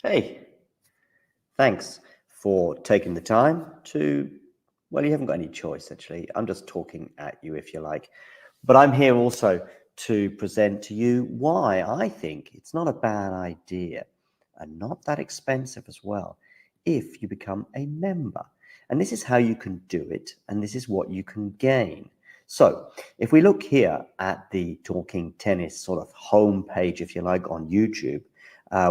Hey, thanks for taking the time to, well, you haven't got any choice, actually. I'm just talking at you, if you like. But I'm here also to present to you why I think it's not a bad idea and not that expensive as well if you become a member. And this is how you can do it, and this is what you can gain. So if we look here at the Talking Tennis sort of homepage, if you like, on YouTube,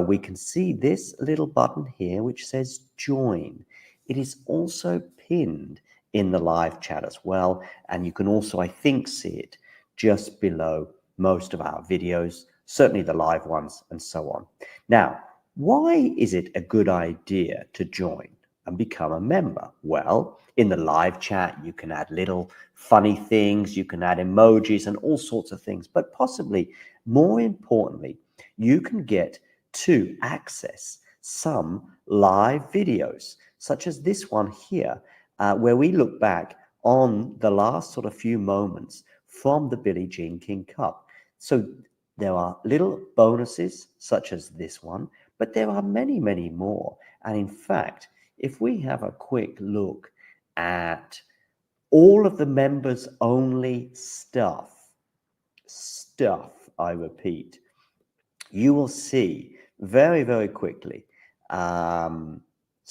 we can see this little button here which says join. It is also pinned in the live chat as well, and you can also, I think, see it just below most of our videos, certainly the live ones and so on. Now, why is it a good idea to join and become a member? Well, in the live chat, you can add little funny things, you can add emojis and all sorts of things, but possibly more importantly, you can get to access some live videos, such as this one here, where we look back on the last sort of few moments from the Billie Jean King Cup. So there are little bonuses such as this one, but there are many, many more. And in fact, if we have a quick look at all of the members only stuff, I repeat, you will see very, very quickly some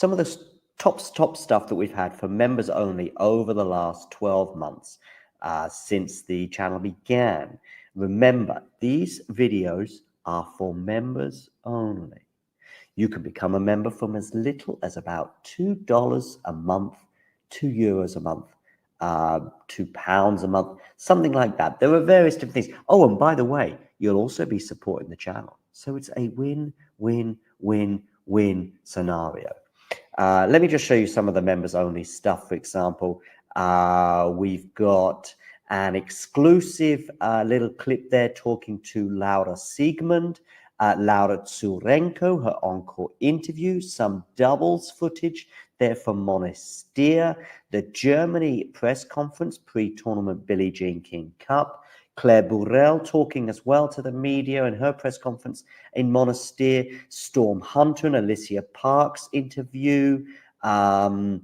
of the top stuff that we've had for members only over the last 12 months since the channel began. Remember, these videos are for members only. You can become a member from as little as about $2 a month, €2 a month, £2 a month, something like that. There are various different things. Oh, and by the way, you'll also be supporting the channel. So it's a win, win, win, win scenario. Let me just show you some of the members only stuff. For example, we've got an exclusive little clip there talking to Laura Siegmund, Laura Tsurenko, her encore interview, some doubles footage there from Monastir, the Germany press conference pre-tournament Billie Jean King Cup, Claire Burrell talking as well to the media in her press conference in Monastir, Storm Hunter and Alicia Parks interview, Rebecca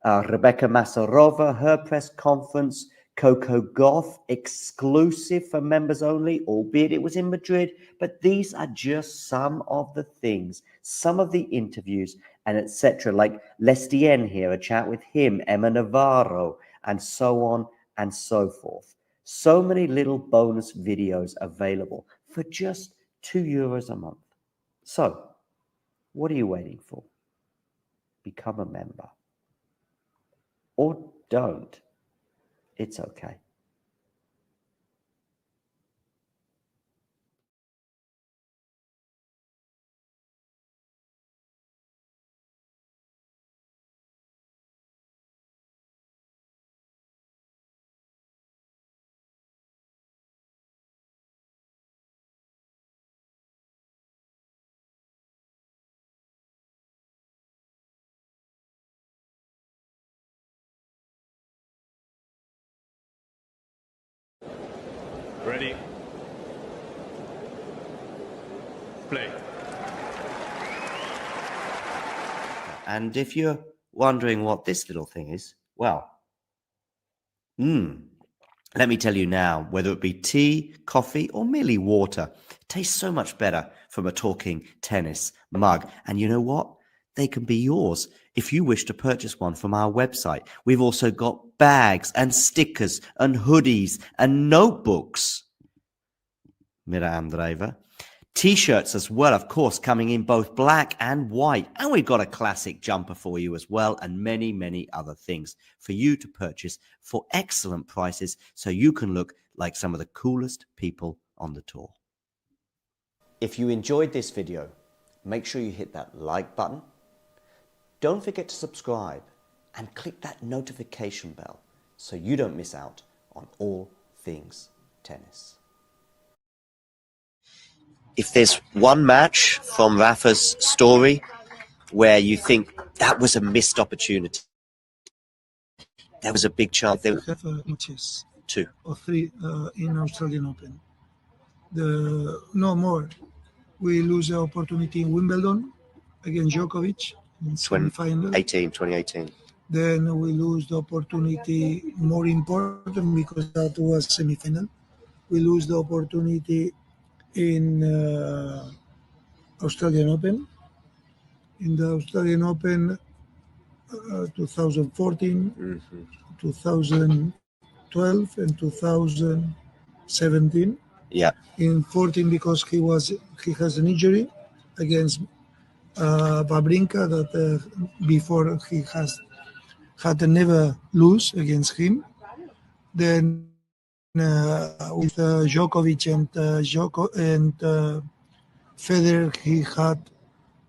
Masarova, her press conference, Coco Gauff exclusive for members only, albeit it was in Madrid, but these are just some of the things, some of the interviews and etc. Like Lestien here, a chat with him, Emma Navarro, and so on and so forth. So many little bonus videos available for just €2 a month. So, what are you waiting for? Become a member. Or don't. It's okay. Ready. Play. And if you're wondering what this little thing is, well, let me tell you now, whether it be tea, coffee, or merely water, it tastes so much better from a Talking Tennis mug. And you know what? They can be yours if you wish to purchase one from our website. We've also got bags and stickers and hoodies and notebooks. Mira Andreeva. T-shirts as well, of course, coming in both black and white. And we've got a classic jumper for you as well, and many, many other things for you to purchase for excellent prices so you can look like some of the coolest people on the tour. If you enjoyed this video, make sure you hit that like button. Don't forget to subscribe and click that notification bell so you don't miss out on all things tennis. If there's one match from Rafa's story where you think that was a missed opportunity, there was a big chance. There have matches, 2 or 3 in Australian Open. No more. We lose the opportunity in Wimbledon against Djokovic in semifinal. 2018. Then we lose the opportunity more important because that was semifinal. We lose the opportunity in Australian Open. In the Australian Open 2014, 2012, and 2017. Yeah. In 14 because he has an injury against Wawrinka that before he had never lose against him. Then with Djokovic and Federer, he had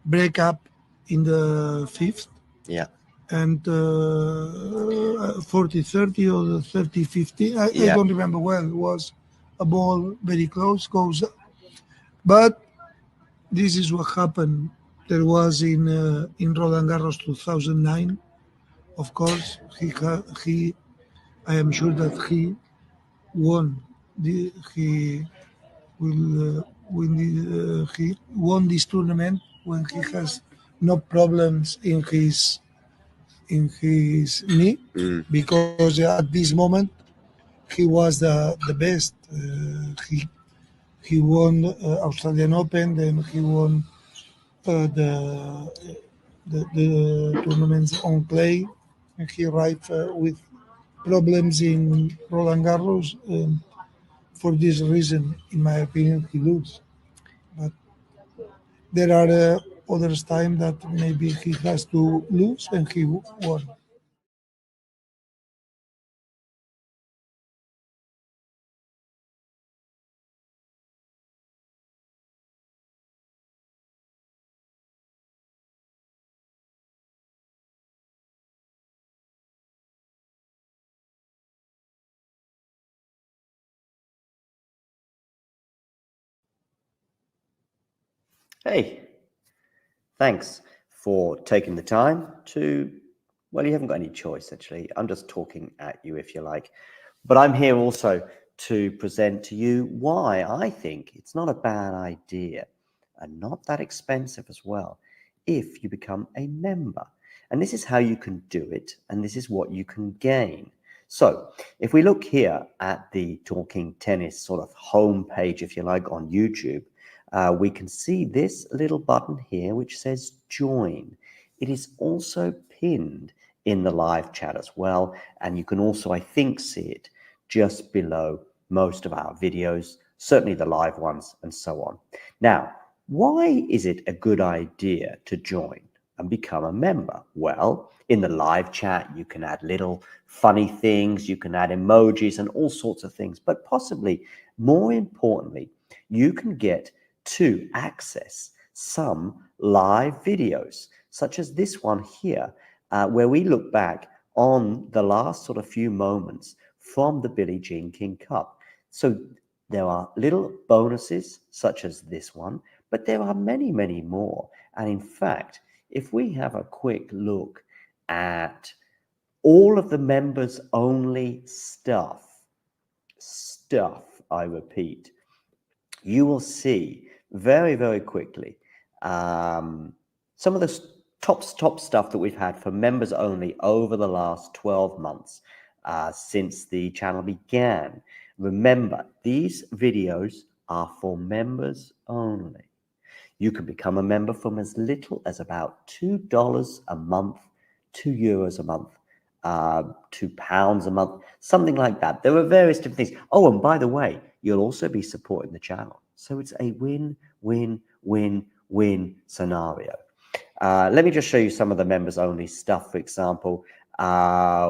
breakup in the fifth. Yeah. And 40-30 or 30-50, I don't remember well. It was a ball very close, goes up. But this is what happened. There was in Roland Garros 2009. Of course, I am sure that he won. He will he won this tournament when he has no problems in his knee, because at this moment he was the best. He won Australian Open, then he won the tournaments on clay, and he arrived with problems in Roland Garros. For this reason, in my opinion, he lose. But there are others time that maybe he has to lose and he won. Hey, thanks for taking the time to, well, you haven't got any choice, actually. I'm just talking at you, if you like. But I'm here also to present to you why I think it's not a bad idea and not that expensive as well if you become a member. And this is how you can do it, and this is what you can gain. So if we look here at the Talking Tennis sort of homepage, if you like, on YouTube, we can see this little button here which says join. It is also pinned in the live chat as well, and you can also, I think, see it just below most of our videos, certainly the live ones and so on. Now, why is it a good idea to join and become a member? Well, in the live chat you can add little funny things, you can add emojis and all sorts of things, but possibly more importantly, you can get to access some live videos, such as this one here, where we look back on the last sort of few moments from the Billie Jean King Cup. So there are little bonuses such as this one, but there are many, many more. And in fact, if we have a quick look at all of the members only stuff, I repeat, you will see very, very quickly some of the top stuff that we've had for members only over the last 12 months since the channel began. Remember, these videos are for members only. You can become a member from as little as about $2 a month, €2 a month, £2 a month, something like that. There are various different things. Oh, and by the way, you'll also be supporting the channel. So it's a win, win, win, win scenario. Let me just show you some of the members only stuff. For example,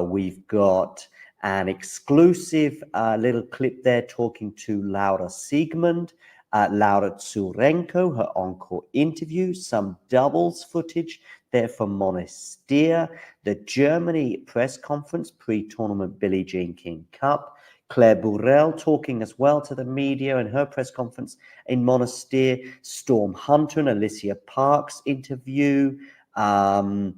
we've got an exclusive little clip there talking to Laura Siegmund, Laura Tsurenko, her encore interview, some doubles footage there from Monastir, the Germany press conference pre-tournament Billie Jean King Cup, Claire Burrell talking as well to the media in her press conference in Monastir, Storm Hunter and Alicia Parks interview, Rebecca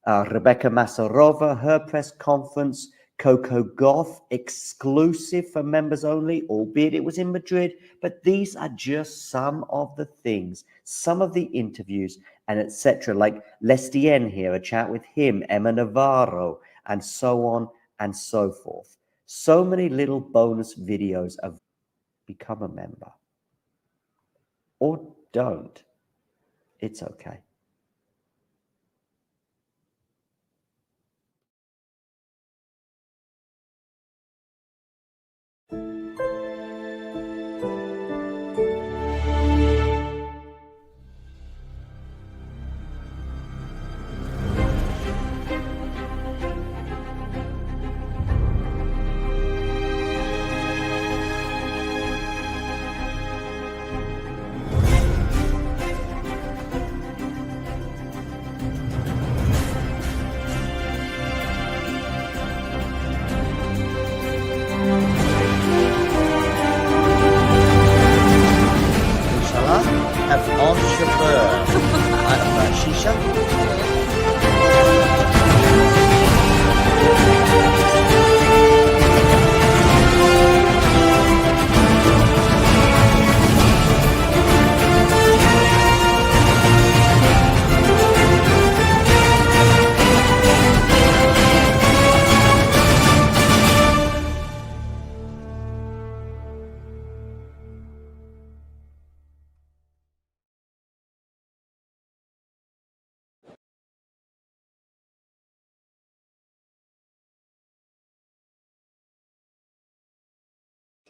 Masarova, her press conference, Coco Gauff exclusive for members only, albeit it was in Madrid. But these are just some of the things, some of the interviews and etc. Like Lestien here, a chat with him, Emma Navarro, and so on and so forth. So many little bonus videos of become a member. Or don't. It's okay.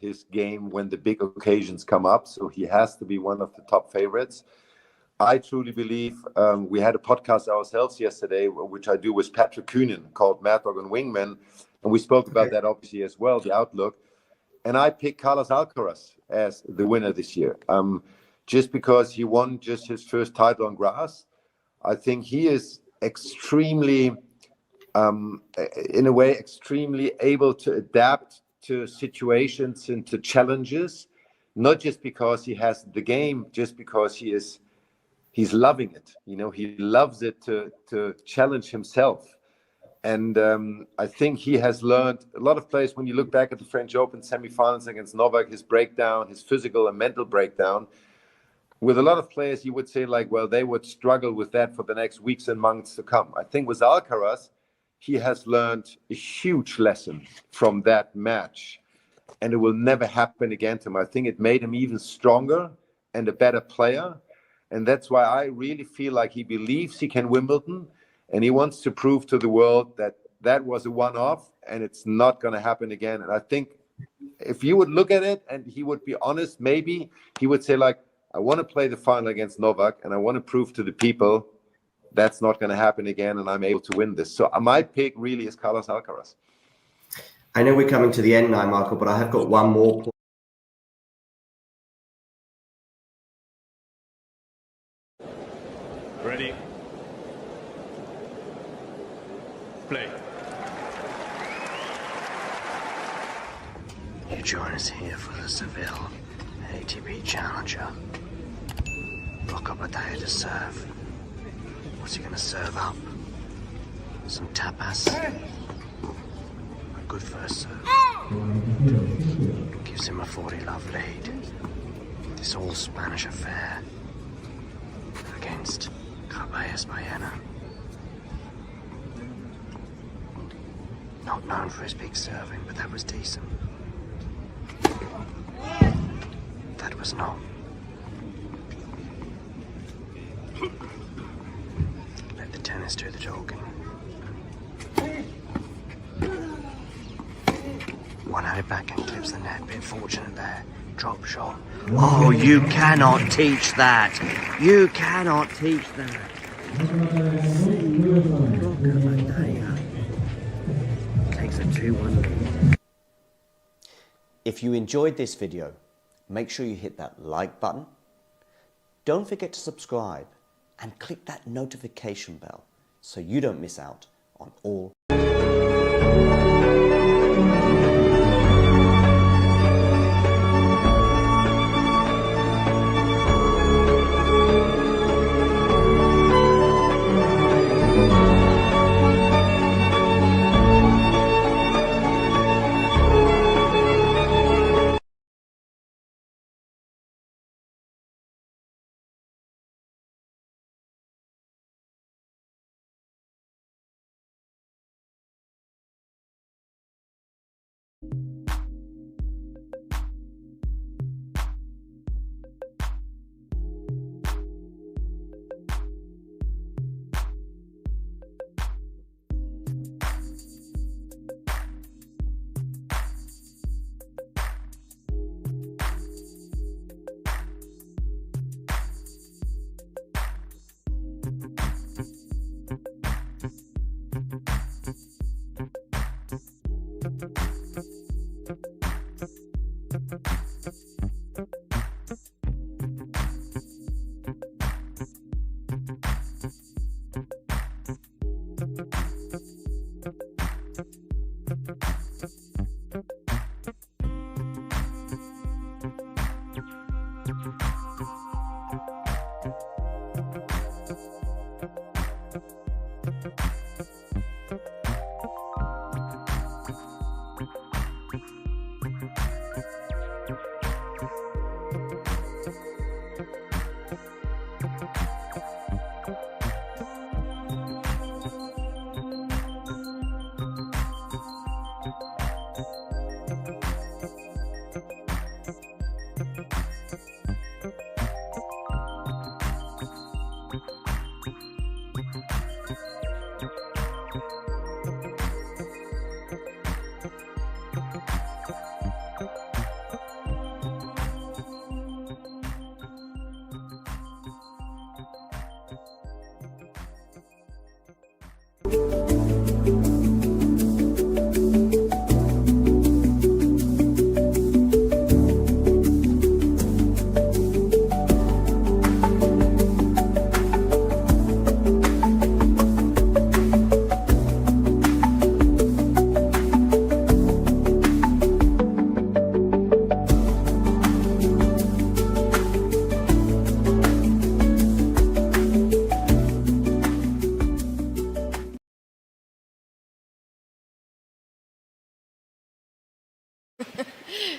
his game when the big occasions come up, so he has to be one of the top favorites. I truly believe we had a podcast ourselves yesterday, which I do with Patrick Kühnen, called Mad Dog and Wingman, and we spoke about that obviously as well, the outlook. And I picked Carlos Alcaraz as the winner this year, just because he won just his first title on grass. I think he is extremely, in a way, extremely able to adapt to situations and to challenges, not just because he has the game, just because he's loving it. You know, he loves it to challenge himself. And I think he has learned a lot of players. When you look back at the French Open semifinals against Novak, his breakdown, his physical and mental breakdown, with a lot of players, you would say like, well, they would struggle with that for the next weeks and months to come. I think with Alcaraz, he has learned a huge lesson from that match, and it will never happen again to him. I think it made him even stronger and a better player. And that's why I really feel like he believes he can Wimbledon, and he wants to prove to the world that that was a one-off and it's not going to happen again. And I think if you would look at it and he would be honest, maybe he would say like, I want to play the final against Novak and I want to prove to the people that's not going to happen again and I'm able to win this. So my pick really is Carlos Alcaraz. I know we're coming to the end now, Michael, but I have got one more point. Ready? Play. You join us here for the Seville ATP Challenger. Rock up a day to serve. What's he gonna serve up? Some tapas? A good first serve. Gives him a 40-love lead. This all Spanish affair against Caballas Baena. Not known for his big serving, but that was decent. That was not. Let the tennis do the talking. One-handed backhand clips the net. Bit fortunate there. Drop shot. Oh, you cannot teach that. You cannot teach that. Takes a 2-1. If you enjoyed this video, make sure you hit that like button. Don't forget to subscribe and click that notification bell so you don't miss out on all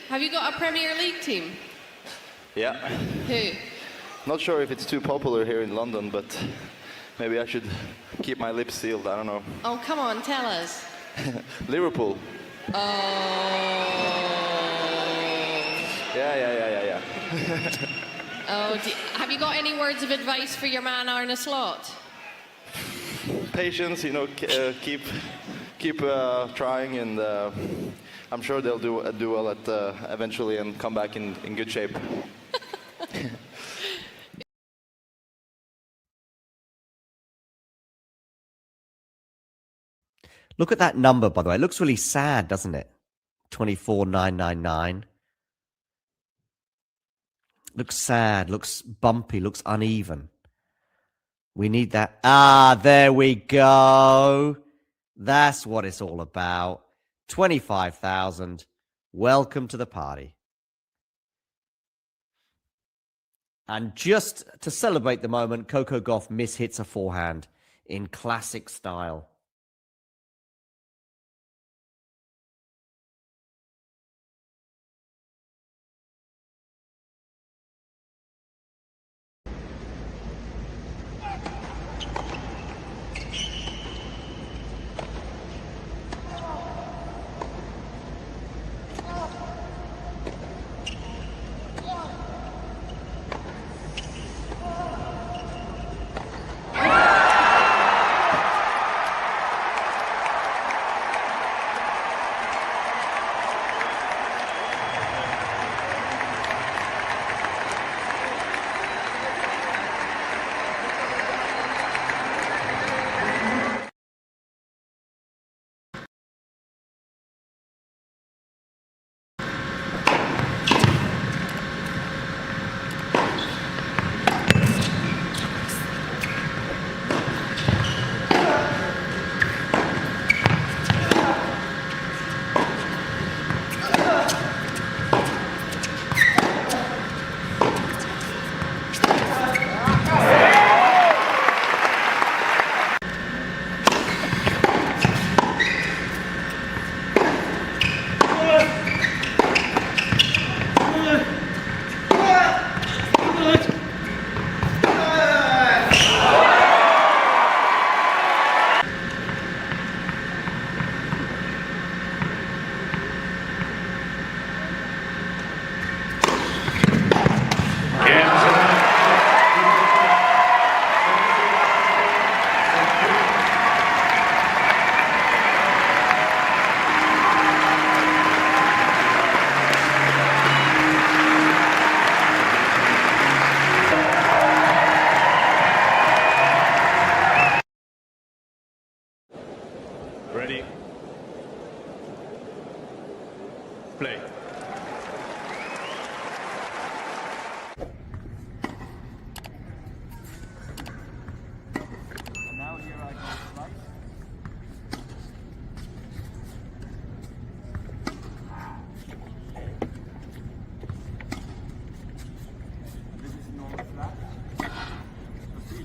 Have you got a Premier League team? Yeah. Who? Not sure if it's too popular here in London, but maybe I should keep my lips sealed. I don't know. Oh, come on, tell us. Liverpool. Oh. Yeah. Oh, have you got any words of advice for your man Arne Slot? Patience, keep trying, and I'm sure they'll do well at eventually and come back in good shape. Look at that number, by the way. It looks really sad, doesn't it? 24,999. Looks sad, looks bumpy, looks uneven. We need that. Ah, there we go. That's what it's all about. 25,000. Welcome to the party. And just to celebrate the moment, Coco Gauff mishits a forehand in classic style.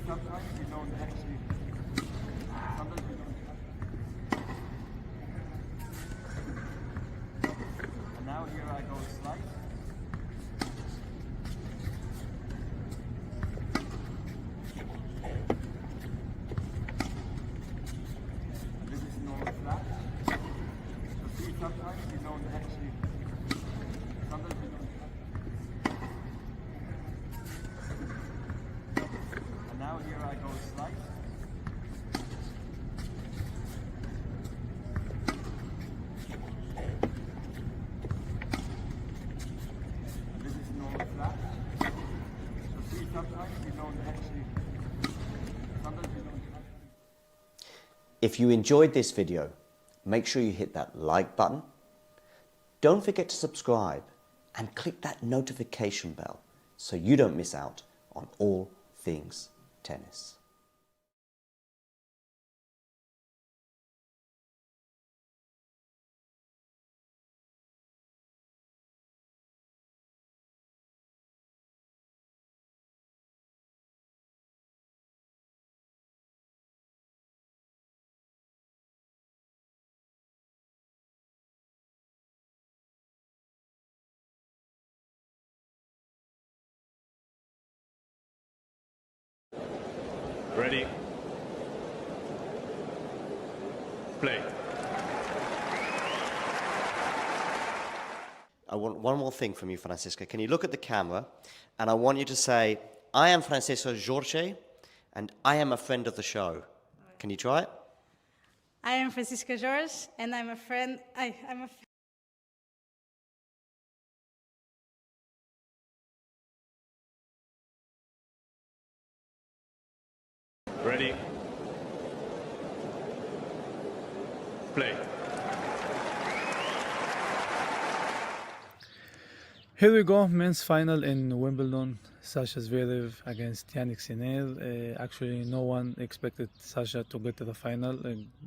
sometimes we don't actually. Sometimes we don't. And now here I go slice. And this is normal flat. So see, sometimes we don't actually. Sometimes we don't. And now here I go slice. And this is normal flat. So see, sometimes we don't actually. Sometimes we don't. If you enjoyed this video, make sure you hit that like button. Don't forget to subscribe and click that notification bell so you don't miss out on all things tennis. Ready. Play. I want one more thing from you, Francisca. Can you look at the camera and I want you to say, I am Francisco Jorge and I am a friend of the show. Can you try it? I am Francisca George, and I'm a friend. Ready. Play. Here we go, men's final in Wimbledon. Sasha Zverev against Jannik Sinner. Actually, no one expected Sasha to get to the final.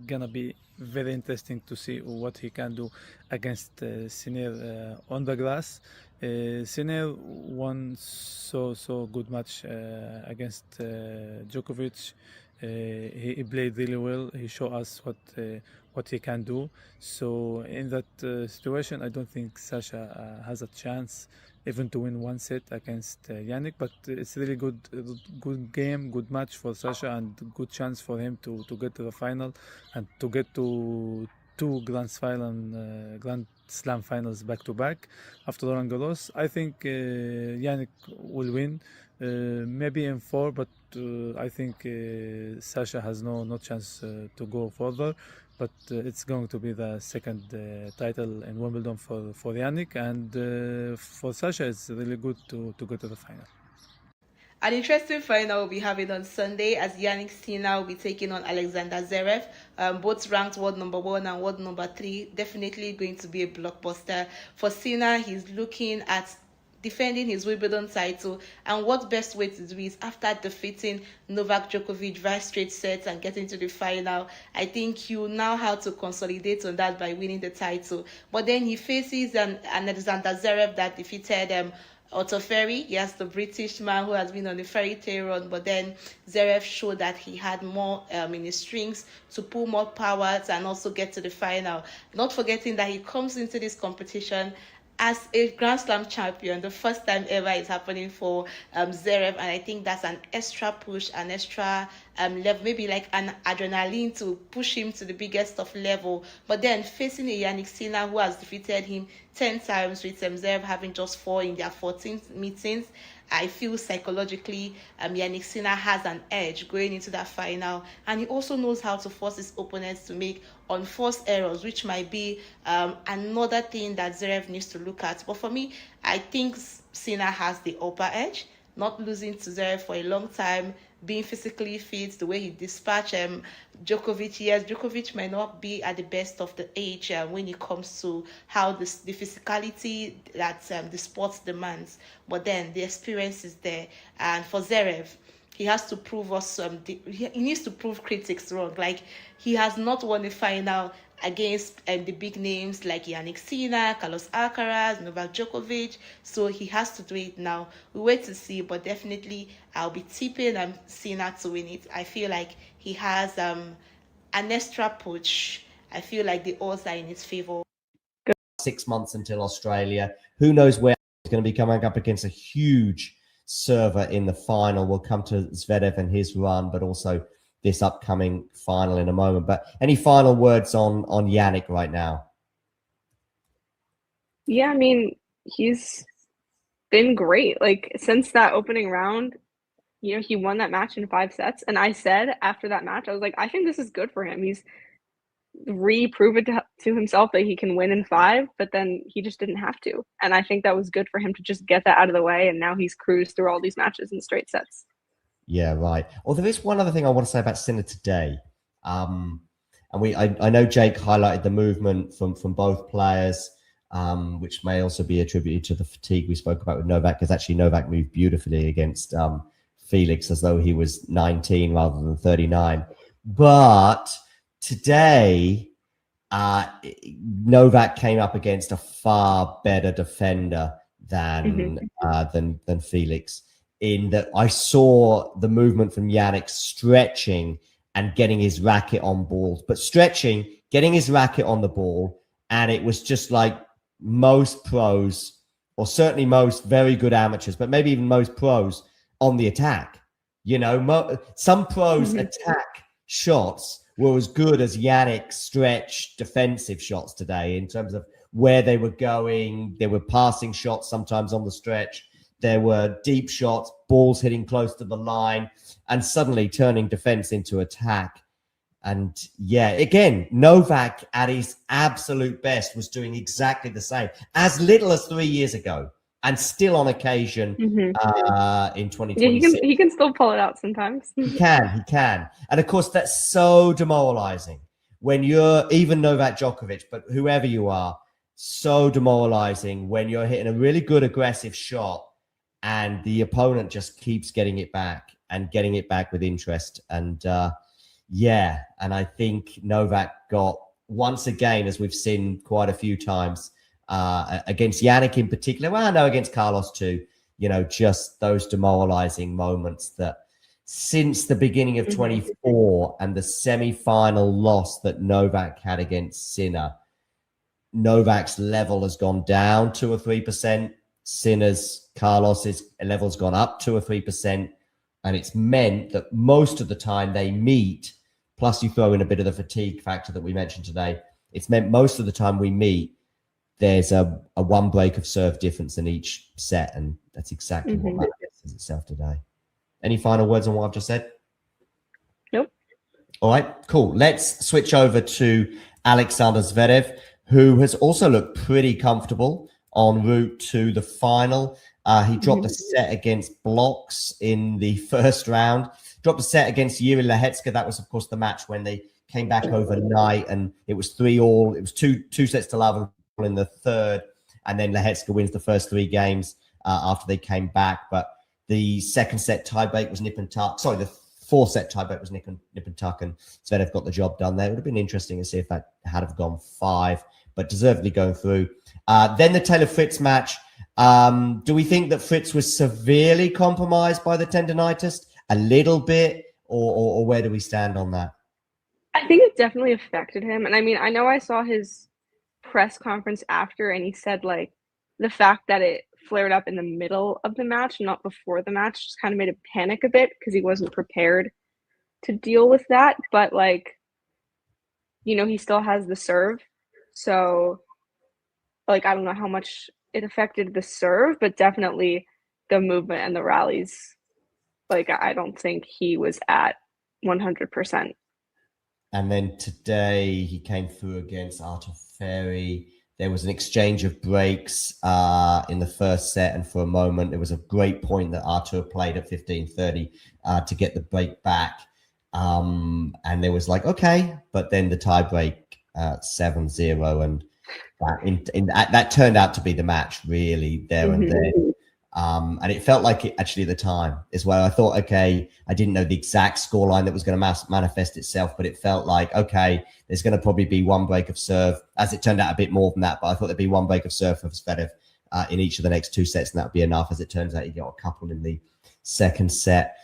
Gonna be very interesting to see what he can do against Sinner on the grass. Sinner won so good match against Djokovic. He played really well. He showed us what he can do. So in that situation, I don't think Sasha has a chance even to win one set against Jannik. But it's really good game, good match for Sasha, and good chance for him to get to the final and to get to two Grand Slam finals back to back after Roland Garros. I think Jannik will win, maybe in 4, but I think Sasha has no chance to go further. But it's going to be the second title in Wimbledon for Jannik, and for Sasha it's really good to go to the final. An interesting final will be having on Sunday as Jannik Sinner will be taking on Alexander Zverev, both ranked world number 1 and world number 3. Definitely going to be a blockbuster. For Sinner, he's looking at defending his Wimbledon title, and what best way to do is after defeating Novak Djokovic via straight sets and getting to the final. I think you now have to consolidate on that by winning the title. But then he faces an Alexander Zverev that defeated Fery. Yes, the British man who has been on the fairy tale run, but then Zverev showed that he had more in his strings to pull more powers and also get to the final. Not forgetting that he comes into this competition as a Grand Slam champion. The first time ever is happening for Zverev, and I think that's an extra push, an extra level, maybe like an adrenaline to push him to the biggest of level. But then facing a Jannik Sinner who has defeated him 10 times, with Zverev having just 4 in their 14th meetings, I feel psychologically Jannik Sinner has an edge going into that final, and he also knows how to force his opponents to make unforced errors, which might be another thing that Zverev needs to look at. But for me, I think Sinner has the upper edge, not losing to Zverev for a long time, being physically fit, the way he dispatched Djokovic. Yes, Djokovic might not be at the best of the age when it comes to how the physicality that the sport demands, but then the experience is there. And for Zverev, he has to prove us he needs to prove critics wrong. Like, he has not won a final against the big names like Jannik Sinner, Carlos Alcaraz, Novak Djokovic. So he has to do it now. We wait to see, but definitely I'll be tipping Sinner to win it. I feel like he has an extra push. I feel like the odds are in his favor. 6 months until Australia. Who knows where he's going to be coming up against a huge server in the final. We'll come to Zverev and his run, but also this upcoming final in a moment. But any final words on Jannik right now? Yeah, I mean, he's been great. Like, since that opening round, you know, he won that match in 5 sets. And I said after that match, I was like, I think this is good for him. He's re-proven to himself that he can win in 5, but then he just didn't have to. And I think that was good for him to just get that out of the way. And now he's cruised through all these matches in straight sets. Yeah, right. Well, there is one other thing I want to say about Sinner today. And I know Jake highlighted the movement from both players, which may also be attributed to the fatigue we spoke about with Novak, because actually Novak moved beautifully against Felix as though he was 19 rather than 39. But today, Novak came up against a far better defender than Felix. In that, I saw the movement from Jannik stretching and getting his racket on balls, but stretching, getting his racket on the ball, and it was just like most pros, or certainly most very good amateurs, but maybe even most pros on the attack. You know, some pros attack shots were as good as Jannik's stretch defensive shots today in terms of where they were going. They were passing shots sometimes on the stretch. There were deep shots, balls hitting close to the line, and suddenly turning defense into attack. And yeah, again, Novak at his absolute best was doing exactly the same, as little as 3 years ago, and still on occasion in 2026. Yeah, he can still pull it out sometimes. He can. And of course, that's so demoralizing when you're even Novak Djokovic, but whoever you are, so demoralizing when you're hitting a really good aggressive shot and the opponent just keeps getting it back and getting it back with interest. And and I think Novak got, once again, as we've seen quite a few times, against Jannik in particular, well, I know against Carlos too, you know, just those demoralizing moments that since the beginning of 24 and the semi-final loss that Novak had against Sinner, Novak's level has gone down 2 or 3%. Sinner's, Carlos's level's gone up 2 or 3%. And it's meant that most of the time they meet, plus you throw in a bit of the fatigue factor that we mentioned today, it's meant most of the time we meet, there's a 1 break of serve difference in each set. And that's exactly what manifests itself today. Any final words on what I've just said? Nope. All right, cool. Let's switch over to Alexander Zverev, who has also looked pretty comfortable en route to the final. He dropped a set against Blocks in the first round. Dropped a set against Yuri Lehecka. That was, of course, the match when they came back overnight, and it was 3-all. It was two sets to love in the third, and then Lehecka wins the first 3 games after they came back. But the second set tiebreak was nip and tuck. Sorry, the 4-set tiebreak was nip and tuck, and Zverev got the job done there. It would have been interesting to see if that had have gone 5, but deservedly going through. Then the Taylor Fritz match. Do we think that Fritz was severely compromised by the tendonitis? A little bit, or where do we stand on that? I think it definitely affected him. And I mean, I know I saw his press conference after, and he said, like, the fact that it flared up in the middle of the match, not before the match, just kind of made him panic a bit because he wasn't prepared to deal with that. But, like, you know, he still has the serve. So, like, I don't know how much it affected the serve, but definitely the movement and the rallies. Like, I don't think he was at 100%. And then today he came through against Artur Fery. There was an exchange of breaks in the first set, and for a moment there was a great point that Artur played at 15:30 to get the break back. And there was like, okay, but then the tie break 7-0, and that turned out to be the match really there and then. And it felt like it actually at the time as well. I thought, okay, I didn't know the exact scoreline that was going to manifest itself, but it felt like, okay, there's going to probably be one break of serve. As it turned out, a bit more than that, but I thought there'd be one break of serve for Zverev in each of the next 2 sets, and that would be enough. As it turns out, he got a couple in the second set.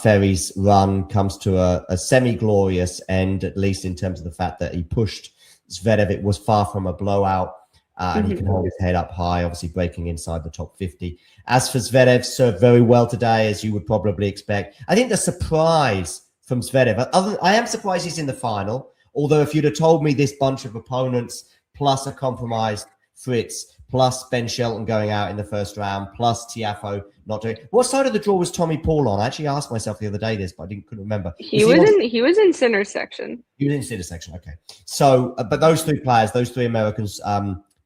Fery's run comes to a semi-glorious end, at least in terms of the fact that he pushed Zverev. It was far from a blowout. And he can hold his head up high, obviously breaking inside the top 50. As for Zverev, served very well today, as you would probably expect. I think the surprise from Zverev, I am surprised he's in the final, although if you'd have told me this bunch of opponents, plus a compromised Fritz, plus Ben Shelton going out in the first round, plus Tiafoe not doing. What side of the draw was Tommy Paul on? I actually asked myself the other day this, but I couldn't remember. He was in Sinner's section. He was in Sinner's section, okay. So, but those three players, those three Americans,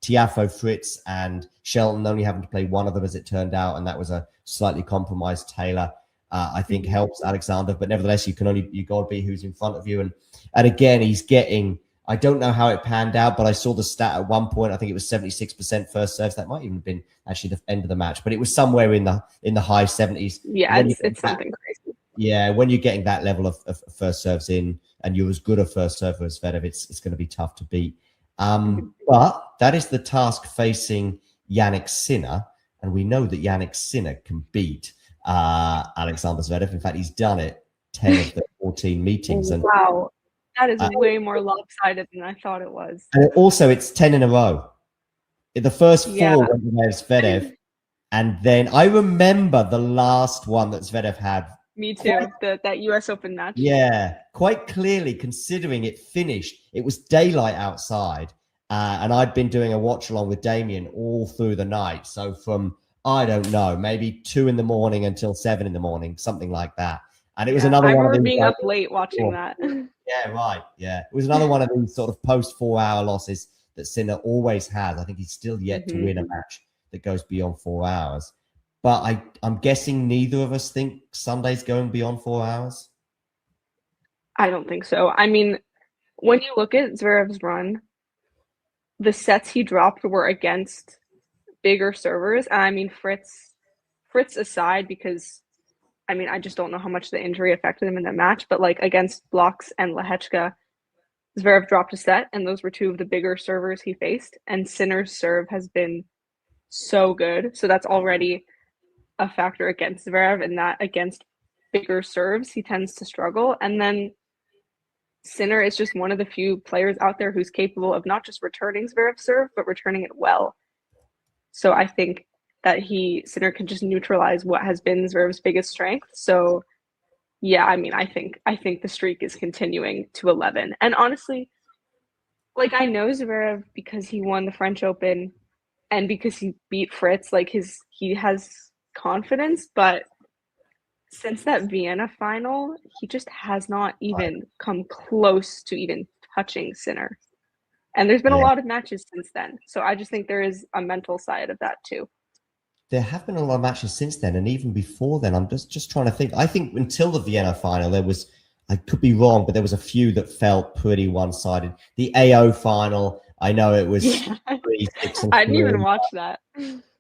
Tiafoe, Fritz, and Shelton only having to play one of them, as it turned out, and that was a slightly compromised Taylor. I think helps Alexander, but nevertheless, you got to be who's in front of you. And again, he's getting. I don't know how it panned out, but I saw the stat at one point. I think it was 76% first serves. That might even have been actually the end of the match, but it was somewhere in the high 70s. Yeah, it's something crazy. Yeah, when you're getting that level of first serves in, and you're as good a first server as Zverev, it's going to be tough to beat. But that is the task facing Jannik Sinner, and we know that Jannik Sinner can beat Alexander Zverev. In fact, he's done it 10 of the 14 meetings. And wow, that is way more lopsided than I thought it was. And also, it's 10 in a row. In the first four went to Zverev, and then I remember the last one that Zverev had. Me too. That US Open match. Yeah, quite clearly, considering it finished. It was daylight outside, and I'd been doing a watch along with Damien all through the night. So from, I don't know, maybe 2 in the morning until 7 in the morning, something like that. And it was another one of these. I remember being up late watching that. Yeah, right. Yeah, it was another one of these sort of post 4-hour losses that Sinner always has. I think he's still yet to win a match that goes beyond 4 hours. But I'm guessing neither of us think Sunday's going beyond 4 hours. I don't think so. I mean, when you look at Zverev's run, the sets he dropped were against bigger servers. And I mean, Fritz aside, because I mean, I just don't know how much the injury affected him in that match. But like against Blocks and Lehechka, Zverev dropped a set, and those were two of the bigger servers he faced. And Sinner's serve has been so good. So that's already a factor against Zverev, and that against bigger serves, he tends to struggle. And then Sinner is just one of the few players out there who's capable of not just returning Zverev's serve, but returning it well. So I think that Sinner can just neutralize what has been Zverev's biggest strength. So yeah, I mean, I think the streak is continuing to 11. And honestly, like, I know Zverev because he won the French Open and because he beat Fritz, like he has confidence, but since that Vienna final, he just has not even come close to even touching Sinner. And there's been a lot of matches since then. So I just think there is a mental side of that too. There have been a lot of matches since then, and even before then. I'm just trying to think. I think until the Vienna final, there was, I could be wrong, but there was a few that felt pretty one-sided. The AO final, I know it was 3-6 and I didn't even watch that.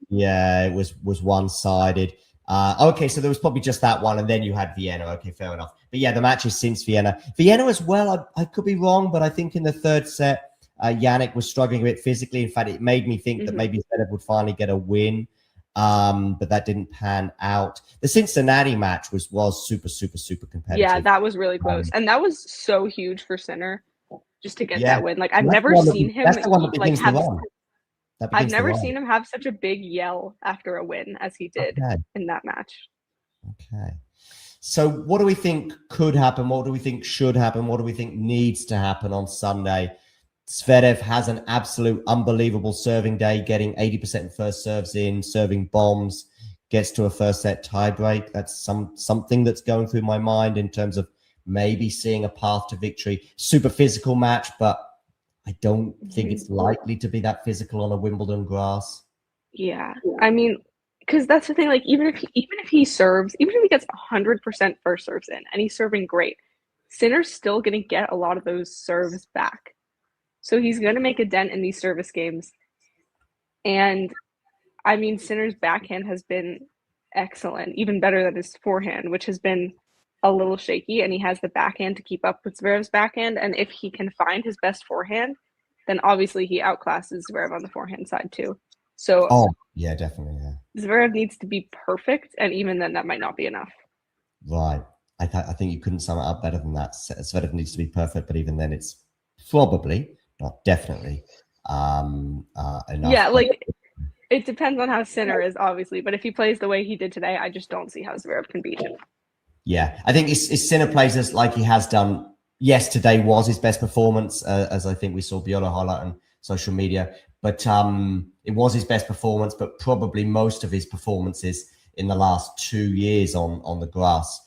Yeah, it was one-sided. Okay, so there was probably just that one, and then you had Vienna. Okay, fair enough. But yeah, the matches since Vienna as well, I could be wrong, but I think in the third set, Jannik was struggling a bit physically. In fact, it made me think that maybe Zverev would finally get a win, but that didn't pan out. The Cincinnati match was super, super, super competitive. Yeah, that was really close, and that was so huge for Sinner just to get that win. Like, I've never seen him like have. I've never seen him have such a big yell after a win as he did in that match. Okay. So what do we think could happen? What do we think should happen? What do we think needs to happen on Sunday? Zverev has an absolute unbelievable serving day, getting 80% first serves in, serving bombs, gets to a first set tiebreak. That's something that's going through my mind in terms of maybe seeing a path to victory. Super physical match, but I don't think it's likely to be that physical on a Wimbledon grass. Yeah, I mean, because that's the thing. Like, even if he serves, even if he gets 100% first serves in, and he's serving great, Sinner's still going to get a lot of those serves back. So he's going to make a dent in these service games. And I mean, Sinner's backhand has been excellent, even better than his forehand, which has been a little shaky, and he has the backhand to keep up with Zverev's backhand. And if he can find his best forehand, then obviously he outclasses Zverev on the forehand side too. So Oh, yeah, definitely, yeah. Zverev needs to be perfect, and even then that might not be enough. Right. I think you couldn't sum it up better than that. Zverev needs to be perfect, but even then it's probably, not definitely, enough. Yeah, like it depends on how Sinner is, obviously, but if he plays the way he did today, I just don't see how Zverev can beat him. Yeah, I think if Sinner plays us like he has done, yes, today was his best performance, as I think we saw Biola highlight on social media, but it was his best performance, but probably most of his performances in the last 2 years on the grass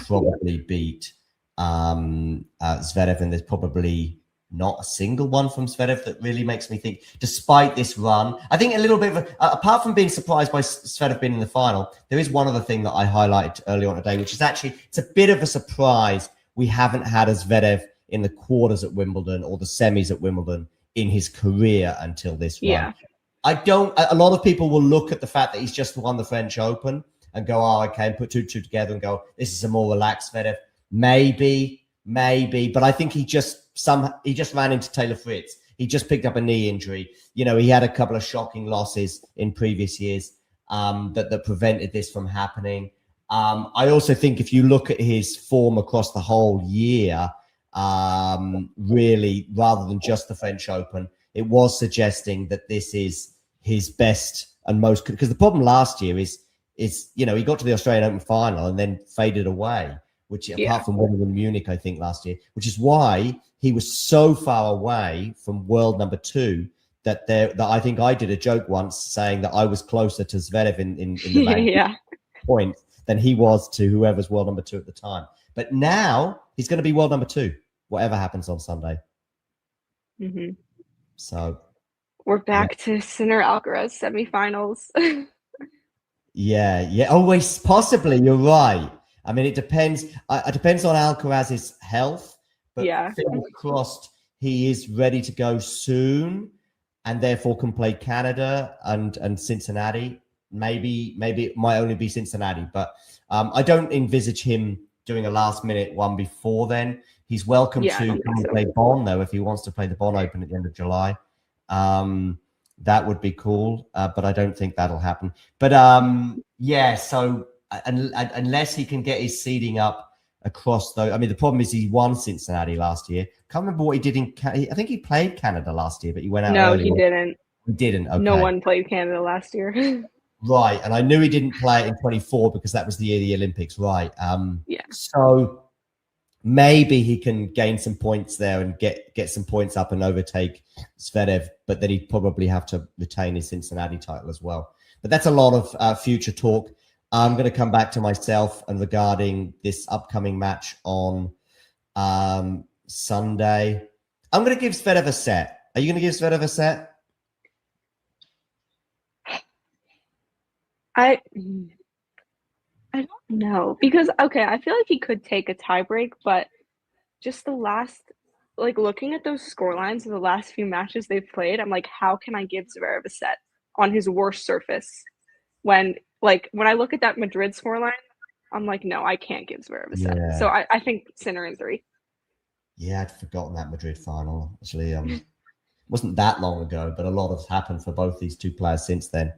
probably beat Zverev, and there's probably not a single one from Zverev that really makes me think, despite this run, I think a little bit of apart from being surprised by Zverev being in the final, there is one other thing that I highlighted earlier on today, which is actually, it's a bit of a surprise we haven't had a Zverev in the quarters at Wimbledon or the semis at Wimbledon in his career until this run. A lot of people will look at the fact that he's just won the French Open and go, oh, okay, and put two together and go, this is a more relaxed Zverev. Maybe, but I think he just ran into Taylor Fritz. He just picked up a knee injury. You know, he had a couple of shocking losses in previous years that prevented this from happening. I also think if you look at his form across the whole year, really, rather than just the French Open, it was suggesting that this is his best and most, because the problem last year is, you know, he got to the Australian Open final and then faded away, which apart from winning in Munich, I think last year, which is why he was so far away from world number 2 that I think I did a joke once saying that I was closer to Zverev in the point than he was to whoever's world number 2 at the time. But now he's going to be world number 2, whatever happens on Sunday. Mm-hmm. So we're back to Sinner Alcaraz semifinals. Yeah. Always possibly. You're right. I mean, it depends. It depends on Alcaraz's health. But fingers crossed, he is ready to go soon, and therefore can play Canada and Cincinnati. Maybe it might only be Cincinnati, but I don't envisage him doing a last-minute one before then. He's welcome to come and play Bonn, though, if he wants to play the Bonn Open at the end of July. That would be cool, but I don't think that'll happen. But so unless he can get his seeding up across, though, I mean, the problem is he won Cincinnati last year. Can't remember what he did in I think he played Canada last year, but he went out early. No, he didn't. He didn't. Okay. No one played Canada last year. Right, and I knew he didn't play it in 24 because that was the year of the Olympics, right? So maybe he can gain some points there and get some points up and overtake Zverev, but then he'd probably have to retain his Cincinnati title as well. But that's a lot of future talk. I'm going to come back to myself and regarding this upcoming match on Sunday. I'm going to give Zverev a set. Are you going to give Zverev a set? I don't know, because I feel like he could take a tiebreak, but just the last, like, looking at those score lines of the last few matches they've played, I'm like, how can I give Zverev a set on his worst surface? When I look at that Madrid scoreline, I'm like, no, I can't give Zverev a set. So I think Sinner in 3. Yeah, I'd forgotten that Madrid final. Actually, wasn't that long ago, but a lot has happened for both these two players since then.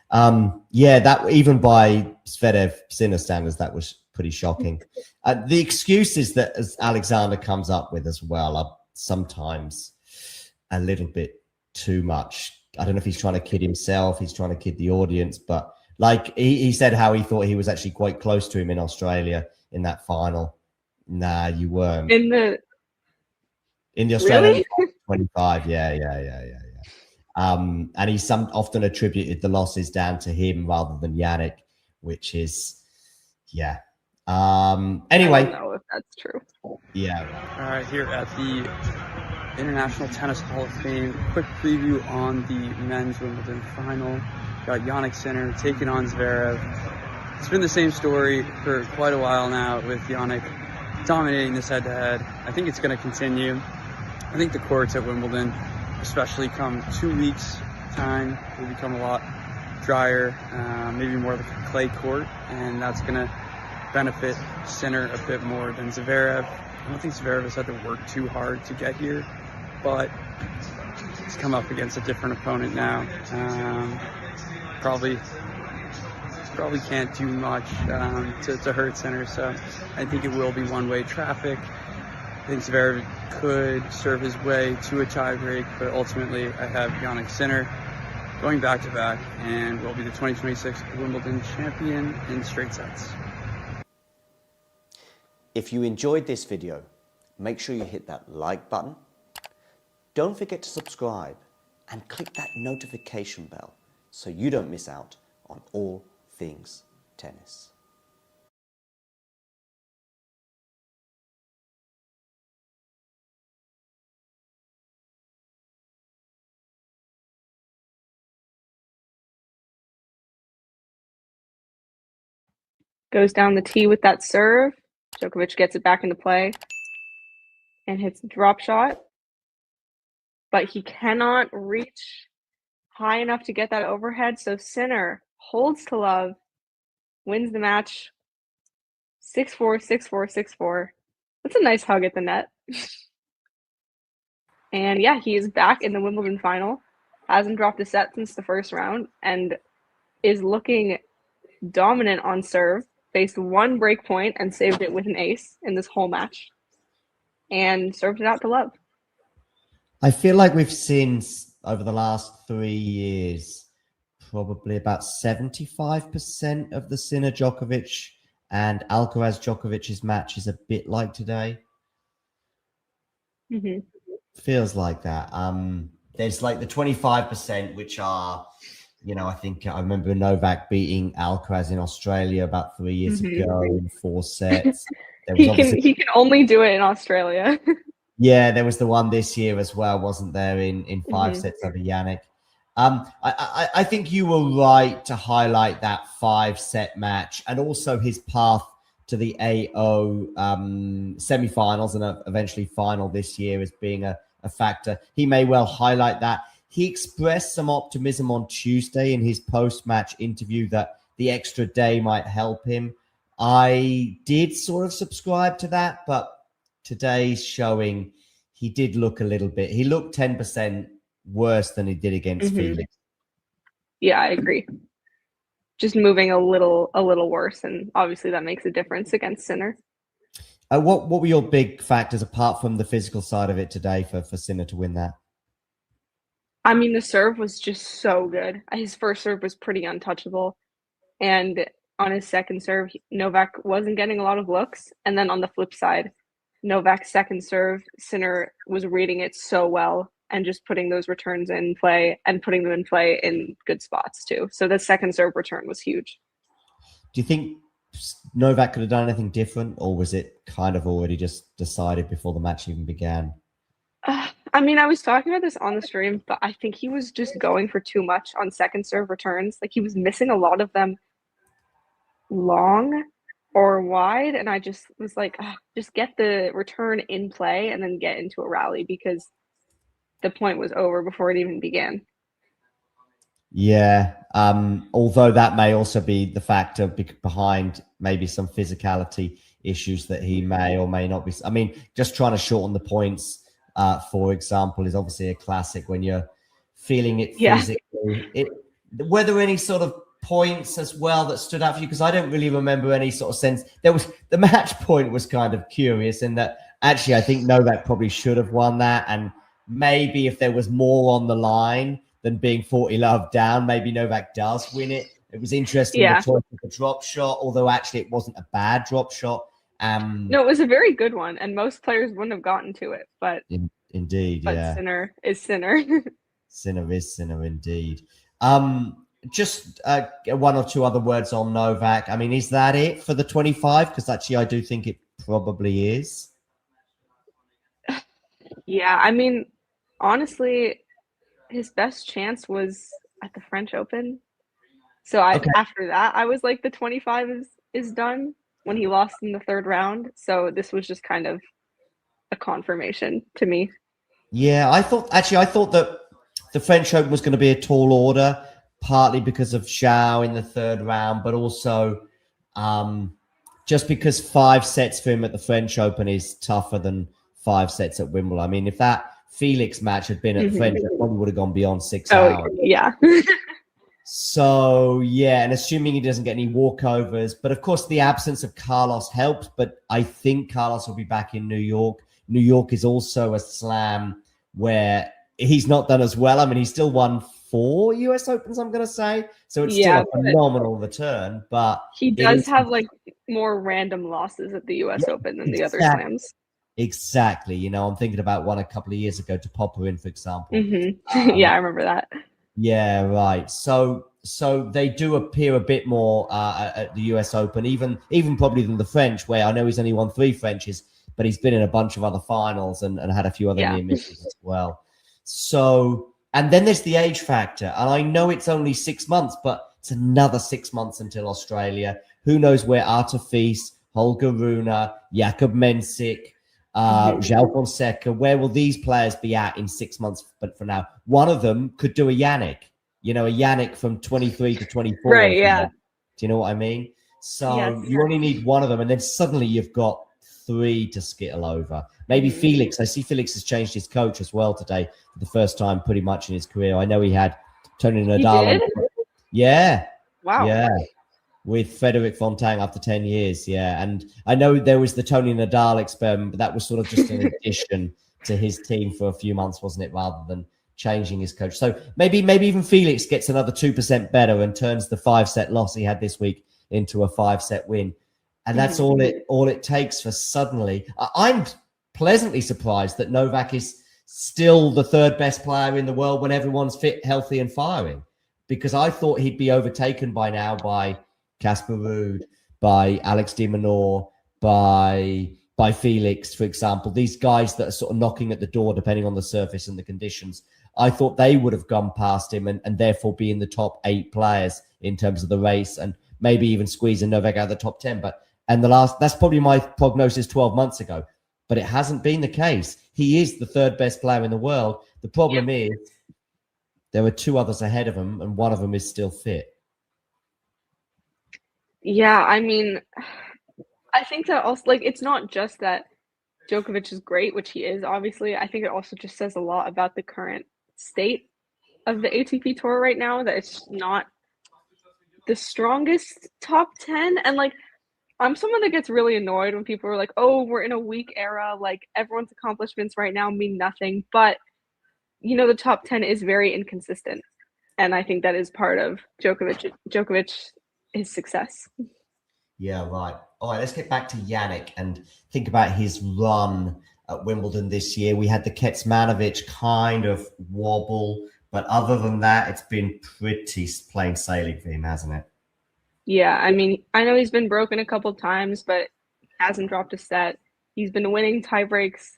That even by Zverev Sinner standards, that was pretty shocking. The excuses that as Alexander comes up with as well are sometimes a little bit too much. I don't know if he's trying to kid himself, he's trying to kid the audience, but like he said how he thought he was actually quite close to him in Australia in that final. Nah, you weren't. In the Australian 25, yeah. And he's often attributed the losses down to him rather than Jannik, which is, anyway. I don't know if that's true. Yeah. All right, here at the International Tennis Hall of Fame, quick preview on the men's Wimbledon final. Got Jannik Sinner taking on Zverev. It's been the same story for quite a while now with Jannik dominating this head-to-head. I think it's going to continue. I think the courts at Wimbledon, especially come 2 weeks' time, will become a lot drier, maybe more like a clay court, and that's going to benefit Sinner a bit more than Zverev. I don't think Zverev has had to work too hard to get here, but he's come up against a different opponent now. Probably can't do much to hurt Sinner, so I think it will be one-way traffic. I think Zverev could serve his way to a tiebreak, but ultimately I have Jannik Sinner going back-to-back and will be the 2026 Wimbledon champion in straight sets. If you enjoyed this video, make sure you hit that like button. Don't forget to subscribe and click that notification bell so you don't miss out on all things tennis. Goes down the tee with that serve. Djokovic gets it back into play and hits the drop shot. But he cannot reach high enough to get that overhead. So Sinner holds to love, wins the match 6-4, 6-4, 6-4. That's a nice hug at the net. And yeah, he is back in the Wimbledon final. Hasn't dropped a set since the first round and is looking dominant on serve. Faced one break point and saved it with an ace in this whole match. And served it out to love. I feel like we've seen over the last 3 years probably about 75% of the Sinner Djokovic and Alcaraz Djokovic's match is a bit like today. Mm-hmm. Feels like that. There's like the 25%, which are, you know, I think I remember Novak beating Alcaraz in Australia about 3 years ago in 4 sets. He can only do it in Australia. Yeah, there was the one this year as well, wasn't there, in 5 sets over Jannik. I think you were right to highlight that 5-set match and also his path to the AO semifinals and eventually final this year as being a factor. He may well highlight that. He expressed some optimism on Tuesday in his post-match interview that the extra day might help him. I did sort of subscribe to that, but today's showing, he did look a little bit. He looked 10% worse than he did against Felix. Yeah, I agree. Just moving a little worse, and obviously that makes a difference against Sinner. What were your big factors apart from the physical side of it today for Sinner to win that? I mean, the serve was just so good. His first serve was pretty untouchable, and on his second serve, Novak wasn't getting a lot of looks. And then on the flip side, Novak's second serve, Sinner was reading it so well and just putting those returns in play and putting them in play in good spots too. So the second serve return was huge. Do you think Novak could have done anything different, or was it kind of already just decided before the match even began? I mean, I was talking about this on the stream, but I think he was just going for too much on second serve returns. Like, he was missing a lot of them long or wide, and I just was like, just get the return in play and then get into a rally, because the point was over before it even began. Yeah, although that may also be the factor behind maybe some physicality issues that he may or may not be. I mean, just trying to shorten the points, for example, is obviously a classic when you're feeling it physically. Were there any sort of points as well that stood out for you? Because I don't really remember any sort of sense. There was the match point was kind of curious in that actually I think Novak probably should have won that, and maybe if there was more on the line than being 40 love down, maybe Novak does win it. It was interesting the choice of the drop shot, although actually it wasn't a bad drop shot. No, it was a very good one, and most players wouldn't have gotten to it. But indeed, but Sinner is Sinner. Sinner is Sinner, indeed. Just one or two other words on Novak. I mean, is that it for the 25? Because actually, I do think it probably is. Yeah, I mean, honestly, his best chance was at the French Open. So after that, I was like, the 25 is done when he lost in the third round. So this was just kind of a confirmation to me. Yeah, I thought that the French Open was going to be a tall order. partly because of Zhao in the third round, but also just because 5 sets for him at the French Open is tougher than 5 sets at Wimbledon. I mean, if that Felix match had been at the French, it probably would have gone beyond 6 hours. Yeah. So, yeah, and assuming he doesn't get any walkovers. But, of course, the absence of Carlos helped. But I think Carlos will be back in New York. New York is also a slam where he's not done as well. I mean, he's still won 4 US Opens, I'm going to say. So it's still a phenomenal return. But he does have, like, more random losses at the US Open than the other slams. Exactly. You know, I'm thinking about one a couple of years ago to Popperin, for example. Yeah, I remember that. Yeah, right. So they do appear a bit more at the US Open, even probably than the French, where I know he's only won 3 Frenches, but he's been in a bunch of other finals and had a few other near misses as well. So, and then there's the age factor. And I know it's only 6 months, but it's another 6 months until Australia. Who knows where Artur Fils, Holger Rune, Jakub Mensik, João Fonseca, where will these players be at in 6 months? But for now, one of them could do a Jannik, a Jannik from 23 to 24. Right, yeah. Do you know what I mean? So Yes. you only need one of them, and then suddenly you've got 3 to skittle over. Maybe Felix. I see Felix has changed his coach as well today for the first time pretty much in his career. I know he had Tony Nadal. He did? Yeah. Wow. Yeah. With Frederic Fontang after 10 years, yeah. And I know there was the Tony Nadal experiment, but that was sort of just an addition to his team for a few months, wasn't it, rather than changing his coach. So maybe even Felix gets another 2% better and turns the 5-set loss he had this week into a 5-set win. And that's all it takes for suddenly. I'm pleasantly surprised that Novak is still the 3rd best player in the world when everyone's fit, healthy, and firing, because I thought he'd be overtaken by now by Casper Ruud, by Alex de Minaur, by Felix, for example. These guys that are sort of knocking at the door, depending on the surface and the conditions. I thought they would have gone past him and therefore be in the top 8 players in terms of the race, and maybe even squeezing Novak out of the top 10. That's probably my prognosis 12 months ago, but it hasn't been the case. He is the 3rd best player in the world. The problem is there are 2 others ahead of him, and one of them is still fit. Yeah, I mean, I think that also, like, it's not just that Djokovic is great, which he is, obviously. I think it also just says a lot about the current state of the ATP Tour right now, that it's not the strongest top 10. And, like, I'm someone that gets really annoyed when people are like, oh, we're in a weak era, like, everyone's accomplishments right now mean nothing. But, the top 10 is very inconsistent. And I think that is part of Djokovic his success. Yeah, right. All right, let's get back to Jannik and think about his run at Wimbledon this year. We had the Kecmanovic kind of wobble, but other than that, it's been pretty plain sailing for him, hasn't it? Yeah, I mean, I know he's been broken a couple times, but hasn't dropped a set. He's been winning tie breaks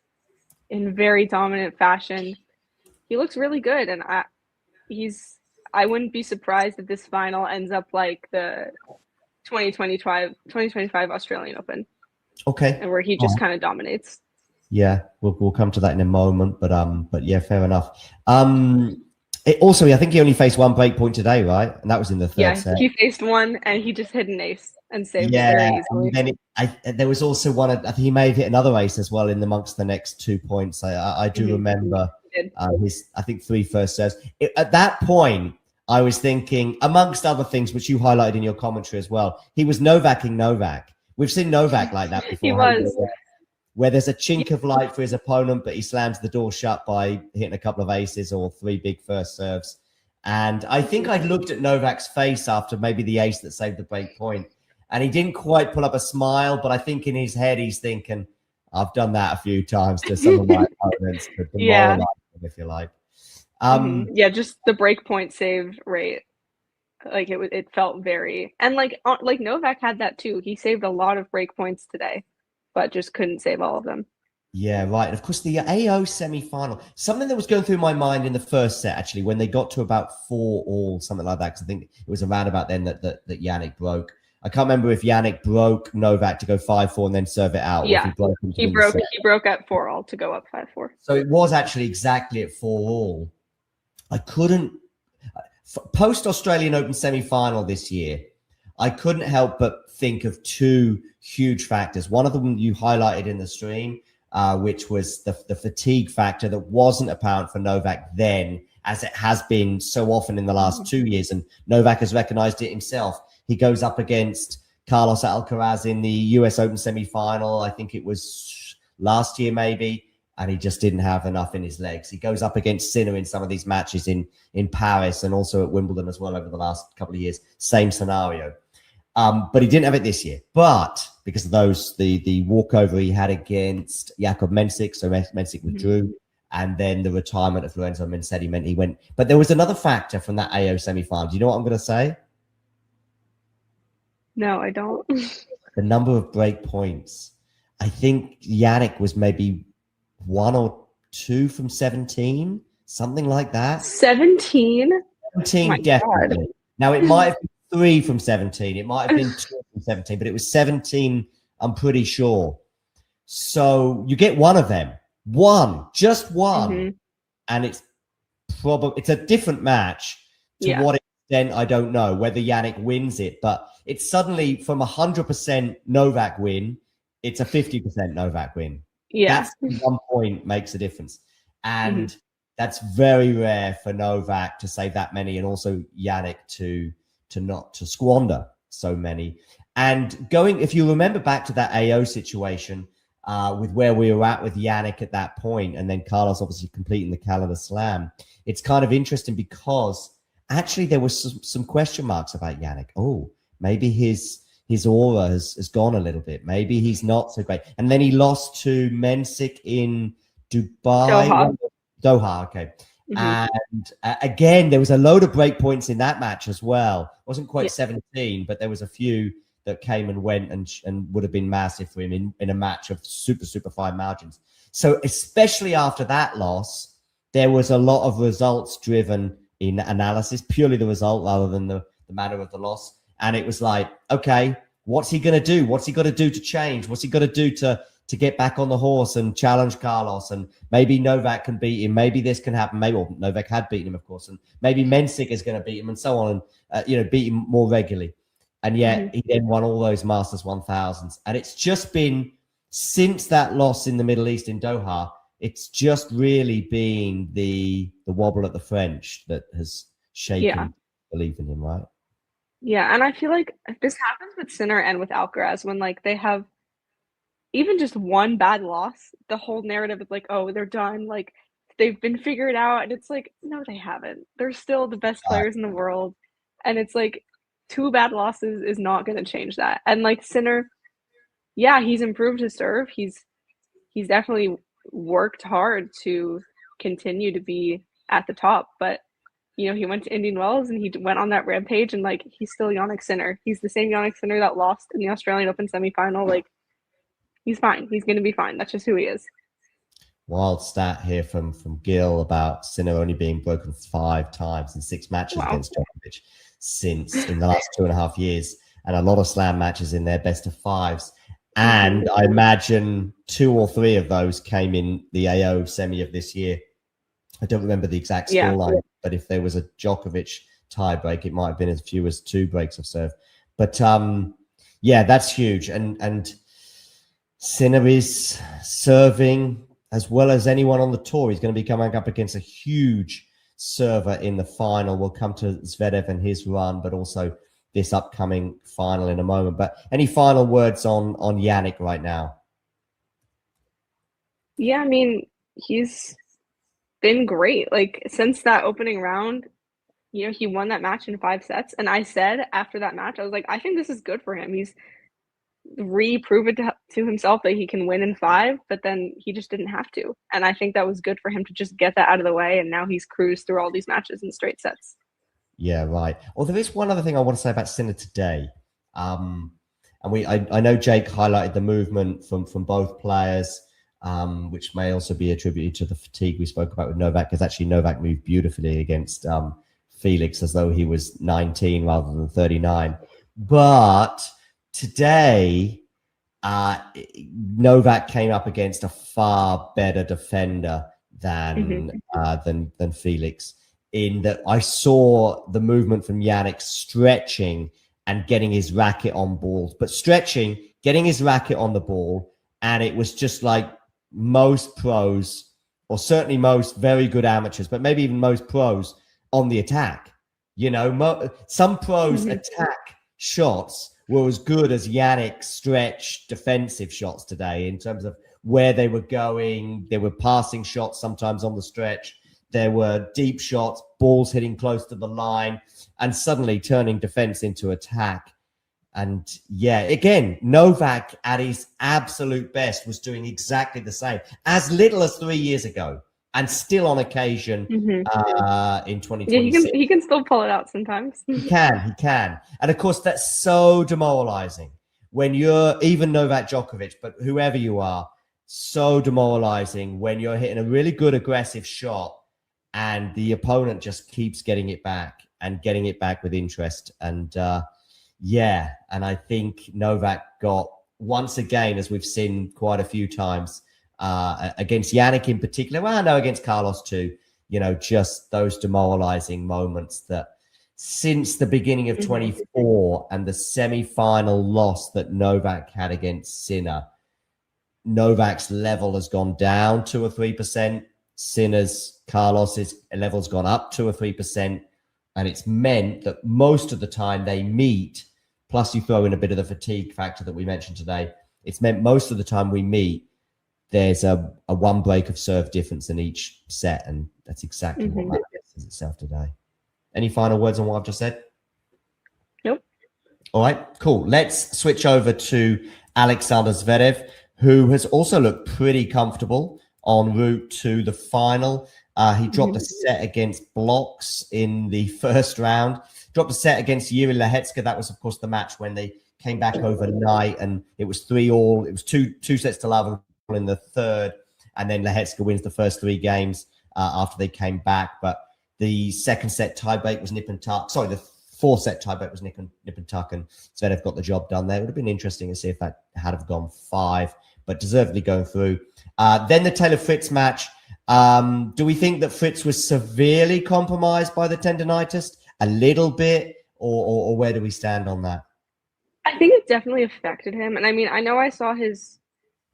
in very dominant fashion. He looks really good, and I wouldn't be surprised if this final ends up like the 2025 Australian Open. Okay. And where he just kind of dominates. Yeah, we'll come to that in a moment, but yeah, fair enough. I think he only faced 1 break point today, right? And that was in the 3rd set. He faced 1 and he just hit an ace and saved it very easily. And then there was also one. I think he may have hit another ace as well in amongst the next 2 points. I do remember his, I think, 3 first serves. At that point, I was thinking, amongst other things, which you highlighted in your commentary as well, he was Novaking Novak. We've seen Novak like that before. He was. Where there's a chink of light for his opponent, but he slams the door shut by hitting a couple of aces or 3 big first serves. And I think I looked at Novak's face after maybe the ace that saved the break point, and he didn't quite pull up a smile, but I think in his head he's thinking, I've done that a few times to some of my opponents, to demoralize them, if you like. Just the break point save rate, like it felt very, and like Novak had that too. He saved a lot of break points today, but just couldn't save all of them. Yeah, right. And of course, the AO semi-final, something that was going through my mind in the first set, actually, when they got to about 4-all, something like that, because I think it was around about then that Jannik broke. I can't remember if Jannik broke Novak to go 5-4 and then serve it out. Yeah, or if he broke at 4-all to go up 5-4. So it was actually exactly at 4-all. I couldn't. Post Australian Open semi-final this year, I couldn't help but think of two huge factors. One of them you highlighted in the stream, which was the fatigue factor that wasn't apparent for Novak then, as it has been so often in the last 2 years. And Novak has recognized it himself. He goes up against Carlos Alcaraz in the US Open semi-final. I think it was last year maybe. And he just didn't have enough in his legs. He goes up against Sinner in some of these matches in Paris and also at Wimbledon as well over the last couple of years. Same scenario. But he didn't have it this year. But because of those, the walkover he had against Jakub Mensik, so Mensik withdrew, and then the retirement of Lorenzo Mensetti meant he went. But there was another factor from that AO semi-final. Do you know what I'm going to say? No, I don't. The number of break points. I think Jannik was maybe 1 or 2 from 17, something like that. 17? 17, oh definitely. God. Now, it might have been 3 from 17. It might have been 2 from 17, but it was 17, I'm pretty sure. So you get one of them. Just one. And it's a different match. To what extent, I don't know whether Jannik wins it, but it's suddenly from 100% Novak win, it's a 50% Novak win. Yeah. That's 1 point makes a difference. And that's very rare for Novak to save that many, and also Jannik to not to squander so many. And if you remember back to that AO situation with where we were at with Jannik at that point, and then Carlos obviously completing the calendar slam, it's kind of interesting because actually there was some question marks about Jannik. Oh, maybe his aura has gone a little bit. Maybe he's not so great. And then he lost to Mensik in Dubai. Doha, okay. And again, there was a load of break points in that match as well. It wasn't quite 17, but there was a few that came and went and would have been massive for him in a match of super, super fine margins. So especially after that loss, there was a lot of results-driven in analysis, purely the result rather than the manner of the loss. And it was like, okay, what's he going to do? What's he got to do to change? What's he got to do to get back on the horse and challenge Carlos? And maybe Novak can beat him. Maybe this can happen. Maybe Novak had beaten him, of course. And maybe Mensik is going to beat him and so on. And, beat him more regularly. And yet he then won all those Masters 1000s. And it's just been, since that loss in the Middle East in Doha, it's just really been the wobble at the French that has shaken belief in him, right? Yeah, and I feel like this happens with Sinner and with Alcaraz when they have even just one bad loss, the whole narrative is like, oh, they're done, they've been figured out, and it's like, no, they haven't. They're still the best players in the world, and it's like 2 bad losses is not going to change that. And Sinner, yeah, he's improved his serve. He's definitely worked hard to continue to be at the top, but he went to Indian Wells and he went on that rampage, and he's still Jannik Sinner. He's the same Jannik Sinner that lost in the Australian Open semifinal. He's fine. He's going to be fine. That's just who he is. Wild stat here from Gil about Sinner only being broken 5 times in 6 matches against Djokovic since in the last 2.5 years, and a lot of slam matches in their best of 5s. And I imagine 2 or 3 of those came in the AO semi of this year. I don't remember the exact scoreline, but if there was a Djokovic tiebreak, it might have been as few as 2 breaks of serve. But that's huge. And Sinner is serving as well as anyone on the tour. He's going to be coming up against a huge server in the final. We'll come to Zverev and his run, but also this upcoming final in a moment. But any final words on Jannik right now? Yeah, I mean, he's been great. Since that opening round, he won that match in 5 sets. And I said after that match, I was like, I think this is good for him. He's re-proven to himself that he can win in 5, but then he just didn't have to. And I think that was good for him to just get that out of the way. And now he's cruised through all these matches in straight sets. Yeah, right. Well, there is one other thing I want to say about Sinner today. And I know Jake highlighted the movement from both players, which may also be attributed to the fatigue we spoke about with Novak, because actually Novak moved beautifully against Felix as though he was 19 rather than 39. But today, Novak came up against a far better defender than Felix. in that I saw the movement from Jannik stretching and getting his racket on balls, but stretching, getting his racket on the ball. And it was just like most pros, or certainly most very good amateurs, but maybe even most pros on the attack. You know, some pros attack shots were as good as Jannik's stretch defensive shots today in terms of where they were going. There were passing shots sometimes on the stretch. There were deep shots, balls hitting close to the line, and suddenly turning defense into attack. And yeah, again, Novak at his absolute best was doing exactly the same, as little as 3 years ago, and still on occasion in 2026. Yeah, he can still pull it out sometimes. He can. And of course, that's so demoralizing when you're even Novak Djokovic, but whoever you are, so demoralizing when you're hitting a really good aggressive shot and the opponent just keeps getting it back and getting it back with interest. And yeah, and I think Novak got, once again, as we've seen quite a few times, against Jannik in particular, well, I know against Carlos too, you know, just those demoralizing moments that since the beginning of 24 and the semi-final loss that Novak had against Sinner, Novak's level has gone down 2 or 3%. Sinner's, Carlos's level's gone up 2 or 3%. And it's meant that most of the time they meet, plus you throw in a bit of the fatigue factor that we mentioned today, it's meant most of the time we meet, there's a one break of serve difference in each set. And that's exactly what manifests itself today. Any final words on what I've just said? Nope. All right, cool. Let's switch over to Alexander Zverev, who has also looked pretty comfortable en route to the final. He dropped a set against Blocks in the first round. Dropped a set against Jiří Lehecka. That was, of course, the match when they came back overnight, and it was 3-all. It was two sets to love in the third, and then Lehecka wins the first 3 games after they came back. But the second set tiebreak was nip and tuck. Sorry, the 4th set tiebreak was nip and tuck, and Zverev got the job done there. It would have been interesting to see if that had have gone 5, but deservedly going through. Then the Taylor Fritz match. Do we think that Fritz was severely compromised by the tendonitis? A little bit, or where do we stand on that? I think it definitely affected him. And I mean, I know I saw his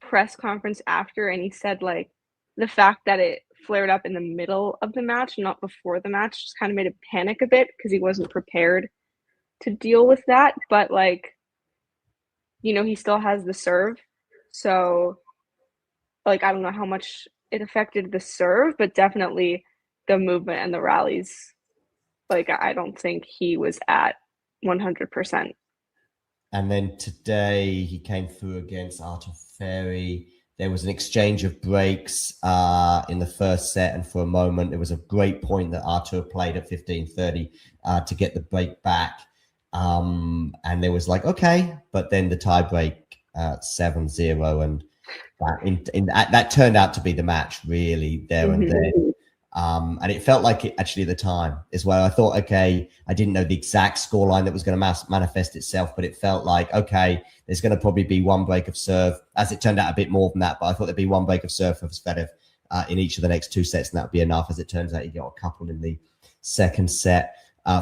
press conference after, and he said like the fact that it flared up in the middle of the match, not before the match, just kind of made him panic a bit because he wasn't prepared to deal with that. But like, you know, he still has the serve. So like, I don't know how much it affected the serve, but definitely the movement and the rallies. Like, I don't think he was at 100%. And then today he came through against Artur Fery. There was an exchange of breaks in the first set, and for a moment there was a great point that Artur played at 15:30 to get the break back. And there was like, okay, but then the tie break 7-0, and that turned out to be the match really there and then. And it felt like it actually at the time as well. I thought, okay, I didn't know the exact scoreline that was going to manifest itself, but it felt like, okay, there's going to probably be one break of serve. As it turned out, a bit more than that, but I thought there'd be one break of serve for Zverev in each of the next 2 sets, and that would be enough. As it turns out, he got a couple in the second set.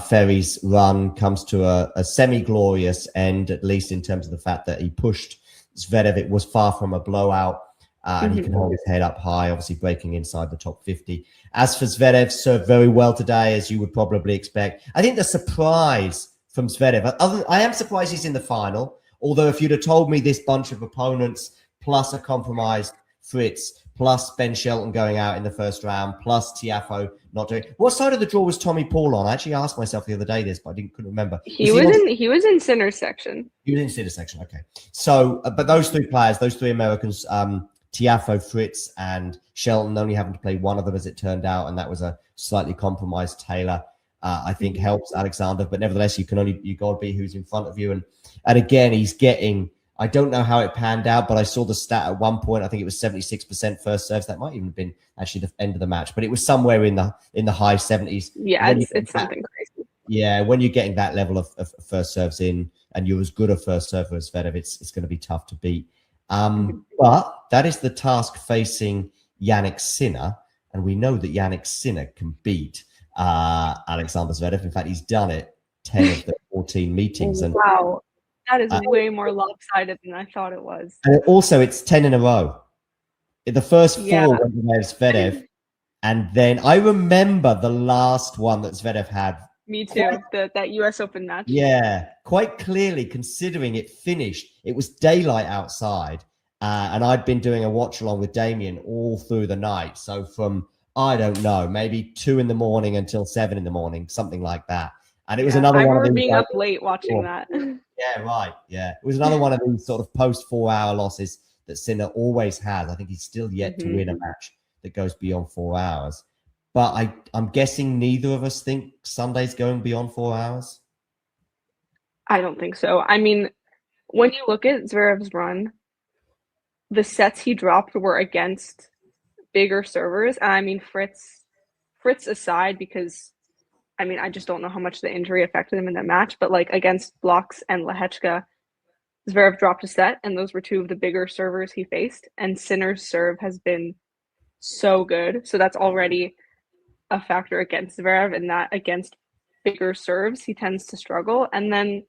Fery's run comes to a semi-glorious end, at least in terms of the fact that he pushed Zverev. It was far from a blowout. And he can hold his head up high, obviously breaking inside the top 50. As for Zverev, served very well today, as you would probably expect. I think the surprise from Zverev, I am surprised he's in the final, although if you'd have told me this bunch of opponents, plus a compromised Fritz, plus Ben Shelton going out in the first round, plus Tiafoe not doing... What side of the draw was Tommy Paul on? I actually asked myself the other day this, but I couldn't remember. He was in Sinner's section. He was in Sinner's section, okay. So, but those 3 players, those 3 Americans... Tiafoe, Fritz, and Shelton only having to play one of them, as it turned out, and that was a slightly compromised Taylor. I think helps Alexander, but nevertheless, you got to be who's in front of you. And again, he's getting. I don't know how it panned out, but I saw the stat at one point. I think it was 76% first serves. That might even have been actually the end of the match, but it was somewhere in the high 70s. Yeah, it's something crazy. Yeah, when you're getting that level of first serves in, and you're as good a first server as Zverev, it's going to be tough to beat. But that is the task facing Jannik Sinner, and we know that Jannik Sinner can beat Alexander Zverev. In fact, he's done it 10 of the 14 meetings. And wow, that is way more lopsided than I thought it was. And also, it's 10 in a row. The first 4 Yeah. went against Zverev, and then I remember the last one that Zverev had. Me too. That US Open match. Yeah, quite clearly, considering it finished. It was daylight outside, and I'd been doing a watch along with Damien all through the night. So from, I don't know, maybe 2 in the morning until 7 in the morning, something like that. And it was another I one of remember these, being up late watching that. Yeah, right. Yeah, it was another one of these sort of post 4-hour losses that Sinner always has. I think he's still yet to win a match that goes beyond 4 hours. But I'm guessing neither of us think Sunday's going beyond 4 hours. I don't think so. I mean, when you look at Zverev's run, the sets he dropped were against bigger servers. And I mean, Fritz aside, because I mean, I just don't know how much the injury affected him in that match, but like against Blocks and Lehechka, Zverev dropped a set, and those were 2 of the bigger servers he faced. And Sinner's serve has been so good. So that's already a factor against Zverev, and that against bigger serves, he tends to struggle. And then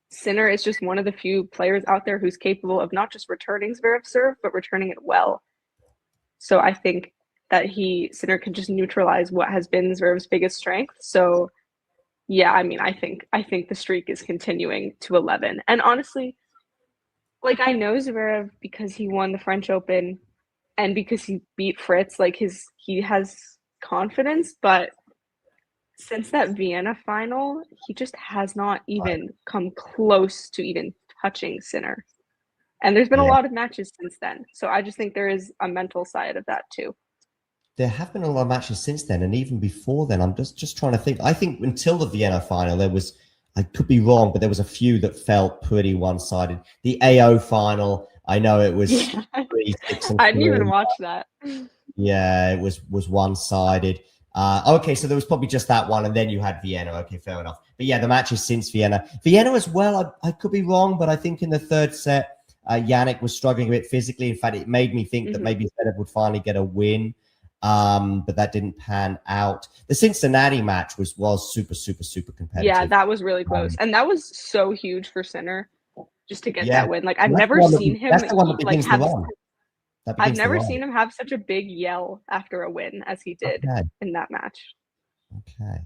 Sinner is just one of the few players out there who's capable of not just returning Zverev's serve, but returning it well. So I think that Sinner can just neutralize what has been Zverev's biggest strength. So yeah, I mean, I think the streak is continuing to 11. And honestly, like, I know Zverev because he won the French Open and because he beat Fritz, like he has confidence, but since that Vienna final, he just has not even come close to even touching Sinner. And there's been a lot of matches since then. So I just think there is a mental side of that too. There have been a lot of matches since then, and even before then. I'm just trying to think. I think until the Vienna final, there was, I could be wrong, but there was a few that felt pretty one-sided. The AO final, I know it was 3-6 and I didn't 3. even watch that. Yeah, it was one-sided. Okay, so there was probably just that one, and then you had Vienna. Okay, fair enough. But yeah, the matches since Vienna as well, I could be wrong, but I think in the third set, Jannik was struggling a bit physically. In fact, it made me think that maybe Zverev would finally get a win. But that didn't pan out. The Cincinnati match was super competitive. Yeah, that was really close. And that was so huge for Sinner just to get that win. Like, I've never seen him like have I've never seen him have such a big yell after a win as he did in that match. Okay.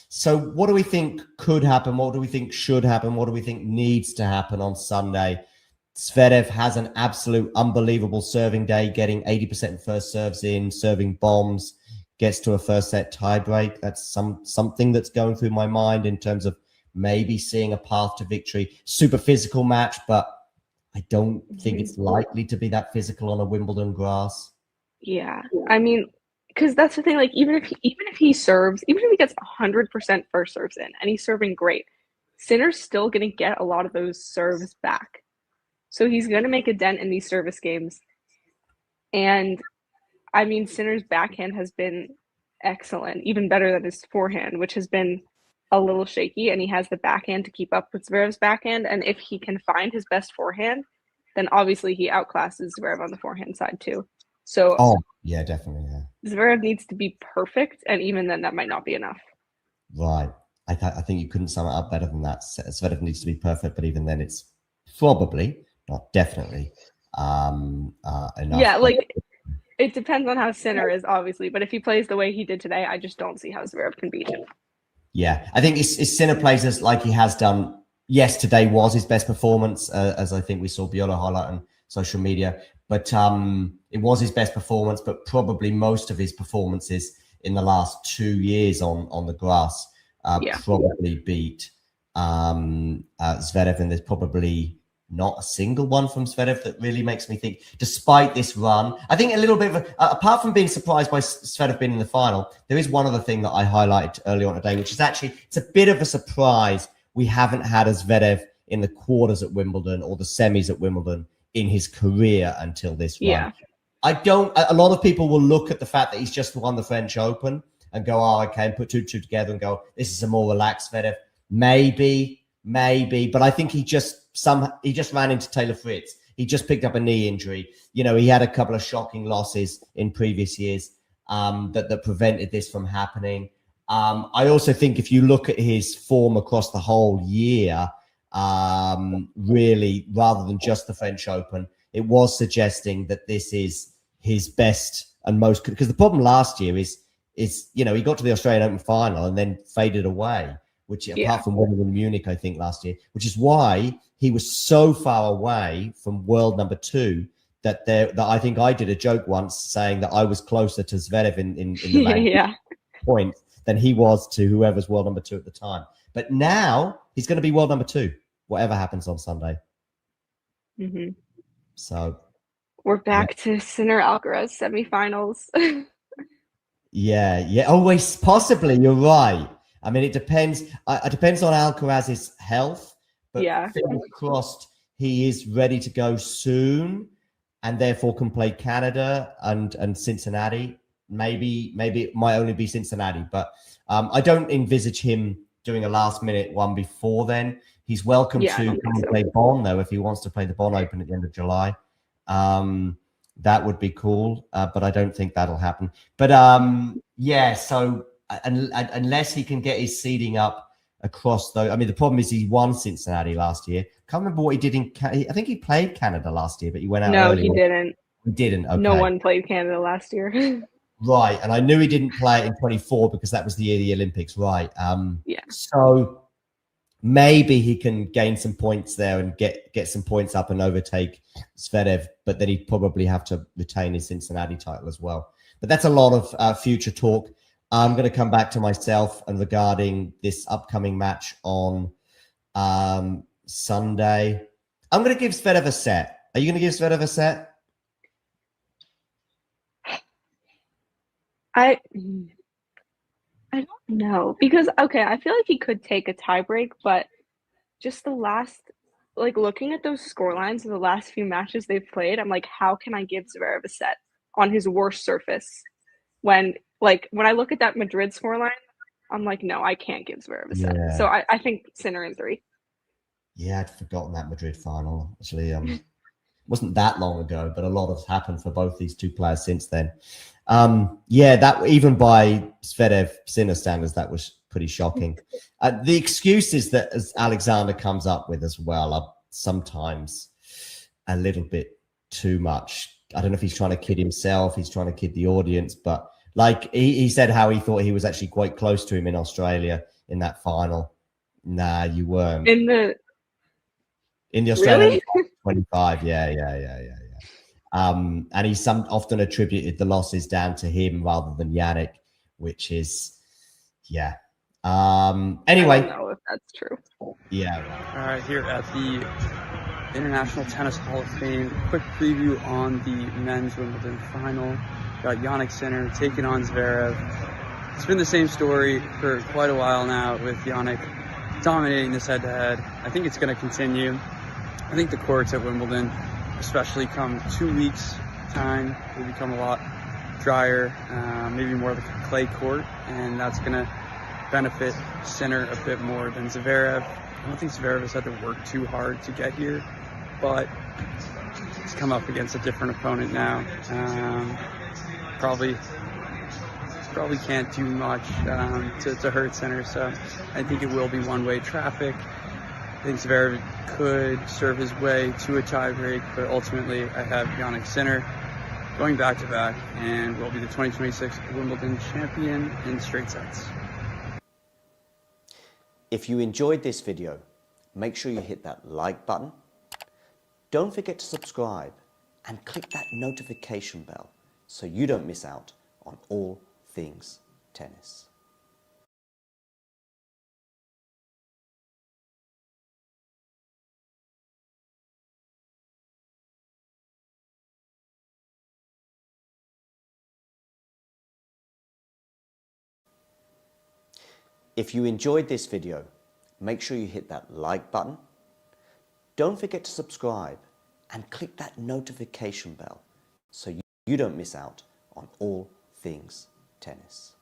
So what do we think could happen? What do we think should happen? What do we think needs to happen on Sunday? Zverev has an absolute unbelievable serving day, getting 80% first serves in, serving bombs, gets to a first set tiebreak. That's something that's going through my mind in terms of maybe seeing a path to victory. Super physical match, but I don't think it's likely to be that physical on a Wimbledon grass. Yeah. I mean, because that's the thing, like, even if he serves, even if he gets 100% first serves in and he's serving great, Sinner's still going to get a lot of those serves back. So he's going to make a dent in these service games. And I mean, Sinner's backhand has been excellent, even better than his forehand, which has been a little shaky. And he has the backhand to keep up with Zverev's backhand. And if he can find his best forehand, then obviously he outclasses Zverev on the forehand side too. So yeah, definitely. Yeah. Zverev needs to be perfect. And even then, that might not be enough. Right. I think you couldn't sum it up better than that. Zverev needs to be perfect, but even then it's probably, not definitely, enough. Yeah, like, it depends on how Sinner is, obviously. But if he plays the way he did today, I just don't see how Zverev can beat him. Yeah, I think if Sinner plays as like he has done, yes, today was his best performance, as I think we saw Biolo highlight on social media. But it was his best performance, but probably most of his performances in the last 2 years on the grass probably beat Zverev, and there's probably not a single one from Zverev that really makes me think, despite this run, I think a little bit of apart from being surprised by Zverev being in the final, there is one other thing that I highlighted earlier on today, which is actually, it's a bit of a surprise we haven't had a Zverev in the quarters at Wimbledon or the semis at Wimbledon in his career until this run. A lot of people will look at the fact that he's just won the French Open and go, oh, okay, and put two together and go, this is a more relaxed Zverev. Maybe, but I think he just ran into Taylor Fritz. He just picked up a knee injury. You know, he had a couple of shocking losses in previous years that prevented this from happening. I also think if you look at his form across the whole year, really, rather than just the French Open, it was suggesting that this is his best and most, because the problem last year is he got to the Australian Open final and then faded away, which apart from winning in Munich, I think last year, which is why he was so far away from world number 2 that I think I did a joke once saying that I was closer to Zverev in the rank point than he was to whoever's world number 2 at the time. But now he's going to be world number 2, whatever happens on Sunday. Mm-hmm. So we're back to Sinner Alcaraz semifinals. Yeah. Always, possibly. You're right. I mean, it depends. It depends on Alcaraz's health. But fingers crossed, he is ready to go soon, and therefore can play Canada and Cincinnati. Maybe it might only be Cincinnati, but I don't envisage him doing a last-minute one before then. He's welcome to come and play Bonn, though, if he wants to play the Bonn Open at the end of July. That would be cool, but I don't think that'll happen. But so unless he can get his seeding up across though, I mean, the problem is he won Cincinnati last year. Can't remember what he did I think he played Canada last year, but he went out early. No, he didn't. He didn't. Okay. No one played Canada last year. Right, and I knew he didn't play it in 24 because that was the year of the Olympics, right? So maybe he can gain some points there and get some points up and overtake Zverev, but then he'd probably have to retain his Cincinnati title as well. But that's a lot of future talk. I'm going to come back to myself and regarding this upcoming match on Sunday. I'm going to give Zverev a set. Are you going to give Zverev a set? I don't know, because I feel like he could take a tiebreak, but just the last, looking at those score lines of the last few matches they've played, I'm like, how can I give Zverev a set on his worst surface? When I look at that Madrid scoreline, I'm like, no, I can't give Zverev a set. So I think Sinner in 3. Yeah, I'd forgotten that Madrid final. Actually, wasn't that long ago, but a lot has happened for both these two players since then. That even by Zverev Sinner standards, that was pretty shocking. The excuses that Alexander comes up with as well are sometimes a little bit too much. I don't know if he's trying to kid himself, he's trying to kid the audience, but he said how he thought he was actually quite close to him in Australia in that final. Nah, you weren't. In the Australian 25, yeah. And he's often attributed the losses down to him rather than Jannik, which is, anyway. I don't know if that's true. Yeah. All right, here at the International Tennis Hall of Fame, quick preview on the men's Wimbledon final. Got Jannik Sinner taking on Zverev. It's been the same story for quite a while now with Jannik dominating this head-to-head. I think it's going to continue. I think the courts at Wimbledon, especially come 2 weeks time, will become a lot drier, maybe more like a clay court, and that's going to benefit Sinner a bit more than Zverev. I don't think Zverev has had to work too hard to get here, but he's come up against a different opponent now. Probably can't do much to hurt Sinner, so I think it will be one-way traffic. I think Zverev could serve his way to a tiebreak, but ultimately I have Jannik Sinner going back-to-back and will be the 2026 Wimbledon champion in straight sets. If you enjoyed this video, make sure you hit that like button. Don't forget to subscribe and click that notification bell so you don't miss out on all things tennis. If you enjoyed this video, make sure you hit that like button. Don't forget to subscribe and click that notification bell so you don't miss out on all things tennis.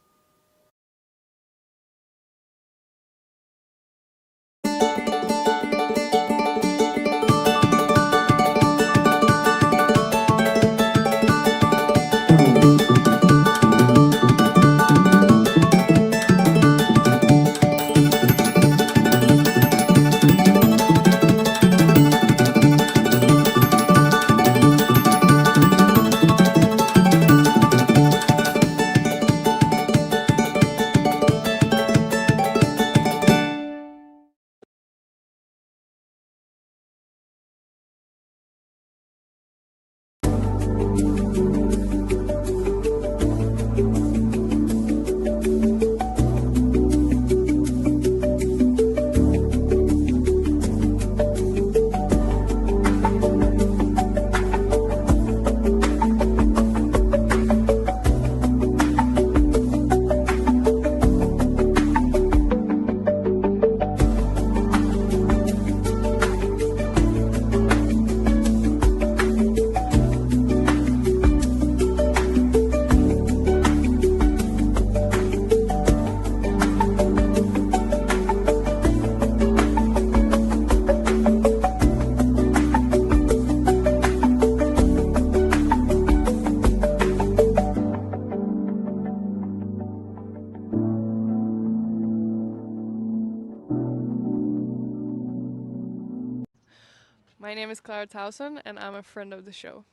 name is Clara Towson, and I'm a friend of the show.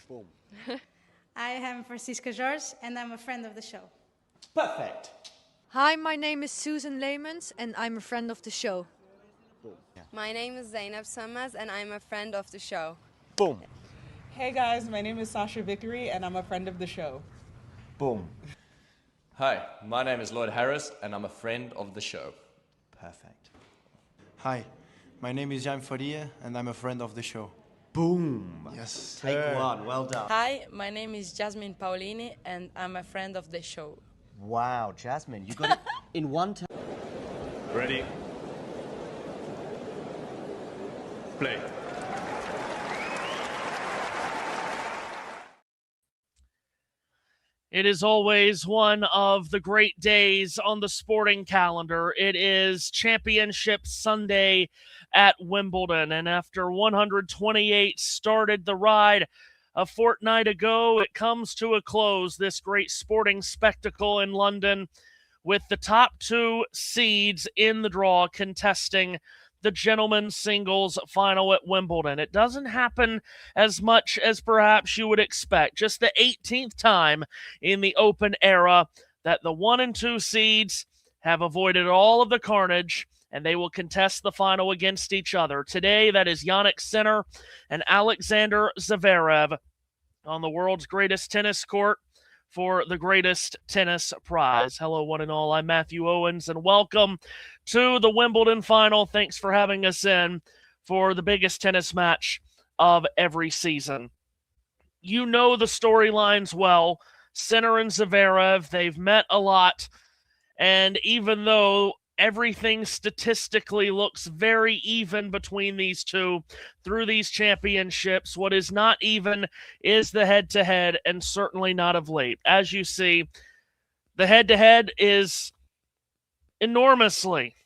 Boom. I am Francisca George, and I'm a friend of the show. Perfect. Hi, my name is Susan Leemans, and I'm a friend of the show. My name is Zainab Sammaz, and I'm a friend of the show. Boom. Hey guys, my name is Sasha Vickery, and I'm a friend of the show. Boom. Hi, my name is Lloyd Harris, and I'm a friend of the show. Perfect. Hi, my name is Jan Faria, and I'm a friend of the show. Boom. Yes. Take one. Well done. Hi, my name is Jasmine Paolini, and I'm a friend of the show. Wow, Jasmine, you got it in one time. Ready? Play. It is always one of the great days on the sporting calendar. It is Championship Sunday at Wimbledon. And after 128 started the ride a fortnight ago, it comes to a close, this great sporting spectacle in London, with the top two seeds in the draw contesting the gentlemen's singles final at Wimbledon. It doesn't happen as much as perhaps you would expect. Just the 18th time in the Open era that the 1 and 2 seeds have avoided all of the carnage, and they will contest the final against each other. Today, that is Jannik Sinner and Alexander Zverev on the world's greatest tennis court for the greatest tennis prize. Hello, one and all. I'm Matthew Owens, and welcome to the Wimbledon final. Thanks for having us in for the biggest tennis match of every season. You know the storylines well. Sinner and Zverev, they've met a lot, and even though everything statistically looks very even between these two through these championships, what is not even is the head-to-head, and certainly not of late. As you see, the head-to-head is enormously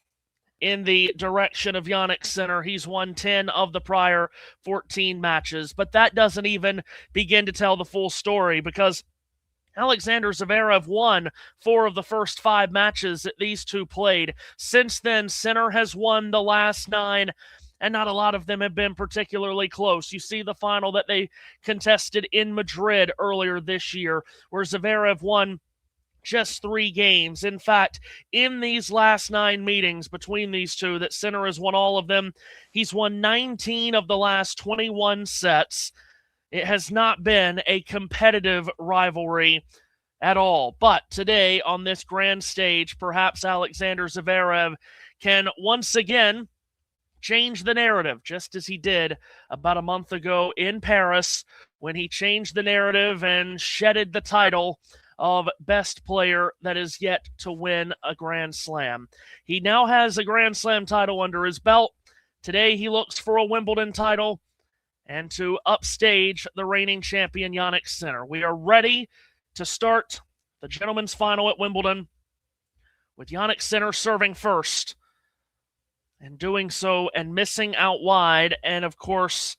in the direction of Jannik Sinner. He's won 10 of the prior 14 matches, but that doesn't even begin to tell the full story, because Alexander Zverev won 4 of the first 5 matches that these two played. Since then, Sinner has won the last 9, and not a lot of them have been particularly close. You see the final that they contested in Madrid earlier this year, where Zverev won just 3 games. In fact, in these last 9 meetings between these two, that Sinner has won all of them, he's won 19 of the last 21 sets. It has not been a competitive rivalry at all. But today, on this grand stage, perhaps Alexander Zverev can once again change the narrative, just as he did about a month ago in Paris, when he changed the narrative and shedded the title of best player that is yet to win a Grand Slam. He now has a Grand Slam title under his belt. Today, he looks for a Wimbledon title and to upstage the reigning champion Jannik Sinner. We are ready to start the gentlemen's final at Wimbledon, with Jannik Sinner serving first, and doing so and missing out wide. And of course,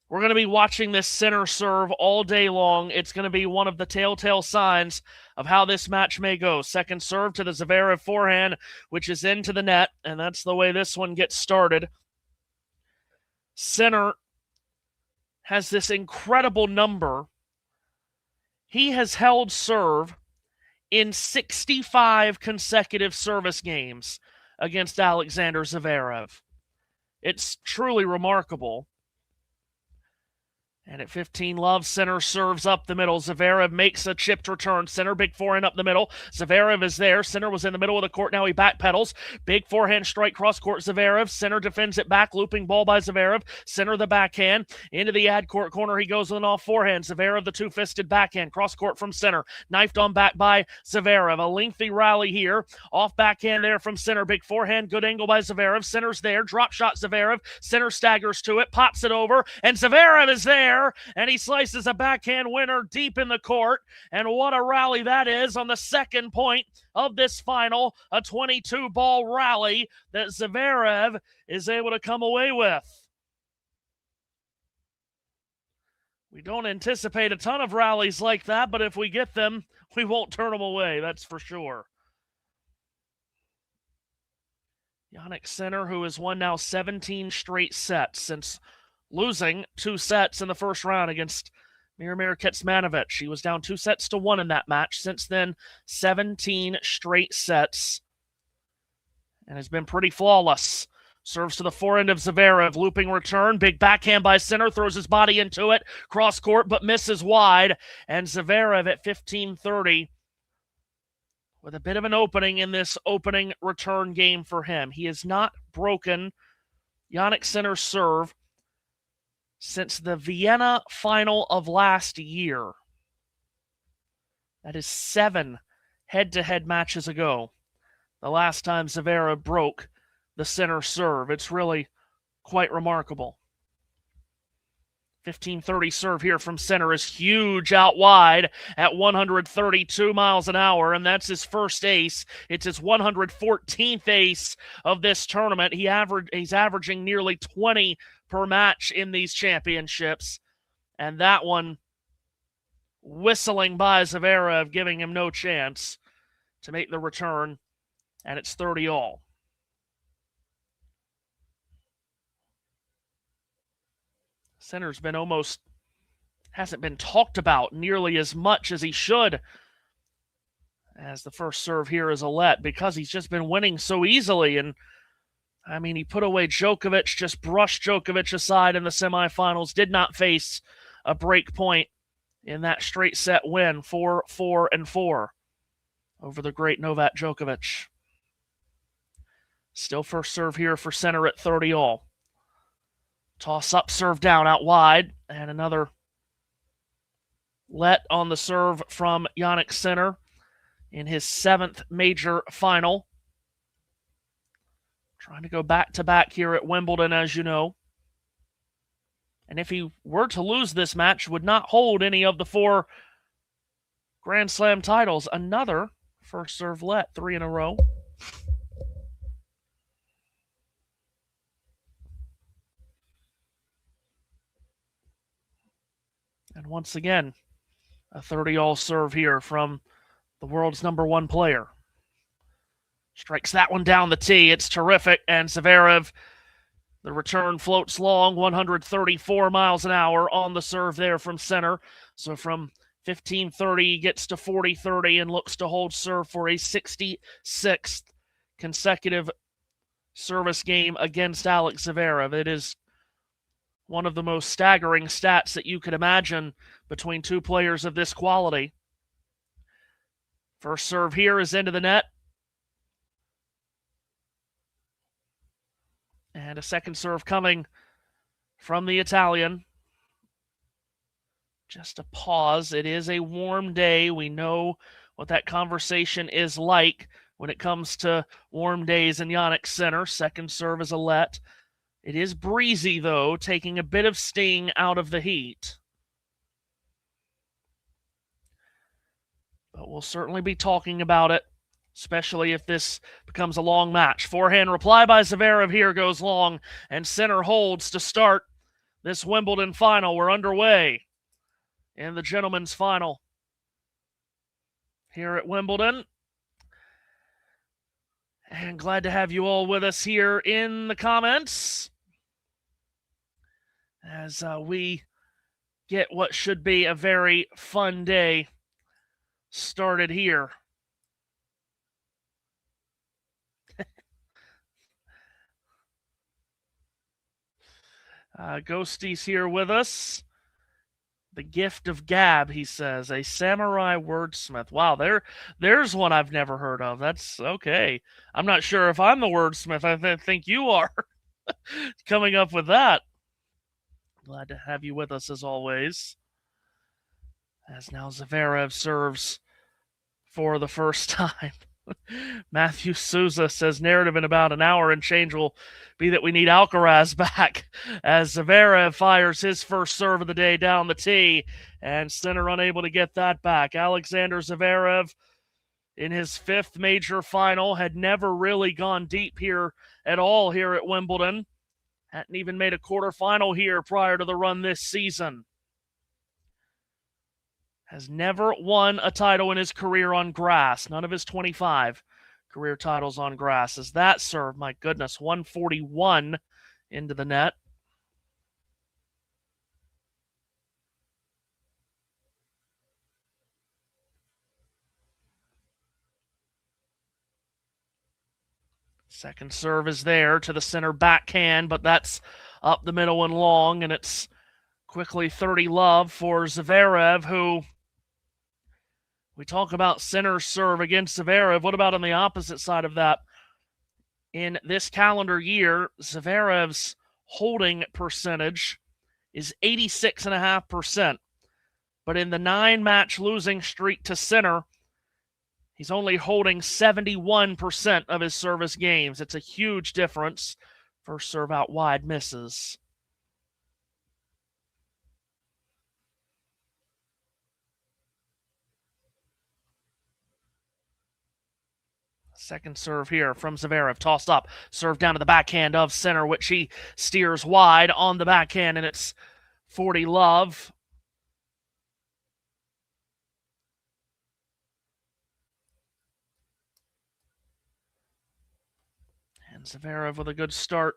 we're going to be watching this Sinner serve all day long. It's going to be one of the telltale signs of how this match may go. Second serve to the Zverev forehand, which is into the net, and that's the way this one gets started. Sinner has this incredible number. He has held serve in 65 consecutive service games against Alexander Zverev. It's truly remarkable. And at 15-love, Sinner serves up the middle. Zverev makes a chipped return. Sinner, big forehand up the middle. Zverev is there. Sinner was in the middle of the court. Now he backpedals. Big forehand strike cross-court Zverev. Sinner defends it back. Looping ball by Zverev. Sinner the backhand. Into the ad-court corner. He goes with an off forehand. Zverev the two-fisted backhand. Cross-court from Sinner. Knifed on back by Zverev. A lengthy rally here. Off backhand there from Sinner. Big forehand. Good angle by Zverev. Sinner's there. Drop shot Zverev. Sinner staggers to it. Pops it over. And Zverev is there. And he slices a backhand winner deep in the court. And what a rally that is on the second point of this final. A 22-ball rally that Zverev is able to come away with. We don't anticipate a ton of rallies like that, but if we get them, we won't turn them away, that's for sure. Jannik Sinner, who has won now 17 straight sets since losing 2 sets in the first round against Miomir Kecmanovic. She was down 2-1 in that match. Since then, 17 straight sets and has been pretty flawless. Serves to the forehand of Zverev, looping return, big backhand by Sinner, throws his body into it, cross court, but misses wide, and Zverev at 15-30 with a bit of an opening in this opening return game for him. He has not broken Jannik Sinner's serve since the Vienna final of last year. That is 7 head-to-head matches ago. The last time Zverev broke the Sinner serve. It's really quite remarkable. 15-30 serve here from Sinner is huge out wide at 132 miles an hour, and that's his first ace. It's his 114th ace of this tournament. He's averaging nearly 20 per match in these championships, and that one whistling by Zverev, giving him no chance to make the return, and it's 30-all. Sinner's been hasn't been talked about nearly as much as he should as the first serve here is Alette, because he's just been winning so easily. And I mean, he put away Djokovic, just brushed Djokovic aside in the semifinals, did not face a break point in that straight set win, 4-4-4 over the great Novak Djokovic. Still first serve here for Sinner at 30-all. Toss up, serve down, out wide, and another let on the serve from Jannik Sinner in his 7th major final. Trying to go back-to-back here at Wimbledon, as you know. And if he were to lose this match, would not hold any of the 4 Grand Slam titles. Another first serve let, 3 in a row. And once again, a 30-all serve here from the world's #1 player. Strikes that one down the tee. It's terrific. And Zverev, the return floats long, 134 miles an hour on the serve there from Sinner. So from 15-30, he gets to 40-30 and looks to hold serve for a 66th consecutive service game against Alex Zverev. It is one of the most staggering stats that you could imagine between 2 players of this quality. First serve here is into the net. And a second serve coming from the Italian. Just a pause. It is a warm day. We know what that conversation is like when it comes to warm days in Jannik Sinner. Second serve is a let. It is breezy, though, taking a bit of sting out of the heat. But we'll certainly be talking about it, especially if this becomes a long match. Forehand reply by Zverev here goes long, and Sinner holds to start this Wimbledon final. We're underway in the gentlemen's final here at Wimbledon. And glad to have you all with us here in the comments as we get what should be a very fun day started here. Ghosty's here with us. The gift of gab, he says. A samurai wordsmith. Wow, there's one I've never heard of. That's okay. I'm not sure if I'm the wordsmith. I think you are coming up with that. Glad to have you with us as always. As now Zverev serves for the first time. Matthew Souza says narrative in about an hour and change will be that we need Alcaraz back as Zverev fires his first serve of the day down the tee, and Sinner unable to get that back. Alexander Zverev in his 5th major final had never really gone deep here at all here at Wimbledon. Hadn't even made a quarterfinal here prior to the run this season. Has never won a title in his career on grass. None of his 25 career titles on grass. As that serve, my goodness, 141 into the net. Second serve is there to the center backhand, but that's up the middle and long, and it's quickly 30-love for Zverev, who we talk about center serve against Zverev. What about on the opposite side of that? In this calendar year, Zverev's holding percentage is 86.5%. But in the 9-match losing streak to center, he's only holding 71% of his service games. It's a huge difference. First serve out wide misses. Second serve here from Zverev. Tossed up. Serve down to the backhand of center, which he steers wide on the backhand, and it's 40-love. And Zverev with a good start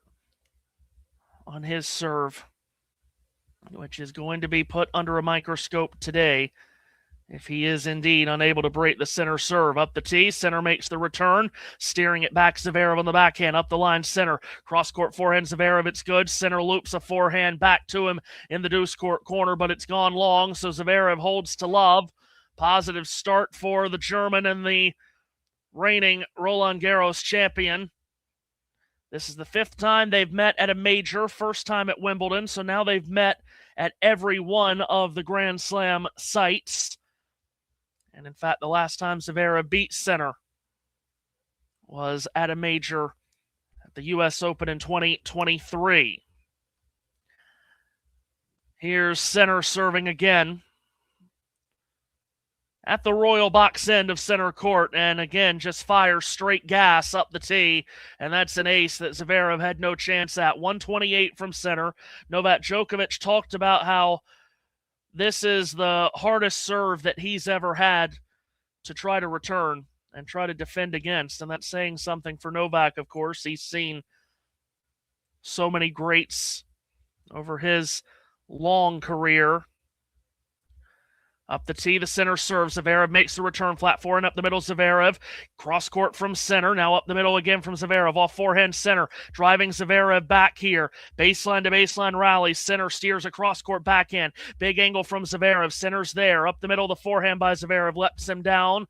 on his serve, which is going to be put under a microscope today if he is indeed unable to break the center serve. Up the tee, center makes the return, steering it back, Zverev on the backhand, up the line, center, cross-court forehand, Zverev, it's good, center loops a forehand back to him in the deuce court corner, but it's gone long, so Zverev holds to love. Positive start for the German and the reigning Roland Garros champion. This is the 5th time they've met at a major, first time at Wimbledon, so now they've met at every one of the Grand Slam sites. And in fact, the last time Zverev beat center was at a major at the U.S. Open in 2023. Here's center serving again at the royal box end of center court, and again, just fires straight gas up the tee, and that's an ace that Zverev had no chance at. 128 from center. Novak Djokovic talked about how this is the hardest serve that he's ever had to try to return and try to defend against, and that's saying something for Novak, of course. He's seen so many greats over his long career. Up the tee, the center serve. Zverev makes the return, flat forehand up the middle. Zverev, cross court from center. Now up the middle again from Zverev. Off forehand center. Driving Zverev back here. Baseline to baseline rally. Center steers across court backhand. Big angle from Zverev. Center's there. Up the middle, the forehand by Zverev. Lets him down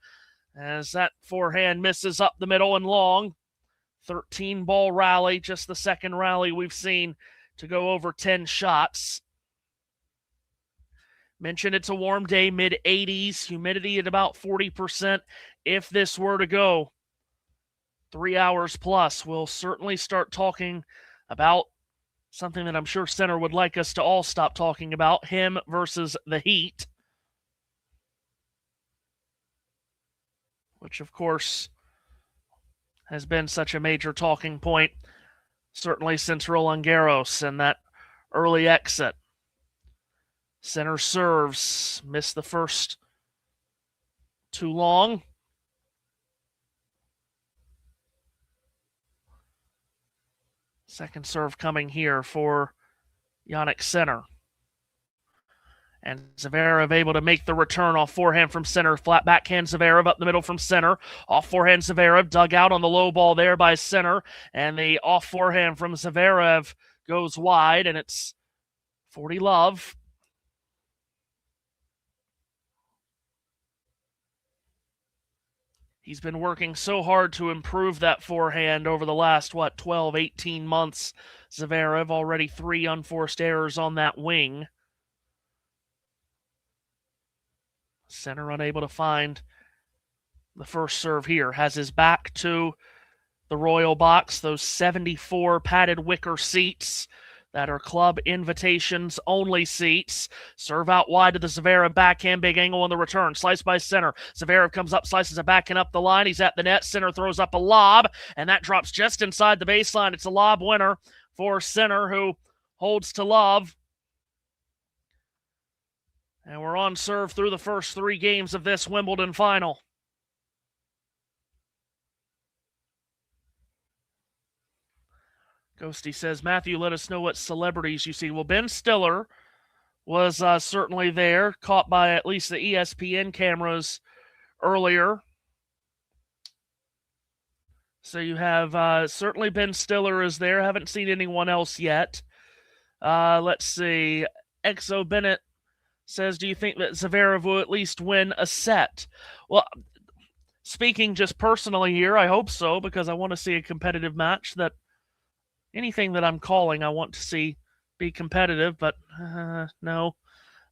as that forehand misses up the middle and long. 13-ball rally. Just the second rally we've seen to go over 10 shots. Mentioned it's a warm day, mid-80s, humidity at about 40%. If this were to go 3 hours plus, we'll certainly start talking about something that I'm sure center would like us to all stop talking about, him versus the heat, which, of course, has been such a major talking point, certainly since Roland Garros and that early exit. Center serves, missed the first too long. Second serve coming here for Jannik Sinner. And Zverev able to make the return off forehand from center. Flat backhand Zverev up the middle from center. Off forehand Zverev dug out on the low ball there by center. And the off forehand from Zverev goes wide, and it's 40-love. He's been working so hard to improve that forehand over the last, 12, 18 months. Zverev, already 3 unforced errors on that wing. Center unable to find the first serve here. Has his back to the royal box, those 74 padded wicker seats that are club invitations only seats. Serve out wide to the Zverev backhand, big angle on the return. Slice by center. Zverev comes up, slices it backhand up the line. He's at the net. Center throws up a lob, and that drops just inside the baseline. It's a lob winner for center, who holds to love. And we're on serve through the first 3 games of this Wimbledon final. Ghosty says, Matthew, let us know what celebrities you see. Well, Ben Stiller was certainly there, caught by at least the ESPN cameras earlier. So you have certainly Ben Stiller is there. Haven't seen anyone else yet. Let's see. Exo Bennett says, do you think that Zverev will at least win a set? Well, speaking just personally here, I hope so, because I want to see a competitive match. That anything that I'm calling, I want to see be competitive, but no,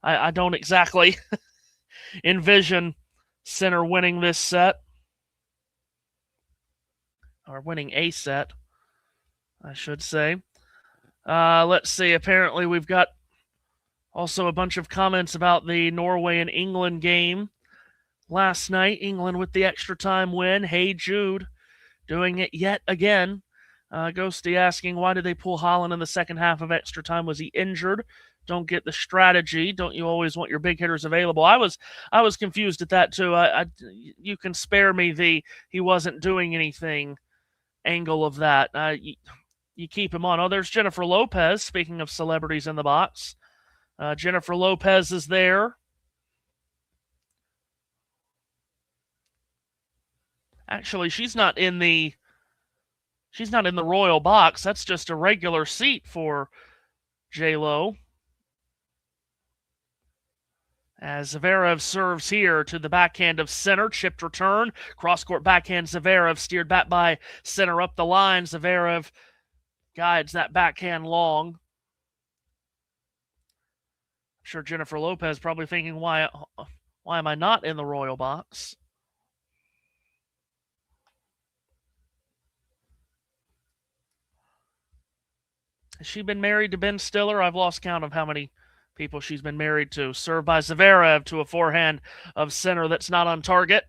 I don't exactly envision Sinner winning this set. Or winning a set, I should say. Let's see. Apparently, we've got also a bunch of comments about the Norway and England game last night. England with the extra time win. Hey, Jude, doing it yet again. Ghosty asking, why did they pull Haaland in the second half of extra time? Was he injured? Don't get the strategy. Don't you always want your big hitters available? I was confused at that too. You can spare me the he wasn't doing anything angle of that. You keep him on. Oh, there's Jennifer Lopez. Speaking of celebrities in the box, Jennifer Lopez is there. Actually, she's not in the royal box. That's just a regular seat for J-Lo. As Zverev serves here to the backhand of Sinner, chipped return, cross-court backhand Zverev, steered back by Sinner up the line. Zverev guides that backhand long. I'm sure Jennifer Lopez probably thinking, why am I not in the royal box? Has she been married to Ben Stiller? I've lost count of how many people she's been married to. Served by Zverev to a forehand of Sinner that's not on target.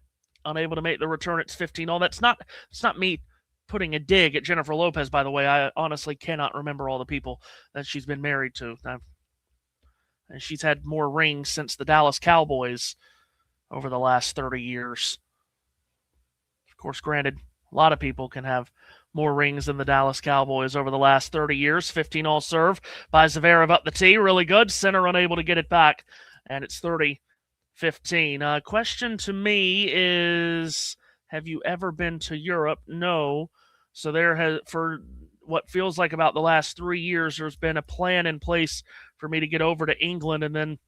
Unable to make the return. It's 15-all. It's not me putting a dig at Jennifer Lopez, by the way. I honestly cannot remember all the people that she's been married to. And she's had more rings since the Dallas Cowboys over the last 30 years. Of course, granted, a lot of people can have more rings than the Dallas Cowboys over the last 30 years. 15-all serve by Zverev up the tee. Really good. Sinner unable to get it back. And it's 30-15. Question to me is, have you ever been to Europe? No. So there has, for what feels like about the last 3 years, there's been a plan in place for me to get over to England, and then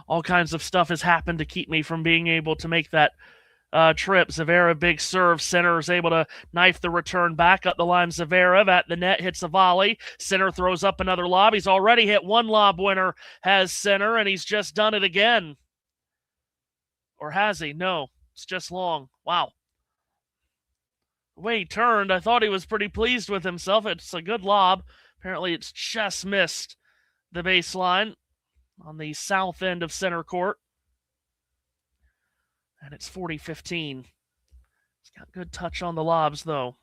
all kinds of stuff has happened to keep me from being able to make that trip. Zverev, big serve. Sinner is able to knife the return back up the line. Zverev at the net, hits a volley. Sinner throws up another lob. He's already hit one lob winner, has Sinner, and he's just done it again. Or has he? No, it's just long. Wow. The way he turned, I thought he was pretty pleased with himself. It's a good lob. Apparently it's just missed the baseline on the south end of center court. And it's 40-15. He's got good touch on the lobs, though.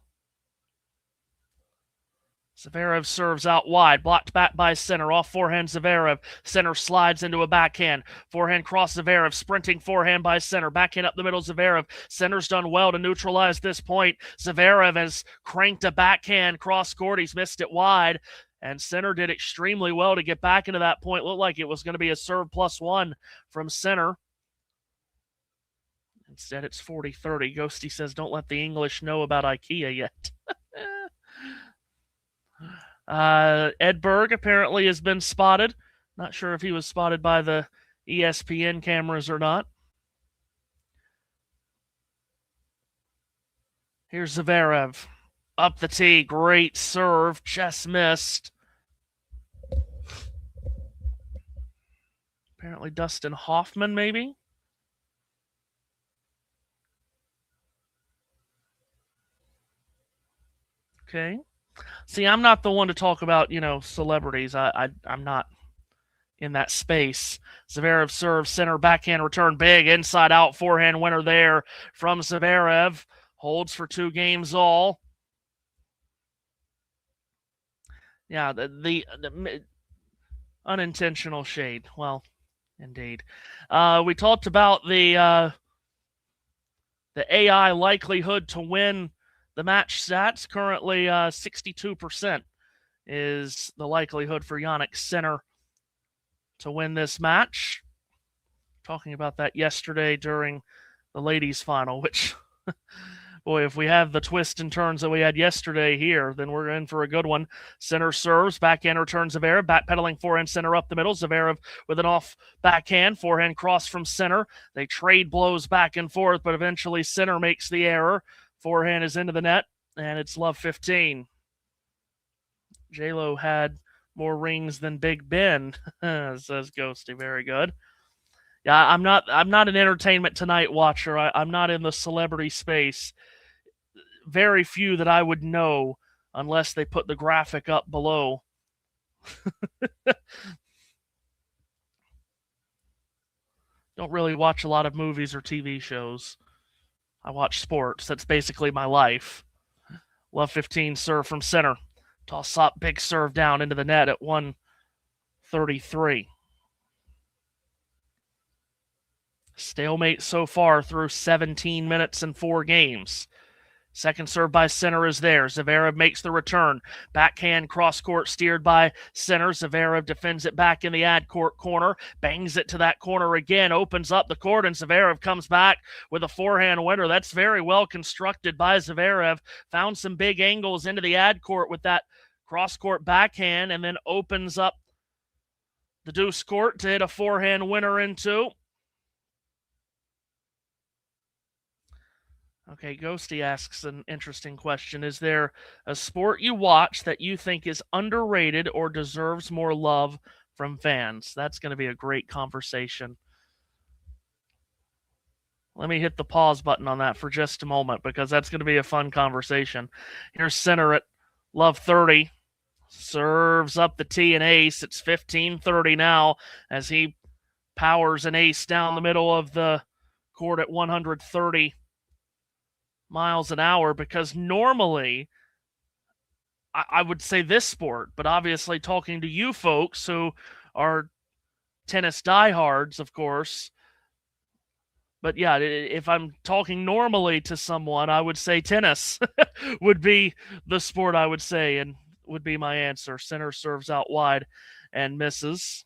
Zverev serves out wide, blocked back by Sinner. Off forehand, Zverev. Sinner slides into a backhand. Forehand cross Zverev. Sprinting forehand by Sinner. Backhand up the middle, Zverev. Sinner's done well to neutralize this point. Zverev has cranked a backhand cross court. He's missed it wide. And Sinner did extremely well to get back into that point. Looked like it was going to be a serve +1 from Sinner. Instead, it's 40-30. Ghosty says, don't let the English know about IKEA yet. Edberg apparently has been spotted. Not sure if he was spotted by the ESPN cameras or not. Here's Zverev. Up the tee. Great serve. Just missed. Apparently Dustin Hoffman, maybe? Okay. See, I'm not the one to talk about, celebrities. I'm not in that space. Zverev serves, Sinner backhand return, big inside out forehand winner there from Zverev. Holds for 2 games all. Yeah, the unintentional shade. Well, indeed. We talked about the AI likelihood to win the match stats. Currently 62% is the likelihood for Jannik Sinner to win this match. Talking about that yesterday during the ladies' final, which Boy, if we have the twists and turns that we had yesterday here, then we're in for a good one. Sinner serves, backhand return Zverev, backpedaling forehand Sinner up the middle. Zverev with an off backhand, forehand cross from Sinner. They trade blows back and forth, but eventually Sinner makes the error. Forehand is into the net, and it's love 15. J-Lo had more rings than Big Ben, says Ghosty. Very good. Yeah, I'm not an Entertainment Tonight watcher. I'm not in the celebrity space. Very few that I would know unless they put the graphic up below. Don't really watch a lot of movies or TV shows. I watch sports. That's basically my life. Love 15 serve from Sinner. Toss up, big serve down into the net at 133. Stalemate so far through 17 minutes and 4 games. Second serve by Sinner is there. Zverev makes the return. Backhand cross-court steered by Sinner. Zverev defends it back in the ad court corner. Bangs it to that corner again. Opens up the court, and Zverev comes back with a forehand winner. That's very well constructed by Zverev. Found some big angles into the ad court with that cross-court backhand, and then opens up the deuce court to hit a forehand winner into. Okay, Ghosty asks an interesting question. Is there a sport you watch that you think is underrated or deserves more love from fans? That's going to be a great conversation. Let me hit the pause button on that for just a moment because that's going to be a fun conversation. Here's Sinner at love 30. Serves up the tee and ace. It's 15-30 now as he powers an ace down the middle of the court at 130 miles an hour, because normally I would say this sport, but obviously talking to you folks who are tennis diehards, of course. But yeah, if I'm talking normally to someone, I would say tennis would be the sport I would say, and would be my answer. Sinner serves out wide and misses.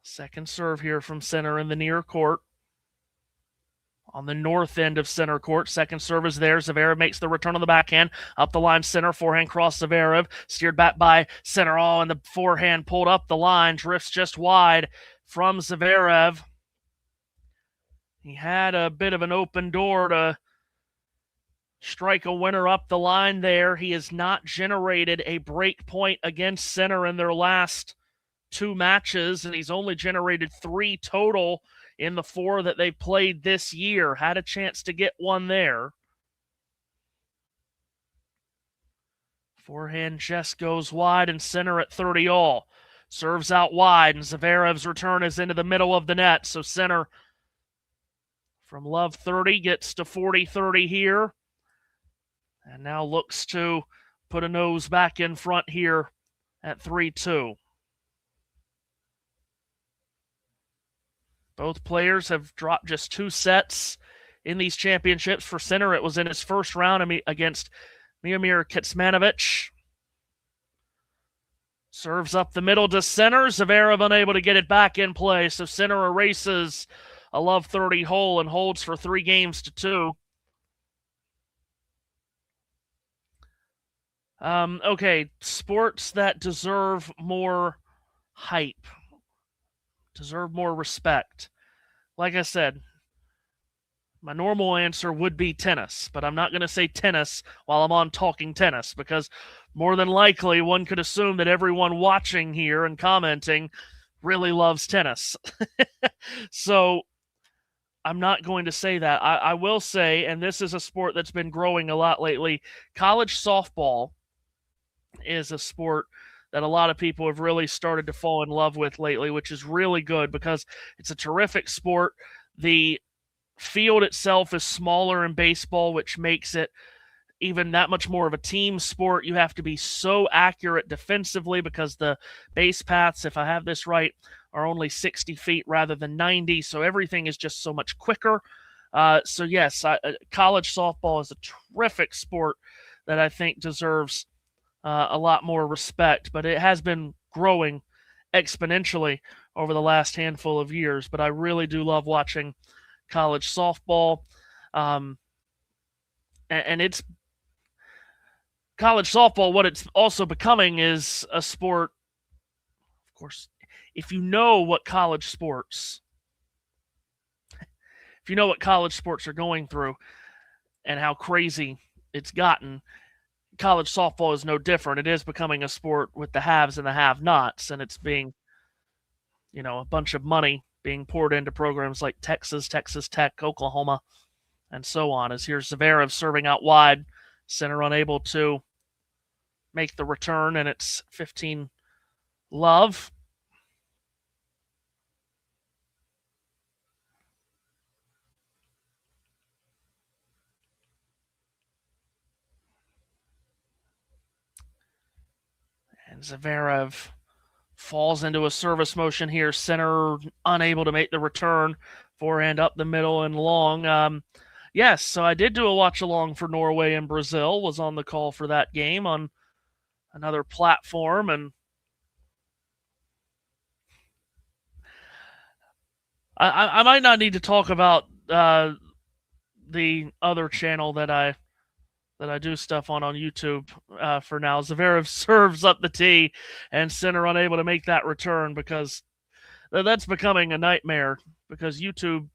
Second serve here from Sinner in the near court. On the north end of center court, second serve is there. Zverev makes the return on the backhand. Up the line, Sinner, forehand cross Zverev. Steered back by Sinner. Oh, and the forehand pulled up the line. Drifts just wide from Zverev. He had a bit of an open door to strike a winner up the line there. He has not generated a break point against Sinner in their last 2 matches, and he's only generated 3 total in the 4 that they've played this year. Had a chance to get one there. Forehand just goes wide, and Sinner at 30 all. Serves out wide, and Zverev's return is into the middle of the net. So Sinner from love 30 gets to 40-30 here. And now looks to put a nose back in front here at 3-2. Both players have dropped just 2 sets in these championships. For Sinner, it was in his first round against Miomir Kecmanovic. Serves up the middle to Sinner. Zverev unable to get it back in play, so Sinner erases a love 30 hole and holds for 3-2. Okay, sports that deserve more hype, deserve more respect. Like I said, my normal answer would be tennis, but I'm not going to say tennis while I'm on talking tennis, because more than likely one could assume that everyone watching here and commenting really loves tennis. So I'm not going to say that. I will say, and this is a sport that's been growing a lot lately, college softball is a sport that a lot of people have really started to fall in love with lately, which is really good because it's a terrific sport. The field itself is smaller in baseball, which makes it even that much more of a team sport. You have to be so accurate defensively because the base paths, if I have this right, are only 60 feet rather than 90. So everything is just so much quicker. So yes, college softball is a terrific sport that I think deserves a lot more respect, but it has been growing exponentially over the last handful of years. But I really do love watching college softball. And it's college softball, what it's also becoming is a sport. Of course, if you know what college sports are going through and how crazy it's gotten, college softball is no different. It is becoming a sport with the haves and the have-nots, and it's being, a bunch of money being poured into programs like Texas, Texas Tech, Oklahoma, and so on. As here's Zverev serving out wide, Sinner unable to make the return, and it's 15-love. And Zverev falls into a service motion here. Sinner unable to make the return. Forehand up the middle and long. Yes, so I did do a watch-along for Norway and Brazil. Was on the call for that game on another platform. And I might not need to talk about the other channel that I do stuff on YouTube for now. Zverev serves up the tee, and Sinner unable to make that return because that's becoming a nightmare because YouTube,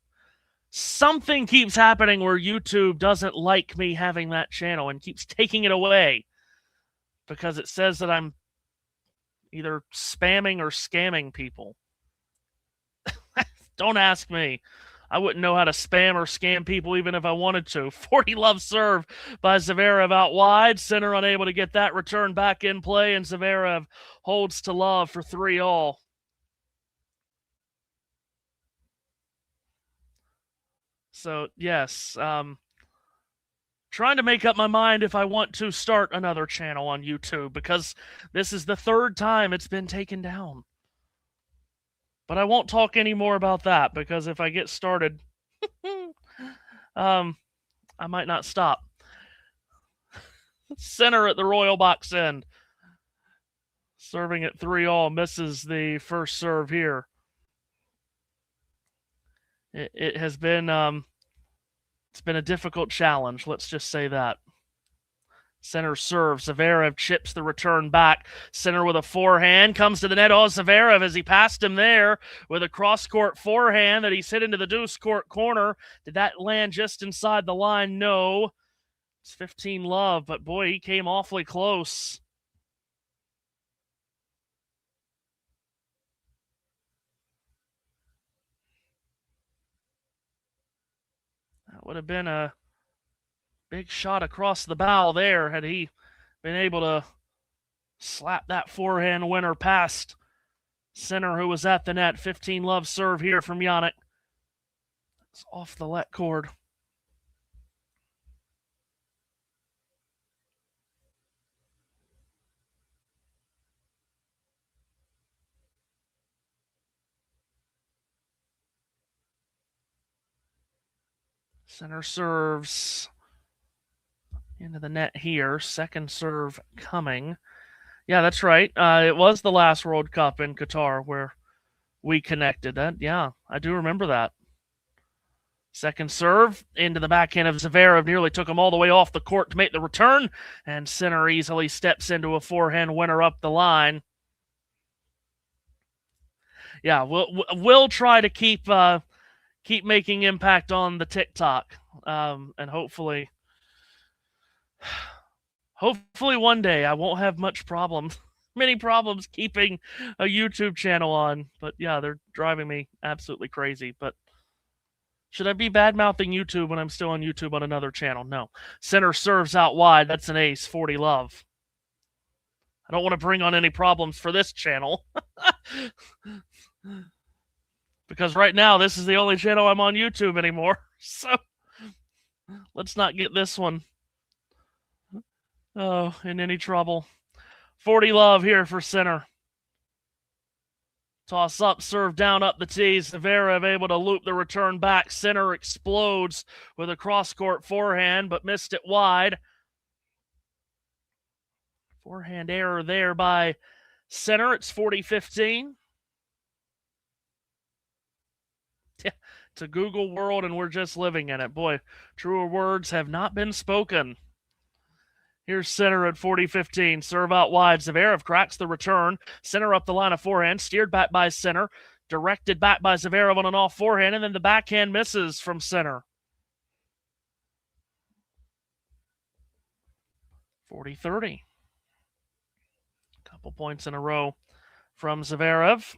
something keeps happening where YouTube doesn't like me having that channel and keeps taking it away because it says that I'm either spamming or scamming people. Don't ask me. I wouldn't know how to spam or scam people even if I wanted to. 40-love serve by Zverev out wide. Sinner unable to get that return back in play, and Zverev holds to love for 3-all. So, yes, trying to make up my mind if I want to start another channel on YouTube because this is the third time it's been taken down. But I won't talk any more about that because if I get started, I might not stop. Sinner at the Royal Box end. Serving at 3-all, misses the first serve here. It has been it's been a difficult challenge, let's just say that. Sinner serves. Zverev chips the return back. Sinner with a forehand. Comes to the net. Oh, Zverev as he passed him there with a cross-court forehand that he's hit into the deuce court corner. Did that land just inside the line? No. It's 15-love, but boy, he came awfully close. That would have been a big shot across the bow there had he been able to slap that forehand winner past Sinner, who was at the net. 15-love serve here from Jannik. It's off the let cord. Sinner serves into the net here. Second serve coming. Yeah, that's right. It was the last World Cup in Qatar where we connected. Yeah, I do remember that. Second serve into the backhand of Zverev. Nearly took him all the way off the court to make the return. And Sinner easily steps into a forehand winner up the line. Yeah, we'll try to keep making impact on the TikTok. And hopefully one day I won't have many problems keeping a YouTube channel on. But yeah, they're driving me absolutely crazy. But should I be bad-mouthing YouTube when I'm still on YouTube on another channel? No. Sinner serves out wide. That's an ace. 40-love. I don't want to bring on any problems for this channel. Because right now, this is the only channel I'm on YouTube anymore. So let's not get this one in any trouble. 40-love here for Sinner. Toss up, serve down up the tee. Zverev able to loop the return back. Sinner explodes with a cross-court forehand, but missed it wide. Forehand error there by Sinner. It's 40-15. It's a Google world, and we're just living in it. Boy, truer words have not been spoken. Here's Sinner at 40-15. Serve out wide. Zverev cracks the return. Sinner up the line of forehand. Steered back by Sinner. Directed back by Zverev on an off forehand. And then the backhand misses from Sinner. 40-30. Couple points in a row from Zverev.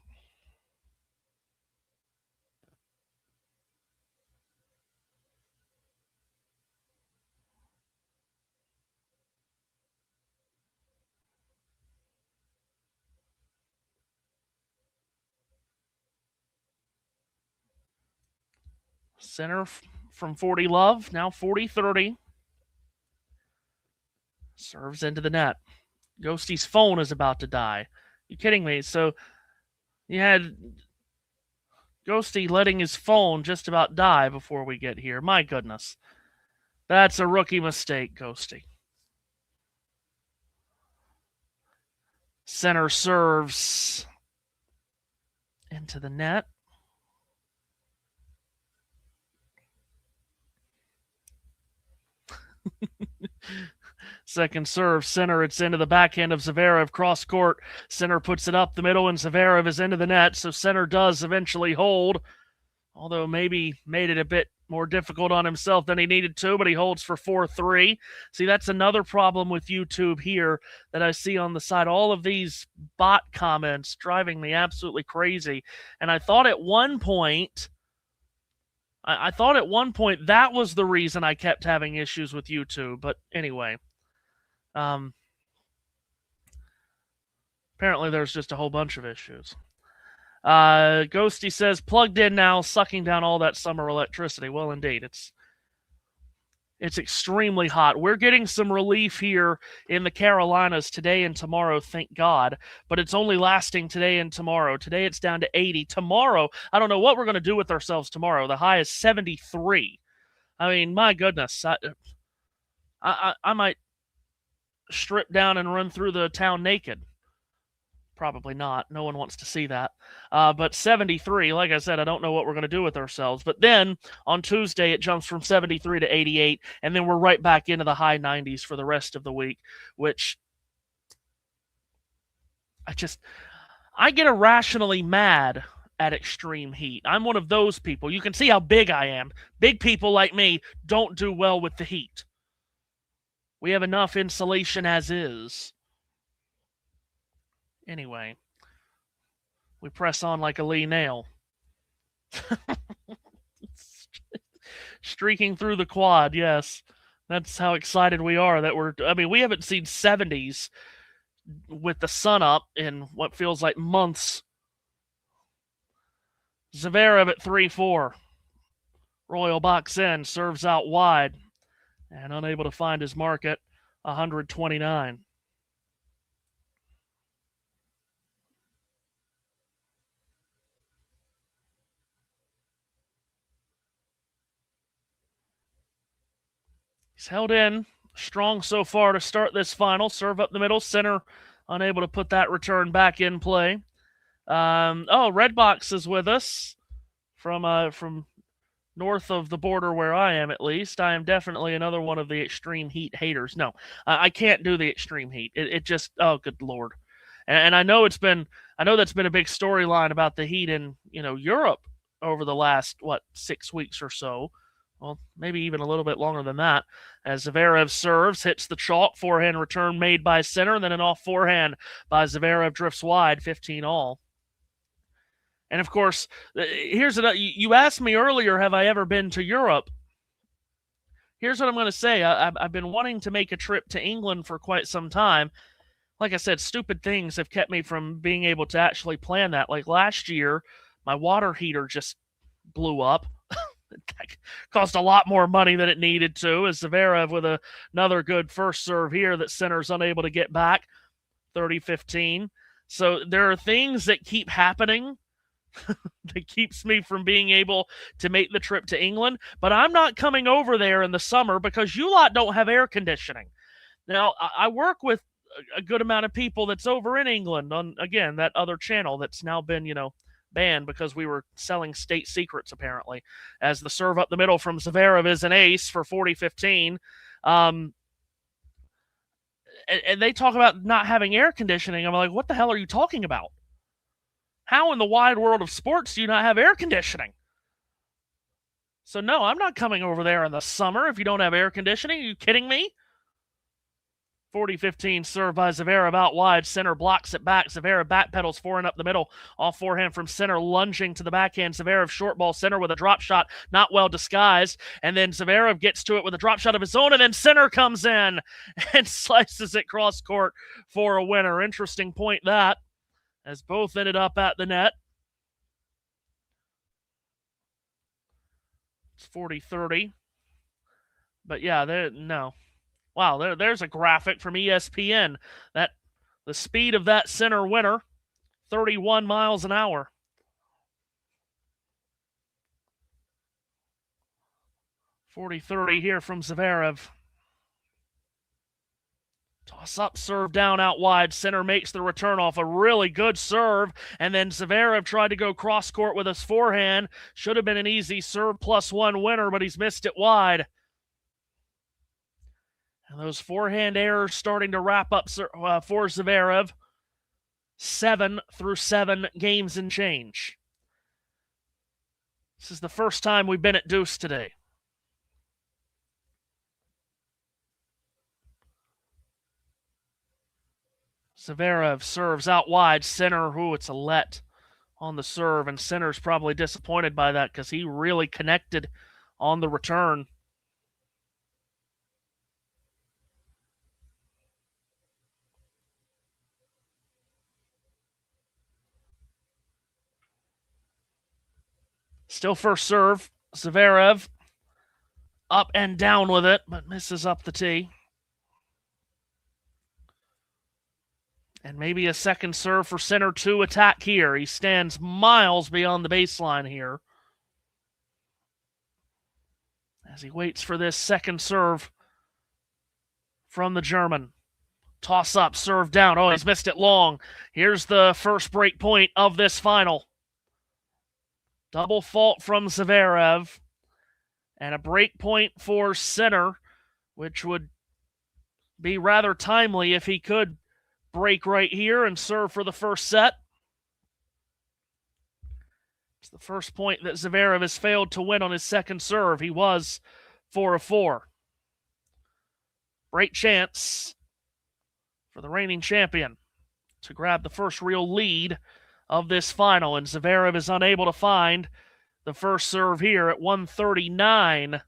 Sinner from 40 love, now 40-30. Serves into the net. Ghosty's phone is about to die. You kidding me? So you had Ghosty letting his phone just about die before we get here. My goodness. That's a rookie mistake, Ghosty. Sinner serves into the net. Second serve, Sinner, it's into the backhand of Zverev, cross court. Sinner puts it up the middle, and Zverev is into the net, so Sinner does eventually hold, although maybe made it a bit more difficult on himself than he needed to, but he holds for 4-3. See, that's another problem with YouTube here that I see on the side. All of these bot comments driving me absolutely crazy, and I thought at one point that was the reason I kept having issues with YouTube, but anyway. Apparently there's just a whole bunch of issues. Ghosty says, plugged in now, sucking down all that summer electricity. Well, indeed, it's extremely hot. We're getting some relief here in the Carolinas today and tomorrow, thank God, but it's only lasting today and tomorrow. Today it's down to 80. Tomorrow, I don't know what we're going to do with ourselves tomorrow. The high is 73. I mean, my goodness. I might strip down and run through the town naked. Probably not. No one wants to see that. But 73, like I said, I don't know what we're going to do with ourselves. But then on Tuesday, it jumps from 73 to 88, and then we're right back into the high 90s for the rest of the week, which I get irrationally mad at extreme heat. I'm one of those people. You can see how big I am. Big people like me don't do well with the heat. We have enough insulation as is. Anyway, we press on like a Lee nail. Streaking through the quad, yes. That's how excited we are that we haven't seen 70s with the sun up in what feels like months. Zverev at 3-4. Royal box in, serves out wide. And unable to find his mark at 129. He's held in strong so far to start this final. Serve up the middle. Sinner unable to put that return back in play. Redbox is with us from north of the border where I am, at least. I am definitely another one of the extreme heat haters. No, I can't do the extreme heat. It just, oh, good Lord. And I know that's been a big storyline about the heat in, Europe over the last, 6 weeks or so. Well, maybe even a little bit longer than that. As Zverev serves, hits the chalk, forehand return made by Sinner, and then an off forehand by Zverev drifts wide, 15-all. And of course, here's another. You asked me earlier, have I ever been to Europe? Here's what I'm going to say. I've been wanting to make a trip to England for quite some time. Like I said, stupid things have kept me from being able to actually plan that. Like last year, my water heater just blew up. It cost a lot more money than it needed to, as Zverev with another good first serve here that Sinner's unable to get back, 30-15. So there are things that keep happening that keeps me from being able to make the trip to England, but I'm not coming over there in the summer because you lot don't have air conditioning. Now, I work with a good amount of people that's over in England on, again, that other channel that's now been, banned because we were selling state secrets, apparently, as the serve up the middle from Zverev is an ace for 40-15. And they talk about not having air conditioning. I'm like, what the hell are you talking about? How in the wide world of sports do you not have air conditioning? So no, I'm not coming over there in the summer if you don't have air conditioning. Are you kidding me? 40-15 serve by Zverev out wide. Sinner blocks it back. Zverev backpedals forehand up the middle. Off forehand from Sinner, lunging to the backhand. Zverev short ball. Sinner with a drop shot, not well disguised. And then Zverev gets to it with a drop shot of his own, and then Sinner comes in and slices it cross court for a winner. Interesting point that, as both ended up at the net. It's 40-30. But yeah, no. Wow, there's a graphic from ESPN. That the speed of that Sinner winner, 31 miles an hour. .40-30 here from Zverev. Toss up, serve down out wide. Sinner makes the return off a really good serve. And then Zverev tried to go cross court with his forehand. Should have been an easy serve +1 winner, but he's missed it wide. And those forehand errors starting to wrap up for Zverev. 7 through 7 games and change. This is the first time we've been at deuce today. Zverev serves out wide. Sinner, it's a let on the serve, and Sinner's probably disappointed by that because he really connected on the return. Still first serve. Zverev up and down with it, but misses up the tee. And maybe a second serve for Sinner to attack here. He stands miles beyond the baseline here as he waits for this second serve from the German. Toss up, serve down. Oh, he's missed it long. Here's the first break point of this final. Double fault from Zverev and a break point for Sinner, which would be rather timely if he could break right here and serve for the first set. It's the first point that Zverev has failed to win on his second serve. He was 4-4. Great chance for the reigning champion to grab the first real lead of this final, and Zverev is unable to find the first serve here at 139.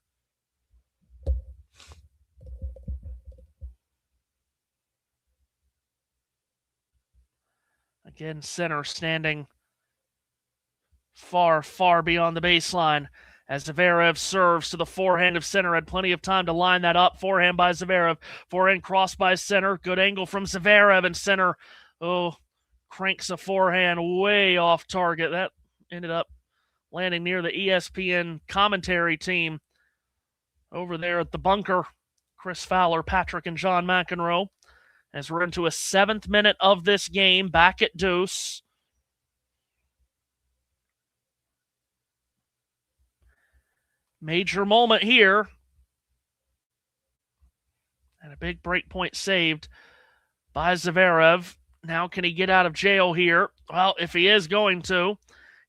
Again, Sinner standing far, far beyond the baseline as Zverev serves to the forehand of Sinner. Had plenty of time to line that up. Forehand by Zverev. Forehand cross by Sinner. Good angle from Zverev, and Sinner, cranks a forehand way off target. That ended up landing near the ESPN commentary team over there at the bunker. Chris Fowler, Patrick, and John McEnroe. As we're into a 7th minute of this game, back at deuce. Major moment here. And a big break point saved by Zverev. Now can he get out of jail here? Well, if he is going to,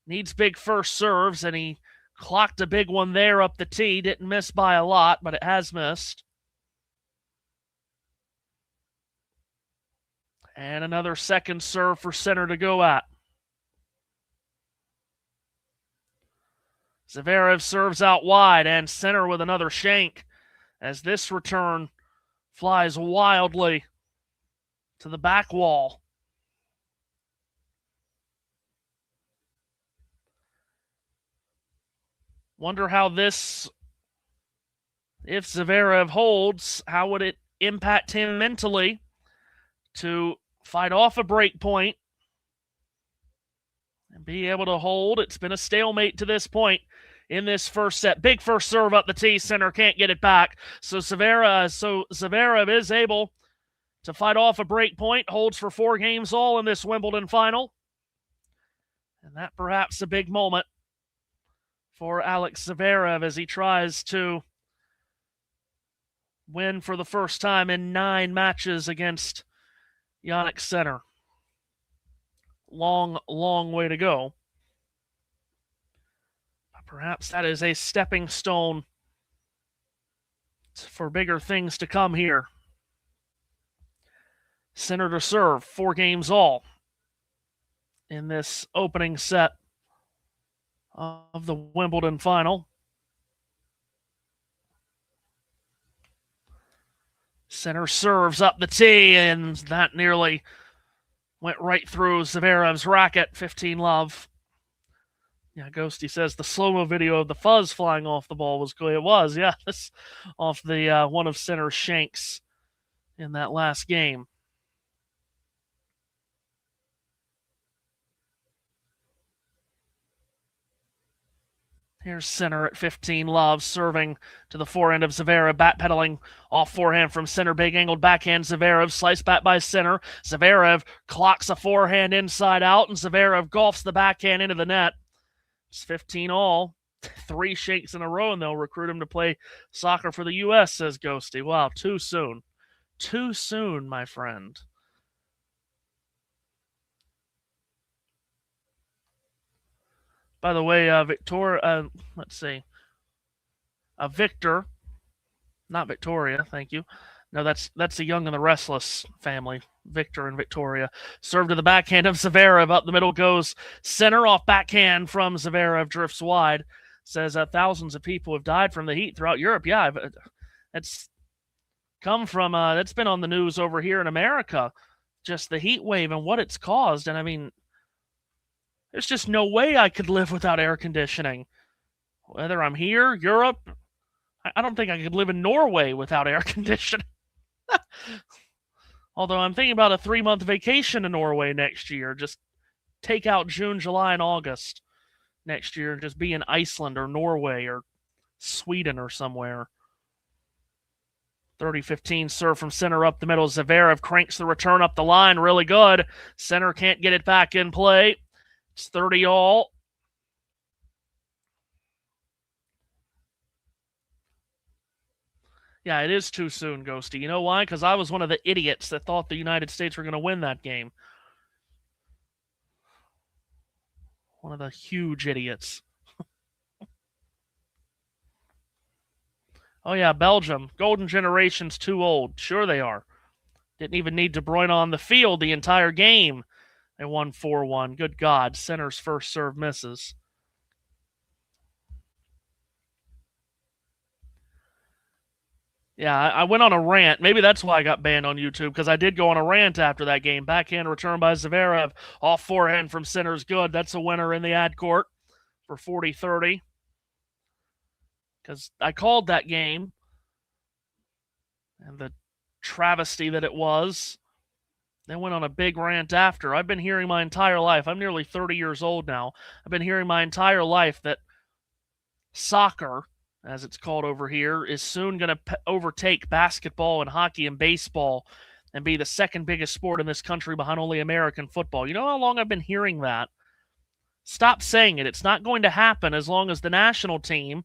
needs big first serves, and he clocked a big one there up the tee. Didn't miss by a lot, but it has missed. And another second serve for Sinner to go at. Zverev serves out wide, and Sinner with another shank as this return flies wildly to the back wall. Wonder how this, if Zverev holds, how would it impact him mentally to fight off a break point and be able to hold. It's been a stalemate to this point in this first set. Big first serve up the tee. Sinner can't get it back. So Zverev is able to fight off a break point. Holds for 4 games all in this Wimbledon final. And that perhaps a big moment for Alex Zverev as he tries to win for the first time in 9 matches against Jannik Sinner. Long, long way to go. Perhaps that is a stepping stone for bigger things to come here. Sinner to serve, 4 games all in this opening set of the Wimbledon final. Sinner serves up the tee, and that nearly went right through Zverev's racket. 15-love. Yeah, Ghosty says the slow-mo video of the fuzz flying off the ball was good. It was, yeah. This off the one of Sinner's shanks in that last game. Here's Sinner at 15-love, serving to the forehand of Zverev, backpedaling off forehand from Sinner, big angled backhand. Zverev sliced back by Sinner. Zverev clocks a forehand inside out, and Zverev golfs the backhand into the net. It's 15 all. 3 shakes in a row, and they'll recruit him to play soccer for the U.S., says Ghosty. Wow, too soon. Too soon, my friend. By the way, let's see. Victor, not Victoria, thank you. No, that's the Young and the Restless family, Victor and Victoria. Serve to the backhand of Zverev. Up the middle goes Sinner, off backhand from Zverev, drifts wide. Says thousands of people have died from the heat throughout Europe. Yeah, it's come from, that's been on the news over here in America. Just the heat wave and what it's caused. And I mean, there's just no way I could live without air conditioning. Whether I'm here, Europe, I don't think I could live in Norway without air conditioning. Although I'm thinking about a 3-month vacation to Norway next year. Just take out June, July, and August next year and just be in Iceland or Norway or Sweden or somewhere. 30-15 serve from Sinner up the middle. Zverev cranks the return up the line really good. Sinner can't get it back in play. It's 30 all. Yeah, it is too soon, Ghosty. You know why? Because I was one of the idiots that thought the United States were going to win that game. One of the huge idiots. Oh, yeah, Belgium. Golden generation's too old. Sure they are. Didn't even need De Bruyne on the field the entire game. They won 4-1. Good God. Sinner's first serve misses. Yeah, I went on a rant. Maybe that's why I got banned on YouTube, because I did go on a rant after that game. Backhand return by Zverev. Off forehand from Sinner's good. That's a winner in the ad court for 40-30. Because I called that game. And the travesty that it was. Then went on a big rant after. I've been hearing my entire life. I'm nearly 30 years old now. I've been hearing my entire life that soccer, as it's called over here, is soon going to overtake basketball and hockey and baseball and be the second biggest sport in this country behind only American football. You know how long I've been hearing that? Stop saying it. It's not going to happen as long as the national team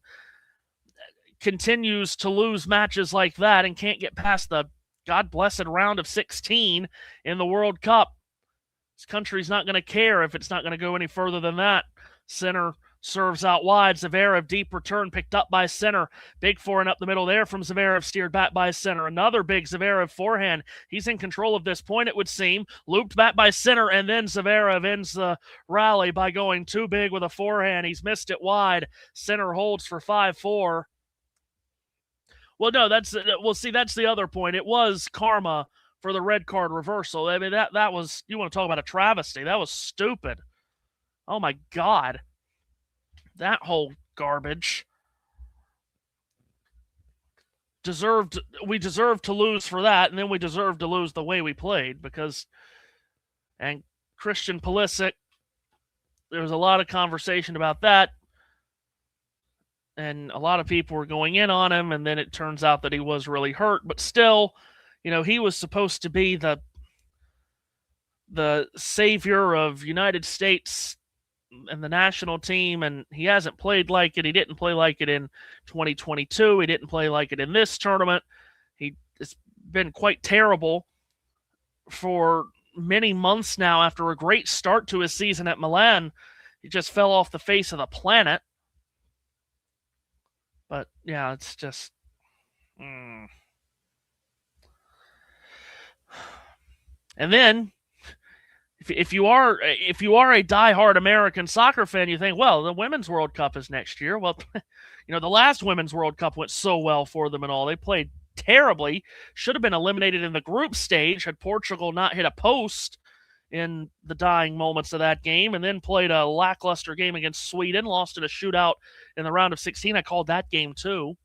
continues to lose matches like that and can't get past the God-blessed round of 16 in the World Cup. This country's not going to care if it's not going to go any further than that. Sinner serves out wide. Zverev, deep return picked up by Sinner. Big forehand up the middle there from Zverev, steered back by Sinner. Another big Zverev forehand. He's in control of this point, it would seem. Looped back by Sinner, and then Zverev ends the rally by going too big with a forehand. He's missed it wide. Sinner holds for 5-4. Well, no, that's the other point. It was karma for the red card reversal. I mean, that was, you want to talk about a travesty. That was stupid. Oh, my God. That whole garbage. We deserved to lose for that, and then we deserved to lose the way we played because, and Christian Pulisic, there was a lot of conversation about that. And a lot of people were going in on him, and then it turns out that he was really hurt. But still, you know, he was supposed to be the savior of United States and the national team, and he hasn't played like it. He didn't play like it in 2022. He didn't play like it in this tournament. It's been quite terrible for many months now after a great start to his season at Milan. He just fell off the face of the planet. But yeah, it's just and then if you are a diehard American soccer fan, you think, well, the Women's World Cup is next year. Well, the last Women's World Cup went so well for them and all. They played terribly. Should have been eliminated in the group stage had Portugal not hit a post in the dying moments of that game, and then played a lackluster game against Sweden, lost in a shootout in the round of 16. I called that game too.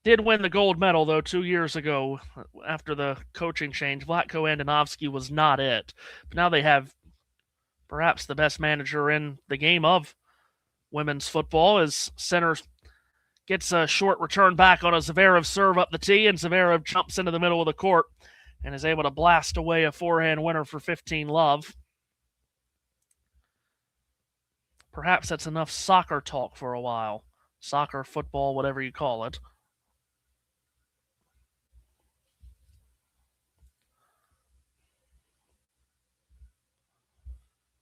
Did win the gold medal, though, 2 years ago after the coaching change. Vlatko Andonovski was not it. But now they have perhaps the best manager in the game of women's football, as Sinner gets a short return back on a Zverev serve up the tee, and Zverev jumps into the middle of the court and is able to blast away a forehand winner for 15-love. Perhaps that's enough soccer talk for a while. Soccer, football, whatever you call it.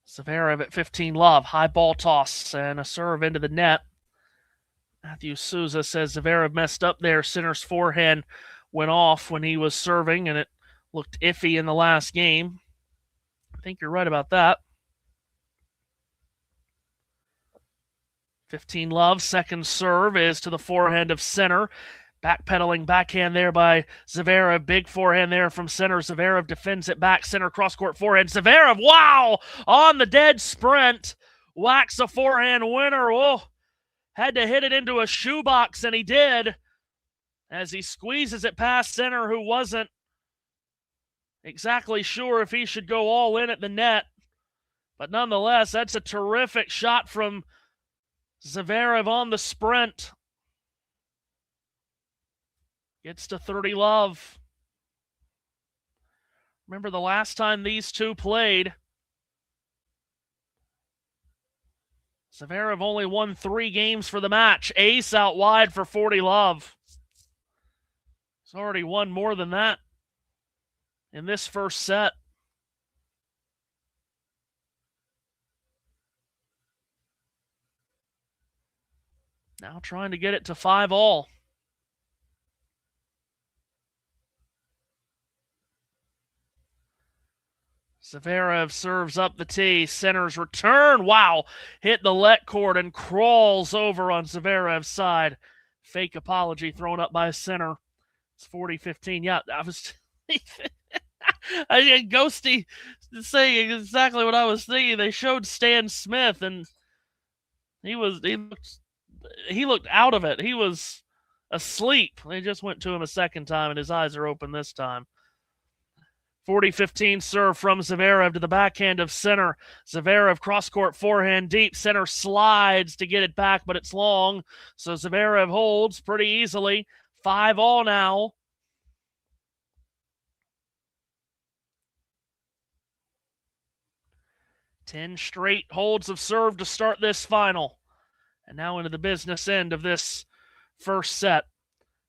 Zverev at 15-love. High ball toss and a serve into the net. Matthew Souza says Zverev messed up there. Sinner's forehand went off when he was serving, and it looked iffy in the last game. I think you're right about that. 15-love. Second serve is to the forehand of Sinner. Backpedaling backhand there by Zverev. Big forehand there from Sinner. Zverev defends it back. Sinner cross-court forehand. Zverev, wow! On the dead sprint. Whacks a forehand winner. Oh, had to hit it into a shoebox, and he did. As he squeezes it past Sinner, who wasn't exactly sure if he should go all in at the net. But nonetheless, that's a terrific shot from Zverev on the sprint. Gets to 30-love. Remember the last time these two played, Zverev only won 3 games for the match. Ace out wide for 40-love. He's already won more than that in this first set. Now trying to get it to 5-all. Zverev serves up the tee. Sinner's return. Wow. Hit the let cord and crawls over on Zverev's side. Fake apology thrown up by Sinner. It's 40-15. Yeah, I was... Ghosty saying exactly what I was thinking. They showed Stan Smith, and he looked out of it. He was asleep. They just went to him a second time, and his eyes are open this time. 40-15 serve from Zverev to the backhand of Sinner. Zverev cross-court forehand deep. Sinner slides to get it back, but it's long. So Zverev holds pretty easily. 5-all now. Ten straight holds of serve to start this final. And now into the business end of this first set,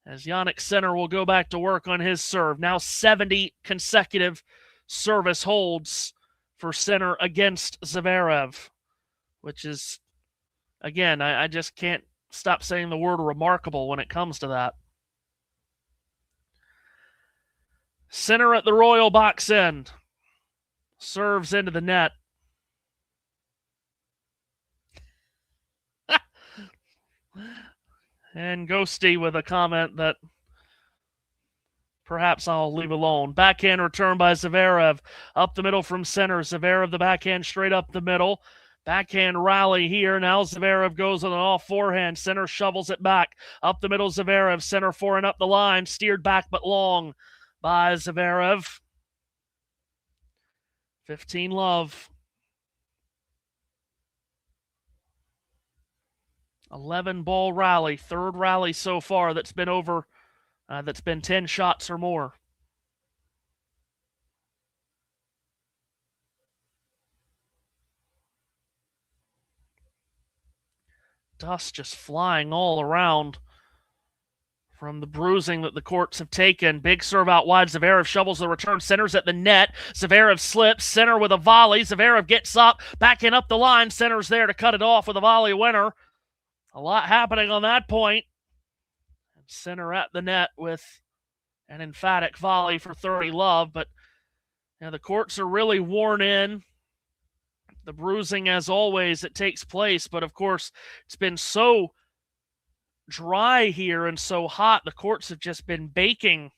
as Jannik Sinner will go back to work on his serve. Now 70 consecutive service holds for Sinner against Zverev, which is, again, I just can't stop saying the word remarkable when it comes to that. Sinner at the royal box end. Serves into the net. And Ghosty with a comment that perhaps I'll leave alone. Backhand return by Zverev. Up the middle from Sinner. Zverev the backhand straight up the middle. Backhand rally here. Now Zverev goes on an off forehand. Sinner shovels it back. Up the middle Zverev. Sinner forehand up the line. Steered back but long by Zverev. 15-love. 11-ball rally, third rally so far that's been over, that's been 10 shots or more. Dust just flying all around from the bruising that the courts have taken. Big serve out wide. Zverev shovels the return. Sinner's at the net. Zverev slips. Sinner with a volley. Zverev gets up. Backing up the line. Sinner's there to cut it off with a volley winner. A lot happening on that point. And Sinner at the net with an emphatic volley for 30 love. But the courts are really worn in. The bruising, as always, it takes place. But, of course, it's been so dry here and so hot. The courts have just been baking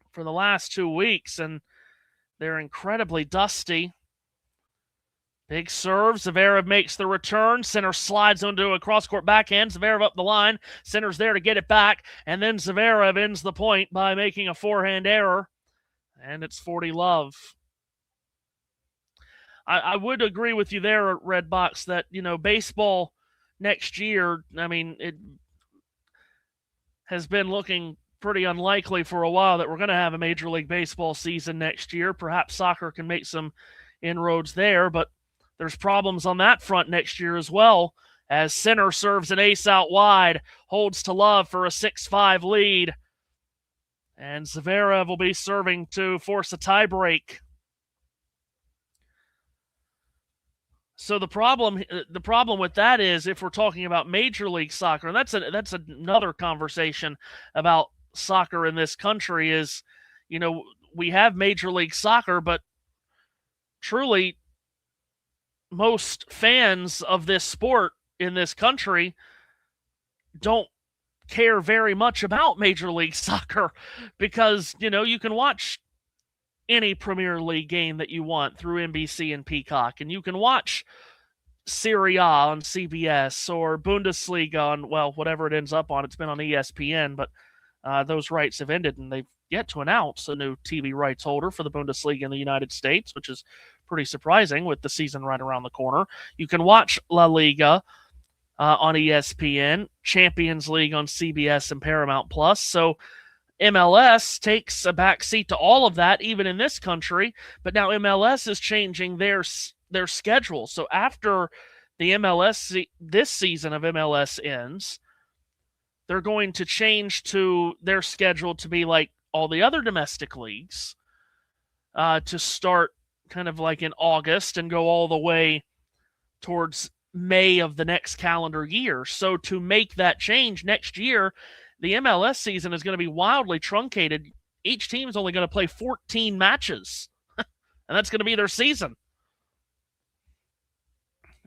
for the last 2 weeks, and they're incredibly dusty. Big serve. Zverev makes the return. Sinner slides onto a cross-court backhand. Zverev up the line. Sinner's there to get it back, and then Zverev ends the point by making a forehand error, and it's 40 love. I would agree with you there, Red Box, that, baseball next year, it has been looking pretty unlikely for a while that we're going to have a Major League Baseball season next year. Perhaps soccer can make some inroads there, but there's problems on that front next year as well, as Sinner serves an ace out wide, holds to love for a 6-5 lead, and Zverev will be serving to force a tiebreak. So the problem with that is, if we're talking about Major League Soccer, and that's another conversation about soccer in this country, is, we have Major League Soccer, but truly most fans of this sport in this country don't care very much about Major League Soccer, because, you can watch any Premier League game that you want through NBC and Peacock, and you can watch Serie A on CBS or Bundesliga on, whatever it ends up on. It's been on ESPN, but those rights have ended, and they've yet to announce a new TV rights holder for the Bundesliga in the United States, which is pretty surprising with the season right around the corner. You can watch La Liga on ESPN, Champions League on CBS and Paramount Plus. So MLS takes a backseat to all of that, even in this country. But now MLS is changing their schedule. So after the this season of MLS ends, they're going to change to their schedule to be like all the other domestic leagues, to start kind of like in August and go all the way towards May of the next calendar year. So to make that change next year, the MLS season is going to be wildly truncated. Each team is only going to play 14 matches, and that's going to be their season,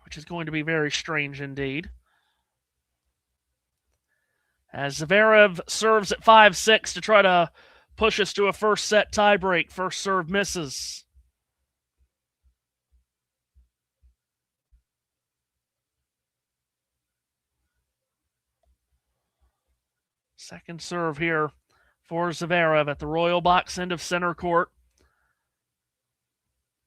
which is going to be very strange indeed. As Zverev serves at 5-6 to try to push us to a first set tiebreak. First serve misses. Second serve here for Zverev at the Royal Box end of center court.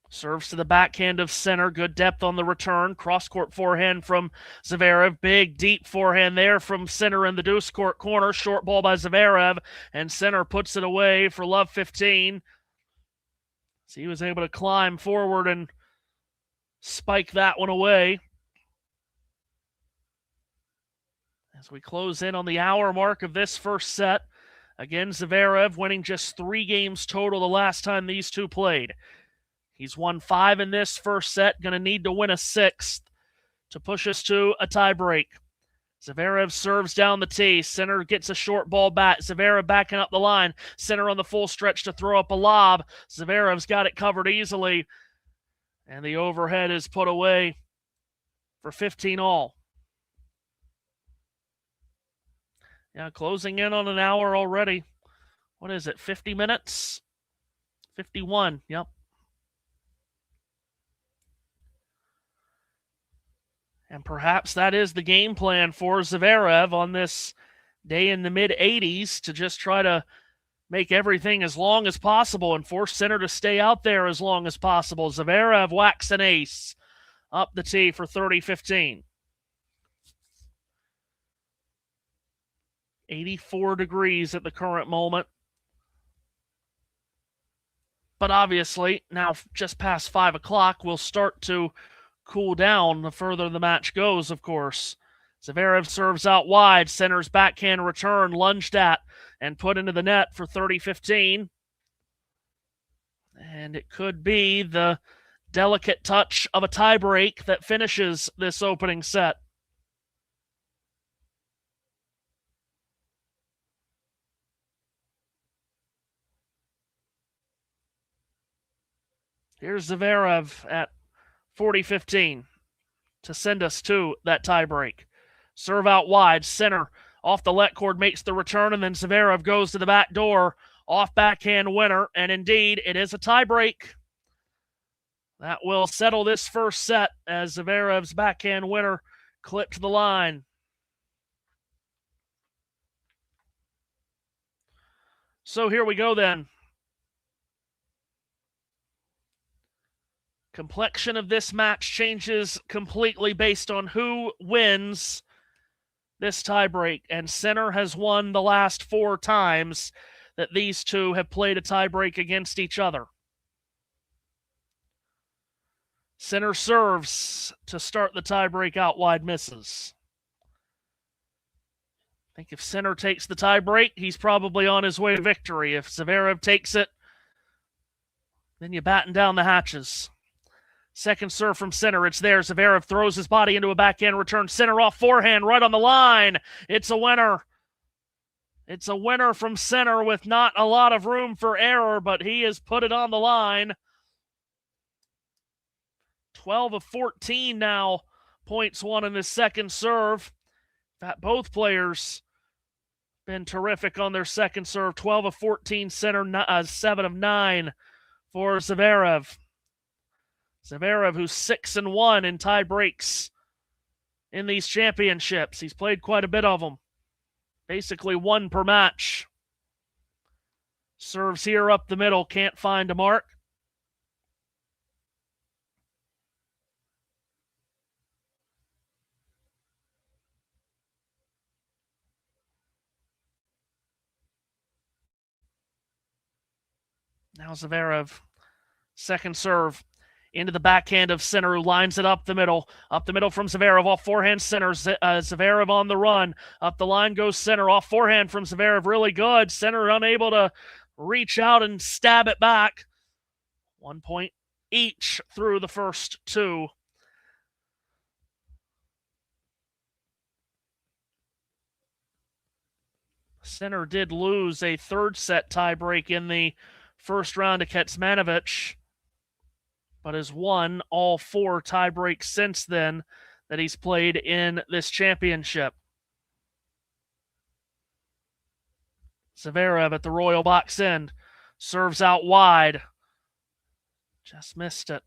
Serves to the backhand of Sinner. Good depth on the return. Cross-court forehand from Zverev. Big, deep forehand there from Sinner in the deuce court corner. Short ball by Zverev, and Sinner puts it away for love 15. So he was able to climb forward and spike that one away. As we close in on the hour mark of this first set, again, Zverev winning just 3 games total the last time these two played. He's won 5 in this first set, going to need to win a 6th to push us to a tiebreak. Zverev serves down the tee. Sinner gets a short ball back. Zverev backing up the line. Sinner on the full stretch to throw up a lob. Zverev's got it covered easily, and the overhead is put away for 15 all. Yeah, closing in on an hour already. What is it, 50 minutes? 51, yep. And perhaps that is the game plan for Zverev on this day in the mid-80s, to just try to make everything as long as possible and force Sinner to stay out there as long as possible. Zverev whacks an ace up the tee for 30-15. 84 degrees at the current moment. But obviously, now just past 5 o'clock, we'll start to cool down the further the match goes, of course. Zverev serves out wide. Sinner's backhand return lunged at and put into the net for 30-15. And it could be the delicate touch of a tiebreak that finishes this opening set. Here's Zverev at 40-15 to send us to that tiebreak. Serve out wide. Sinner off the let cord makes the return, and then Zverev goes to the back door. Off backhand winner, and indeed, it is a tiebreak. That will settle this first set as Zverev's backhand winner clipped the line. So here we go then. Complexion of this match changes completely based on who wins this tiebreak, and Sinner has won the last 4 times that these two have played a tiebreak against each other. Sinner serves to start the tiebreak out wide, misses. I think if Sinner takes the tiebreak, he's probably on his way to victory. If Zverev takes it, then you batten down the hatches. Second serve from Sinner. It's there. Zverev throws his body into a backhand return. Sinner off forehand, right on the line. It's a winner. It's a winner from Sinner with not a lot of room for error, but he has put it on the line. 12 of 14 now. Points won in this second serve. Both players been terrific on their second serve. 12 of 14 Sinner, 7 of 9 for Zverev. Zverev, who's 6-1 in tie breaks in these championships. He's played quite a bit of them. Basically 1 per match. Serves here up the middle, can't find a mark. Now Zverev, second serve. Into the backhand of Sinner, who lines it up the middle. Up the middle from Zverev, off forehand Sinner. Zverev on the run. Up the line goes Sinner, off forehand from Zverev. Really good. Sinner unable to reach out and stab it back. 1 point each through the first 2. Sinner did lose a third set tiebreak in the first round to Kecmanovic, but has won all 4 tiebreaks since then that he's played in this championship. Zverev at the Royal box end. Serves out wide. Just missed it.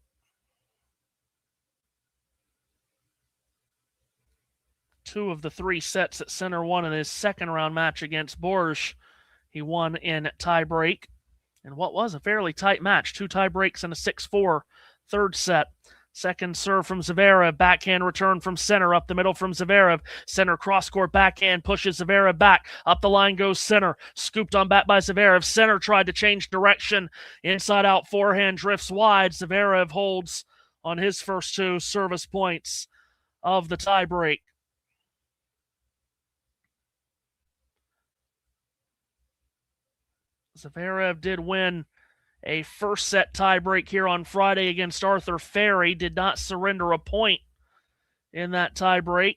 Two of the 3 sets that Sinner won in his second round match against Borges, he won in tiebreak. And what was a fairly tight match. 2 tiebreaks and a 6-4 third set. Second serve from Zverev. Backhand return from Sinner. Up the middle from Zverev. Sinner cross-court backhand pushes Zverev back. Up the line goes Sinner. Scooped on back by Zverev. Sinner tried to change direction. Inside out forehand drifts wide. Zverev holds on his first 2 service points of the tiebreak. Zverev did win a first set tiebreak here on Friday against Arthur Fery. Did not surrender a point in that tiebreak.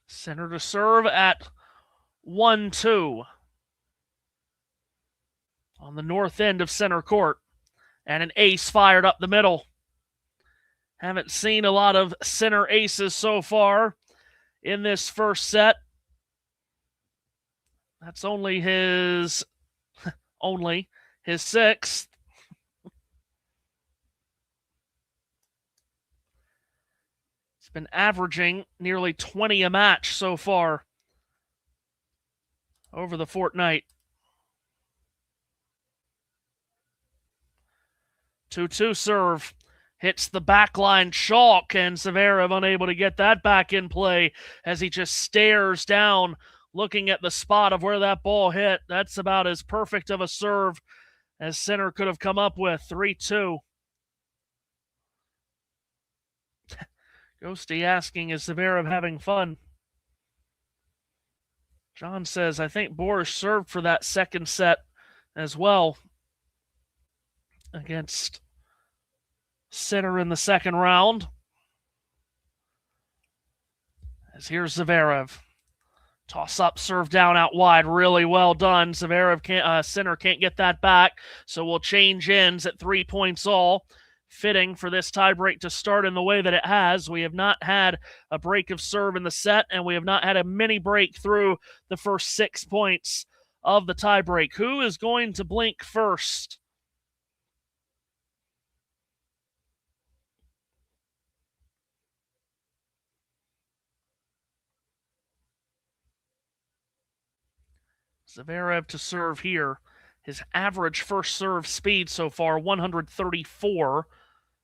Sinner to serve at 1-2 on the north end of center court. And an ace fired up the middle. Haven't seen a lot of Sinner aces so far in this first set. That's only his 6th. He's been averaging nearly 20 a match so far over the fortnight. 2-2 serve. Hits the backline chalk, and Zverev unable to get that back in play as he just stares down looking at the spot of where that ball hit, that's about as perfect of a serve as Sinner could have come up with. 3-2. Ghosty asking, is Zverev having fun? John says, I think Boris served for that second set as well against Sinner in the second round. As here's Zverev. Toss up, serve down, out wide. Really well done. Sinner can't get that back, so we'll change ends at 3 points all. Fitting for this tiebreak to start in the way that it has. We have not had a break of serve in the set, and we have not had a mini break through the first 6 points of the tiebreak. Who is going to blink first? Zverev to serve here. His average first serve speed so far, 134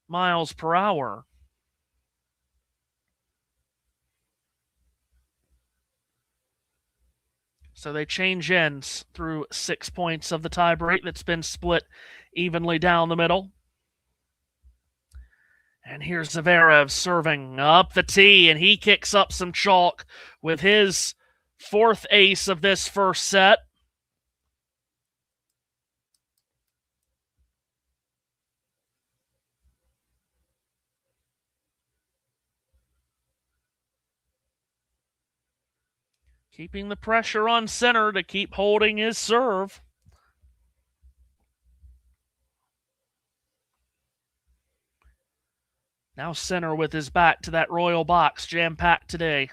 miles per hour. So they change ends through 6 points of the tiebreak that's been split evenly down the middle. And here's Zverev serving up the tee, and he kicks up some chalk with his 4th ace of this first set. Keeping the pressure on Sinner to keep holding his serve. Now Sinner with his back to that royal box, jam-packed today.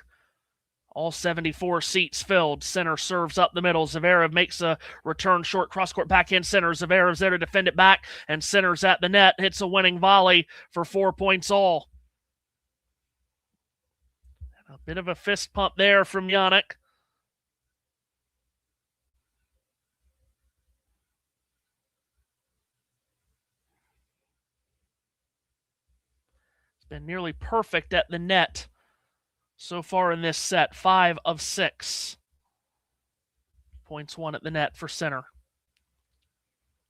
All 74 seats filled. Sinner serves up the middle. Zverev makes a return short cross-court backhand Sinner. Zverev's there to defend it back, and Sinner's at the net. Hits a winning volley for 4 points all. A bit of a fist pump there from Jannik. It's been nearly perfect at the net so far in this set. 5 of 6. Points won at the net for Sinner,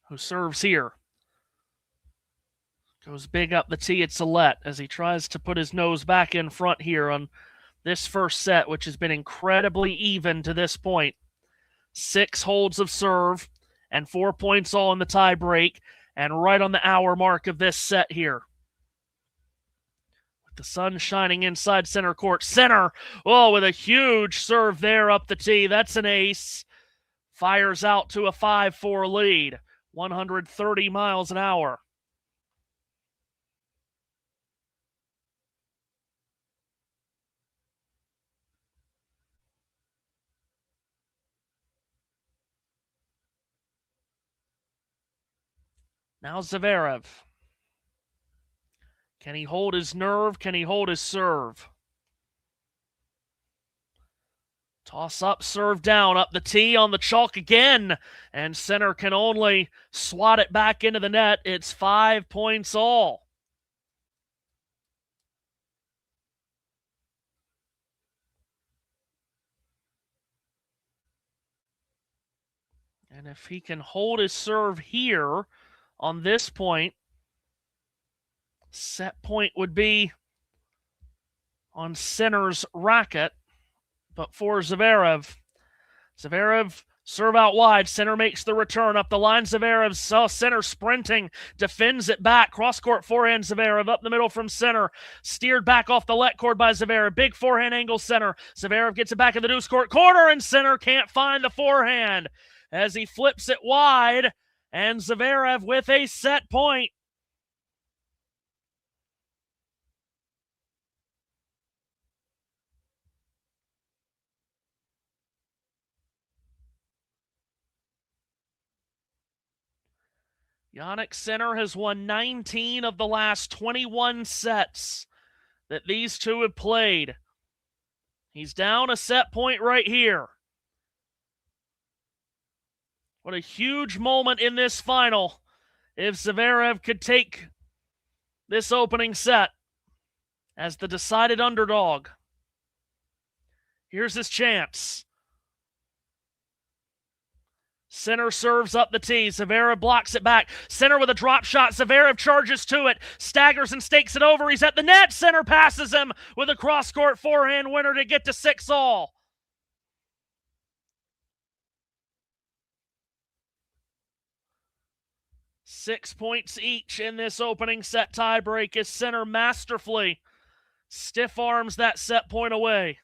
who serves here. Goes big up the tee at Salet as he tries to put his nose back in front here on this first set, which has been incredibly even to this point. 6 holds of serve and 4 points all in the tie break, and right on the hour mark of this set here. With the sun shining inside center court. Sinner, with a huge serve there up the tee. That's an ace. Fires out to a 5-4 lead. 130 miles an hour. Now Zverev. Can he hold his nerve? Can he hold his serve? Toss up, serve down, up the tee on the chalk again. And Sinner can only swat it back into the net. It's 5 points all. And if he can hold his serve here on this point, set point would be on Sinner's racket. But for Zverev, serve out wide. Sinner makes the return up the line. Zverev saw Sinner sprinting, defends it back. Cross-court forehand Zverev up the middle from Sinner. Steered back off the let cord by Zverev. Big forehand angle Sinner. Zverev gets it back in the deuce court corner, and Sinner can't find the forehand as he flips it wide. And Zverev with a set point. Jannik Sinner has won 19 of the last 21 sets that these two have played. He's down a set point right here. What a huge moment in this final if Zverev could take this opening set as the decided underdog. Here's his chance. Sinner serves up the tee. Zverev blocks it back. Sinner with a drop shot. Zverev charges to it. Staggers and stakes it over. He's at the net. Sinner passes him with a cross-court forehand winner to get to 6-all. Six points each in this opening set tiebreak as Sinner masterfully stiff arms that set point away.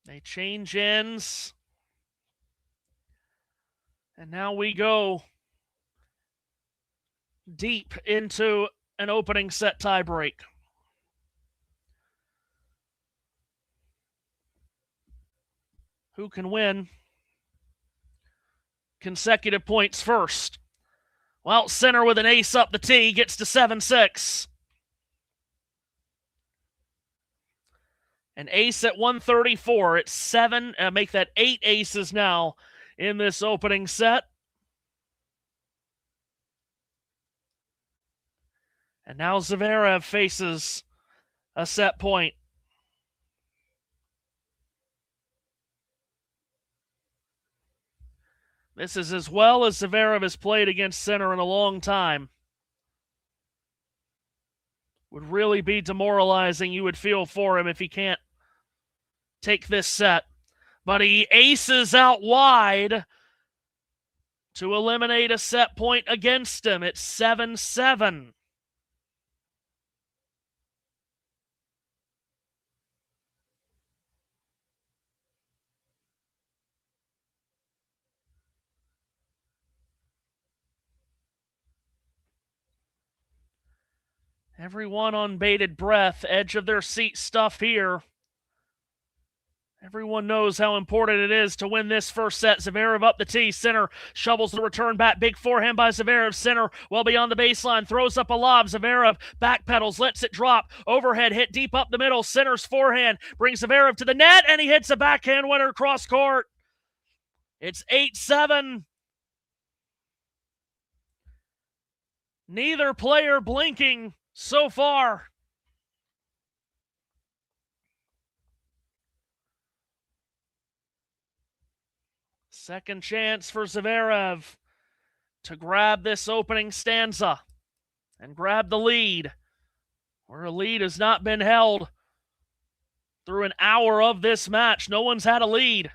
They change ends. And now we go deep into an opening set tiebreak. Who can win consecutive points first? Well, Sinner with an ace up the tee gets to 7-6. An ace at 134. It's 7. Make that 8 aces now in this opening set. And now Zverev faces a set point. This is as well as Zverev has played against Sinner in a long time. Would really be demoralizing, you would feel for him if he can't take this set. But he aces out wide to eliminate a set point against him. It's 7-7. Everyone on bated breath, edge of their seat stuff here. Everyone knows how important it is to win this first set. Zverev up the tee. Sinner shovels the return back. Big forehand by Zverev. Sinner well beyond the baseline. Throws up a lob. Zverev backpedals. Lets it drop. Overhead hit deep up the middle. Sinner's forehand brings Zverev to the net. And he hits a backhand winner cross court. It's 8-7. Neither player blinking so far. Second chance for Zverev to grab this opening stanza and grab the lead, where a lead has not been held through an hour of this match. No one's had a lead.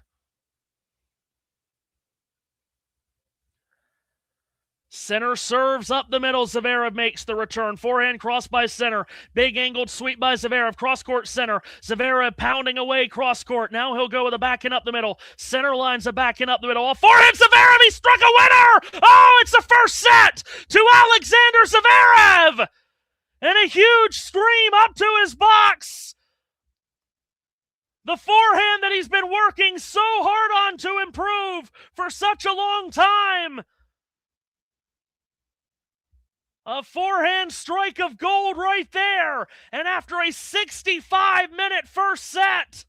Sinner serves up the middle. Zverev makes the return. Forehand cross by Sinner. Big angled sweep by Zverev. Cross-court Sinner. Zverev pounding away cross-court. Now he'll go with a backhand up the middle. Sinner lines a backhand up the middle. A forehand Zverev. He struck a winner. Oh, it's the first set to Alexander Zverev. And a huge scream up to his box. The forehand that he's been working so hard on to improve for such a long time. A forehand strike of gold right there. And after a 65-minute first set,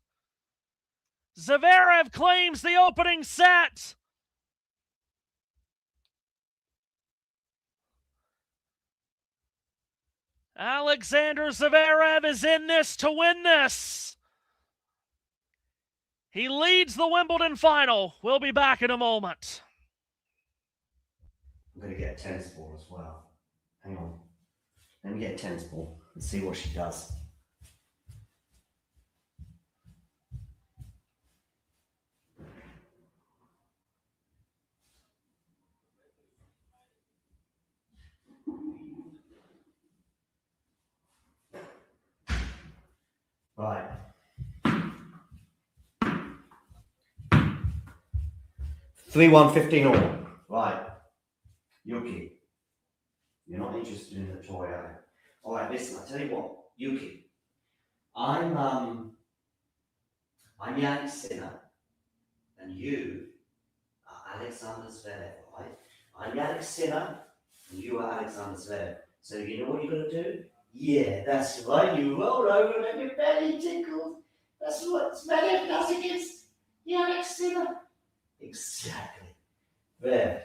Zverev claims the opening set. Alexander Zverev is in this to win this. He leads the Wimbledon final. We'll be back in a moment. I'm going to get a tennis ball as well. Hang on. Let me get a tennis ball and see what she does. Right. 3-1, 15 all. Right. Yuki. You're not interested in the toy, are you? All right, listen, I'll tell you what, Yuki. I'm Jannik Sinner, and you are Alexander Zverev, right? I'm Jannik Sinner, and you are Alexander Zverev. So you know what you're going to do? Yeah, that's right. You roll over and have your belly tickled. That's what Zverev does against Jannik Sinner. Exactly. Very good.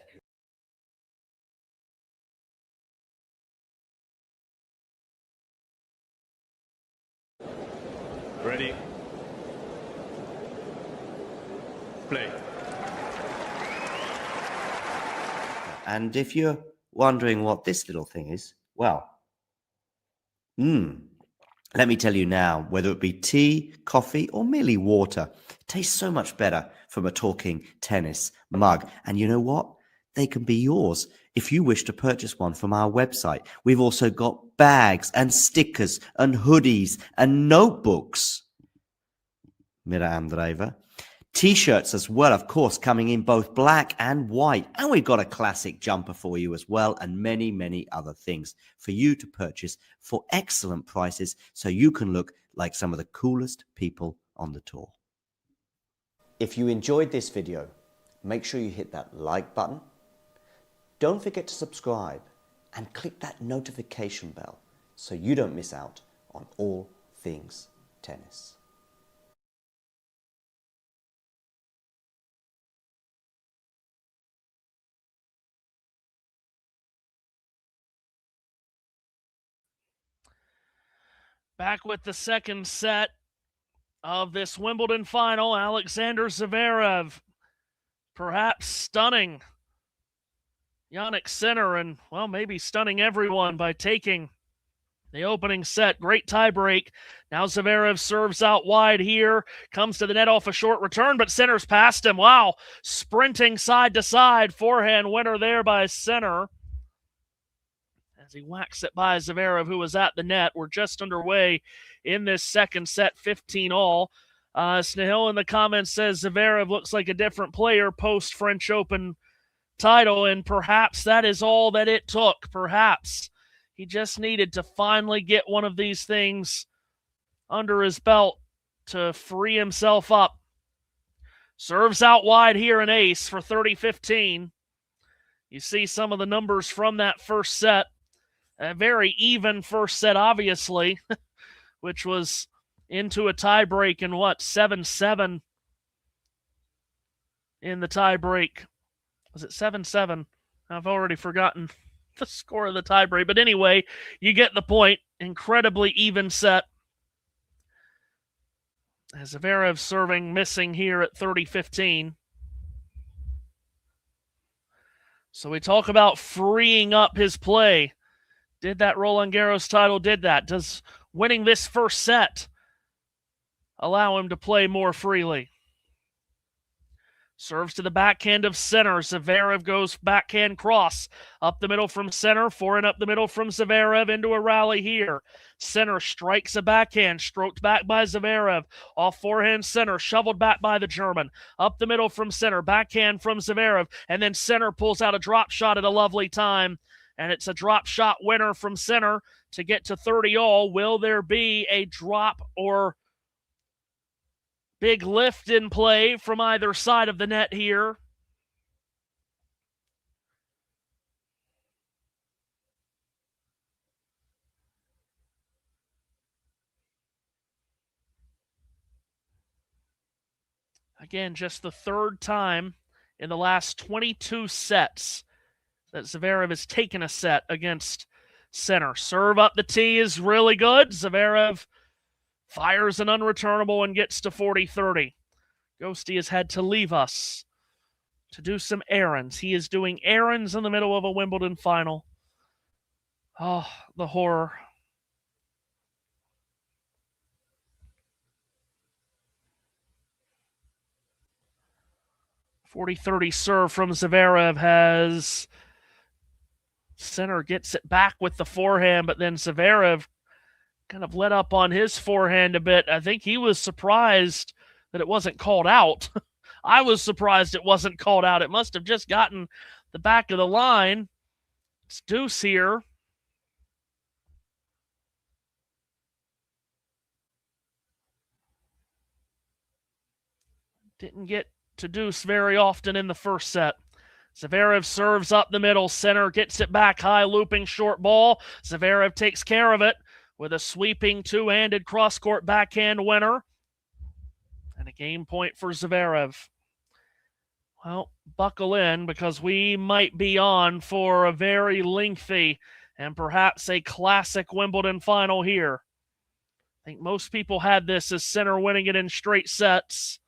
Ready. Play. And if you're wondering what this little thing is, well, let me tell you now, whether it be tea, coffee, or merely water, it tastes so much better from a talking tennis mug. And you know what? They can be yours if you wish to purchase one from our website. We've also got bags and stickers and hoodies and notebooks. Mira Andreeva. T-shirts as well, of course, coming in both black and white. And we've got a classic jumper for you as well, and many, many other things for you to purchase for excellent prices so you can look like some of the coolest people on the tour. If you enjoyed this video, make sure you hit that like button. Don't forget to subscribe and click that notification bell so you don't miss out on all things tennis. Back with the second set of this Wimbledon final, Alexander Zverev perhaps stunning Jannik Sinner and, well, maybe stunning everyone by taking the opening set. Great tiebreak. Now Zverev serves out wide here, comes to the net off a short return, but Sinner's past him. Wow, sprinting side to side, forehand winner there by Sinner. As he whacks it by Zverev, who was at the net. We're just underway in this second set, 15-all. Snehil in the comments says Zverev looks like a different player post-French Open title, and perhaps that is all that it took. Perhaps he just needed to finally get one of these things under his belt to free himself up. Serves out wide here an ace for 30-15. You see some of the numbers from that first set. A very even first set, obviously, which was into a tiebreak in 7-7 in the tiebreak. Was it 7-7? I've already forgotten the score of the tiebreak. But anyway, you get the point. Incredibly even set. As Zverev serving missing here at 30-15. So we talk about freeing up his play. Did that Roland Garros title, did that? Does winning this first set allow him to play more freely? Serves to the backhand of Sinner. Zverev goes backhand cross. Up the middle from Sinner. Forehand up the middle from Zverev into a rally here. Sinner strikes a backhand. Stroked back by Zverev. Off forehand Sinner. Shoveled back by the German. Up the middle from Sinner. Backhand from Zverev. And then Sinner pulls out a drop shot at a lovely time. And it's a drop shot winner from Sinner to get to 30-all. Will there be a drop or big lift in play from either side of the net here? Again, just the third time in the last 22 sets that Zverev has taken a set against Sinner. Serve up the tee is really good. Zverev fires an unreturnable and gets to 40-30. Ghosty has had to leave us to do some errands. He is doing errands in the middle of a Wimbledon final. Oh, the horror. .40-30 serve from Zverev has Sinner gets it back with the forehand, but then Zverev kind of let up on his forehand a bit. I think he was surprised that it wasn't called out. I was surprised it wasn't called out. It must have just gotten the back of the line. It's deuce here. Didn't get to deuce very often in the first set. Zverev serves up the middle. Sinner gets it back high, looping short ball. Zverev takes care of it with a sweeping two-handed cross-court backhand winner. And a game point for Zverev. Well, buckle in because we might be on for a very lengthy and perhaps a classic Wimbledon final here. I think most people had this as Sinner winning it in straight sets,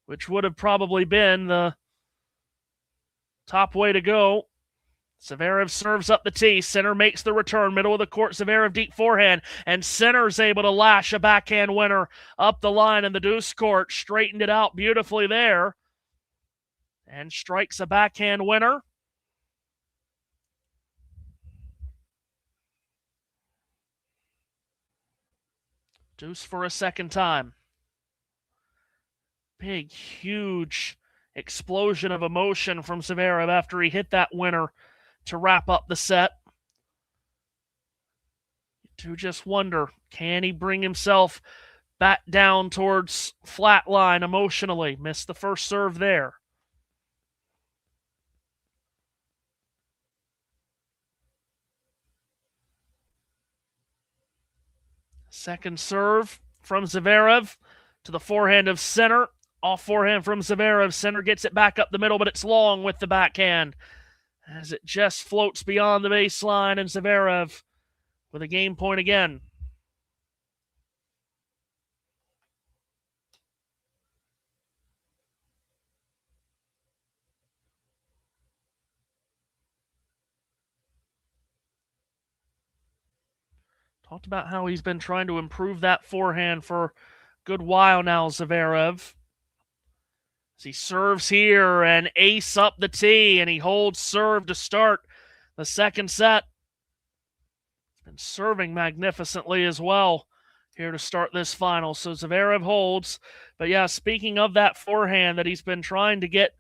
which would have probably been the top way to go. Zverev serves up the tee. Sinner makes the return. Middle of the court. Zverev deep forehand. And Sinner's able to lash a backhand winner up the line in the deuce court. Straightened it out beautifully there. And strikes a backhand winner. Deuce for a second time. Big, huge explosion of emotion from Zverev after he hit that winner to wrap up the set. To just wonder, can he bring himself back down towards flat line emotionally? Missed the first serve there. Second serve from Zverev to the forehand of Sinner. Off forehand from Zverev. Sinner gets it back up the middle, but it's long with the backhand as it just floats beyond the baseline, and Zverev with a game point again. Talked about how he's been trying to improve that forehand for a good while now, Zverev. As he serves here and ace up the tee, and he holds serve to start the second set. He's been serving magnificently as well here to start this final. So Zverev holds. But yeah, speaking of that forehand that he's been trying to get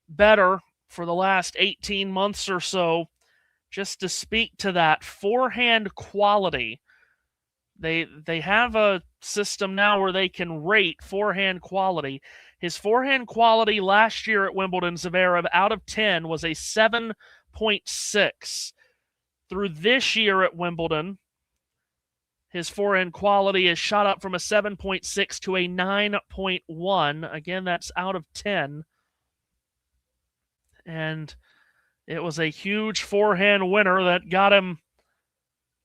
better for the last 18 months or so, just to speak to that forehand quality, they have a system now where they can rate forehand quality. His forehand quality last year at Wimbledon, Zverev, out of 10 was a 7.6. Through this year at Wimbledon, his forehand quality is shot up from a 7.6 to a 9.1. Again, that's out of 10. And it was a huge forehand winner that got him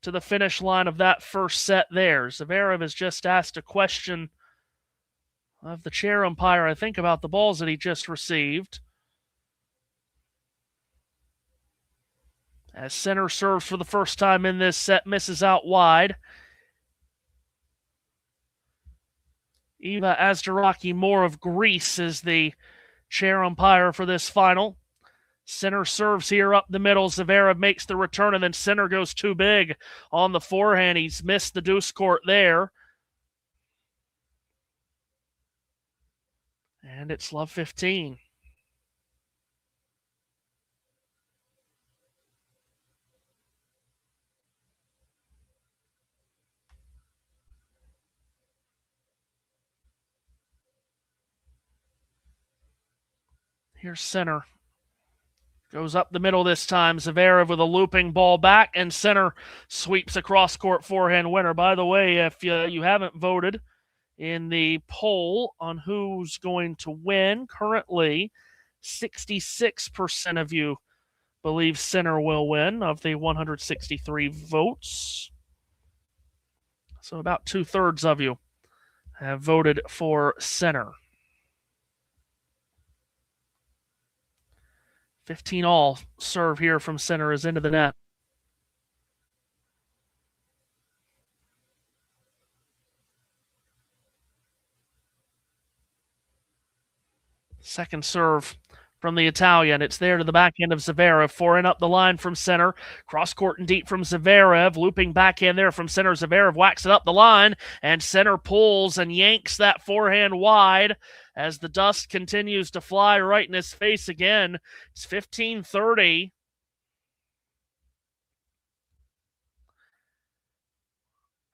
to the finish line of that first set there. Zverev has just asked a question of the chair umpire, I think, about the balls that he just received. As Sinner serves for the first time in this set, misses out wide. Eva Azdaraki Moore of Greece is the chair umpire for this final. Sinner serves here up the middle. Zverev makes the return, and then Sinner goes too big on the forehand. He's missed the deuce court there. And it's love 15. Here's Sinner. Goes up the middle this time. Zverev with a looping ball back, and Sinner sweeps a cross-court forehand winner. By the way, if you haven't voted in the poll on who's going to win, currently 66% of you believe Sinner will win of the 163 votes. So about 2/3 of you have voted for Sinner. 15 all serve here from Sinner is into the net. Second serve from the Italian. It's there to the backhand of Zverev. Forehand up the line from Sinner. Cross court and deep from Zverev. Looping backhand there from Sinner. Zverev whacks it up the line, and Sinner pulls and yanks that forehand wide as the dust continues to fly right in his face again. It's 15-30.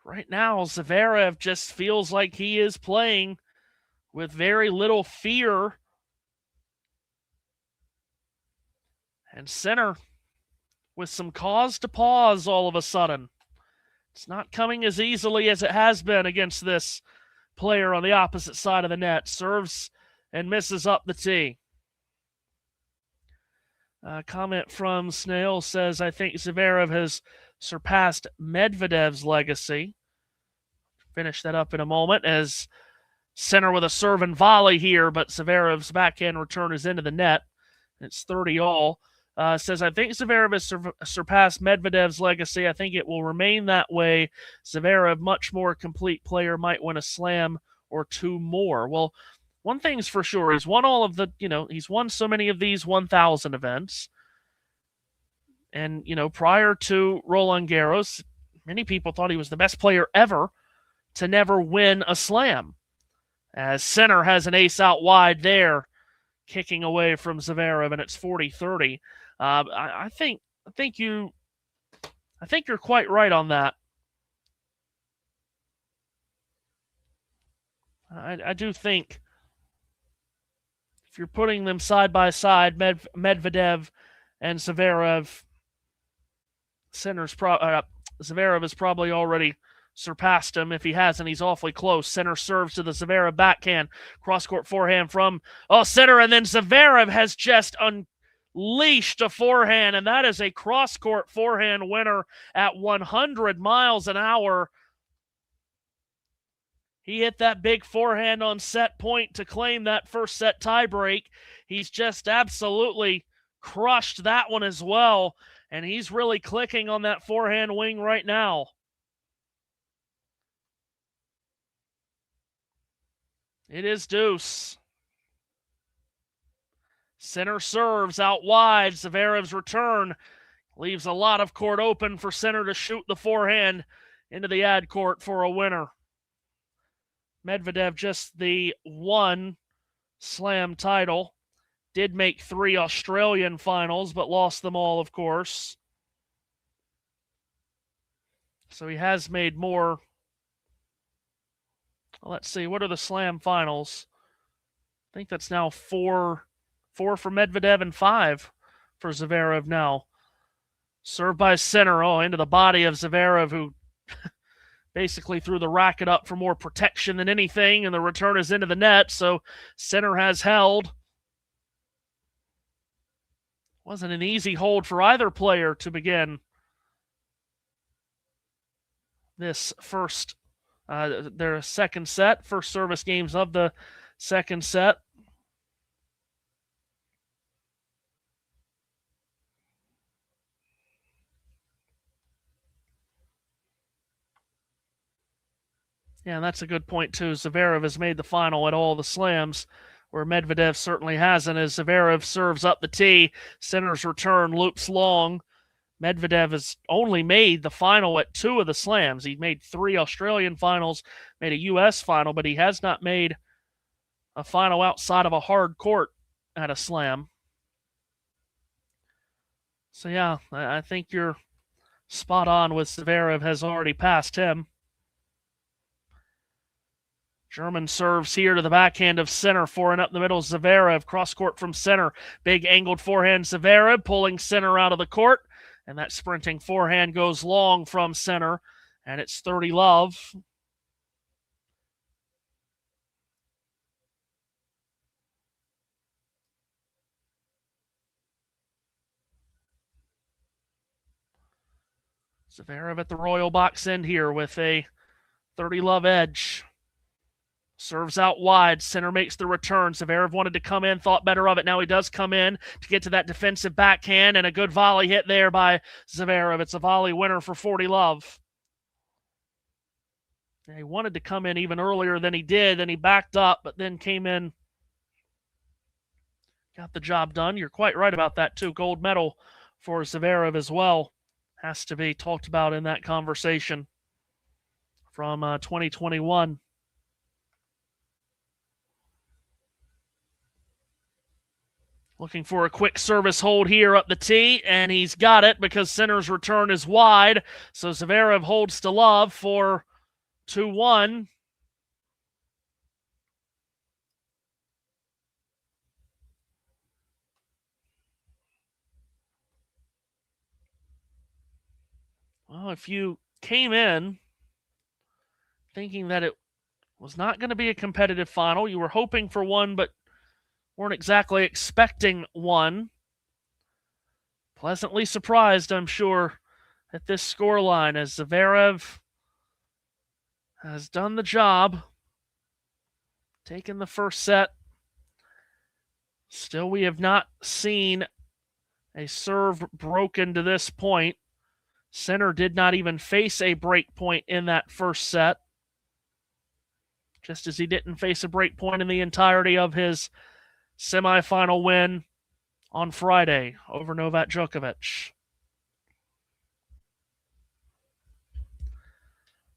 Right now, Zverev just feels like he is playing with very little fear. And Sinner with some cause to pause all of a sudden. It's not coming as easily as it has been against this player on the opposite side of the net. Serves and misses up the tee. A comment from Snail says, I think Zverev has surpassed Medvedev's legacy. finish that up in a moment as Sinner with a serve and volley here, but Zverev's backhand return is into the net. It's 30-all. Says, I think Zverev has surpassed Medvedev's legacy. I think it will remain that way. Zverev, much more complete player, might win a slam or two more. Well, one thing's for sure. He's won all of the, he's won so many of these 1,000 events. And, prior to Roland Garros, many people thought he was the best player ever to never win a slam. As Sinner has an ace out wide there, kicking away from Zverev, and it's 40-30. I think you're quite right on that. I do think if you're putting them side by side, Medvedev and Zverev, Zverev has probably already surpassed him. If he hasn't, he's awfully close. Sinner serves to the Zverev backhand. Cross-court forehand from Sinner, and then Zverev has just unleashed a forehand, and that is a cross-court forehand winner at 100 miles an hour. He hit that big forehand on set point to claim that first set tiebreak. He's just absolutely crushed that one as well, and he's really clicking on that forehand wing right now. It is deuce. Sinner serves out wide. Zverev's return leaves a lot of court open for Sinner to shoot the forehand into the ad court for a winner. Medvedev, just the one slam title. Did make 3 Australian finals, but lost them all, of course. So he has made more. Let's see, what are the slam finals? I think that's now 4 for Medvedev and 5 for Zverev now. Served by Sinner, into the body of Zverev, who basically threw the racket up for more protection than anything, and the return is into the net, so Sinner has held. Wasn't an easy hold for either player to begin this first their second set, first service games of the second set. Yeah, that's a good point, too. Zverev has made the final at all the slams, where Medvedev certainly hasn't, as Zverev serves up the tee. Sinner's return loops long. Medvedev has only made the final at 2 of the slams. He made 3 Australian finals, made a U.S. final, but he has not made a final outside of a hard court at a slam. So, yeah, I think you're spot on with Zverev has already passed him. German serves here to the backhand of Sinner, forehand up the middle, Zverev, cross-court from Sinner. Big angled forehand, Zverev, pulling Sinner out of the court. And that sprinting forehand goes long from Sinner, and it's 30-love. Zverev at the royal box end here with a 30-love edge. Serves out wide. Sinner makes the return. Zverev wanted to come in, thought better of it. Now he does come in to get to that defensive backhand, and a good volley hit there by Zverev. It's a volley winner for 40-love. He wanted to come in even earlier than he did, and he backed up, but then came in, got the job done. You're quite right about that, too. Gold medal for Zverev as well. Has to be talked about in that conversation from 2021. Looking for a quick service hold here up the tee, and he's got it because Sinner's return is wide. So Zverev holds to love for 2-1. Well, if you came in thinking that it was not going to be a competitive final, you were hoping for one, but weren't exactly expecting one. Pleasantly surprised, I'm sure, at this scoreline, as Zverev has done the job, taken the first set. Still, we have not seen a serve broken to this point. Sinner did not even face a break point in that first set, just as he didn't face a break point in the entirety of his semifinal win on Friday over Novak Djokovic.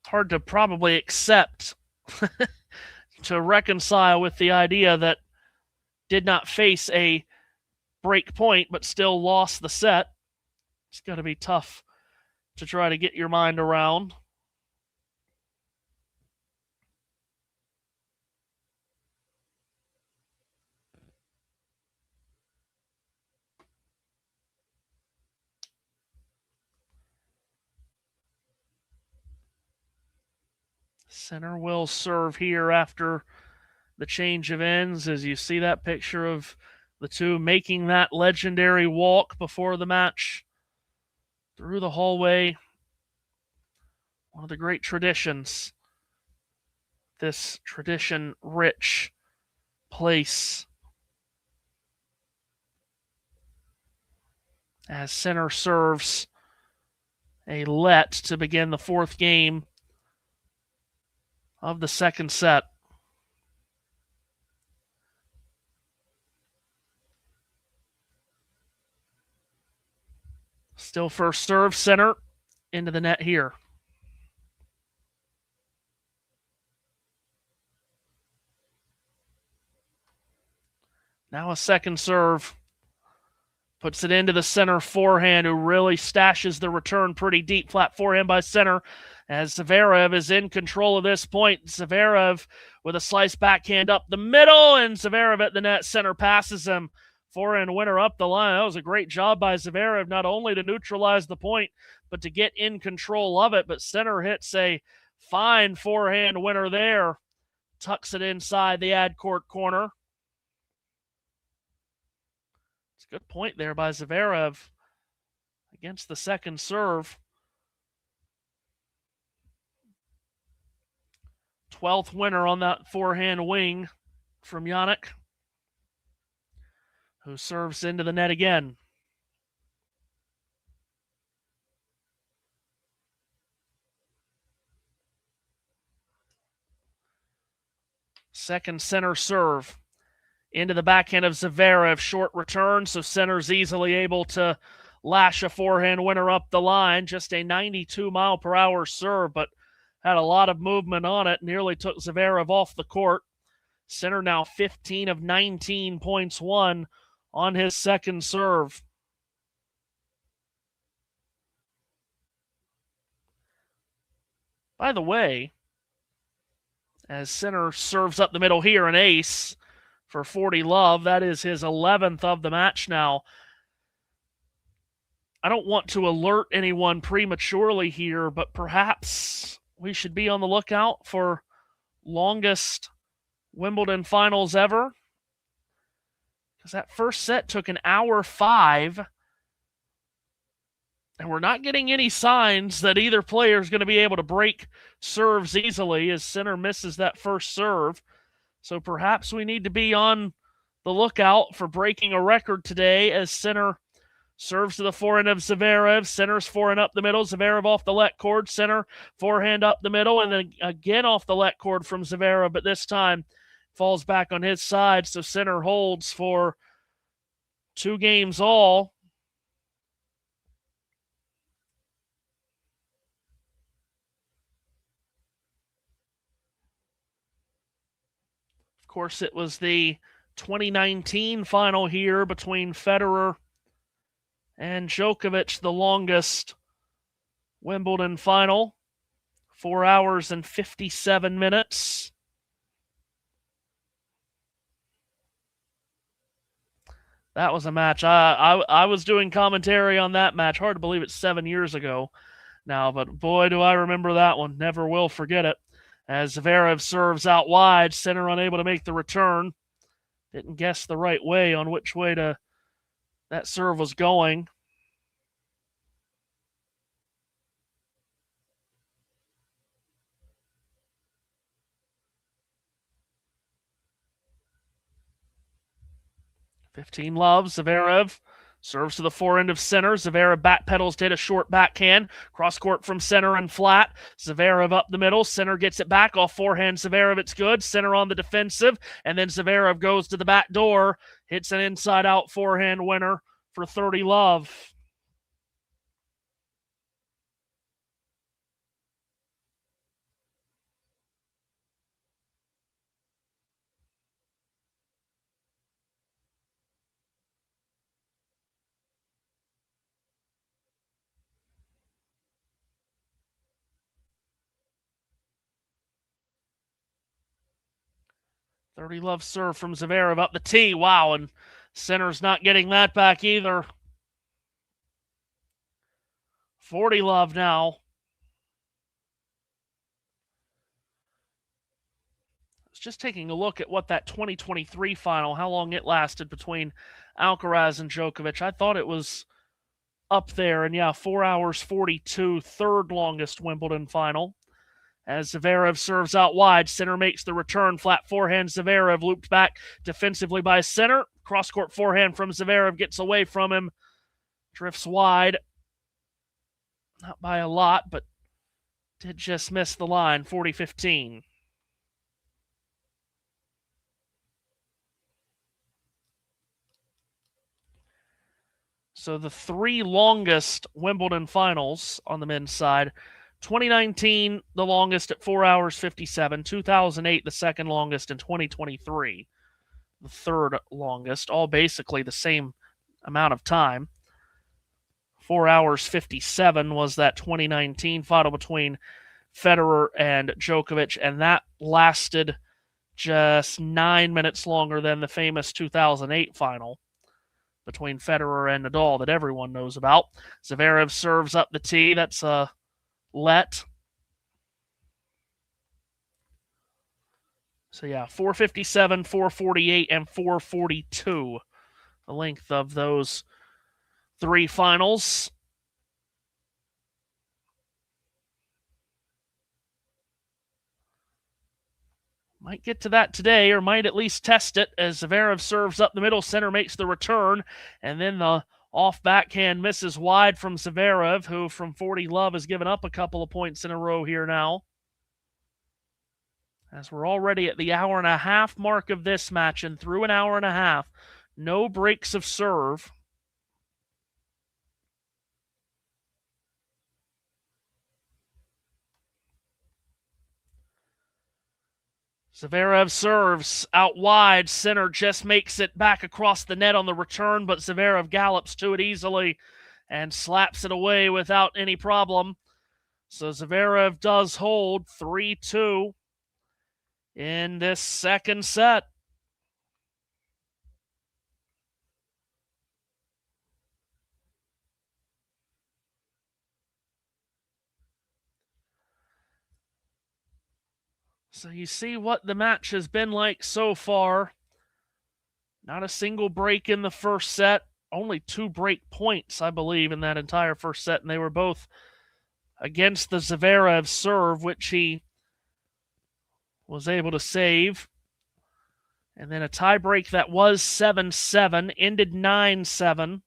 Hard to probably accept, to reconcile with the idea that did not face a break point but still lost the set. It's going to be tough to try to get your mind around. Sinner will serve here after the change of ends, as you see that picture of the two making that legendary walk before the match through the hallway. One of the great traditions. This tradition-rich place. As Sinner serves a let to begin the fourth game of the second set. Still first serve, Sinner into the net here. Now a second serve. Puts it into the Sinner forehand, who really stashes the return pretty deep. Flat forehand by Sinner as Zverev is in control of this point. Zverev with a slice backhand up the middle, and Zverev at the net. Sinner passes him. Forehand winner up the line. That was a great job by Zverev, not only to neutralize the point, but to get in control of it. But Sinner hits a fine forehand winner there. Tucks it inside the ad court corner. It's a good point there by Zverev against the second serve. 12th winner on that forehand wing from Jannik, who serves into the net again. Second Sinner serve into the backhand of Zverev. Short return, so Sinner's easily able to lash a forehand winner up the line. Just a 92-mile-per-hour serve, but had a lot of movement on it. Nearly took Zverev off the court. Sinner now 15 of 19 points won on his second serve. By the way, as Sinner serves up the middle here, an ace for 40 love. That is his 11th of the match now. I don't want to alert anyone prematurely here, but perhaps we should be on the lookout for longest Wimbledon finals ever. Because that first set took an hour 5. And we're not getting any signs that either player is going to be able to break serves easily as Sinner misses that first serve. So perhaps we need to be on the lookout for breaking a record today as Sinner serves to the forehand of Zverev. Sinner's forehand up the middle. Zverev off the let cord. Sinner forehand up the middle. And then again off the let cord from Zverev. But this time falls back on his side. So Sinner holds for 2 games all. Of course, it was the 2019 final here between Federer and Djokovic, the longest Wimbledon final. 4 hours and 57 minutes. That was a match. I was doing commentary on that match. Hard to believe it's 7 years ago now, but boy, do I remember that one. Never will forget it. As Zverev serves out wide, Sinner unable to make the return. Didn't guess the right way on which way that serve was going. 15 love. Zverev serves to the forehand of Sinner. Zverev backpedals to hit a short backhand. Cross court from Sinner and flat. Zverev up the middle. Sinner gets it back off forehand. Zverev, it's good. Sinner on the defensive. And then Zverev goes to the back door. Hits an inside out forehand winner for 30 love. Thirty love serve from Zverev up the tee. Wow, and Sinner's not getting that back either. 40 love now. I was just taking a look at what that 2023 final, how long it lasted between Alcaraz and Djokovic. I thought it was up there, and yeah, 4 hours 42, third longest Wimbledon final. As Zverev serves out wide, Sinner makes the return. Flat forehand, Zverev looped back defensively by Sinner. Cross-court forehand from Zverev gets away from him. Drifts wide. Not by a lot, but did just miss the line, 40-15. So the three longest Wimbledon finals on the men's side: 2019, the longest at 4 hours 57. 2008, the second longest, and 2023, the third longest. All basically the same amount of time. 4 hours 57 was that 2019 final between Federer and Djokovic, and that lasted just 9 minutes longer than the famous 2008 final between Federer and Nadal that everyone knows about. Zverev serves up the tee. That's a let. So yeah, 457, 448, and 442, the length of those three finals. Might get to that today, or might at least test it, as Zverev serves up the middle. Sinner makes the return, and then the off backhand misses wide from Zverev, who from 40 love has given up a couple of points in a row here now. As we're already at the hour and a half mark of this match, and through an hour and a half, no breaks of serve. Zverev serves out wide. Sinner just makes it back across the net on the return, but Zverev gallops to it easily and slaps it away without any problem. So Zverev does hold 3-2 in this second set. So you see what the match has been like so far. Not a single break in the first set. Only 2 break points, I believe, in that entire first set, and they were both against the Zverev serve, which he was able to save. And then a tiebreak that was 7-7, ended 9-7.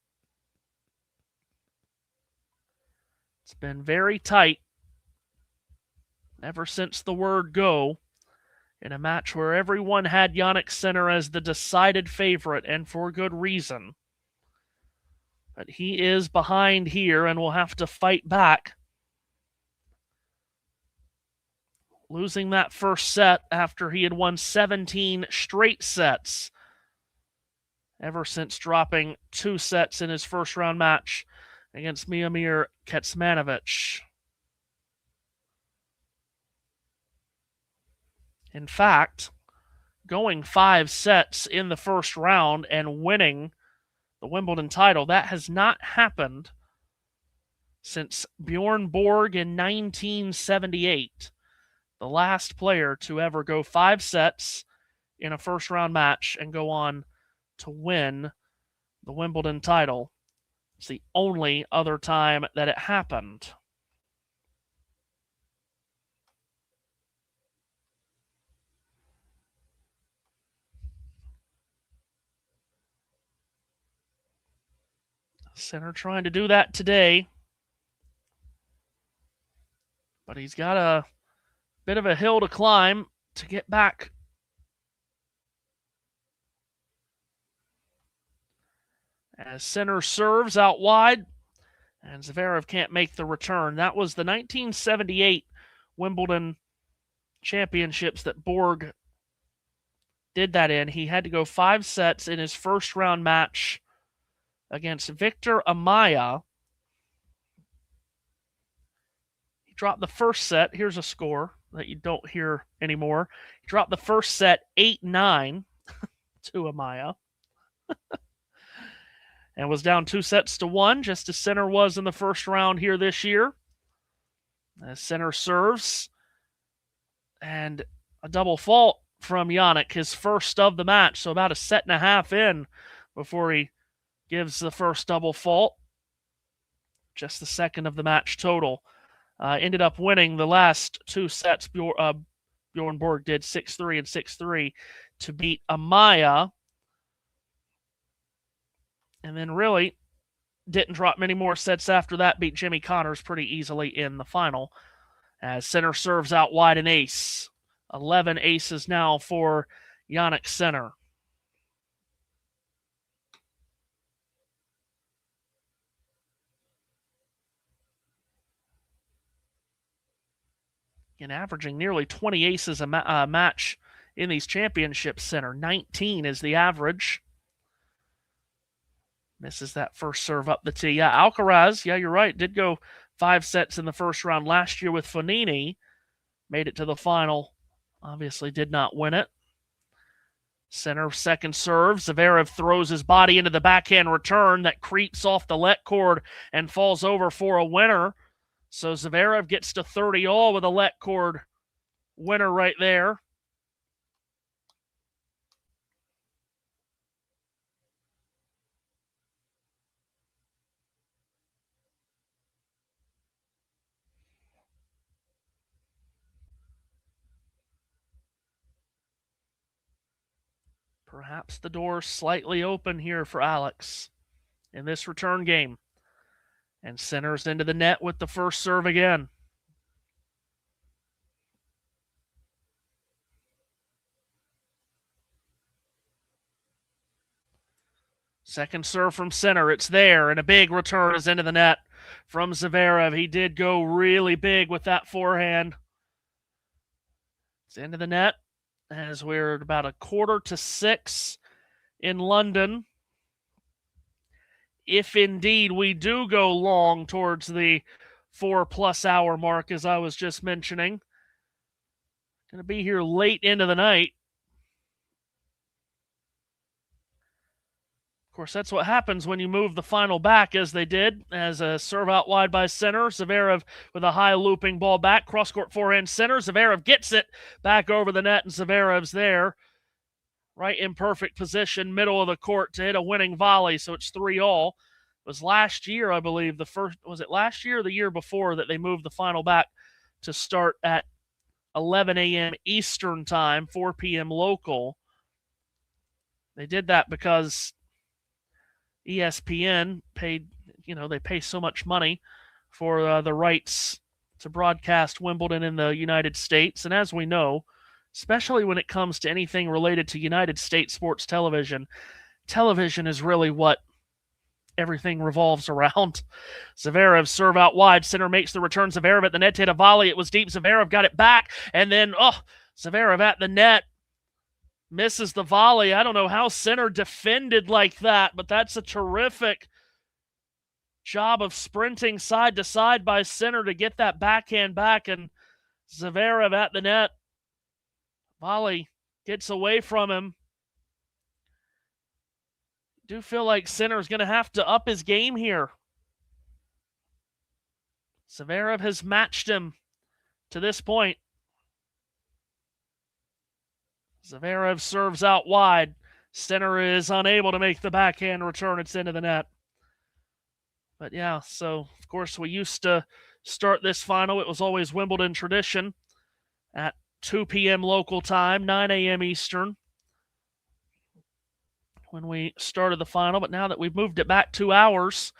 It's been very tight ever since the word go, in a match where everyone had Jannik Sinner as the decided favorite, and for good reason. But he is behind here and will have to fight back. Losing that first set after he had won 17 straight sets, ever since dropping 2 sets in his first round match against Miomir Kecmanovic. In fact, going 5 sets in the first round and winning the Wimbledon title, that has not happened since Bjorn Borg in 1978. The last player to ever go 5 sets in a first round match and go on to win the Wimbledon title. It's the only other time that it happened. Sinner trying to do that today. But he's got a bit of a hill to climb to get back. As Sinner serves out wide, and Zverev can't make the return. That was the 1978 Wimbledon Championships that Borg did that in. He had to go 5 sets in his first round match against Victor Amaya. He dropped the first set. Here's a score that you don't hear anymore. He dropped the first set 8-9 to Amaya. And was down 2-1, just as Sinner was in the first round here this year. As Sinner serves. And a double fault from Jannik, his first of the match. So about a set and a half in before he gives the first double fault. Just the second of the match total. Ended up winning the last 2 sets. Bjorn Borg did 6-3 and 6-3 to beat Amaya. And then really didn't drop many more sets after that. Beat Jimmy Connors pretty easily in the final. As Sinner serves out wide an ace. 11 aces now for Jannik Sinner. And averaging nearly 20 aces a match in these championships. Sinner 19 is the average. Misses that first serve up the tee. Yeah, Alcaraz, yeah, you're right, did go 5 sets in the first round last year with Fognini. Made it to the final. Obviously did not win it. Sinner second serve. Zverev throws his body into the backhand return that creeps off the let cord and falls over for a winner. So Zverev gets to 30 all with a let cord winner right there. Perhaps the door slightly open here for Alex in this return game. And Sinner's into the net with the first serve again. Second serve from Sinner. It's there, and a big return is into the net from Zverev. He did go really big with that forehand. It's into the net as we're at about 5:45 in London. If indeed we do go long towards the 4+ hour mark, as I was just mentioning. Going to be here late into the night. Of course, that's what happens when you move the final back, as they did, as a serve out wide by Sinner. Zverev with a high looping ball back. Cross-court forehand Sinner. Zverev gets it back over the net, and Zverev's there. Right in perfect position, middle of the court to hit a winning volley, so it's 3-all. It was last year, I believe, was it last year or the year before that they moved the final back to start at 11 a.m. Eastern time, 4 p.m. local. They did that because ESPN paid, they pay so much money for the rights to broadcast Wimbledon in the United States. And as we know, especially when it comes to anything related to United States sports television, television is really what everything revolves around. Zverev serve out wide. Sinner makes the return. Zverev at the net to hit a volley. It was deep. Zverev got it back. And then, Zverev at the net. Misses the volley. I don't know how Sinner defended like that, but that's a terrific job of sprinting side to side by Sinner to get that backhand back. And Zverev at the net. Volley gets away from him. Do feel like Sinner's going to have to up his game here. Zverev has matched him to this point. Zverev serves out wide. Sinner is unable to make the backhand return. It's into the net. But yeah, so of course we used to start this final. It was always Wimbledon tradition at 2 p.m. local time, 9 a.m. Eastern. when we started the final, but now that we've moved it back 2 hours,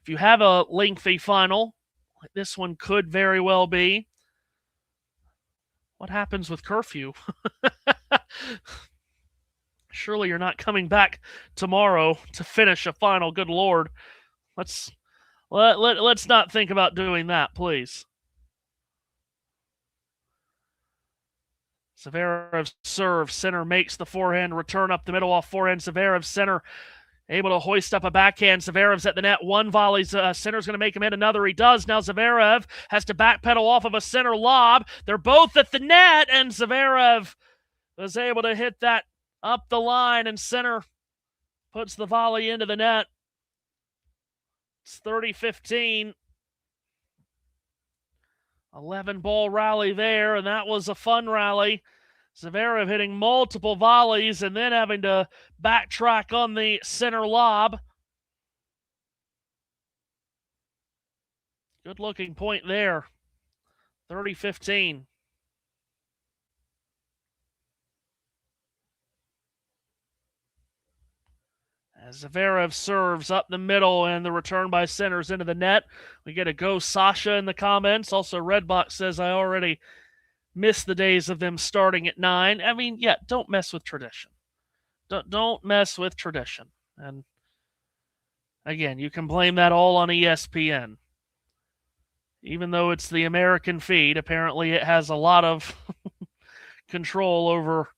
if you have a lengthy final, like this one could very well be. What happens with curfew? Surely you're not coming back tomorrow to finish a final. Good Lord. Let's not think about doing that, please. Zverev serve. Sinner makes the forehand return up the middle off forehand. Zverev, Sinner able to hoist up a backhand. Zverev's at the net. One volley. Sinner's going to make him hit another. He does. Now Zverev has to backpedal off of a Sinner lob. They're both at the net, and Zverev was able to hit that up the line, and Sinner puts the volley into the net. It's 30-15. 11-ball rally there, and that was a fun rally. Zverev hitting multiple volleys and then having to backtrack on the Sinner lob. Good-looking point there. 30-15. As Zverev serves up the middle and the return by Sinner's into the net. We get a go Sasha in the comments. Also, Redbox says, I already miss the days of them starting at 9. I mean, yeah, don't mess with tradition. Don't mess with tradition. And again, you can blame that all on ESPN. Even though it's the American feed, apparently it has a lot of control over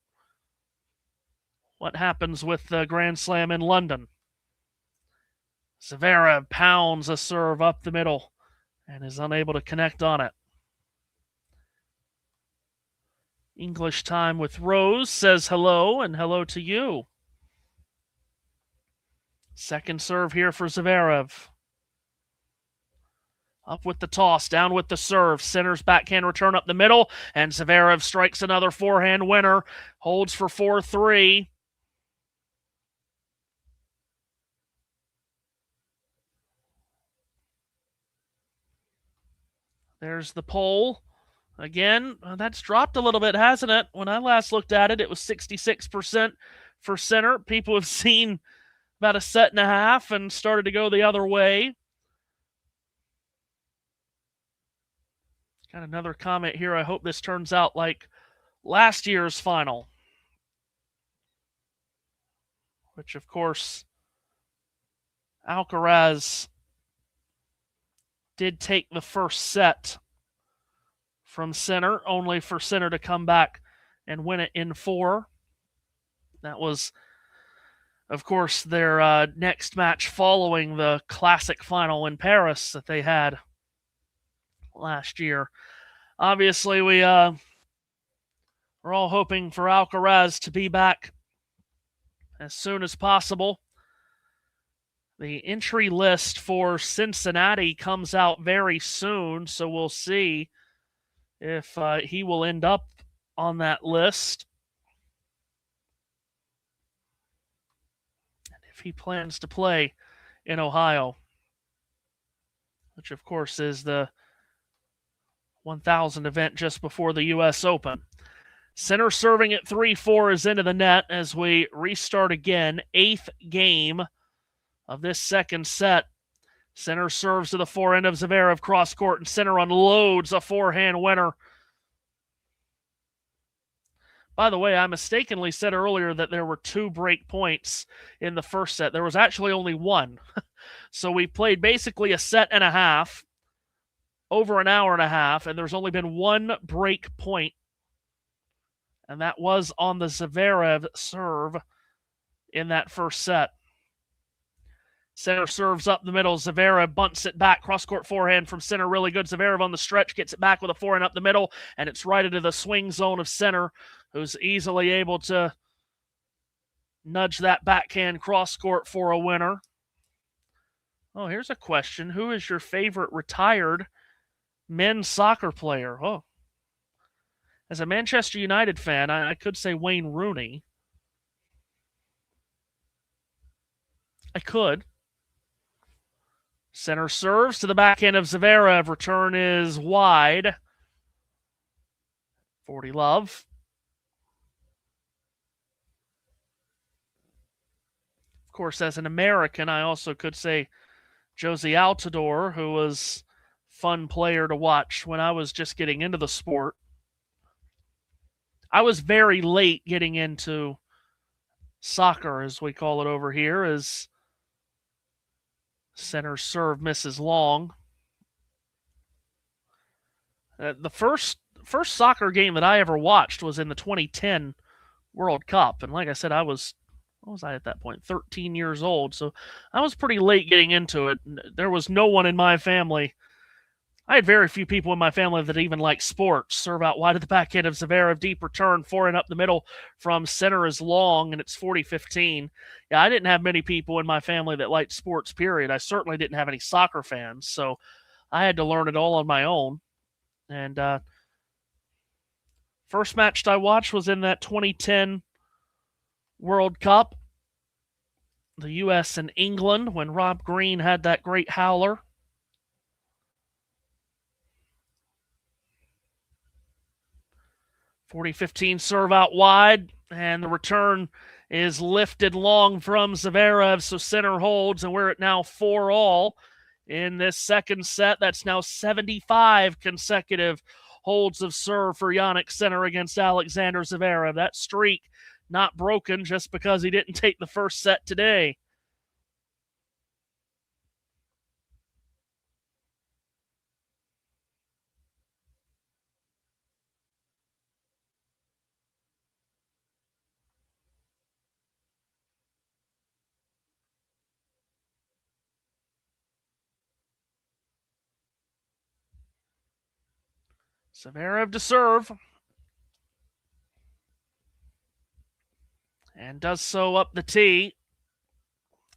what happens with the Grand Slam in London. Zverev pounds a serve up the middle and is unable to connect on it. English Time with Rose says hello, and hello to you. Second serve here for Zverev. Up with the toss, down with the serve. Sinner's backhand return up the middle, and Zverev strikes another forehand winner. Holds for 4-3. There's the pole. Again, that's dropped a little bit, hasn't it? When I last looked at it, it was 66% for Sinner. People have seen about a set and a half and started to go the other way. Got another comment here. I hope this turns out like last year's final. Which, of course, Alcaraz did take the first set from Sinner, only for Sinner to come back and win it in 4. That was, of course, their next match following the classic final in Paris that they had last year. Obviously, we're all hoping for Alcaraz to be back as soon as possible. The entry list for Cincinnati comes out very soon, so we'll see if he will end up on that list. And if he plans to play in Ohio, which of course is the 1000 event just before the U.S. Open. Sinner serving at 3-4 is into the net as we restart again. 8th game of this second set. Sinner serves to the forehand of Zverev cross court, and Sinner unloads a forehand winner. By the way, I mistakenly said earlier that there were 2 break points in the first set. There was actually only 1. So we played basically a set and a half, over an hour and a half, and there's only been 1 break point. And that was on the Zverev serve in that first set. Sinner serves up the middle. Zverev bunts it back. Cross-court forehand from Sinner. Really good. Zverev on the stretch. Gets it back with a forehand up the middle. And it's right into the swing zone of Sinner, who's easily able to nudge that backhand cross-court for a winner. Oh, here's a question. Who is your favorite retired men's soccer player? Oh. As a Manchester United fan, I could say Wayne Rooney. I could. Sinner serves to the backhand of Zverev. Return is wide. 40 love. course, as an American, I also could say Josie Altidore, who was a fun player to watch when I was just getting into the sport. I was very late getting into soccer, as we call it over here, as center serve misses long. The first soccer game that I ever watched was in the 2010 World Cup. And like I said, what was I at that point? 13 years old. So I was pretty late getting into it. There was no one in my family. I had very few people in my family that even liked sports. Serve out wide at the backhand of Zverev, deep return, forehand up the middle from center is long, and it's 40-15. Yeah, I didn't have many people in my family that liked sports, period. I certainly didn't have any soccer fans, so I had to learn it all on my own. And first match I watched was in that 2010 World Cup, the U.S. and England, when Rob Green had that great howler. .40-15 serve out wide, and the return is lifted long from Zverev, so center holds, and we're at now 4-all in this second set. That's now 75 consecutive holds of serve for Jannik Sinner against Alexander Zverev. That streak not broken just because he didn't take the first set today. Zverev to serve. And does so up the tee.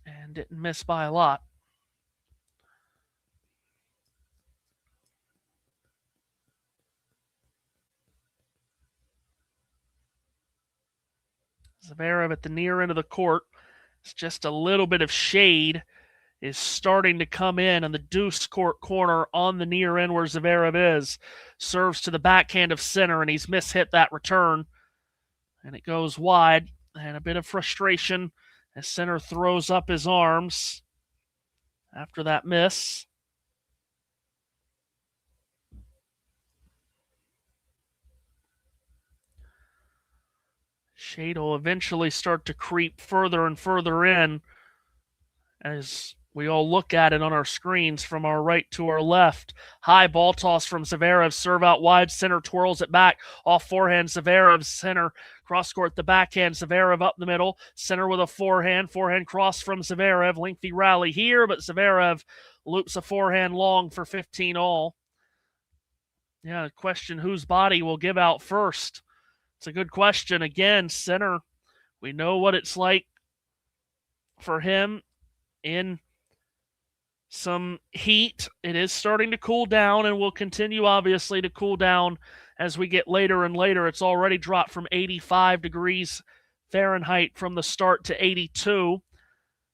And didn't miss by a lot. Zverev at the near end of the court. It's just a little bit of shade is starting to come in on the deuce court corner on the near end where Zverev is. Serves to the backhand of Sinner, and he's mishit that return. And it goes wide, and a bit of frustration as Sinner throws up his arms after that miss. Shade will eventually start to creep further and further in as we all look at it on our screens from our right to our left. High ball toss from Zverev. Serve out wide. Sinner twirls it back. Off forehand. Zverev. Sinner cross court the backhand. Zverev up the middle. Sinner with a forehand. Forehand cross from Zverev. Lengthy rally here, but Zverev loops a forehand long for 15-all. Yeah, question whose body will give out first. It's a good question. Again, Sinner, we know what it's like for him in some heat. It is starting to cool down and will continue, obviously, to cool down as we get later and later. It's already dropped from 85 degrees Fahrenheit from the start to 82.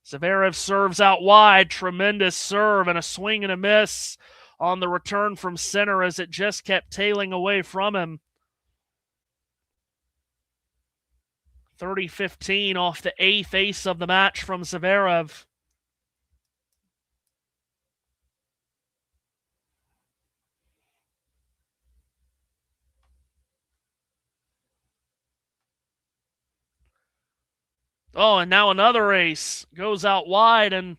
Zverev serves out wide. Tremendous serve and a swing and a miss on the return from Sinner as it just kept tailing away from him. 30-15 off the eighth ace of the match from Zverev. Oh, and now another ace goes out wide and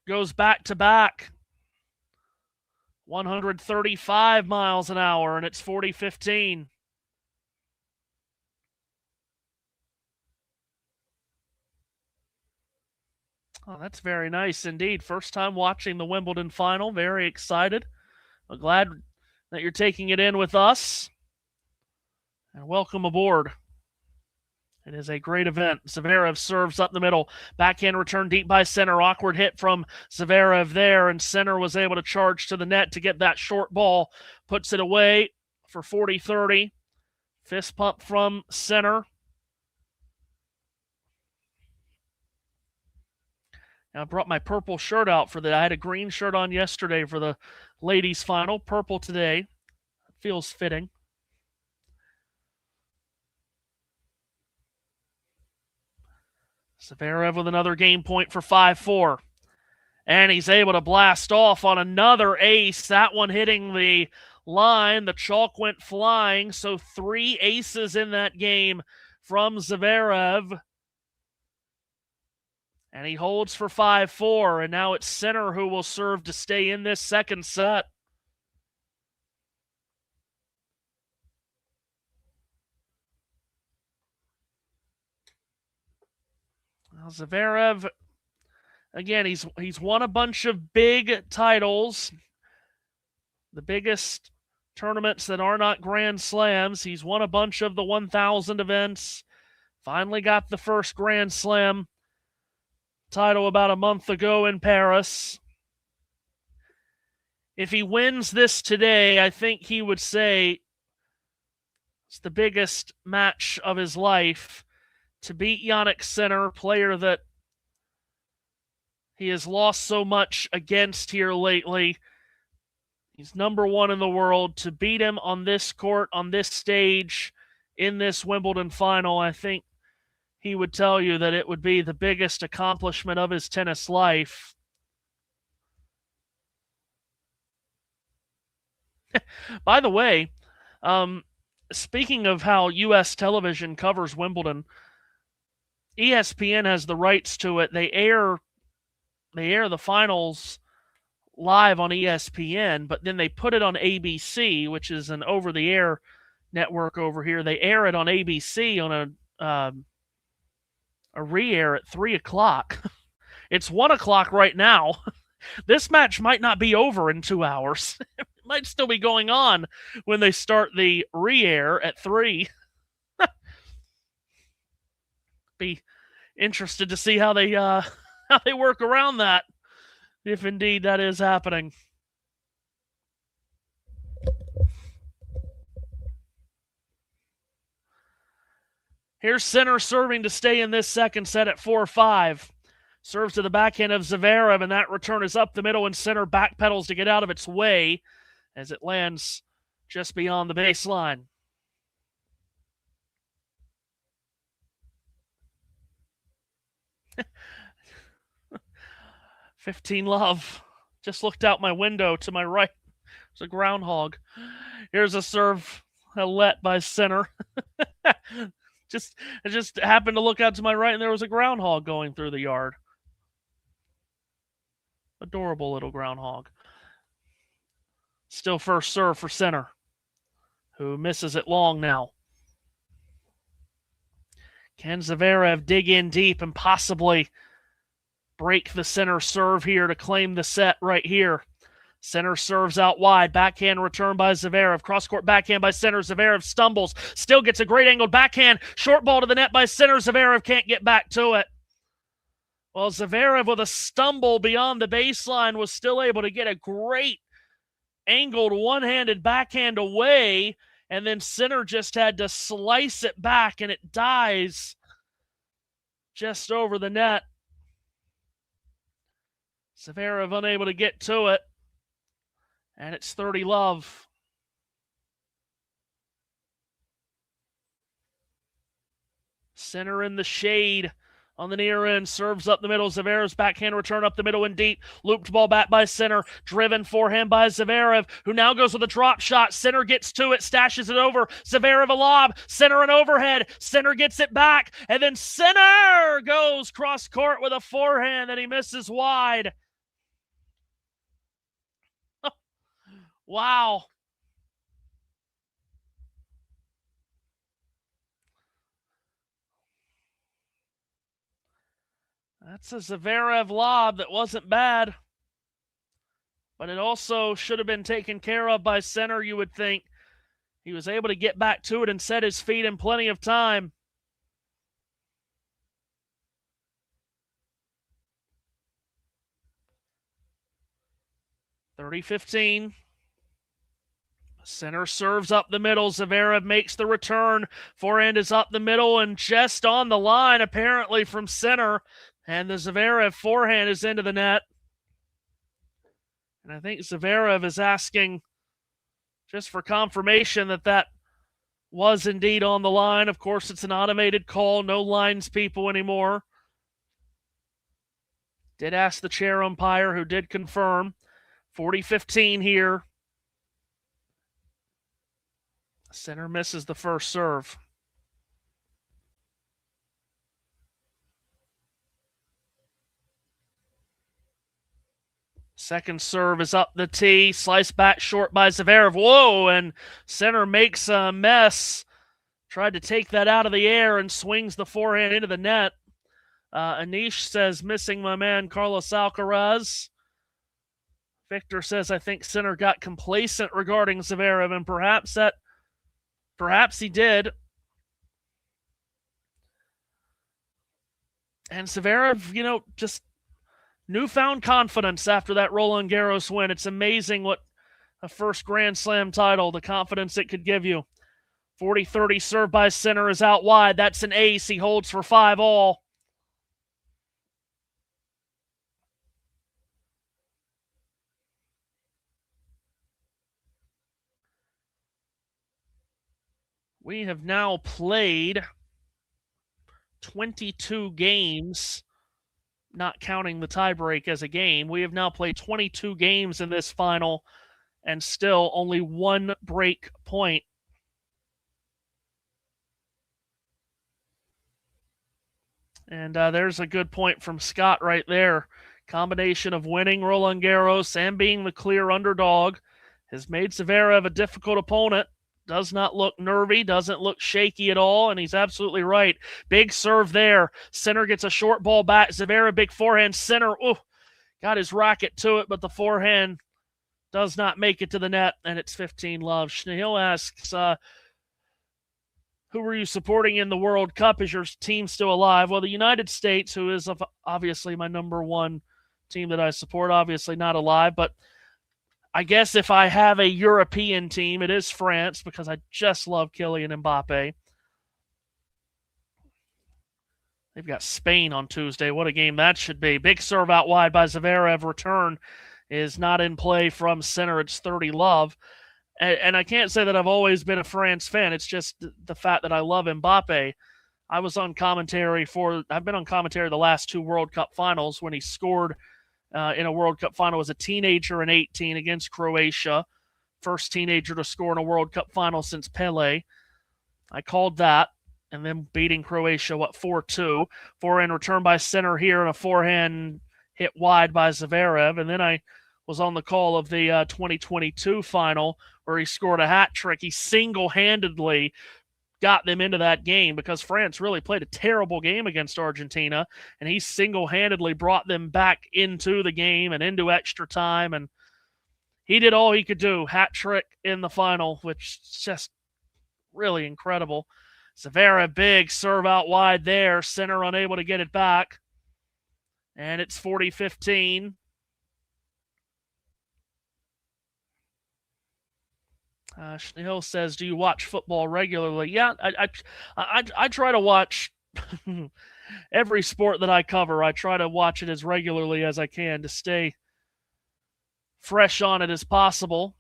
goes back to back. 135 miles an hour, and it's 40-15. Oh, that's very nice indeed. First time watching the Wimbledon final. Very excited. I'm glad that you're taking it in with us. And welcome aboard. It is a great event. Zverev serves up the middle. Backhand return deep by Sinner. Awkward hit from Zverev there, and Sinner was able to charge to the net to get that short ball. Puts it away for 40-30. Fist pump from Sinner. Now, I brought my purple shirt out for that. I had a green shirt on yesterday for the ladies' final. Purple today. Feels fitting. Zverev with another game point for 5-4. And he's able to blast off on another ace. That one hitting the line. The chalk went flying. So 3 aces in that game from Zverev. And he holds for 5-4. And now it's Sinner who will serve to stay in this second set. Well, Zverev, again, he's won a bunch of big titles. The biggest tournaments that are not Grand Slams. He's won a bunch of the 1,000 events. Finally got the first Grand Slam title about a month ago in Paris. If he wins this today, I think he would say it's the biggest match of his life. To beat Jannik Sinner, player that he has lost so much against here lately. He's number 1 in the world. To beat him on this court, on this stage, in this Wimbledon final, I think he would tell you that it would be the biggest accomplishment of his tennis life. By the way, speaking of how U.S. television covers Wimbledon, ESPN has the rights to it. They air the finals live on ESPN, but then they put it on ABC, which is an over-the-air network over here. They air it on ABC on a re-air at 3 o'clock. It's 1 o'clock right now. This match might not be over in 2 hours. It might still be going on when they start the re-air at 3. Be interested to see how they work around that, if indeed that is happening. Here's Sinner serving to stay in this second set at 4-5. Serves to the backhand of Zverev, and that return is up the middle, and Sinner backpedals to get out of its way as it lands just beyond the baseline. 15 love. Just looked out my window to my right. It's a groundhog. Here's a serve, a let by Sinner. I just happened to look out to my right, and there was a groundhog going through the yard. Adorable little groundhog. Still first serve for Sinner, who misses it long now. Can Zverev dig in deep and possibly break the Sinner serve here to claim the set right here? Sinner serves out wide. Backhand return by Zverev. Cross-court backhand by Sinner. Zverev stumbles. Still gets a great angled backhand. Short ball to the net by Sinner. Zverev can't get back to it. Well, Zverev with a stumble beyond the baseline was still able to get a great angled one-handed backhand away, and then Sinner just had to slice it back, and it dies just over the net. Zverev unable to get to it, and it's 30 love. Sinner in the shade on the near end, serves up the middle. Zverev's backhand return up the middle and deep. Looped ball back by Sinner. Driven forehand by Zverev, who now goes with a drop shot. Sinner gets to it, stashes it over. Zverev a lob. Sinner an overhead. Sinner gets it back. And then Sinner goes cross court with a forehand that he misses wide. Wow. That's a Zverev lob that wasn't bad, but it also should have been taken care of by Sinner, you would think. He was able to get back to it and set his feet in plenty of time. (30-15). Sinner serves up the middle. Zverev makes the return. Forehand is up the middle and just on the line, apparently, from Sinner. And the Zverev forehand is into the net. And I think Zverev is asking just for confirmation that that was indeed on the line. Of course, it's an automated call. No lines people anymore. Did ask the chair umpire, who did confirm 40-15 here. Sinner misses the first serve. Second serve is up the tee. Slice back short by Zverev. Whoa, and Sinner makes a mess. Tried to take that out of the air and swings the forehand into the net. Anish says, missing my man Carlos Alcaraz. Victor says, I think Sinner got complacent regarding Zverev, and perhaps he did. And Zverev, just newfound confidence after that Roland Garros win. It's amazing what a first Grand Slam title, the confidence it could give you. 40-30 serve by Sinner is out wide. That's an ace. He holds for 5-all. We have now played 22 games, not counting the tiebreak as a game. We have now played 22 games in this final and still only one break point. And there's a good point from Scott right there. Combination of winning Roland Garros and being the clear underdog has made Zverev a difficult opponent. Does not look nervy, doesn't look shaky at all, and he's absolutely right. Big serve there. Sinner gets a short ball back. Zverev, big forehand. Sinner, got his racket to it, but the forehand does not make it to the net, and it's 15-love. Schneill asks, who were you supporting in the World Cup? Is your team still alive? Well, the United States, who is obviously my number one team that I support, obviously not alive, but I guess if I have a European team, it is France, because I just love Kylian Mbappe. They've got Spain on Tuesday. What a game that should be. Big serve out wide by Zverev. Return is not in play from Sinner. It's 30-love. And I can't say that I've always been a France fan. It's just the fact that I love Mbappe. I've been on commentary the last two World Cup finals when he scored in a World Cup final as a teenager in 18 against Croatia. First teenager to score in a World Cup final since Pele. I called that. And then beating Croatia, 4-2. Forehand return by Sinner here and a forehand hit wide by Zverev. And then I was on the call of the 2022 final where he scored a hat trick. He single-handedly got them into that game because France really played a terrible game against Argentina, and he single-handedly brought them back into the game and into extra time, and he did all he could do. Hat trick in the final, which is just really incredible. Zverev, big serve out wide there. Sinner unable to get it back, and it's 40-15. Schneill says, do you watch football regularly? Yeah, I try to watch every sport that I cover. I try to watch it as regularly as I can to stay fresh on it as possible.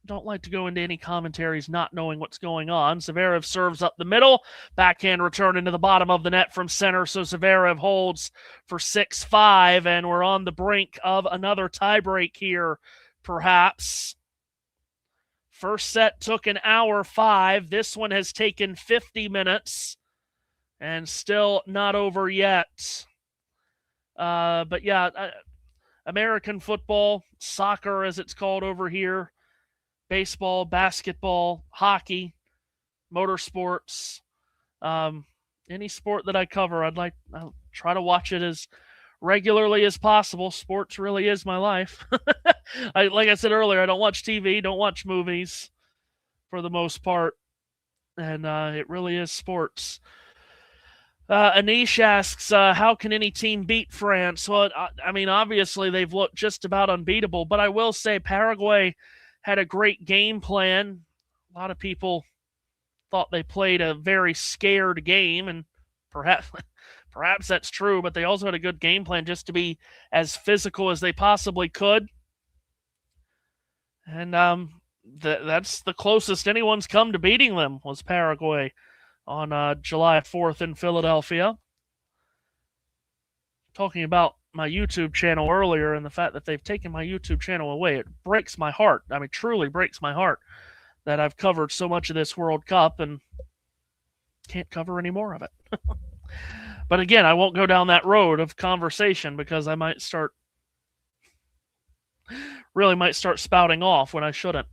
Don't like to go into any commentaries not knowing what's going on. Zverev serves up the middle. Backhand return into the bottom of the net from Sinner, so Zverev holds for 6-5, and we're on the brink of another tiebreak here, perhaps. First set took an hour 5. This one has taken 50 minutes and still not over yet. But yeah, American football, soccer as it's called over here, baseball, basketball, hockey, motorsports, any sport that I cover, I'll try to watch it as regularly as possible. Sports really is my life. Like I said earlier, I don't watch TV, don't watch movies for the most part, and it really is sports. Anish asks, how can any team beat France? Well, I mean, obviously they've looked just about unbeatable, but I will say Paraguay had a great game plan. A lot of people thought they played a very scared game, and perhaps that's true, but they also had a good game plan just to be as physical as they possibly could. And that's the closest anyone's come to beating them was Paraguay on July 4th in Philadelphia. Talking about my YouTube channel earlier, and the fact that they've taken my YouTube channel away, it breaks my heart. I mean, truly breaks my heart that I've covered so much of this World Cup and can't cover any more of it. But again, I won't go down that road of conversation because I might start spouting off when I shouldn't.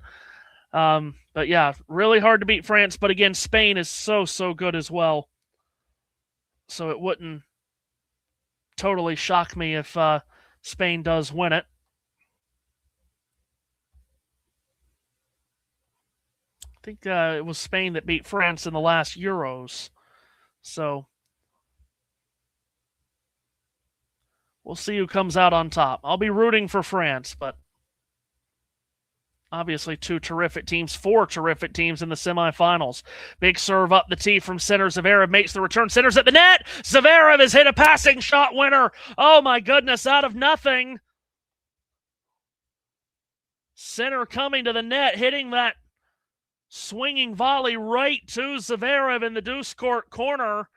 But yeah, really hard to beat France. But again, Spain is so good as well. So it wouldn't totally shock me if Spain does win it. I think it was Spain that beat France in the last Euros. So we'll see who comes out on top. I'll be rooting for France, but obviously four terrific teams in the semifinals. Big serve up the tee from Sinner. Zverev makes the return. Sinner's at the net. Zverev has hit a passing shot winner. Oh my goodness, out of nothing. Sinner coming to the net, hitting that swinging volley right to Zverev in the deuce court corner.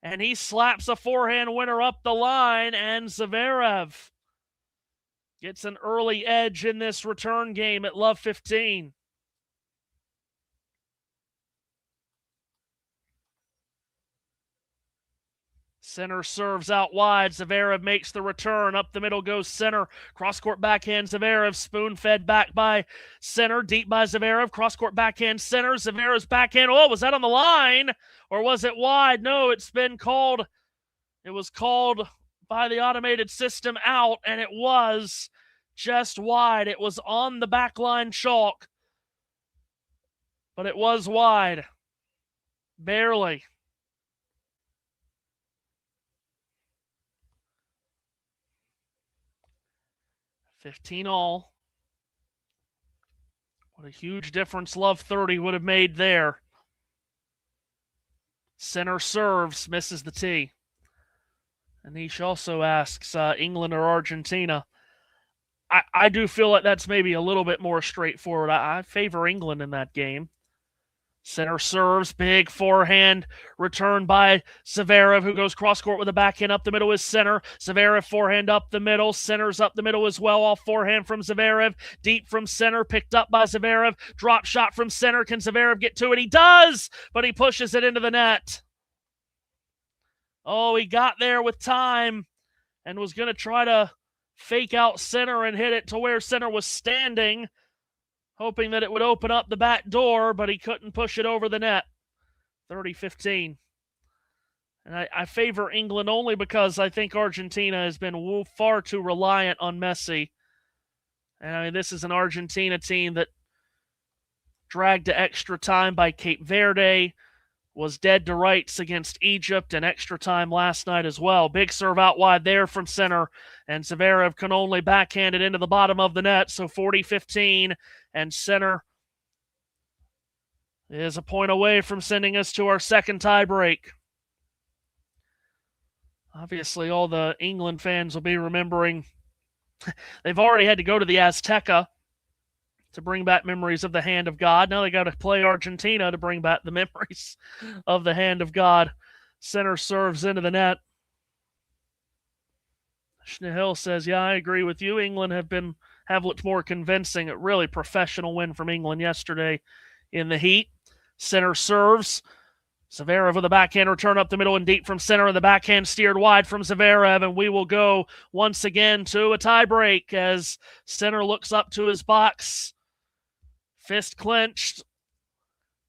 And he slaps a forehand winner up the line, and Zverev gets an early edge in this return game at love 15. Sinner serves out wide. Zverev makes the return. Up the middle goes Sinner. Cross-court backhand Zverev. Spoon-fed back by Sinner. Deep by Zverev. Cross-court backhand Sinner. Zverev's backhand. Oh, was that on the line? Or was it wide? No, it's been called. It was called by the automated system out, and it was just wide. It was on the backline chalk, but it was wide. Barely. $15 all. What a huge difference love 30 would have made there. Sinner serves, misses the tee. Anish also asks England or Argentina. I do feel like that's maybe a little bit more straightforward. I favor England in that game. Sinner serves, big forehand return by Zverev, who goes cross-court with a backhand up the middle is Sinner. Zverev forehand up the middle. Sinner's up the middle as well. Off forehand from Zverev. Deep from Sinner, picked up by Zverev. Drop shot from Sinner. Can Zverev get to it? He does, but he pushes it into the net. Oh, he got there with time and was going to try to fake out Sinner and hit it to where Sinner was standing, hoping that it would open up the back door, but he couldn't push it over the net. 30-15. And I favor England only because I think Argentina has been far too reliant on Messi. And I mean, this is an Argentina team that dragged to extra time by Cape Verde, was dead to rights against Egypt and extra time last night as well. Big serve out wide there from Sinner, and Zverev can only backhand it into the bottom of the net, so 40-15, and Sinner is a point away from sending us to our second tie break. Obviously, all the England fans will be remembering they've already had to go to the Azteca to bring back memories of the hand of God. Now they got to play Argentina to bring back the memories of the hand of God. Sinner serves into the net. Schnehil says, yeah, I agree with you. England have looked more convincing. A really professional win from England yesterday in the heat. Sinner serves. Zverev with a backhand return up the middle and deep from Sinner, and the backhand steered wide from Zverev, and we will go once again to a tiebreak as Sinner looks up to his box. Fist clenched.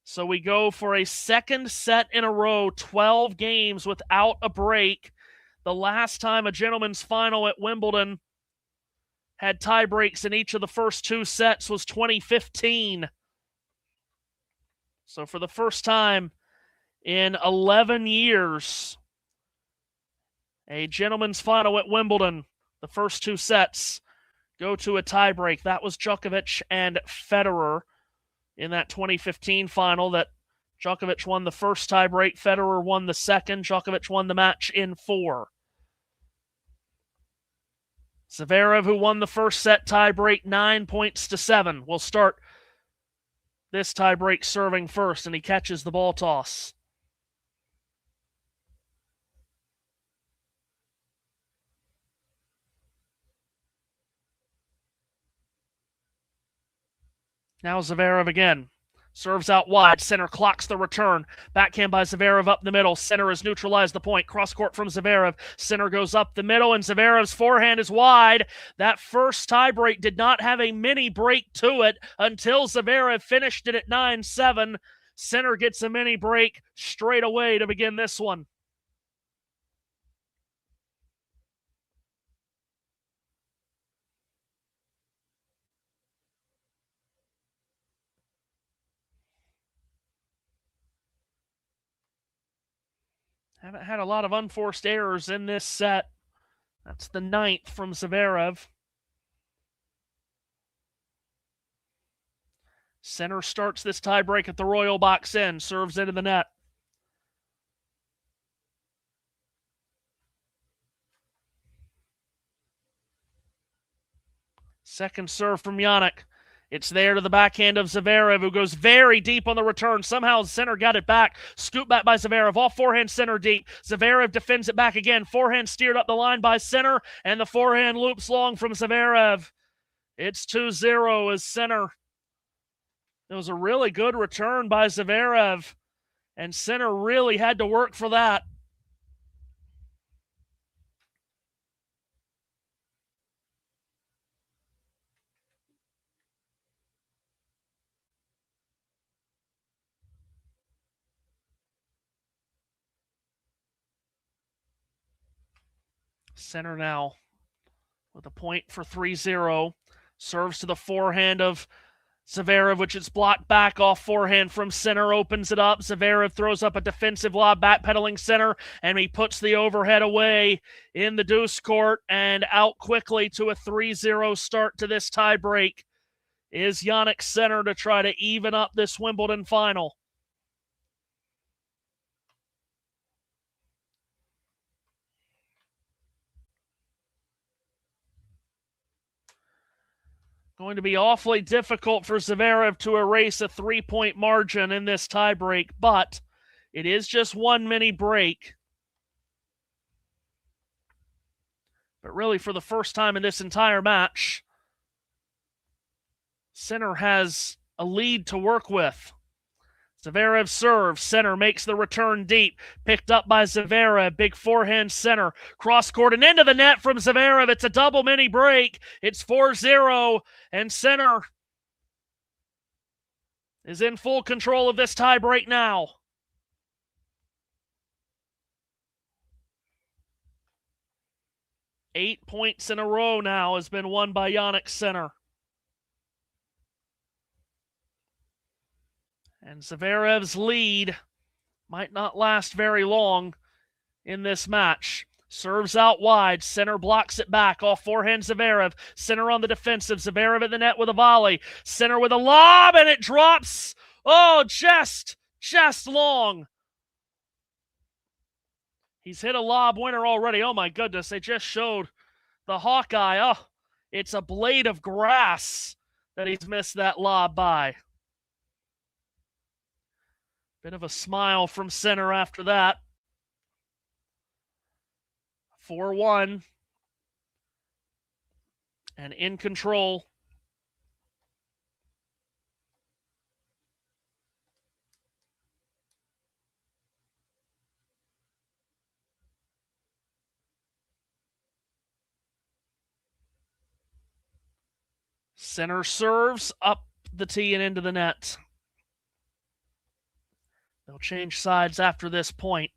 So we go for a second set in a row, 12 games without a break. The last time a gentleman's final at Wimbledon had tie breaks in each of the first two sets was 2015. So for the first time in 11 years, a gentleman's final at Wimbledon, the first two sets go to a tiebreak. That was Djokovic and Federer in that 2015 final that Djokovic won the first tiebreak, Federer won the second, Djokovic won the match in 4. Zverev, who won the first set tiebreak 9-7, will start this tiebreak serving first, and he catches the ball toss. Now Zverev again. Serves out wide. Sinner clocks the return. Backhand by Zverev up the middle. Sinner has neutralized the point. Cross court from Zverev. Sinner goes up the middle, and Zverev's forehand is wide. That first tiebreak did not have a mini break to it until Zverev finished it at 9-7. Sinner gets a mini break straight away to begin this one. Haven't had a lot of unforced errors in this set. That's the 9th from Zverev. Sinner starts this tiebreak at the Royal Box End, serves into the net. Second serve from Jannik. It's there to the backhand of Zverev, who goes very deep on the return. Somehow Sinner got it back. Scoop back by Zverev. Off forehand, Sinner deep. Zverev defends it back again. Forehand steered up the line by Sinner, and the forehand loops long from Zverev. It's 2-0 as Sinner. It was a really good return by Zverev, and Sinner really had to work for that. Sinner now with a point for 3-0. Serves to the forehand of Zverev, which is blocked back off forehand from Sinner, opens it up. Zverev throws up a defensive lob, backpedaling Sinner, and he puts the overhead away in the deuce court and out quickly to a 3-0 start to this tiebreak is Jannik Sinner to try to even up this Wimbledon final. Going to be awfully difficult for Zverev to erase a 3-point margin in this tiebreak, but it is just one mini break. But really, for the first time in this entire match, Sinner has a lead to work with. Zverev serves. Sinner makes the return deep. Picked up by Zverev. Big forehand Sinner. Cross court and into the net from Zverev. It's a double mini break. It's 4-0, and Sinner is in full control of this tie break now. Eight points in a row now has been won by Jannik Sinner. And Zverev's lead might not last very long in this match. Serves out wide. Sinner blocks it back. Off forehand Zverev. Sinner on the defensive. Zverev at the net with a volley. Sinner with a lob, and it drops. Oh, just long. He's hit a lob winner already. Oh, my goodness. They just showed the Hawkeye. Oh, it's a blade of grass that he's missed that lob by. Bit of a smile from Sinner after that. 4-1. And in control. Sinner serves up the tee and into the net. They'll change sides after this point.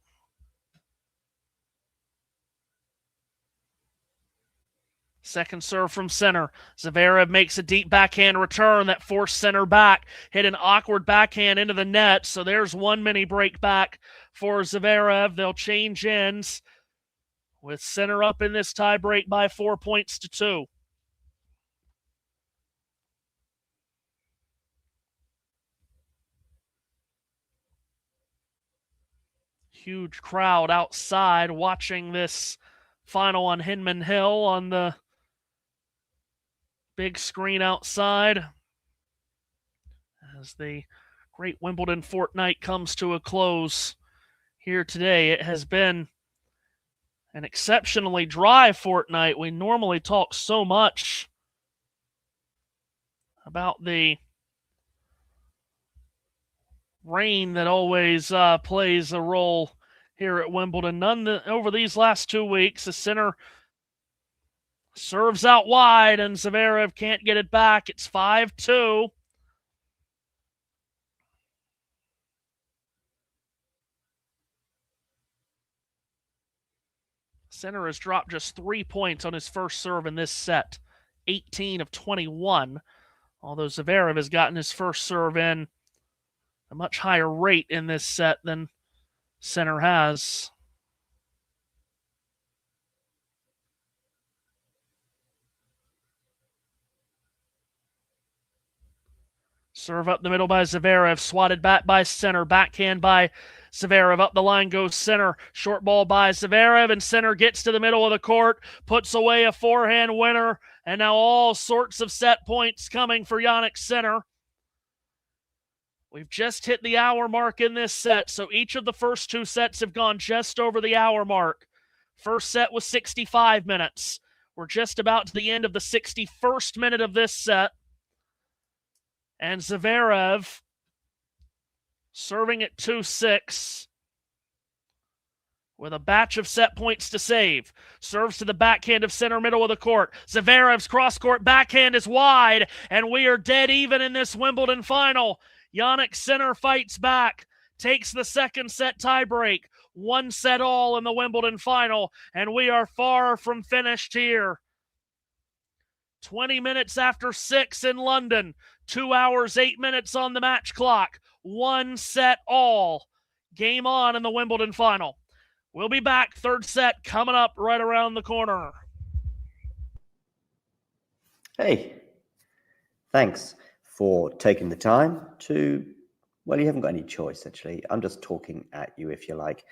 Second serve from Sinner. Zverev makes a deep backhand return that forced Sinner back. Hit an awkward backhand into the net, so there's one mini break back for Zverev. They'll change ends with Sinner up in this tiebreak by 4 points to 2. Huge crowd outside watching this final on Hinman Hill on the big screen outside as the great Wimbledon fortnight comes to a close here today. It has been an exceptionally dry fortnight. We normally talk so much about the rain that always plays a role here at Wimbledon. Over these last 2 weeks. The Sinner serves out wide, and Zverev can't get it back. It's 5-2. Sinner has dropped just 3 points on his first serve in this set, 18 of 21. Although Zverev has gotten his first serve in a much higher rate in this set than Sinner has. Serve up the middle by Zverev, swatted back by Sinner, backhand by Zverev. Up the line goes Sinner, short ball by Zverev, and Sinner gets to the middle of the court, puts away a forehand winner, and now all sorts of set points coming for Jannik Sinner. We've just hit the hour mark in this set, so each of the first 2 sets have gone just over the hour mark. First set was 65 minutes. We're just about to the end of the 61st minute of this set. And Zverev serving at 2-6 with a batch of set points to save. Serves to the backhand of Sinner, middle of the court. Zverev's cross-court backhand is wide, and we are dead even in this Wimbledon final. Jannik Sinner fights back, takes the second set tiebreak. 1 set all in the Wimbledon final, and we are far from finished here. 20 minutes after 6 in London. 2 hours, 8 minutes on the match clock. 1 set all. Game on in the Wimbledon final. We'll be back. Third set coming up right around the corner. Hey, thanks for taking the time to, well, you haven't got any choice, actually. I'm just talking at you, if you like.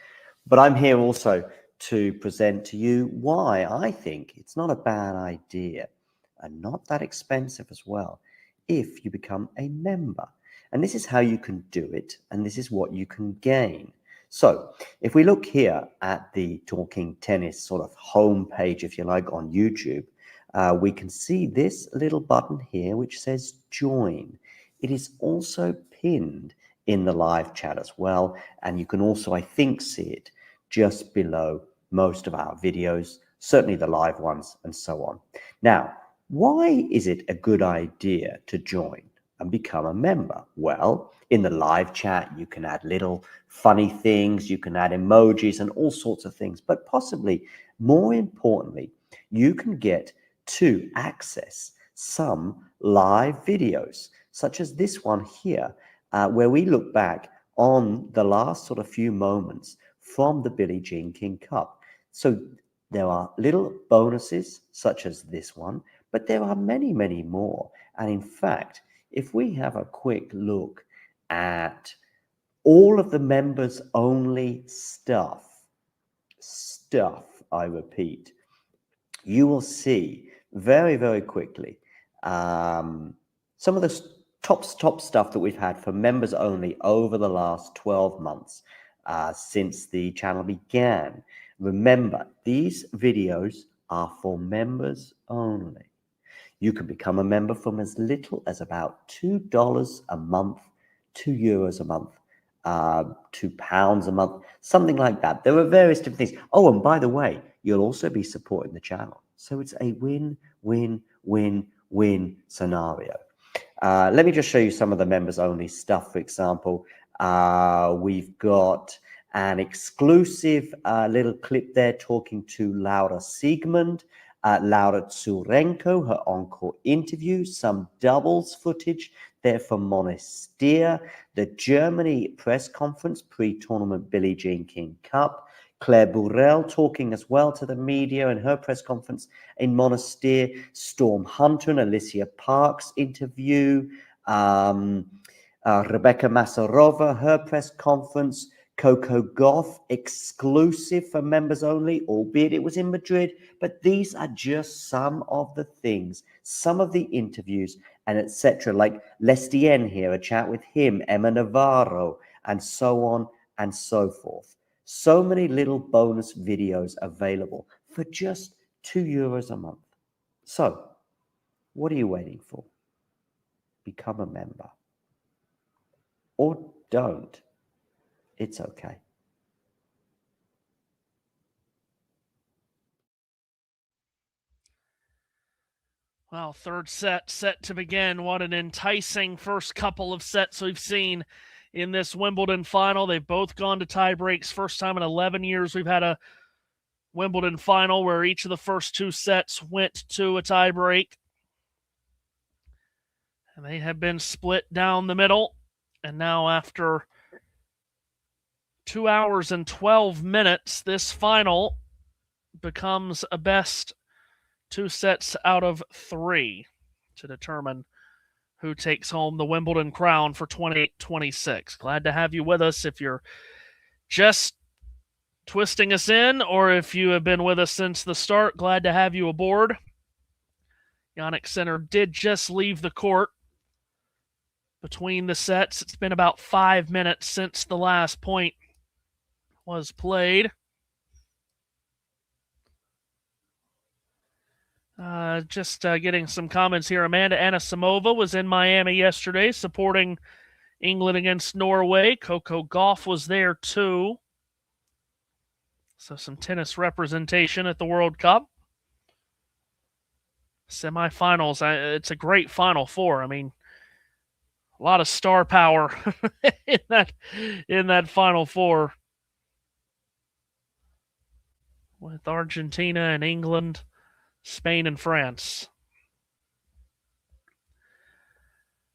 But I'm here also to present to you why I think it's not a bad idea and not that expensive as well if you become a member. And this is how you can do it, and this is what you can gain. So if we look here at the Talking Tennis sort of home page, if you like, on YouTube, we can see this little button here which says join. It is also pinned in the live chat as well, and you can also, I think, see it just below most of our videos, certainly the live ones and so on. Now, why is it a good idea to join and become a member? Well, in the live chat, you can add little funny things, you can add emojis and all sorts of things, but possibly more importantly, you can get to access some live videos, such as this one here, where we look back on the last sort of few moments from the Billie Jean King Cup. So there are little bonuses such as this one, but there are many, many more. And in fact, if we have a quick look at all of the members only stuff, I repeat, you will see very, very quickly some of the top stuff that we've had for members only over the last 12 months since the channel began. Remember, these videos are for members only. You can become a member from as little as about $2 a month, €2 a month, £2 a month, something like that. There are various different things. Oh, and by the way, you'll also be supporting the channel. So it's a win, win, win, win scenario. Let me just show you some of the members only stuff. For example, we've got an exclusive little clip there talking to Laura Siegmund, Laura Tsurenko, her encore interview, some doubles footage there from Monastir, the Germany press conference pre-tournament Billie Jean King Cup, Claire Burrell talking as well to the media in her press conference in Monastir, Storm Hunter and Alicia Parks interview, Rebecca Masarova, her press conference, Coco Gauff exclusive for members only, albeit it was in Madrid. But these are just some of the things, some of the interviews and etc. Like Lestien here, a chat with him, Emma Navarro, and so on and so forth. So many little bonus videos available for just €2 a month. So what are you waiting for? Become a member. Or don't, it's okay. Well, third set to begin. What an enticing first couple of sets we've seen in this Wimbledon final. They've both gone to tie breaks. First time in 11 years we've had a Wimbledon final where each of the first 2 sets went to a tie break. And they have been split down the middle. And now after 2 hours and 12 minutes, this final becomes a best 2 sets out of 3 to determine who takes home the Wimbledon crown for 2026. Glad to have you with us. If you're just twisting us in, or if you have been with us since the start, glad to have you aboard. Jannik Sinner did just leave the court between the sets. It's been about 5 minutes since the last point was played. Getting some comments here. Amanda Anisimova was in Miami yesterday supporting England against Norway. Coco Gauff was there too. So some tennis representation at the World Cup. Semifinals. It's a great Final Four. I mean, a lot of star power in that Final Four. With Argentina and England, Spain and France.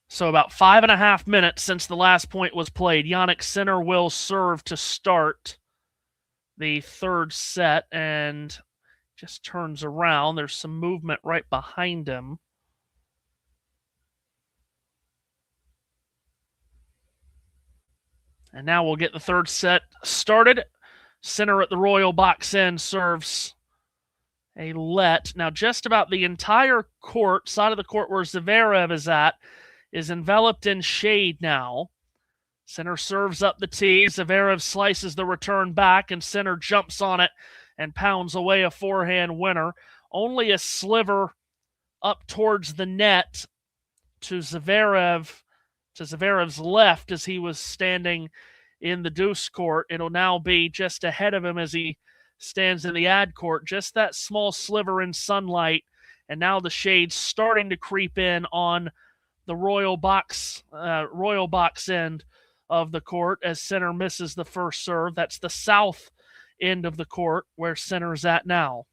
So about 5.5 minutes since the last point was played. Jannik Sinner will serve to start the third set and just turns around. There's some movement right behind him. And now we'll get the third set started. Sinner at the Royal Box End serves a let. Now just about the entire court, side of the court where Zverev is at, is enveloped in shade now. Sinner serves up the tee. Zverev slices the return back, and Sinner jumps on it and pounds away a forehand winner. Only a sliver up towards the net to Zverev's left as he was standing in the deuce court. It'll now be just ahead of him as he stands in the ad court. Just that small sliver in sunlight, and now the shade's starting to creep in on the Royal Box end of the court as Sinner misses the first serve. That's the south end of the court where Sinner's at now.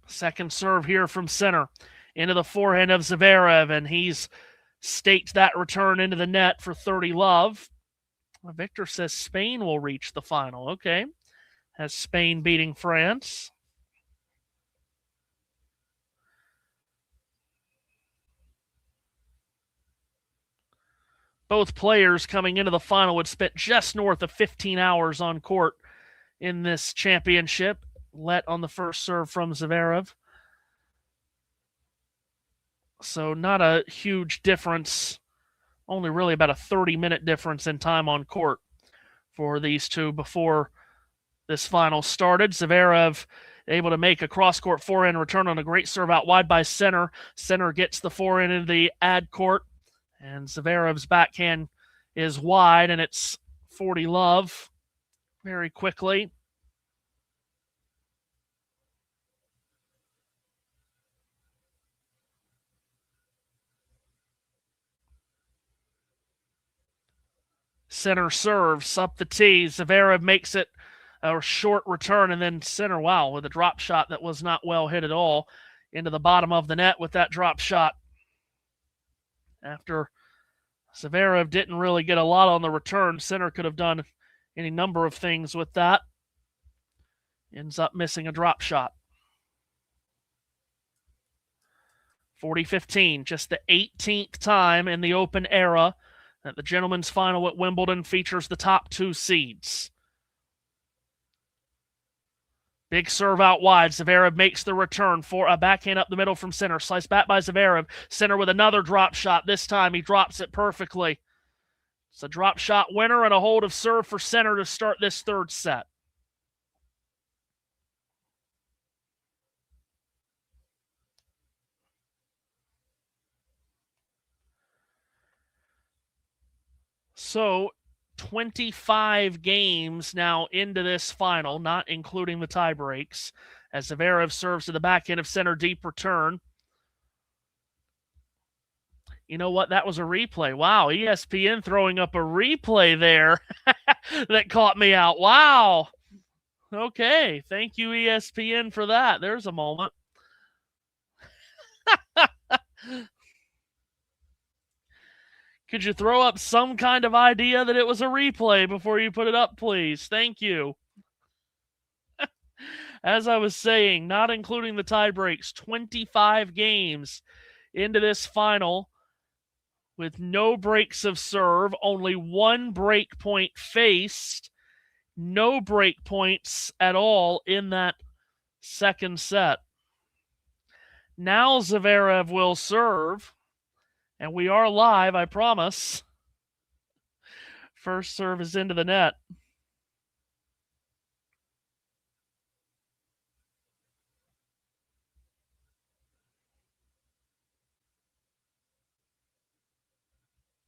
Second serve here from Sinner into the forehand of Zverev, and he's staked that return into the net for 30 love. Victor says Spain will reach the final. Okay. Has Spain beating France. Both players coming into the final would spend just north of 15 hours on court in this championship. Let on the first serve from Zverev. So not a huge difference. Only really about a 30-minute difference in time on court for these two before this final started. Zverev able to make a cross-court forehand return on a great serve out wide by Sinner. Sinner gets the forehand into the ad court, and Zverev's backhand is wide, and it's 40 love very quickly. Sinner serves up the tee. Zverev makes it a short return, and then Sinner, wow, with a drop shot that was not well hit at all, into the bottom of the net with that drop shot. After Zverev didn't really get a lot on the return, Sinner could have done any number of things with that. Ends up missing a drop shot. 40-15, just the 18th time in the Open era that the gentlemen's final at Wimbledon features the top two seeds. Big serve out wide. Zverev makes the return for a backhand up the middle from Sinner. Sliced back by Zverev. Sinner with another drop shot. This time he drops it perfectly. It's a drop shot winner and a hold of serve for Sinner to start this third set. So 25 games now into this final, not including the tie breaks, as Zverev serves to the backhand of center, deep return. You know what? That was a replay. Wow, ESPN throwing up a replay there that caught me out. Wow. Okay, thank you, ESPN, for that. There's a moment. Could you throw up some kind of idea that it was a replay before you put it up, please? Thank you. As I was saying, not including the tie breaks, 25 games into this final with no breaks of serve, only one break point faced, no break points at all in that second set. Now Zverev will serve, and we are live, I promise. First serve is into the net.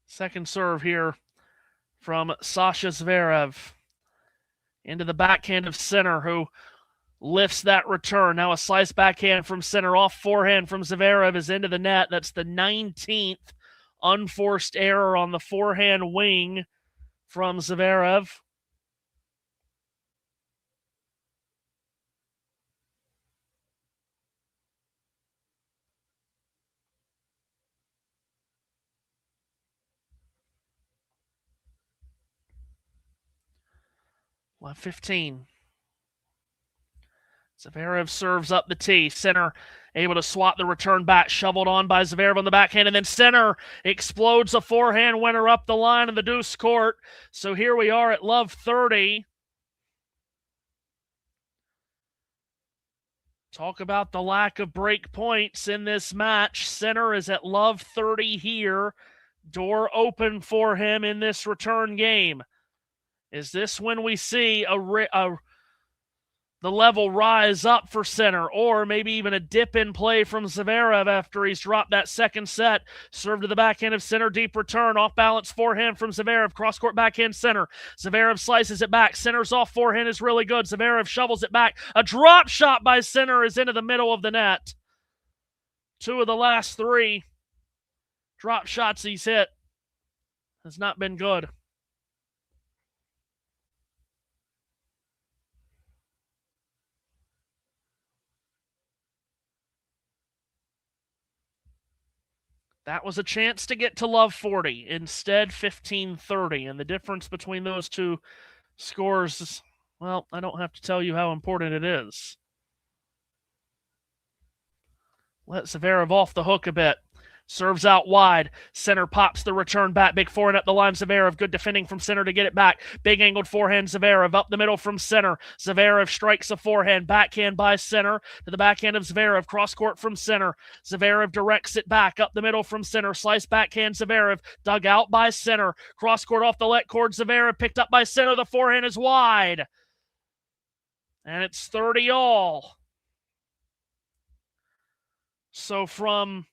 Second serve here from Sasha Zverev into the backhand of Sinner, who lifts that return. Now a slice backhand from Sinner, off forehand from Zverev is into the net. That's the 19th unforced error on the forehand wing from Zverev. Left 15. Zverev serves up the tee. Sinner able to swat the return back, shoveled on by Zverev on the backhand, and then Sinner explodes a forehand winner up the line in the deuce court. So here we are at love 30. Talk about the lack of break points in this match. Sinner is at love 30 here. Door open for him in this return game. Is this when we see the level rise up for Sinner, or maybe even a dip in play from Zverev after he's dropped that second set? Serve to the backhand of Sinner, deep return, off balance forehand from Zverev, cross-court backhand Sinner. Zverev slices it back. Sinner's off forehand is really good. Zverev shovels it back. A drop shot by Sinner is into the middle of the net. Two of the last three drop shots he's hit has not been good. That was a chance to get to love 40. Instead, 15-30. And the difference between those two scores is, well, I don't have to tell you how important it is. Let Zverev off the hook a bit. Serves out wide. Sinner pops the return back. Big forehand up the line. Zverev. Good defending from Sinner to get it back. Big angled forehand. Zverev up the middle from Sinner. Zverev strikes a forehand. Backhand by Sinner to the backhand of Zverev. Cross court from Sinner. Zverev directs it back up the middle from Sinner. Slice backhand Zverev. Dug out by Sinner. Cross court off the let cord. Zverev picked up by Sinner. The forehand is wide. And it's 30 all. So from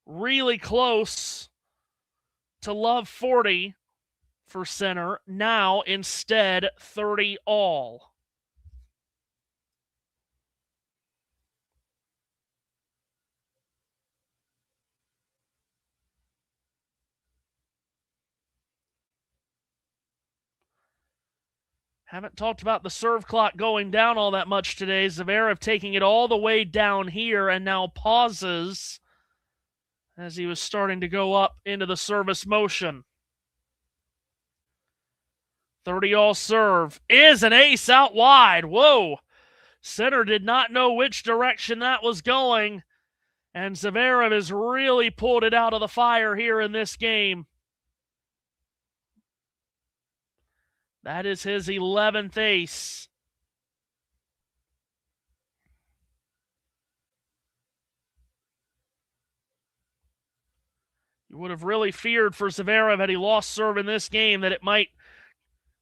really close to love 40 for Sinner, now instead 30 all. Haven't talked about the serve clock going down all that much today. Zverev taking it all the way down here and now pauses as he was starting to go up into the service motion. 30 all serve is an ace out wide. Whoa. Sinner did not know which direction that was going, and Zverev has really pulled it out of the fire here in this game. That is his 11th ace. You would have really feared for Zverev had he lost serve in this game that it might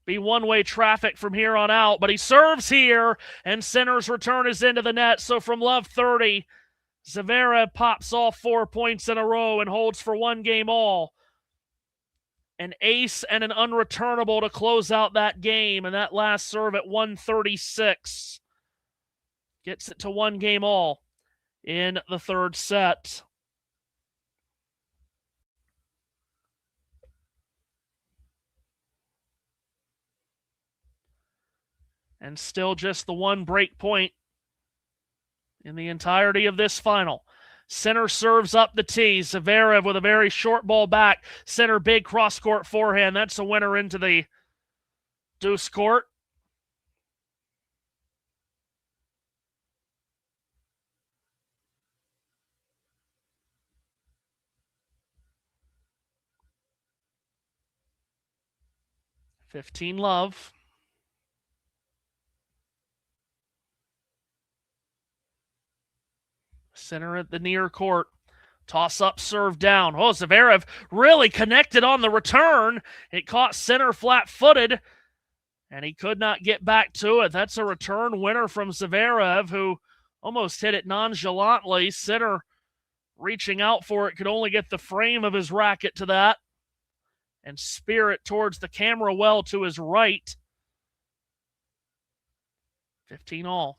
be one-way traffic from here on out. But he serves here, and Sinner's return is into the net. So from love 30, Zverev pops off 4 points in a row and holds for one game all. an ace and an unreturnable to close out that game, and that last serve at 136 gets it to 1-all in the third set. And still just the one break point in the entirety of this final. Sinner serves up the tee. Zverev with a very short ball back. Sinner big cross-court forehand. That's a winner into the deuce court. (15-love). Sinner at the near court. Toss up, serve down. Oh, Zverev really connected on the return. It caught Sinner flat-footed, and he could not get back to it. That's a return winner from Zverev, who almost hit it nonchalantly. Sinner reaching out for it, could only get the frame of his racket to that and spear it towards the camera well to his right. 15-all.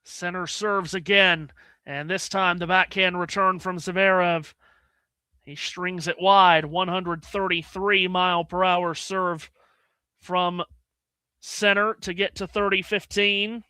Sinner serves again, and this time the backhand return from Zverev. He strings it wide, 133-mile-per-hour serve from Sinner to get to 30-15.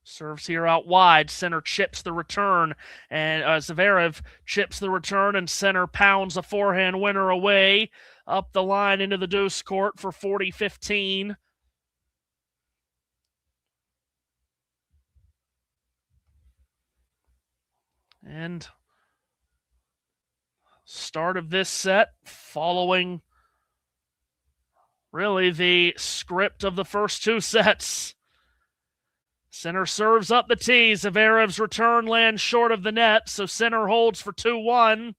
Serves here out wide. Sinner chips the return, and Zverev chips the return, and Sinner pounds a forehand winner away up the line into the deuce court for 40-15. And start of this set following really the script of the first two sets. Sinner serves up the tee. Zverev's return lands short of the net, so Sinner holds for 2-1.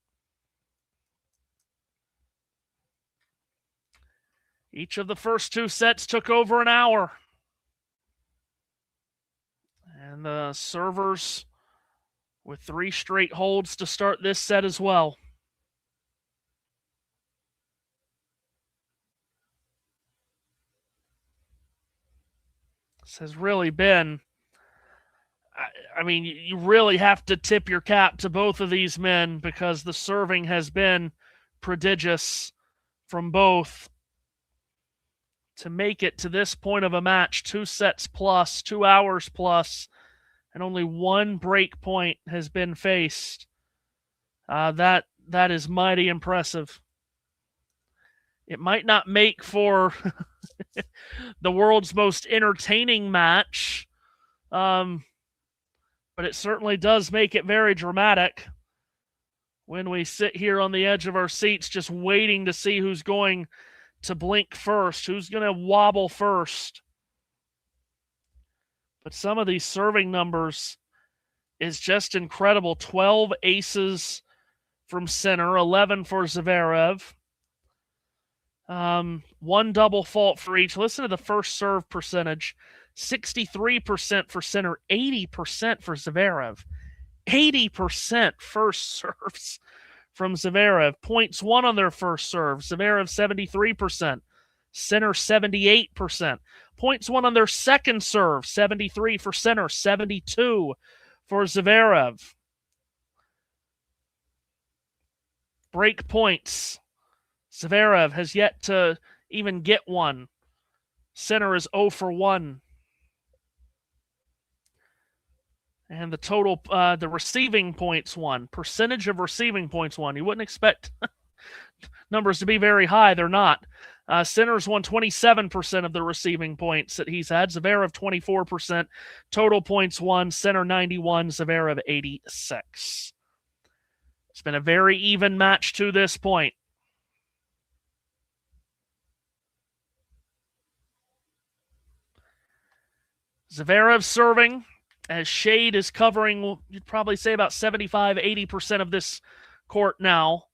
Each of the first two sets took over an hour. And the servers with 3 straight holds to start this set as well. This has really been, I mean, you really have to tip your cap to both of these men because the serving has been prodigious from both. To make it to this point of a match, 2 sets plus, 2 hours plus, and only 1 break point has been faced. That is mighty impressive. It might not make for the world's most entertaining match, but it certainly does make it very dramatic when we sit here on the edge of our seats just waiting to see who's going to blink first, who's going to wobble first. But some of these serving numbers is just incredible. 12 aces from Sinner, 11 for Zverev. 1 double fault for each. Listen to the first serve percentage. 63% for Sinner, 80% for Zverev. 80% first serves from Zverev. Points won on their first serve. Zverev 73%. Sinner 78%. Points won on their second serve. 73 for Sinner. 72 for Zverev. Break points. Zverev has yet to even get one. Sinner is 0 for 1. And the total, the receiving points won. Percentage of receiving points won. You wouldn't expect numbers to be very high. They're not. Sinner's won 27% of the receiving points that he's had. Zverev 24%. Total points won. Sinner 91. Zverev 86. It's been a very even match to this point. Zverev serving as shade is covering, you'd probably say about 75-80% of this court now.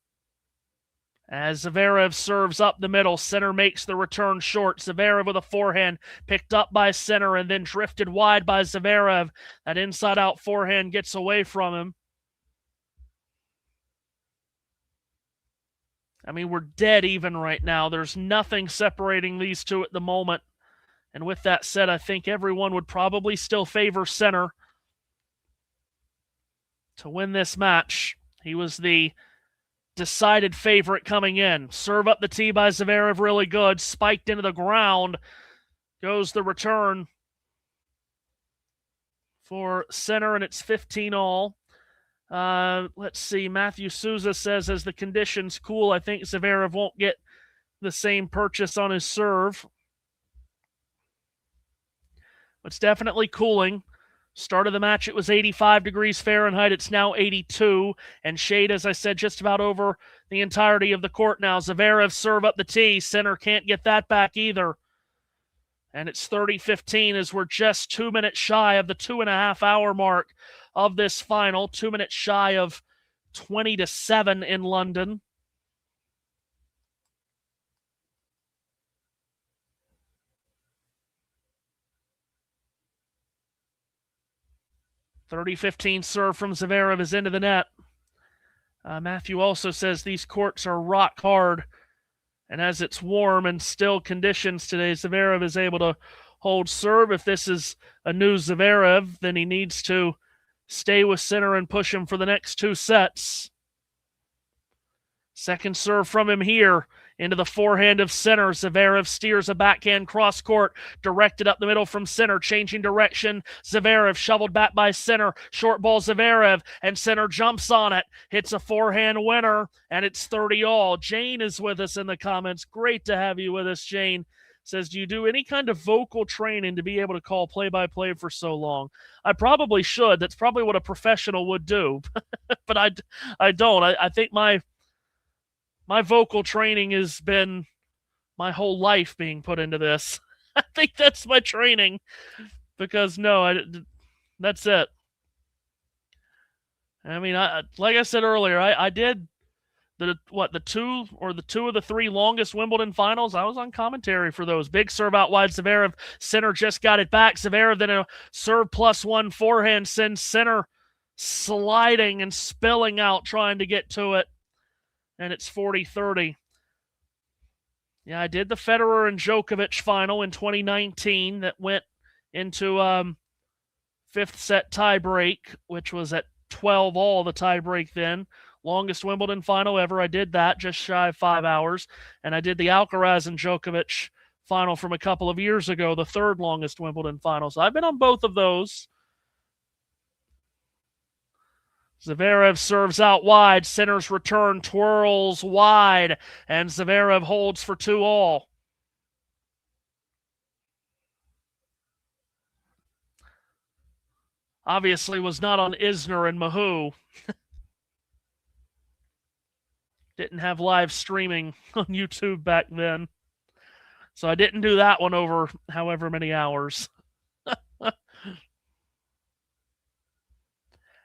As Zverev serves up the middle, Sinner makes the return short. Zverev with a forehand picked up by Sinner and then drifted wide by Zverev. That inside-out forehand gets away from him. I mean, we're dead even right now. There's nothing separating these two at the moment. And with that said, I think everyone would probably still favor Sinner to win this match. He was the decided favorite coming in. Serve up the tee by Zverev, really good. Spiked into the ground. Goes the return for Sinner, and it's 15-all. Let's see. Matthew Souza says, as the conditions cool, I think Zverev won't get the same purchase on his serve. It's definitely cooling. Start of the match, it was 85 degrees Fahrenheit. It's now 82. And shade, as I said, just about over the entirety of the court now. Zverev serve up the tee. Sinner can't get that back either. And it's 30-15 as we're just 2 minutes shy of the 2.5-hour mark of this final. 2 minutes shy of 20-7 in London. .30-15 serve from Zverev is into the net. Matthew also says these courts are rock hard. And as it's warm and still conditions today, Zverev is able to hold serve. If this is a new Zverev, then he needs to stay with Sinner and push him for the next 2 sets. Second serve from him here into the forehand of Sinner. Zverev steers a backhand cross-court, directed up the middle from Sinner, changing direction. Zverev shoveled back by Sinner. Short ball Zverev, and Sinner jumps on it. Hits a forehand winner, and it's 30-all. Jane is with us in the comments. Great to have you with us, Jane. Says, do you do any kind of vocal training to be able to call play-by-play for so long? I probably should. That's probably what a professional would do. But I don't. I think my vocal training has been my whole life being put into this. I think that's my training. Because, that's it. I mean, like I said earlier, I did the two of the 3 longest Wimbledon finals. I was on commentary for those. Big serve out wide, Zverev. Sinner just got it back. Zverev then a serve +1 forehand sends Sinner sliding and spilling out trying to get to it. And it's 40-30. Yeah, I did the Federer and Djokovic final in 2019 that went into 5th set tiebreak, which was at 12-all the tiebreak then. Longest Wimbledon final ever. I did that just shy of 5 hours. And I did the Alcaraz and Djokovic final from a couple of years ago, the 3rd longest Wimbledon final. So I've been on both of those. Zverev serves out wide. Sinner's return twirls wide, and Zverev holds for 2-all. Obviously was not on Isner and Mahou. Didn't have live streaming on YouTube back then. So I didn't do that one over however many hours.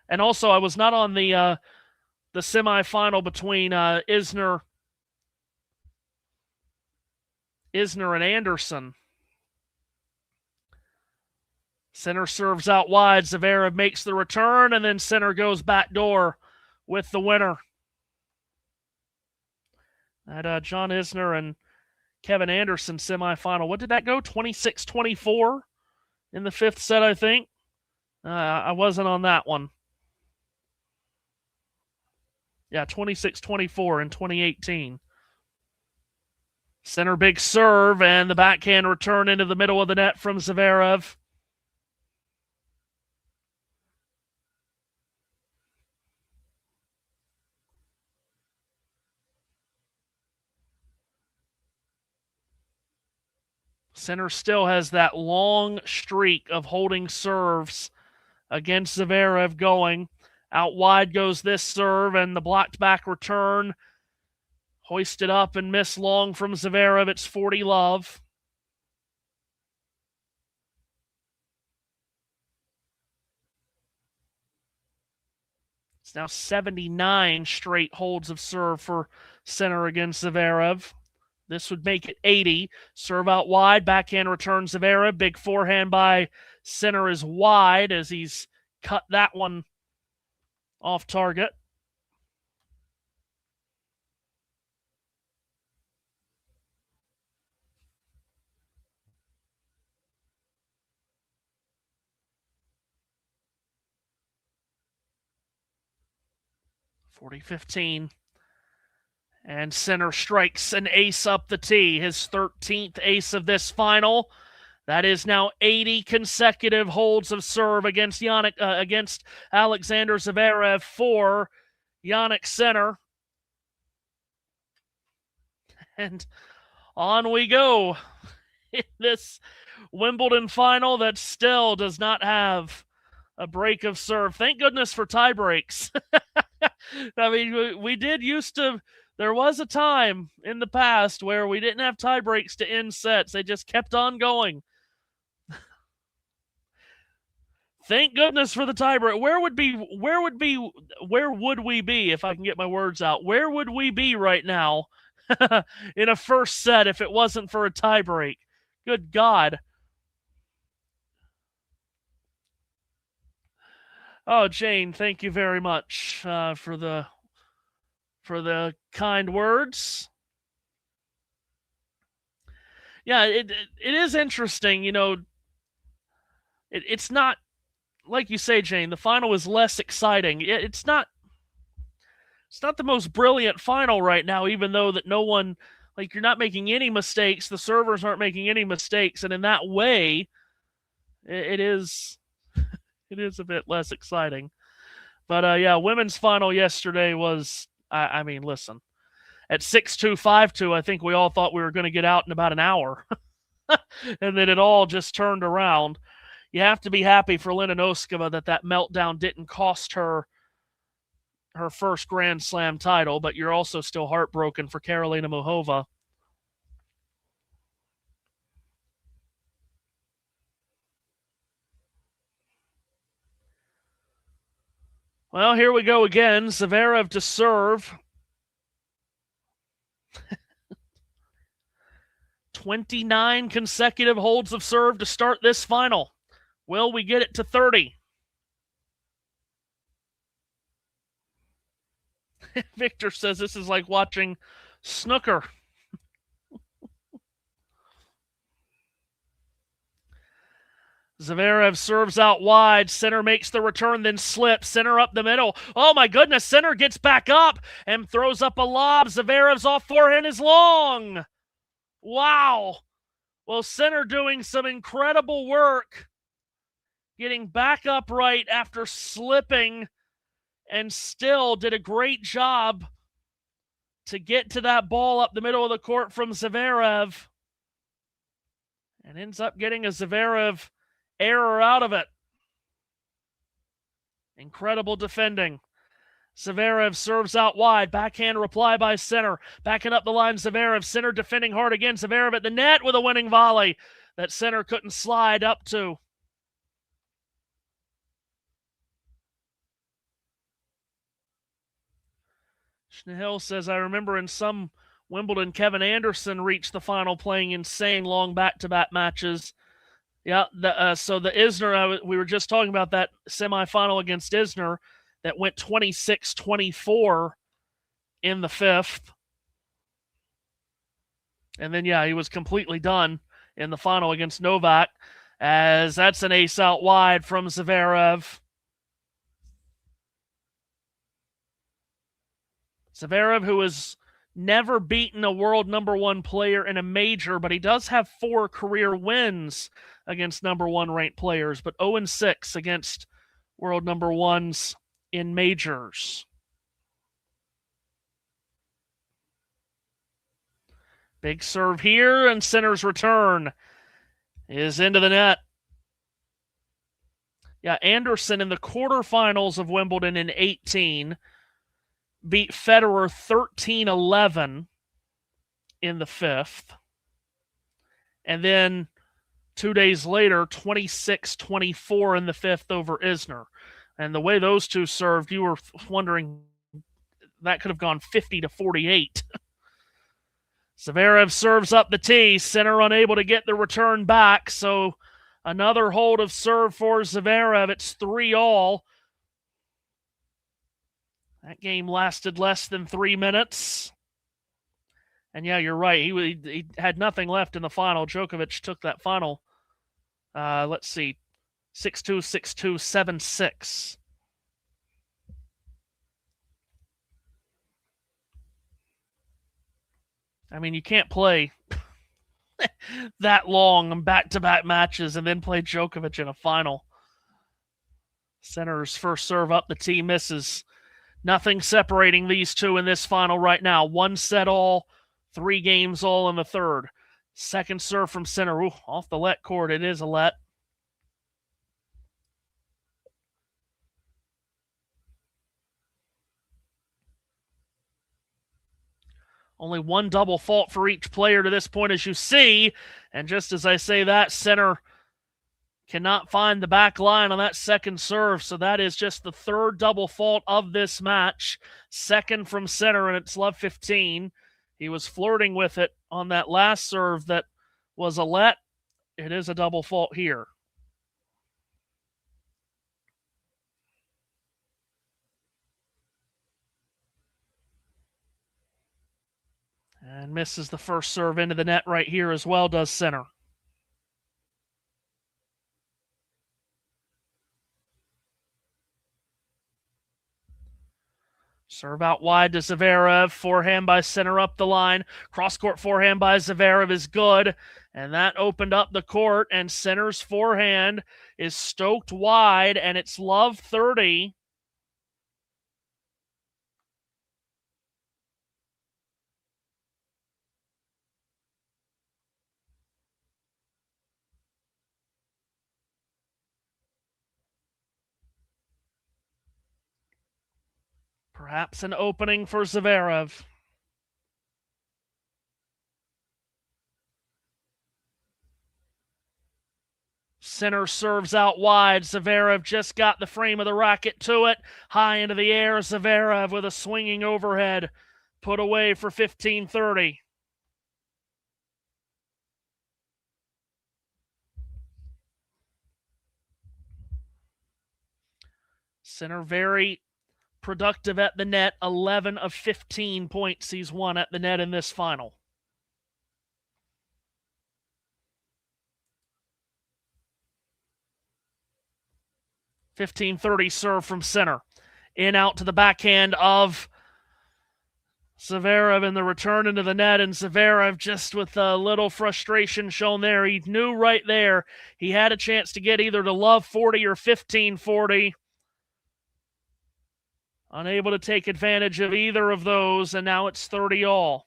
And also, I was not on the semifinal between Isner and Anderson. Sinner serves out wide. Zverev makes the return, and then Sinner goes back door with the winner. At John Isner and Kevin Anderson semifinal. What did that go? 26-24 in the 5th set, I think. I wasn't on that one. Yeah, 26-24 in 2018. Sinner big serve, and the backhand return into the middle of the net from Zverev. Sinner still has that long streak of holding serves against Zverev going. Out wide goes this serve, and the blocked back return. Hoisted up and missed long from Zverev. It's 40-love. It's now 79 straight holds of serve for Sinner against Zverev. This would make it 80. Serve out wide, backhand return Zverev. Big forehand by Sinner is wide as he's cut that one off target. (40-15). And Sinner strikes an ace up the tee, his 13th ace of this final. That is now 80 consecutive holds of serve against Alexander Zverev for Jannik Sinner. And on we go in this Wimbledon final that still does not have a break of serve. Thank goodness for tie breaks. I mean, we did used to. There was a time in the past where we didn't have tie breaks to end sets. They just kept on going. Thank goodness for the tiebreak. Where would we be if I can get my words out? Where would we be right now in a first set if it wasn't for a tiebreak? Good God. Oh, Jane, thank you very much for the kind words. Yeah, it is interesting, you know. It's not, like you say, Jane, the final is less exciting. It's not the most brilliant final right now, even though that no one, like, you're not making any mistakes. The servers aren't making any mistakes. And in that way, it is a bit less exciting. But, yeah, women's final yesterday was, I mean, listen, at 6-2, 5-2, I think we all thought we were going to get out in about an hour. And then it all just turned around. You have to be happy for Lena Noskova that meltdown didn't cost her first Grand Slam title, but you're also still heartbroken for Karolina Muchova. Well, here we go again. Zverev to serve. 29 consecutive holds of serve to start this final. Will we get it to 30? Victor says this is like watching snooker. Zverev serves out wide. Sinner makes the return, then slips. Sinner up the middle. Oh, my goodness. Sinner gets back up and throws up a lob. Zverev's off forehand is long. Wow. Well, Sinner doing some incredible work, getting back upright after slipping, and still did a great job to get to that ball up the middle of the court from Zverev, and ends up getting a Zverev error out of it. Incredible defending. Zverev serves out wide. Backhand reply by Sinner. Backing up the line, Zverev. Sinner defending hard again. Zverev at the net with a winning volley that Sinner couldn't slide up to. Schnehill says, I remember in some Wimbledon, Kevin Anderson reached the final playing insane long back-to-back matches. Yeah, so the Isner, we were just talking about that semifinal against Isner that went 26-24 in the fifth. And then, yeah, he was completely done in the final against Novak, as that's an ace out wide from Zverev. Zverev, who has never beaten a world number one player in a major, but he does have 4 career wins against number one ranked players, but 0-6 against world number ones in majors. Big serve here, and Sinner's return is into the net. Yeah, Anderson in the quarterfinals of Wimbledon in 18 beat Federer 13-11 in the fifth. And then 2 days later, 26-24 in the fifth over Isner. And the way those two served, you were wondering that could have gone 50-48. Zverev serves up the tee. Sinner unable to get the return back. So another hold of serve for Zverev. It's 3-all. That game lasted less than 3 minutes. And yeah, you're right. He had nothing left in the final. Djokovic took that final, let's see, 6-2, 6-2, 7-6. I mean, you can't play that long in back-to-back matches and then play Djokovic in a final. Sinner's first serve up the tee misses. Nothing separating these two in this final right now. 1 set all, 3 games all in the third. Second serve from Sinner. Ooh, off the let court. It is a let. Only 1 double fault for each player to this point, as you see. And just as I say that, Sinner cannot find the back line on that second serve. So that is just the 3rd double fault of this match. Second from Sinner, and it's love 15. He was flirting with it on that last serve that was a let. It is a double fault here. And misses the first serve into the net right here as well, does Sinner. Serve out wide to Zverev. Forehand by Sinner up the line. Cross-court forehand by Zverev is good. And that opened up the court. And Sinner's forehand is stoked wide. And it's love 30. Perhaps an opening for Zverev. Sinner serves out wide. Zverev just got the frame of the racket to it. High into the air. Zverev with a swinging overhead. Put away for 15-30. Sinner very productive at the net. 11 of 15 points he's won at the net in this final. (15-30) serve from Sinner. In out to the backhand of Zverev, and the return into the net, and Zverev just with a little frustration shown there. He knew right there he had a chance to get either to love 40 or 15-40. Unable to take advantage of either of those, and now it's 30-all.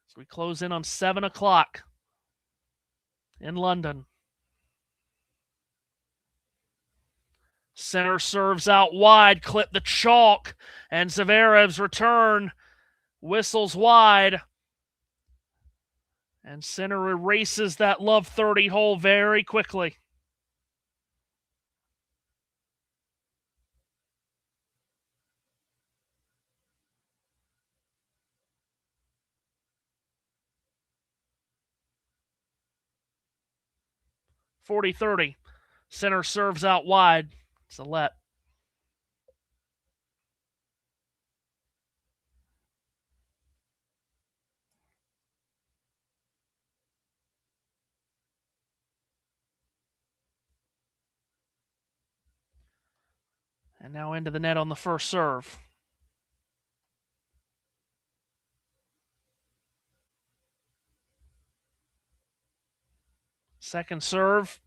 So we close in on 7 o'clock in London. Sinner serves out wide, clip the chalk, and Zverev's return whistles wide. And Sinner erases that love 30 hole very quickly. (40-30). Sinner serves out wide. It's a let. And now into the net on the first serve. Second serve.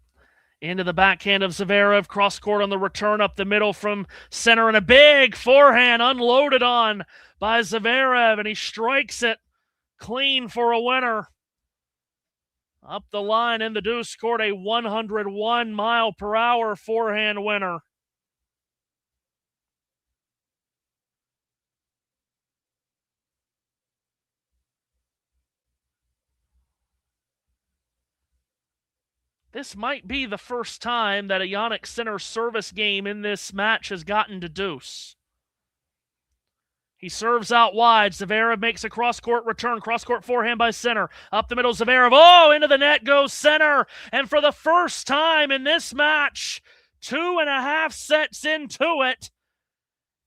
Into the backhand of Zverev. Cross court on the return up the middle from Sinner. And a big forehand unloaded on by Zverev. And he strikes it clean for a winner. Up the line in the deuce court, a 101 mile per hour forehand winner. This might be the first time that a Jannik Sinner service game in this match has gotten to deuce. He serves out wide. Zverev makes a cross-court return. Cross-court forehand by Sinner. Up the middle, Zverev. Oh, into the net goes Sinner. And for the first time in this match, 2.5 sets into it,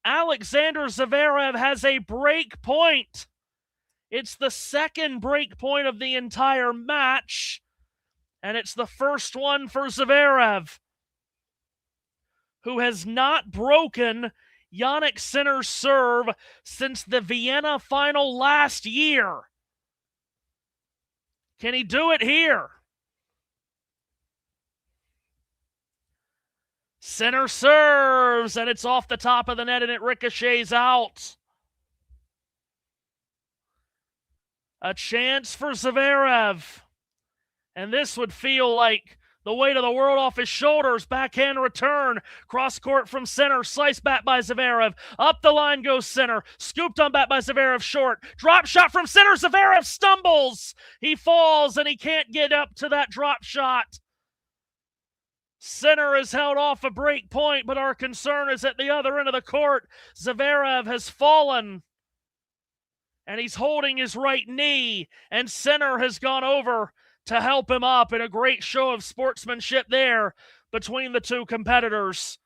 Alexander Zverev has a break point. It's the second break point of the entire match, and it's the first one for Zverev, who has not broken Jannik Sinner's serve since the Vienna final last year. Can he do it here? Sinner serves, and it's off the top of the net, and it ricochets out. A chance for Zverev. And this would feel like the weight of the world off his shoulders. Backhand return. Cross-court from Sinner. Slice back by Zverev. Up the line goes Sinner. Scooped on back by Zverev. Short. Drop shot from Sinner. Zverev stumbles. He falls, and he can't get up to that drop shot. Sinner is held off a break point, but our concern is at the other end of the court. Zverev has fallen, and he's holding his right knee, and Sinner has gone over to help him up in a great show of sportsmanship there between the two competitors.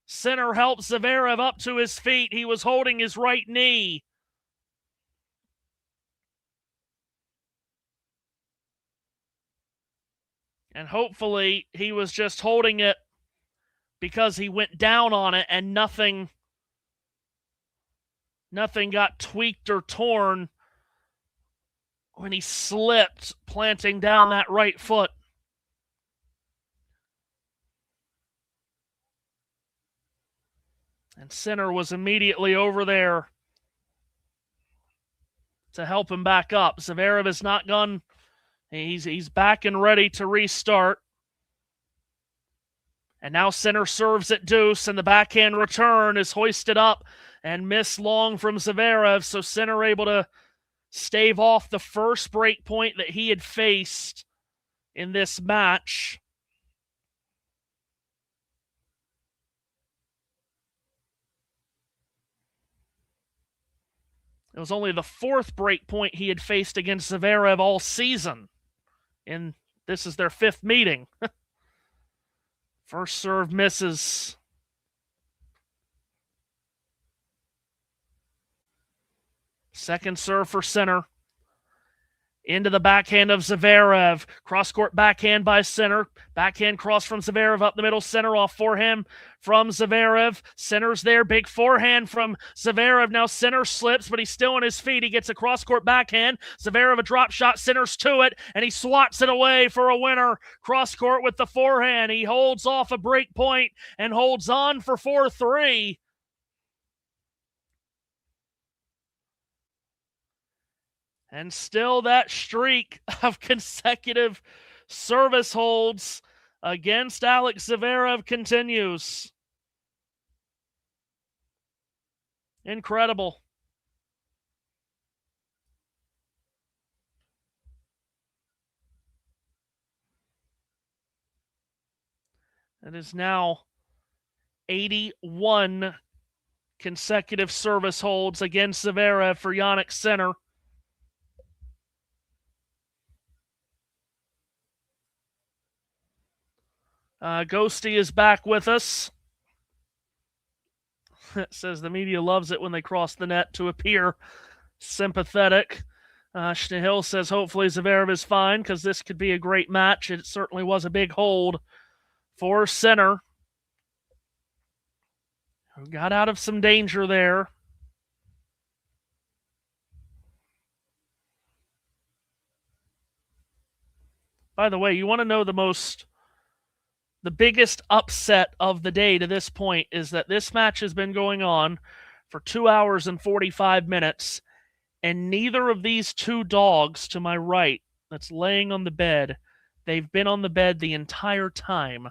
Sinner helps Zverev up to his feet. He was holding his right knee. And hopefully he was just holding it because he went down on it and nothing got tweaked or torn when he slipped, planting down that right foot. And Sinner was immediately over there to help him back up. Zverev has not gone. He's back and ready to restart. And now Sinner serves at deuce, and the backhand return is hoisted up and missed long from Zverev, so Sinner able to stave off the first break point that he had faced in this match. It was only the fourth break point he had faced against Zverev all season. And this is their fifth meeting. First serve misses. Second serve for Sinner. Into the backhand of Zverev. Cross-court backhand by Sinner. Backhand cross from Zverev up the middle. Sinner off forehand from Zverev. Sinner's there. Big forehand from Zverev. Now Sinner slips, but he's still on his feet. He gets a cross-court backhand. Zverev a drop shot. Sinner's to it, and he swats it away for a winner. Cross-court with the forehand. He holds off a break point and holds on for 4-3. And still that streak of consecutive service holds against Alex Zverev continues. Incredible. It is now 81 consecutive service holds against Zverev for Jannik Sinner. Ghosty is back with us. It says the media loves it when they cross the net to appear sympathetic. Schnehil says hopefully Zverev is fine because this could be a great match. It certainly was a big hold for Sinner, who got out of some danger there. By the way, you want to know the biggest upset of the day to this point is that this match has been going on for 2 hours and 45 minutes, and neither of these two dogs to my right that's laying on the bed, they've been on the bed the entire time.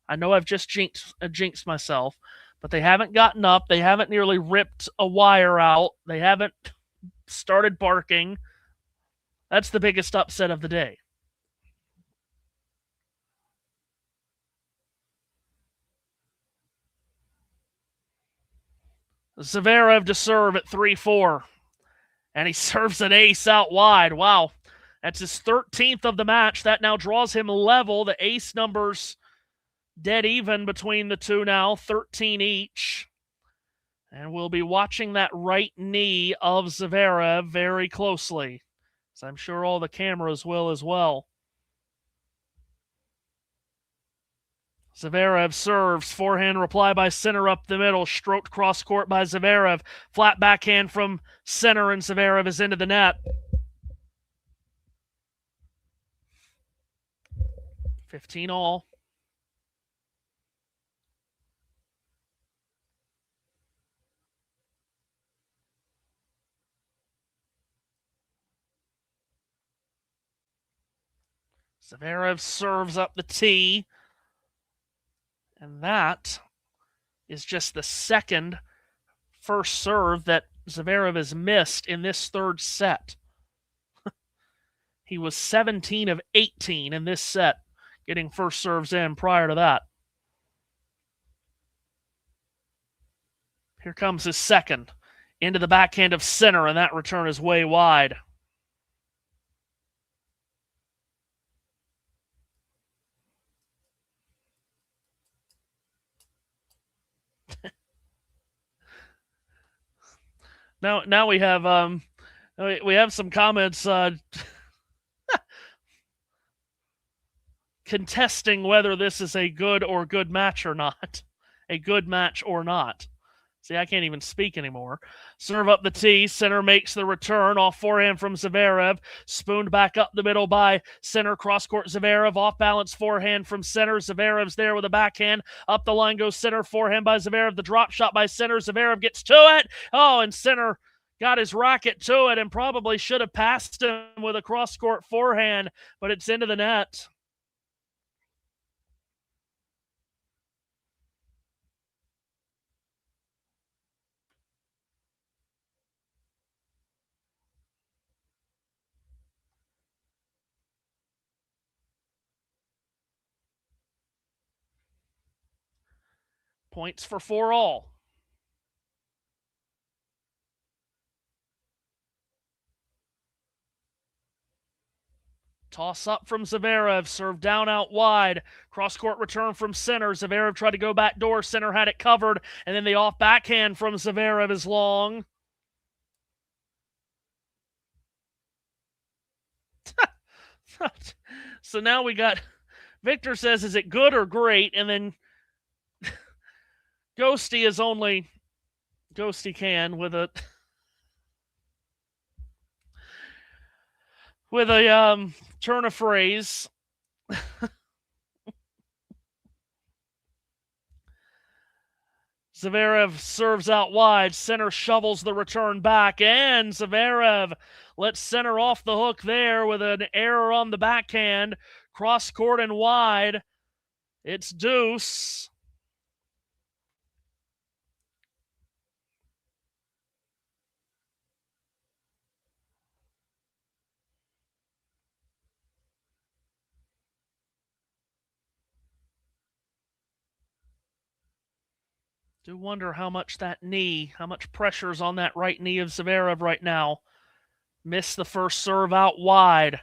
I know I've just jinxed myself, but they haven't gotten up. They haven't nearly ripped a wire out. They haven't started barking. That's the biggest upset of the day. Zverev to serve at 3-4. And he serves an ace out wide. Wow. That's his 13th of the match. That now draws him level. The ace numbers dead even between the two now, 13 each. And we'll be watching that right knee of Zverev very closely, as I'm sure all the cameras will as well. Zverev serves, forehand reply by Sinner up the middle, stroked cross court by Zverev, flat backhand from Sinner, and Zverev is into the net. 15 all. Zverev serves up the tee. And that is just the second first serve that Zverev has missed in this third set. He was 17 of 18 in this set, getting first serves in prior to that. Here comes his second. Into the backhand of Sinner, and that return is way wide. Now we have some comments contesting whether this is a good match or not. A good match or not. See, I can't even speak anymore. Serve up the tee. Sinner makes the return off forehand from Zverev. Spooned back up the middle by Sinner. Cross-court Zverev. Off-balance forehand from Sinner. Zverev's there with a backhand. Up the line goes Sinner. Forehand by Zverev. The drop shot by Sinner. Zverev gets to it. Oh, and Sinner got his racket to it and probably should have passed him with a cross-court forehand, but it's into the net. Points for 4 all. Toss up from Zverev, serve down out wide. Cross-court return from Sinner. Zverev tried to go back door. Sinner had it covered. And then the off backhand from Zverev is long. So now we got, Victor says, is it good or great? And then Ghosty is only Ghosty can with a turn of phrase. Zverev serves out wide. Sinner shovels the return back, and Zverev lets Sinner off the hook there with an error on the backhand. Cross court and wide. It's deuce. Do wonder how much pressure's on that right knee of Zverev right now. Missed the first serve out wide.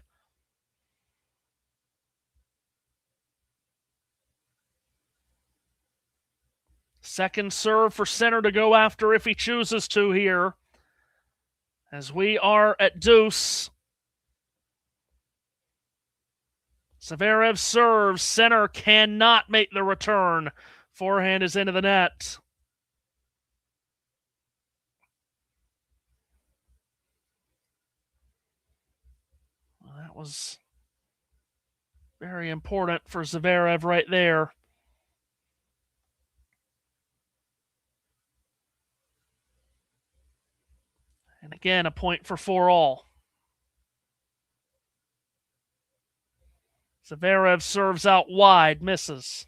Second serve for Sinner to go after if he chooses to here. As we are at deuce. Zverev serves. Sinner cannot make the return. Forehand is into the net. Well, that was very important for Zverev right there. And again, a point for 4 all. Zverev serves out wide, misses.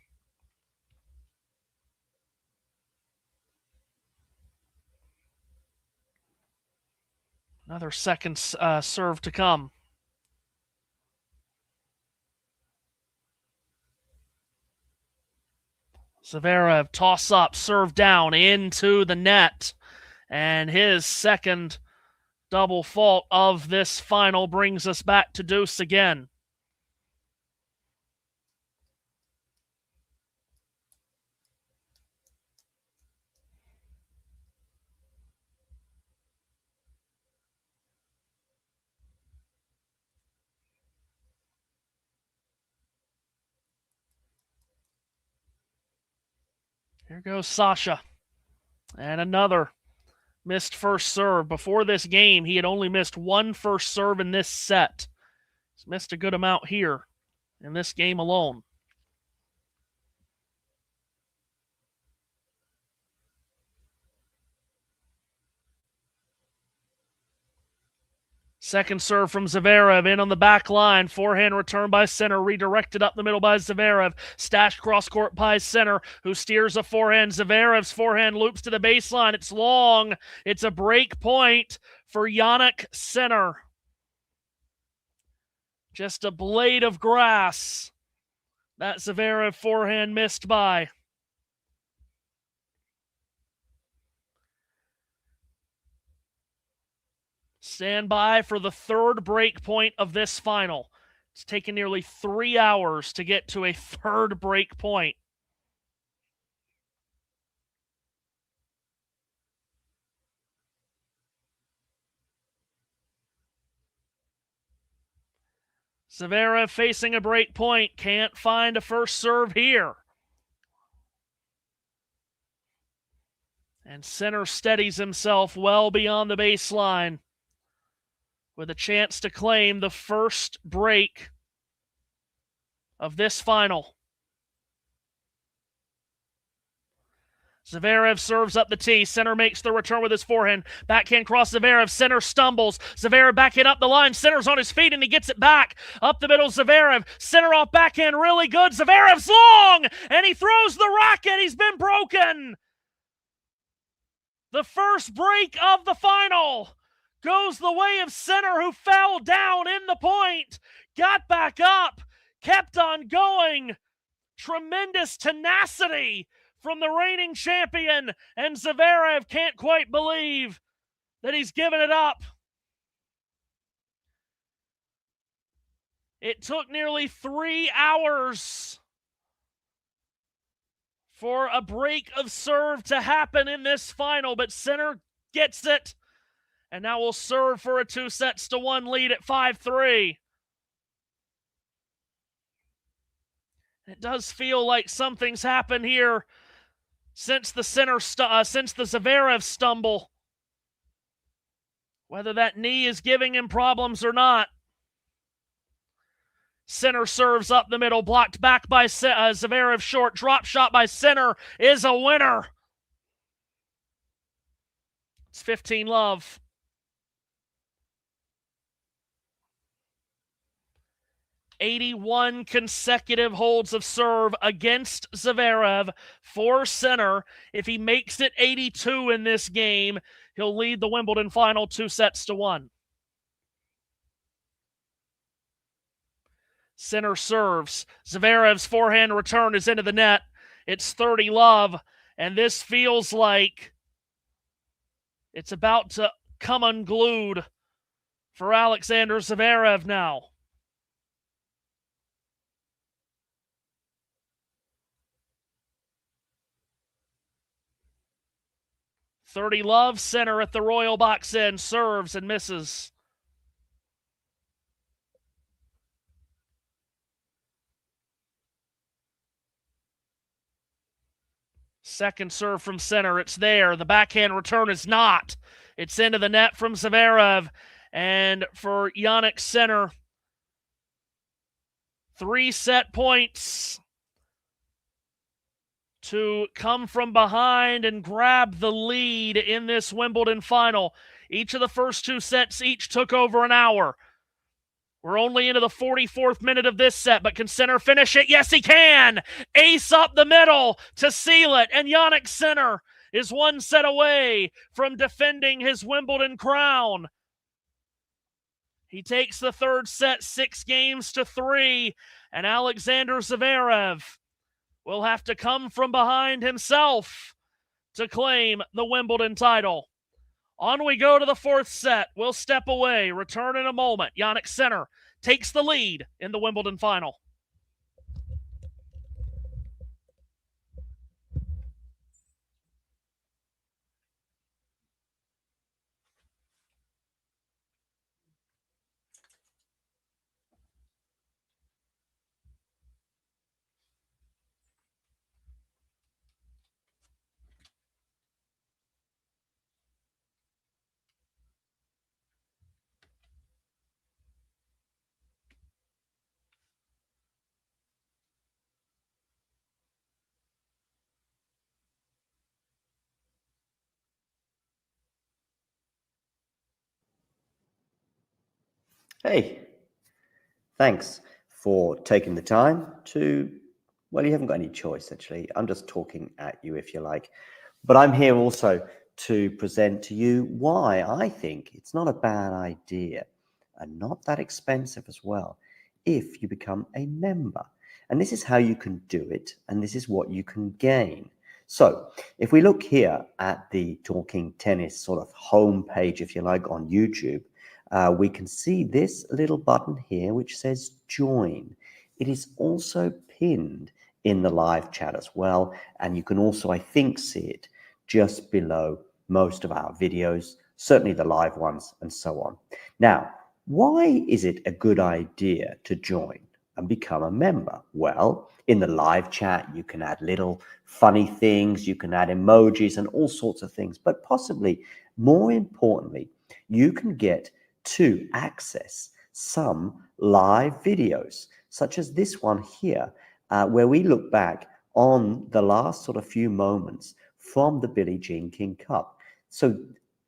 Another second serve to come. Zverev toss up, serve down into the net. And his second double fault of this final brings us back to deuce again. Here goes Sasha. And another missed first serve. Before this game, he had only missed one first serve in this set. He's missed a good amount here in this game alone. Second serve from Zverev, in on the back line. Forehand return by Sinner, redirected up the middle by Zverev. Stashed cross-court by Sinner, who steers a forehand. Zverev's forehand loops to the baseline. It's long. It's a break point for Jannik Sinner. Just a blade of grass. That Zverev forehand missed by. Stand by for the third break point of this final. It's taken nearly 3 hours to get to a third break point. Zverev facing a break point. Can't find a first serve here. And Sinner steadies himself well beyond the baseline, with a chance to claim the first break of this final. Zverev serves up the tee. Sinner makes the return with his forehand. Backhand cross Zverev. Sinner stumbles. Zverev backhand up the line. Sinner's on his feet and he gets it back. Up the middle, Zverev. Sinner off backhand, really good. Zverev's long, and he throws the racket. He's been broken. The first break of the final goes the way of Sinner, who fell down in the point, got back up, kept on going. Tremendous tenacity from the reigning champion, and Zverev can't quite believe that he's given it up. It took nearly 3 hours for a break of serve to happen in this final, but Sinner gets it. And now we'll serve for a 2-1 lead at 5-3. It does feel like something's happened here since the Zverev stumble. Whether that knee is giving him problems or not. Sinner serves up the middle, blocked back by Zverev. Short drop shot by Sinner is a winner. It's 15-love. 81 consecutive holds of serve against Zverev for Sinner. If he makes it 82 in this game, he'll lead the Wimbledon final 2-1. Sinner serves. Zverev's forehand return is into the net. It's 30-love, and this feels like it's about to come unglued for Alexander Zverev now. Love, Sinner at the Royal box end, serves and misses. Second serve from Sinner, it's there. The backhand return is not. It's into the net from Zverev. And for Jannik Sinner, 3 set points to come from behind and grab the lead in this Wimbledon final. Each of the first 2 sets each took over an hour. We're only into the 44th minute of this set, but can Sinner finish it? Yes, he can! Ace up the middle to seal it, and Jannik Sinner is 1 set away from defending his Wimbledon crown. He takes the third set 6-3, and Alexander Zverev will have to come from behind himself to claim the Wimbledon title. On we go to the fourth set. We'll step away, return in a moment. Jannik Sinner takes the lead in the Wimbledon final. Hey, thanks for taking the time to, well, you haven't got any choice, actually. I'm just talking at you, if you like. But I'm here also to present to you why I think it's not a bad idea and not that expensive as well if you become a member. And this is how you can do it, and this is what you can gain. So if we look here at the Talking Tennis sort of homepage, if you like, on YouTube, we can see this little button here which says join. It is also pinned in the live chat as well, and you can also, I think, see it just below most of our videos, certainly the live ones and so on. Now, why is it a good idea to join and become a member? Well, in the live chat, you can add little funny things, you can add emojis and all sorts of things, but possibly more importantly, you can get to access some live videos, such as this one here, where we look back on the last sort of few moments from the Billie Jean King Cup. So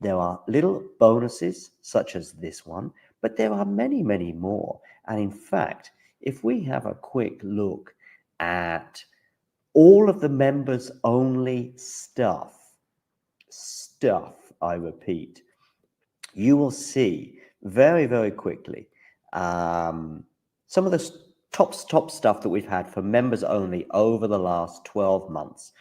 there are little bonuses such as this one, but there are many, many more. And in fact, if we have a quick look at all of the members only stuff, I repeat, you will see very, very quickly some of the top stuff that we've had for members only over the last 12 months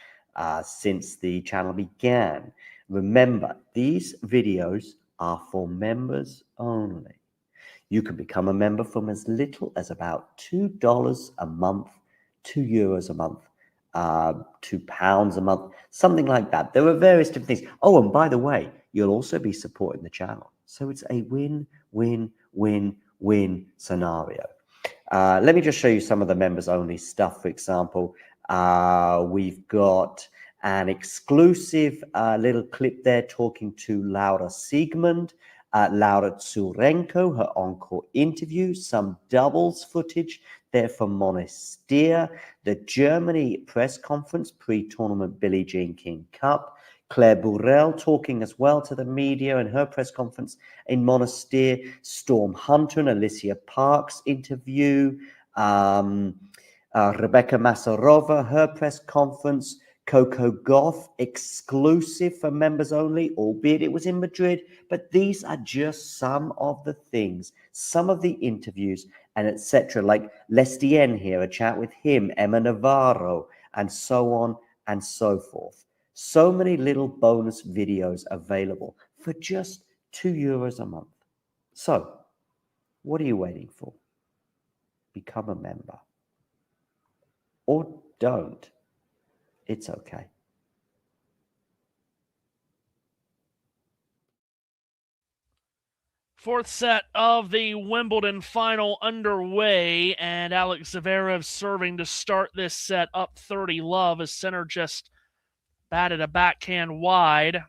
since the channel began. Remember, these videos are for members only. You can become a member from as little as about $2 a month, €2 a month, £2 a month, something like that. There are various different things. Oh, and by the way, you'll also be supporting the channel. So it's a win-win-win-win scenario. Let me just show you some of the members only stuff. For example, we've got an exclusive little clip there talking to Laura Siegmund, Laura Tsurenko, her encore interview, some doubles footage there from Monastir, the Germany press conference pre-tournament Billie Jean King Cup, Claire Burrell talking as well to the media in her press conference in Monastir, Storm Hunter and Alicia Parks interview, Rebecca Masarova, her press conference, Coco Gauff exclusive for members only, albeit it was in Madrid, but these are just some of the things, some of the interviews and etc. Like Lestien here, a chat with him, Emma Navarro, and so on and so forth. So many little bonus videos available for just €2 a month. So, what are you waiting for? Become a member. Or don't. It's okay. Fourth set of the Wimbledon final underway, and Alex Zverev serving to start this set up 30-love as Sinner just batted a backhand wide.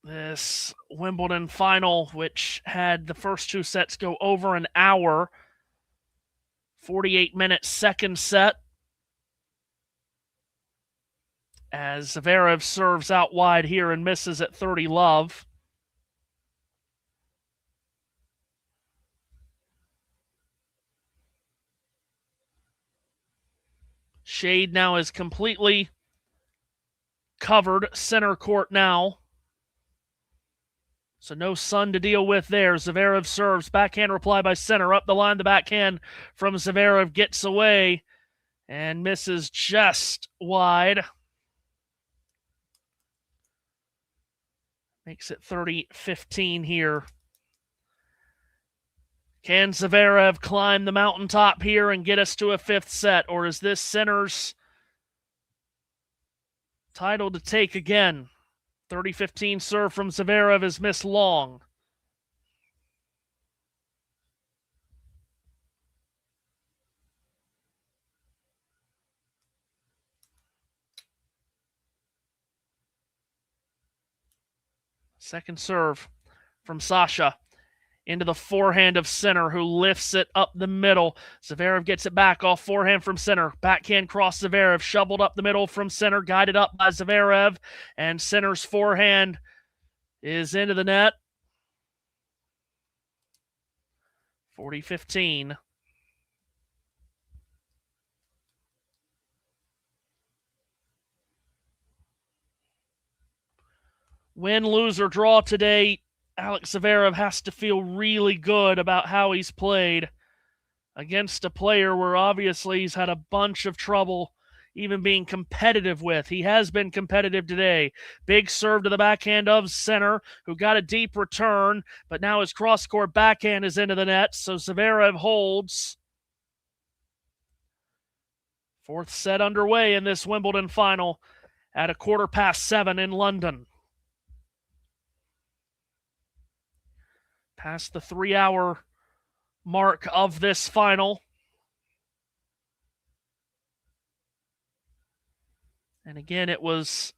This Wimbledon final, which had the first two sets go over an hour, 48-minute second set, as Zverev serves out wide here and misses at 30-love. Shade now is completely covered center court now. So no sun to deal with there. Zverev serves. Backhand reply by Sinner. Up the line, the backhand from Zverev gets away and misses just wide. Makes it 30-15 here. Can Zverev climb the mountaintop here and get us to a fifth set, or is this Sinner's title to take again? 30-15 serve from Zverev is missed long. Second serve from Sasha into the forehand of Sinner, who lifts it up the middle. Zverev gets it back off forehand from Sinner. Backhand cross Zverev, shoveled up the middle from Sinner, guided up by Zverev, and Sinner's forehand is into the net. 40-15. Win, lose, or draw today, Alex Zverev has to feel really good about how he's played against a player where obviously he's had a bunch of trouble even being competitive with. He has been competitive today. Big serve to the backhand of Sinner, who got a deep return, but now his cross-court backhand is into the net, so Zverev holds. Fourth set underway in this Wimbledon final at 7:15 in London. Past the 3-hour mark of this final. And again, it was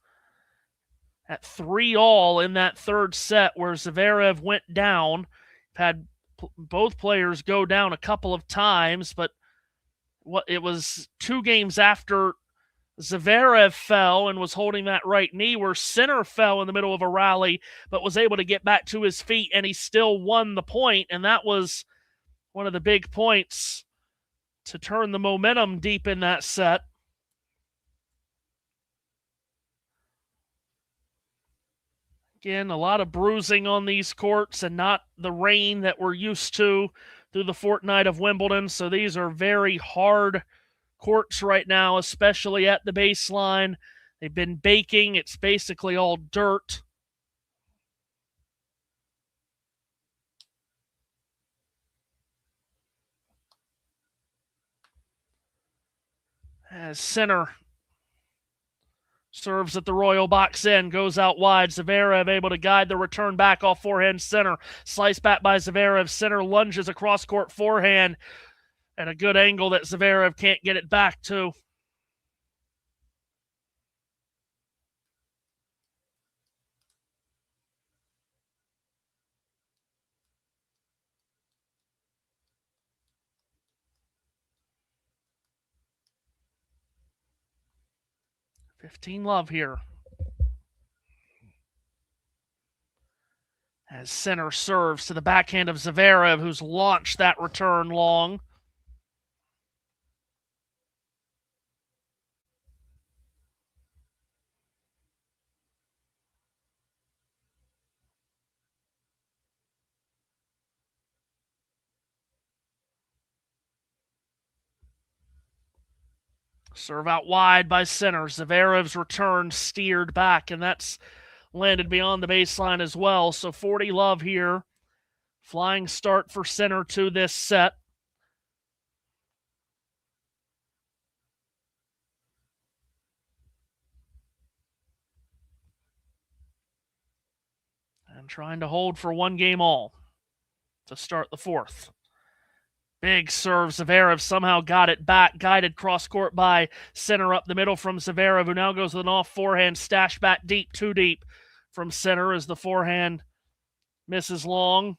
at 3-all in that third set where Zverev went down. Had both players go down a couple of times, but it was 2 games after Zverev fell and was holding that right knee, where Sinner fell in the middle of a rally but was able to get back to his feet, and he still won the point, and that was one of the big points to turn the momentum deep in that set. Again, a lot of bruising on these courts and not the rain that we're used to through the fortnight of Wimbledon, so these are very hard courts right now, especially at the baseline. They've been baking. It's basically all dirt. As Sinner serves at the Royal Box End, goes out wide. Zverev able to guide the return back off forehand. Sinner sliced back by Zverev. Sinner lunges across court forehand at a good angle that Zverev can't get it back to. $15 here. As Sinner serves to the backhand of Zverev, who's launched that return long. Serve out wide by Sinner. Zverev's return steered back, and that's landed beyond the baseline as well. So 40 here. Flying start for Sinner to this set. And trying to hold for 1 game all to start the fourth. Big serve. Zverev somehow got it back. Guided cross-court by Sinner up the middle from Zverev, who now goes with an off-forehand stash back deep, too deep from Sinner as the forehand misses long.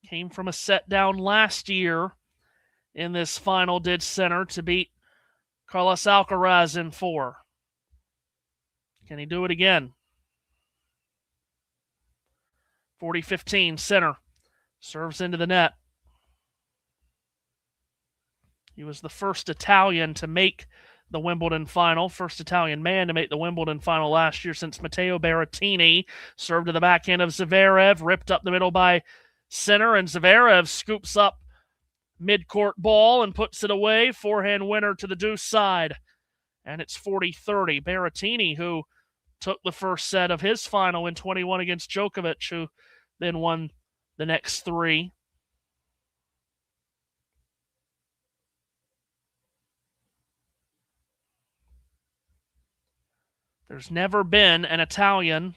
Came from a set down last year in this final, did Sinner, to beat Carlos Alcaraz in 4. Can he do it again? 40-15, Sinner serves into the net. He was the first Italian to make the Wimbledon final, first Italian man to make the Wimbledon final last year since Matteo Berrettini. Served to the backhand of Zverev, ripped up the middle by Sinner, and Zverev scoops up mid-court ball and puts it away. Forehand winner to the deuce side. And it's 40-30. Berrettini, who took the first set of his final in 21 against Djokovic, who then won the next three. There's never been an Italian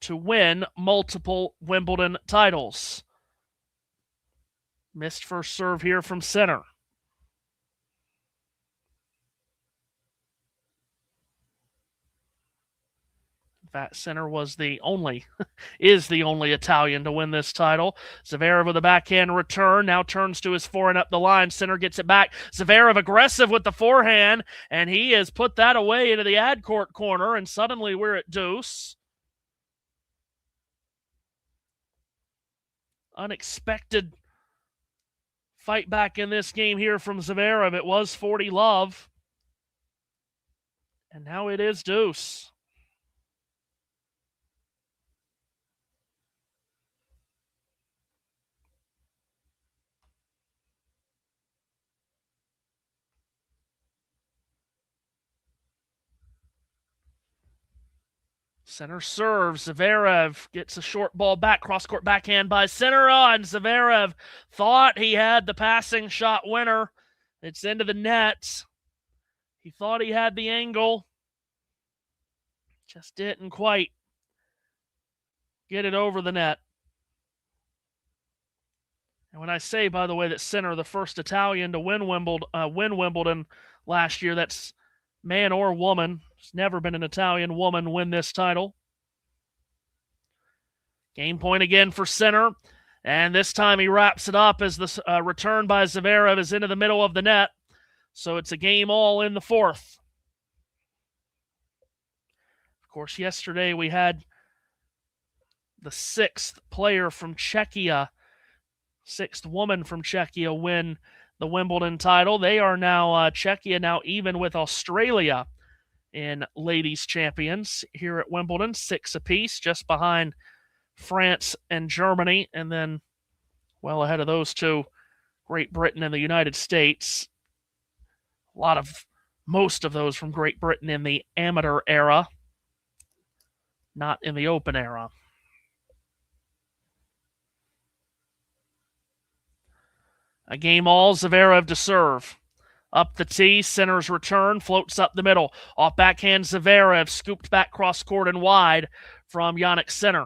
to win multiple Wimbledon titles. Missed first serve here from Sinner. In fact, Sinner was is the only Italian to win this title. Zverev with a backhand return, now turns to his forehand up the line. Sinner gets it back. Zverev aggressive with the forehand, and he has put that away into the ad court corner, and suddenly we're at deuce. Unexpected fight back in this game here from Zverev. It was 40-love, and now it is deuce. Sinner serves. Zverev gets a short ball back. Cross-court backhand by Sinner. And Zverev thought he had the passing shot winner. It's into the net. He thought he had the angle. Just didn't quite get it over the net. And when I say, by the way, that Sinner, the first Italian to win Wimbledon last year, that's man or woman. There's never been an Italian woman win this title. Game point again for Sinner. And this time he wraps it up as the return by Zverev is into the middle of the net. So it's a game all in the fourth. Of course, yesterday we had the sixth player from Czechia, sixth woman from Czechia win the Wimbledon title. They are now, Czechia now even with Australia in ladies champions here at Wimbledon, 6 apiece, just behind France and Germany, and then well ahead of those two, Great Britain and the United States. Most of those from Great Britain in the amateur era, not in the open era. A game all, Zverev to serve. Up the tee, Sinner's return, floats up the middle. Off backhand, Zverev, scooped back cross-court and wide from Jannik Sinner.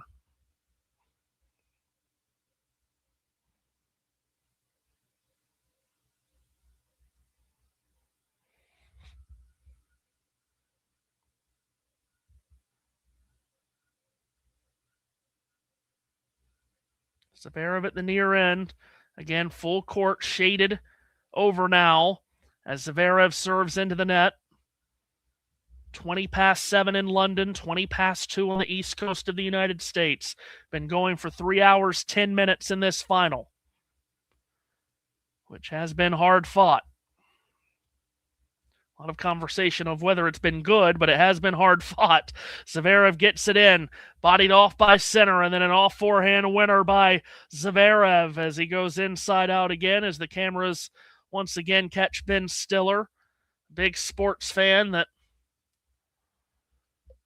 Zverev at the near end. Again, full court, shaded over now as Zverev serves into the net. 20 past 7 in London, 20 past 2 on the east coast of the United States. Been going for 3 hours, 10 minutes in this final, which has been hard fought. A lot of conversation of whether it's been good, but it has been hard fought. Zverev gets it in, bodied off by Sinner, and then an off forehand winner by Zverev as he goes inside out again as the cameras once again catch Ben Stiller, big sports fan that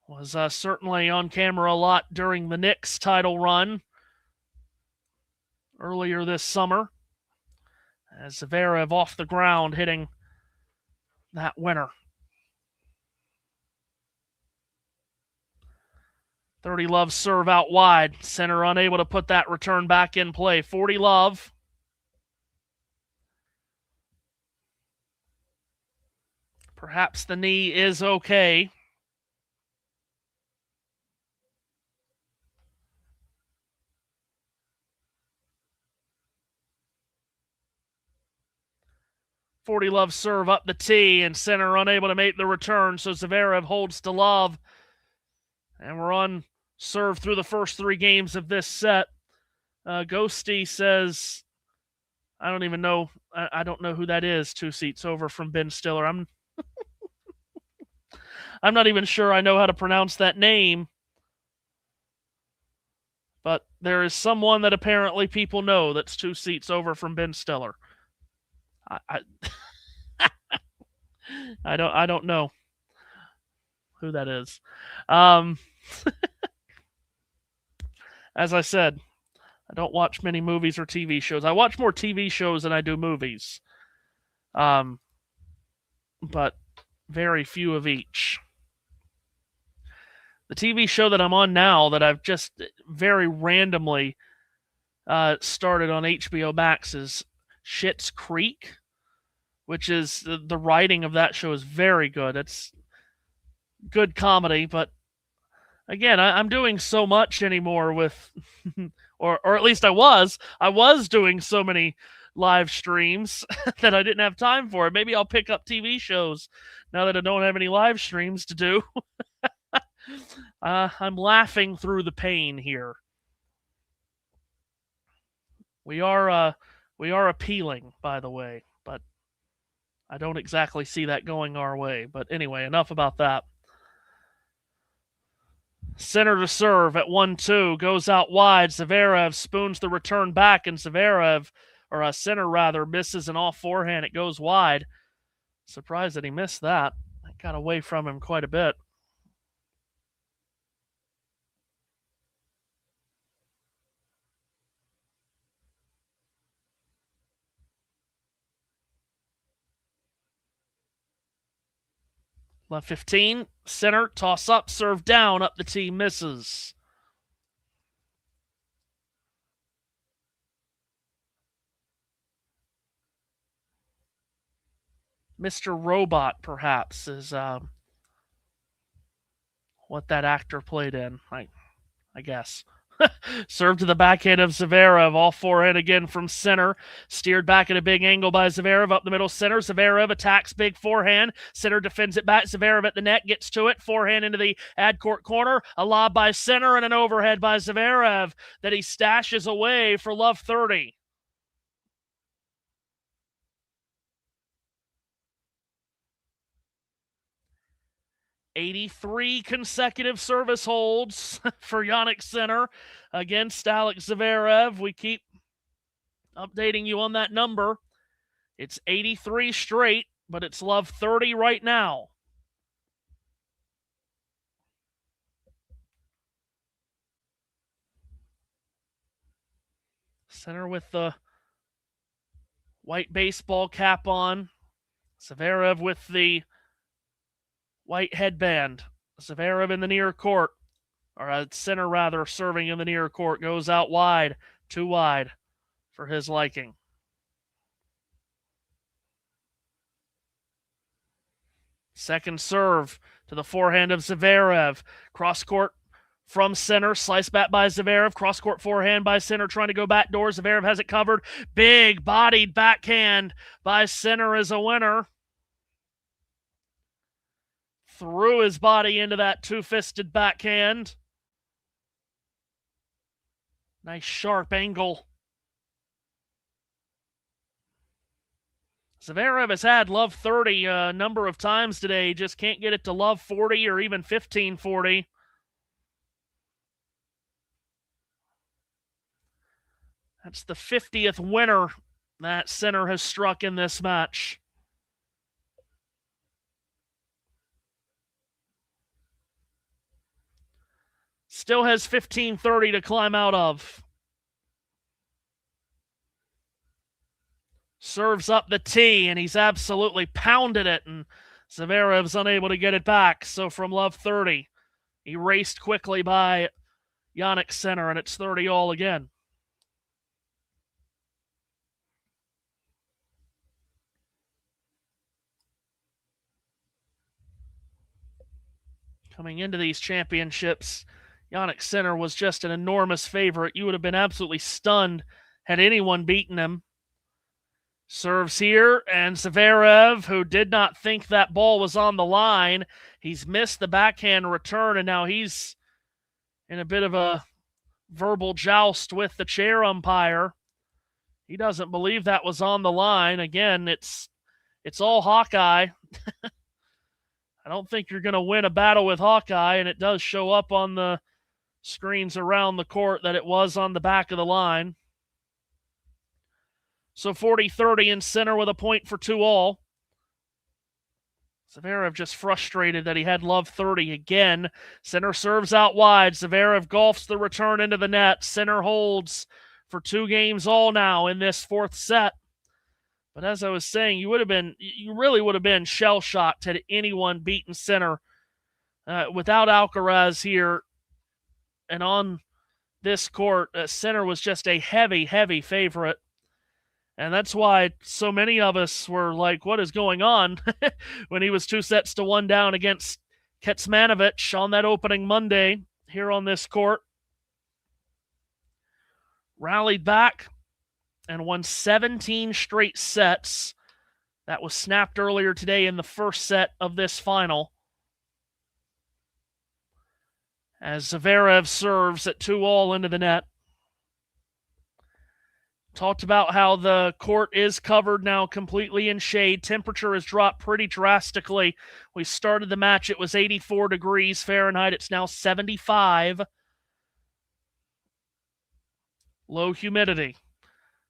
was certainly on camera a lot during the Knicks title run earlier this summer. As Zverev off the ground hitting that winner. 30-love serve out wide. Sinner unable to put that return back in play. 40-love. Perhaps the knee is okay. Love serve up the tee, and Sinner unable to make the return, so Zverev holds to love. And we're on serve through the first 3 games of this set. Ghosty says, I don't even know, I don't know who that is, 2 seats over from Ben Stiller. I'm not even sure I know how to pronounce that name. But there is someone that apparently people know that's 2 seats over from Ben Stiller. I don't know who that is. As I said, I don't watch many movies or TV shows. I watch more TV shows than I do movies. But very few of each. The TV show that I'm on now that I've just very randomly started on HBO Max is Schitt's Creek, which is the writing of that show is very good. It's good comedy, but again, I'm doing so much anymore with, or at least I was doing so many live streams that I didn't have time for it. Maybe I'll pick up TV shows now that I don't have any live streams to do. I'm laughing through the pain here. We are appealing, by the way, but I don't exactly see that going our way. But anyway, enough about that. Sinner to serve at 1-2, goes out wide. Zverev spoons the return back, and Sinner misses an off forehand. It goes wide. Surprised that he missed that. That got away from him quite a bit. Left 15, Sinner, toss up, serve down, up the tee, misses. Mr. Robot, perhaps, is what that actor played in, I guess. Serve to the backhand of Zverev. All forehand again from Sinner. Steered back at a big angle by Zverev. Up the middle, Sinner. Zverev attacks big forehand. Sinner defends it back. Zverev at the net. Gets to it. Forehand into the ad court corner. A lob by Sinner and an overhead by Zverev that he stashes away for love 30. '83 consecutive service holds for Jannik Sinner against Alex Zverev. We keep updating you on that number. It's 83 straight, but it's love 30 right now. Sinner with the white baseball cap on. Zverev with the white headband. Zverev in the near court. Or Sinner, rather, serving in the near court. Goes out wide. Too wide for his liking. Second serve to the forehand of Zverev. Cross court from Sinner. Slice back by Zverev. Cross court forehand by Sinner. Trying to go back door. Zverev has it covered. Big bodied backhand by Sinner is a winner. Threw his body into that two-fisted backhand. Nice sharp angle. Zverev has had love 30 a number of times today. He just can't get it to love 40 or even 15-40. That's the 50th winner that Sinner has struck in this match. Still has 15-30 to climb out of. Serves up the tee, and he's absolutely pounded it, and Zverev's unable to get it back. So from love 30, erased quickly by Jannik Sinner, and it's 30 all again. Coming into these championships, Jannik Sinner was just an enormous favorite. You would have been absolutely stunned had anyone beaten him. Serves here, and Zverev, who did not think that ball was on the line, he's missed the backhand return, and now he's in a bit of a verbal joust with the chair umpire. He doesn't believe that was on the line. Again, it's all Hawkeye. I don't think you're going to win a battle with Hawkeye, and it does show up on the screens around the court that it was on the back of the line. So 40-30 in Sinner with a point for 2-all. Zverev just frustrated that he had love 30 again. Sinner serves out wide. Zverev golfs the return into the net. Sinner holds for 2 games all now in this 4th set. But as I was saying, you really would have been shell-shocked had anyone beaten Sinner without Alcaraz here. And on this court, Sinner was just a heavy, heavy favorite. And that's why so many of us were like, what is going on? When he was 2-1 down against Kecmanovic on that opening Monday here on this court. Rallied back and won 17 straight sets. That was snapped earlier today in the first set of this final. As Zverev serves at 2-all into the net. Talked about how the court is covered now completely in shade. Temperature has dropped pretty drastically. We started the match, it was 84 degrees Fahrenheit. It's now 75. Low humidity.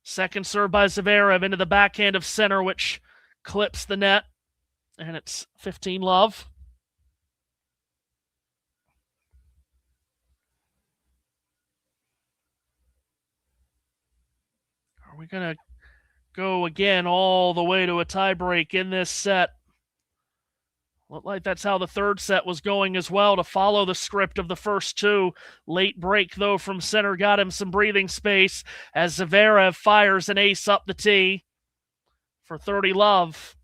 Second serve by Zverev into the backhand of Sinner, which clips the net. And it's 15-love. Are we going to go again all the way to a tiebreak in this set? Looked like that's how the third set was going as well, to follow the script of the first 2. Late break, though, from Sinner got him some breathing space as Zverev fires an ace up the tee for 30-love.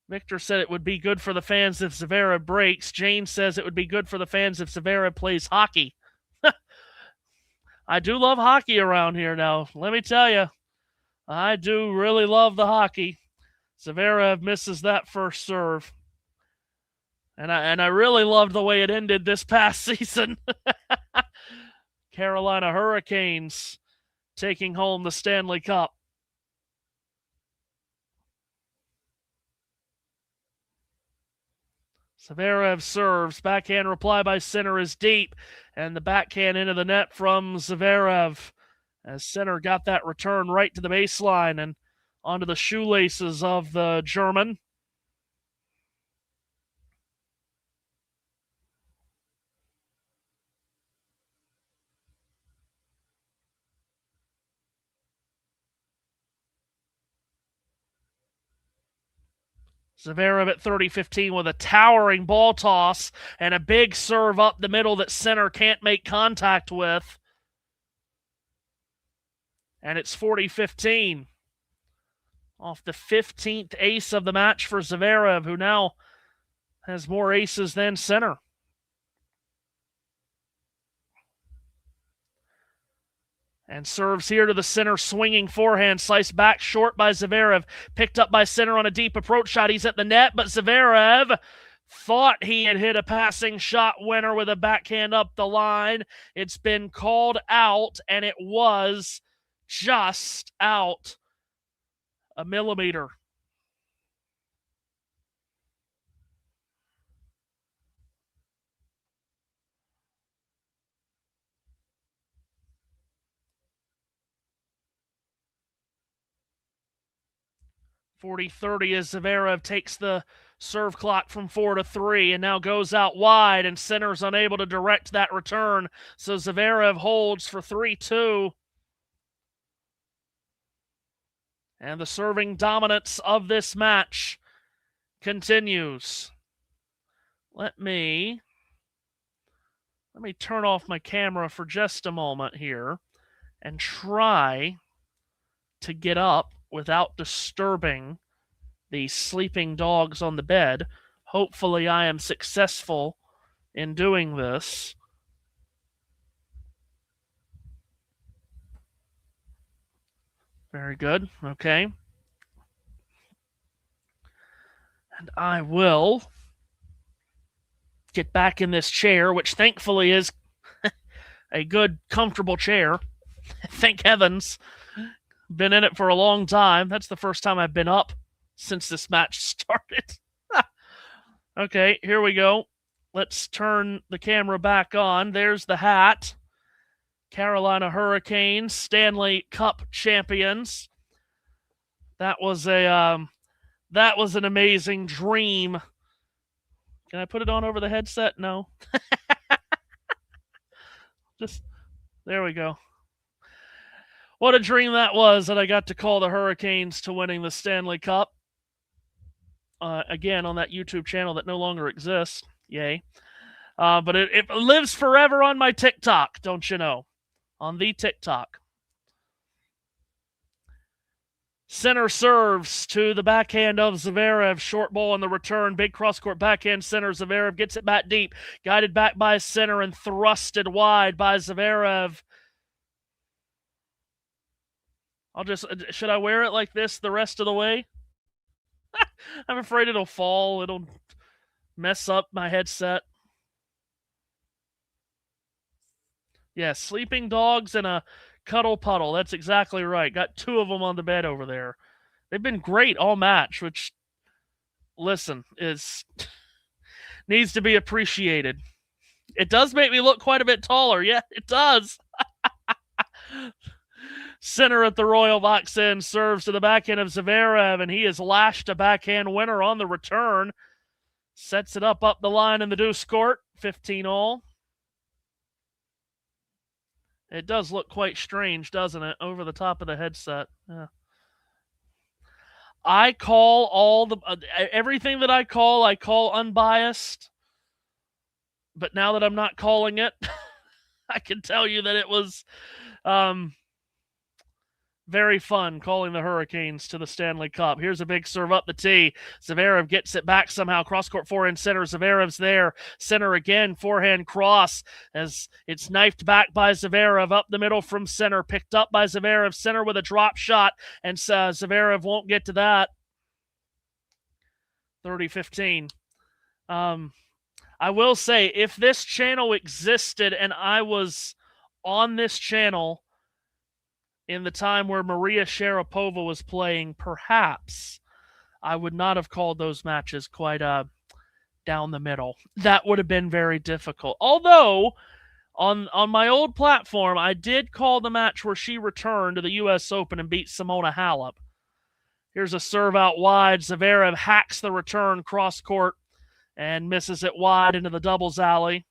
Victor said it would be good for the fans if Zverev breaks. Jane says it would be good for the fans if Zverev plays hockey. I do love hockey around here now. Let me tell you, I do really love the hockey. Zverev misses that first serve. And I really loved the way it ended this past season. Carolina Hurricanes taking home the Stanley Cup. Zverev serves. Backhand reply by Sinner is deep. And the backhand into the net from Zverev. As Sinner got that return right to the baseline and onto the shoelaces of the German. Zverev at 30-15 with a towering ball toss and a big serve up the middle that Sinner can't make contact with. And it's 40-15. Off the 15th ace of the match for Zverev, who now has more aces than Sinner. And serves here to the Sinner swinging forehand, sliced back short by Zverev. Picked up by Sinner on a deep approach shot. He's at the net, but Zverev thought he had hit a passing shot winner with a backhand up the line. It's been called out, and it was just out a millimeter. (40-30) as Zverev takes the serve clock from 4-3 and now goes out wide, and Sinner's unable to direct that return. So Zverev holds for 3-2. And the serving dominance of this match continues. Let me turn off my camera for just a moment here and try to get up without disturbing the sleeping dogs on the bed. Hopefully I am successful in doing this. Very good. Okay. And I will get back in this chair, which thankfully is a good, comfortable chair. Thank heavens. Been in it for a long time. That's the first time I've been up since this match started. Okay, here we go. let's turn the camera back on. There's the hat. Carolina Hurricanes, Stanley Cup champions. That was an amazing dream. Can I put it on over the headset? No. Just there we go. What a dream that was, that I got to call the Hurricanes to winning the Stanley Cup. Again, on that YouTube channel that no longer exists. Yay. But it lives forever on my TikTok, don't you know? On the TikTok. Sinner serves to the backhand of Zverev. Short ball on the return. Big cross-court backhand. Sinner. Zverev gets it back deep. Guided back by Sinner and thrusted wide by Zverev. Should I wear it like this the rest of the way? I'm afraid it'll fall. It'll mess up my headset. Yeah, sleeping dogs and a cuddle puddle. That's exactly right. Got 2 of them on the bed over there. They've been great all match, which, listen, needs to be appreciated. It does make me look quite a bit taller. Yeah, it does. Sinner at the Royal box end serves to the backhand of Zverev, and he has lashed a backhand winner on the return. Sets it up the line in the deuce court. 15-all. It does look quite strange, doesn't it? Over the top of the headset. Yeah. I call everything that I call unbiased. But now that I'm not calling it, I can tell you that it was very fun calling the Hurricanes to the Stanley Cup. Here's a big serve up the tee. Zverev gets it back somehow. Cross-court forehand center. Zverev's there. Center again. Forehand cross as it's knifed back by Zverev. Up the middle from center. Picked up by Zverev. Center with a drop shot. And Zverev won't get to that. 30-15. I will say, if this channel existed and I was on this channel in the time where Maria Sharapova was playing, perhaps I would not have called those matches quite down the middle. That would have been very difficult. Although, on my old platform, I did call the match where she returned to the U.S. Open and beat Simona Halep. Here's a serve out wide. Zverev hacks the return cross-court and misses it wide into the doubles alley.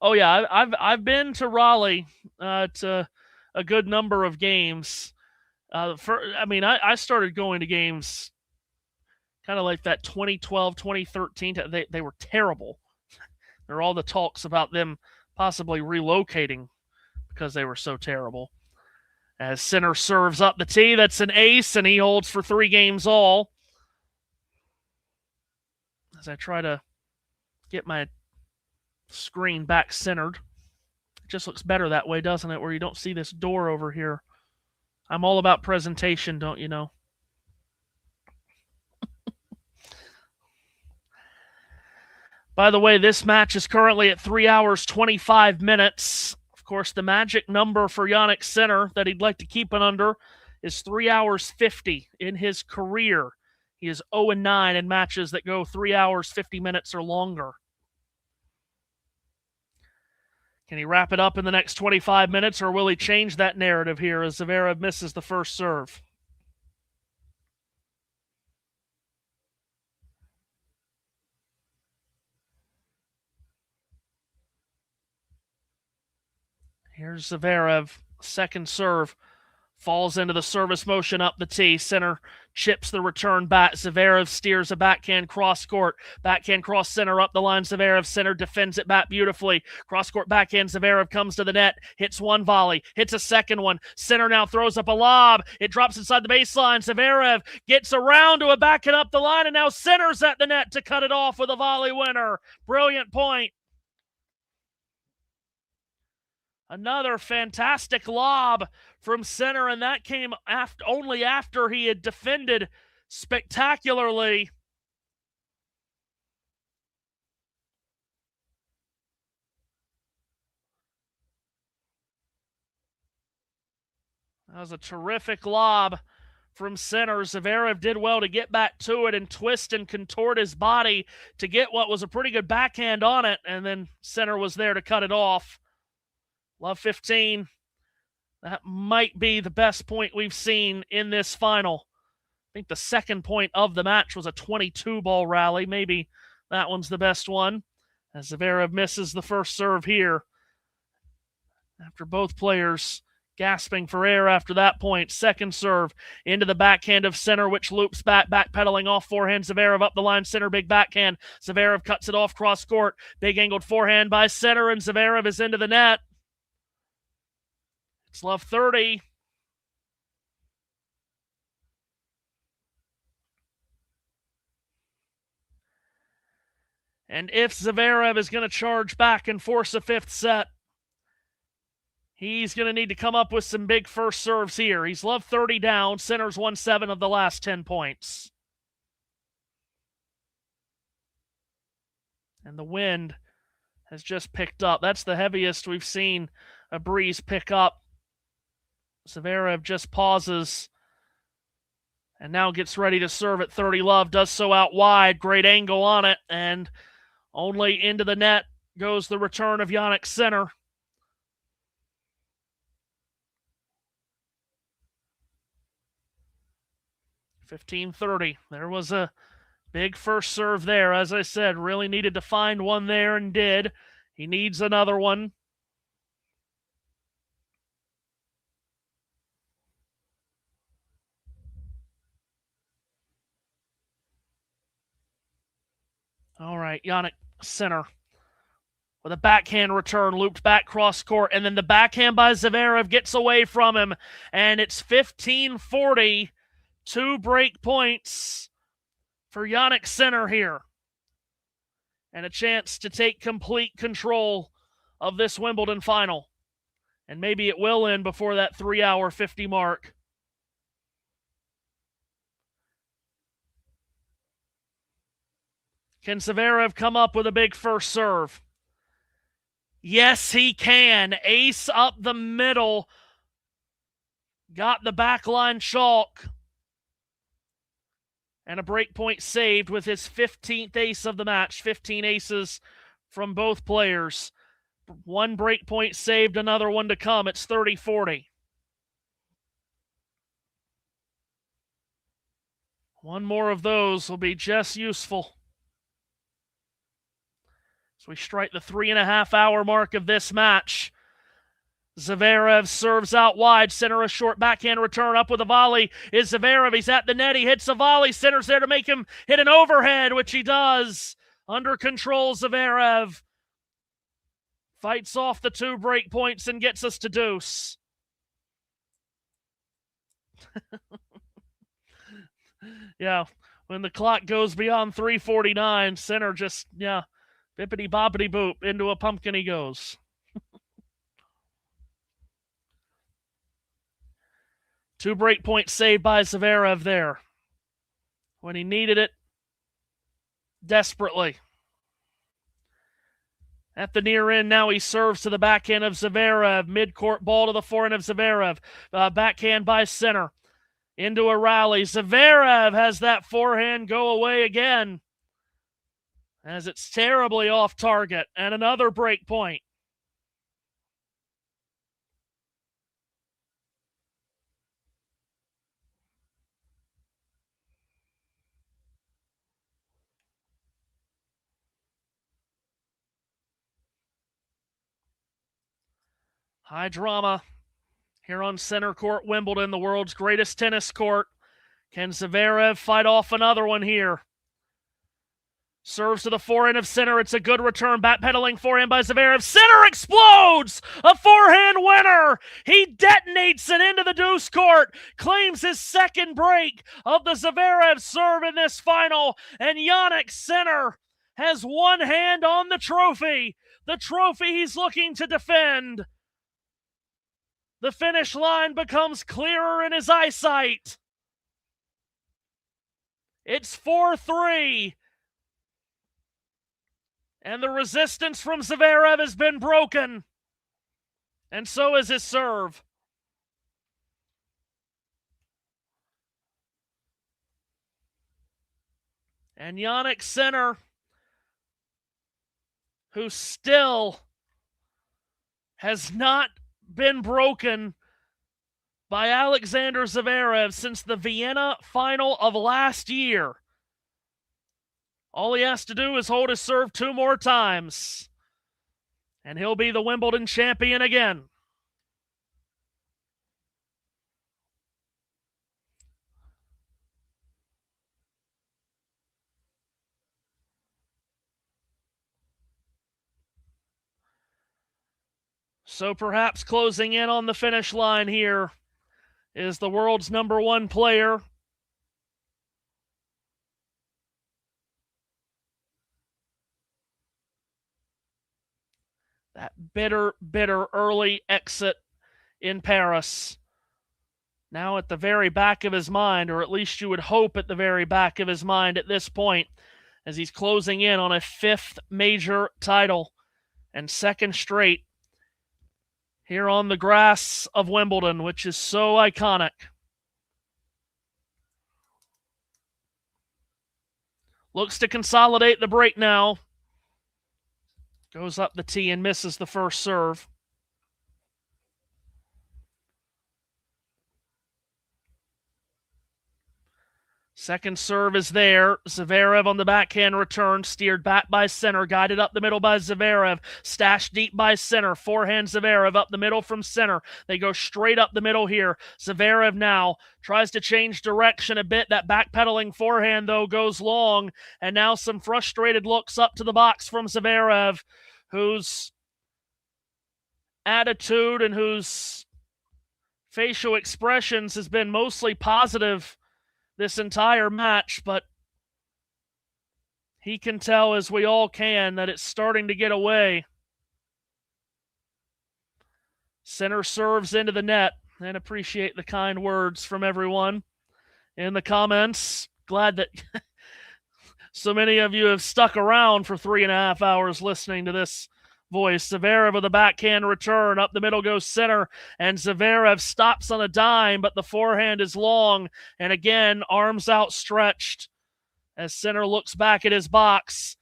Oh, yeah, I've been to Raleigh to a good number of games. I started going to games kind of like that 2012, 2013. They were terrible. There are all the talks about them possibly relocating because they were so terrible. As Sinner serves up the tee, that's an ace, and he holds for 3 games all. As I try to get my screen back centered. It just looks better that way, doesn't it? Where you don't see this door over here. I'm all about presentation, don't you know? By the way, this match is currently at 3 hours, 25 minutes. Of course, the magic number for Jannik Sinner that he'd like to keep it under is 3 hours 50 in his career. He is 0-9 in matches that go 3 hours, 50 minutes or longer. Can he wrap it up in the next 25 minutes, or will he change that narrative here as Zverev misses the first serve? Here's Zverev, second serve. Falls into the service motion up the tee. Sinner chips the return back. Zverev steers a backhand cross-court. Backhand cross center up the line. Zverev center defends it back beautifully. Cross-court backhand. Zverev comes to the net. Hits one volley. Hits a second one. Sinner now throws up a lob. It drops inside the baseline. Zverev gets around to a backhand up the line, and now Sinner's at the net to cut it off with a volley winner. Brilliant point. Another fantastic lob from Sinner, and that came only after he had defended spectacularly. That was a terrific lob from Sinner. Zverev did well to get back to it and twist and contort his body to get what was a pretty good backhand on it, and then Sinner was there to cut it off. Love 15. That might be the best point we've seen in this final. I think the second point of the match was a 22-ball rally. Maybe that one's the best one, as Zverev misses the first serve here. After both players gasping for air after that point. Second serve into the backhand of Sinner, which loops back, backpedaling off forehand. Zverev up the line, Sinner, big backhand. Zverev cuts it off cross court. Big angled forehand by Sinner, and Zverev is into the net. It's love 30. And if Zverev is going to charge back and force a fifth set, he's going to need to come up with some big first serves here. He's love 30 down. Sinner's won 7 of the last 10 points. And the wind has just picked up. That's the heaviest we've seen a breeze pick up. Zverev just pauses and now gets ready to serve at 30 love. Does so out wide. Great angle on it. And only into the net goes the return of Jannik Sinner. $15-30. There was a big first serve there. As I said, really needed to find one there and did. He needs another one. All right, Jannik Sinner with a backhand return, looped back cross court, and then the backhand by Zverev gets away from him, and it's 15-40. 2 break points for Jannik Sinner here, and a chance to take complete control of this Wimbledon final. And maybe it will end before that 3-hour 50 mark. Can Zverev come up with a big first serve? Yes, he can. Ace up the middle. Got the backline chalk. And a break point saved with his 15th ace of the match. 15 aces from both players. 1 break point saved, another one to come. It's 30-40. One more of those will be just useful. So we strike the 3.5-hour mark of this match. Zverev serves out wide. Sinner a short backhand return up with a volley. Is Zverev. He's at the net. He hits a volley. Sinner's there to make him hit an overhead, which he does. Under control, Zverev fights off the 2 break points and gets us to deuce. Yeah, when the clock goes beyond 3:49, Sinner just, bippity boppity boop, into a pumpkin he goes. 2 break points saved by Zverev there when he needed it desperately. At the near end, now he serves to the backhand of Zverev. Mid-court ball to the forehand of Zverev. Backhand by Sinner. Into a rally. Zverev has that forehand go away again, as it's terribly off target. And another break point. High drama here on center court Wimbledon, the world's greatest tennis court. Can Zverev fight off another one here? Serves to the forehand of Sinner. It's a good return. Backpedaling forehand by Zverev. Sinner explodes! A forehand winner! He detonates it into the deuce court. Claims his second break of the Zverev serve in this final. And Jannik Sinner has one hand on the trophy. The trophy he's looking to defend. The finish line becomes clearer in his eyesight. It's 4-3. And the resistance from Zverev has been broken. And so is his serve. And Jannik Sinner, who still has not been broken by Alexander Zverev since the Vienna final of last year. All he has to do is hold his serve 2 more times, and he'll be the Wimbledon champion again. So perhaps closing in on the finish line here is the world's #1 player. That bitter, bitter early exit in Paris. Now at the very back of his mind, or at least you would hope at the very back of his mind at this point, as he's closing in on a 5th major title and 2nd straight here on the grass of Wimbledon, which is so iconic. Looks to consolidate the break now. Goes up the tee and misses the first serve. Second serve is there. Zverev on the backhand return, steered back by Sinner, guided up the middle by Zverev, stashed deep by Sinner, forehand Zverev up the middle from Sinner. They go straight up the middle here. Zverev now tries to change direction a bit. That backpedaling forehand, though, goes long, and now some frustrated looks up to the box from Zverev, whose attitude and whose facial expressions has been mostly positive this entire match, but he can tell, as we all can, that it's starting to get away. Sinner serves into the net, and appreciate the kind words from everyone in the comments. Glad that so many of you have stuck around for 3.5 hours listening to this voice. Zverev with a backhand return. Up the middle goes Sinner, and Zverev stops on a dime, but the forehand is long, and again, arms outstretched as Sinner looks back at his box.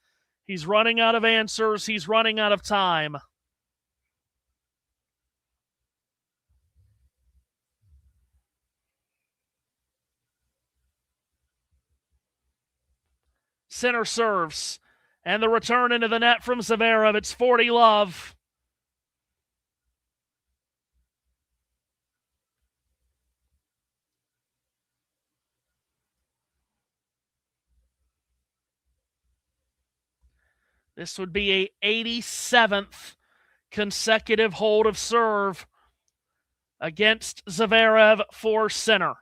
He's running out of answers. He's running out of time. Sinner serves, and the return into the net from Zverev. It's 40-love. This would be a 87th consecutive hold of serve against Zverev for Sinner.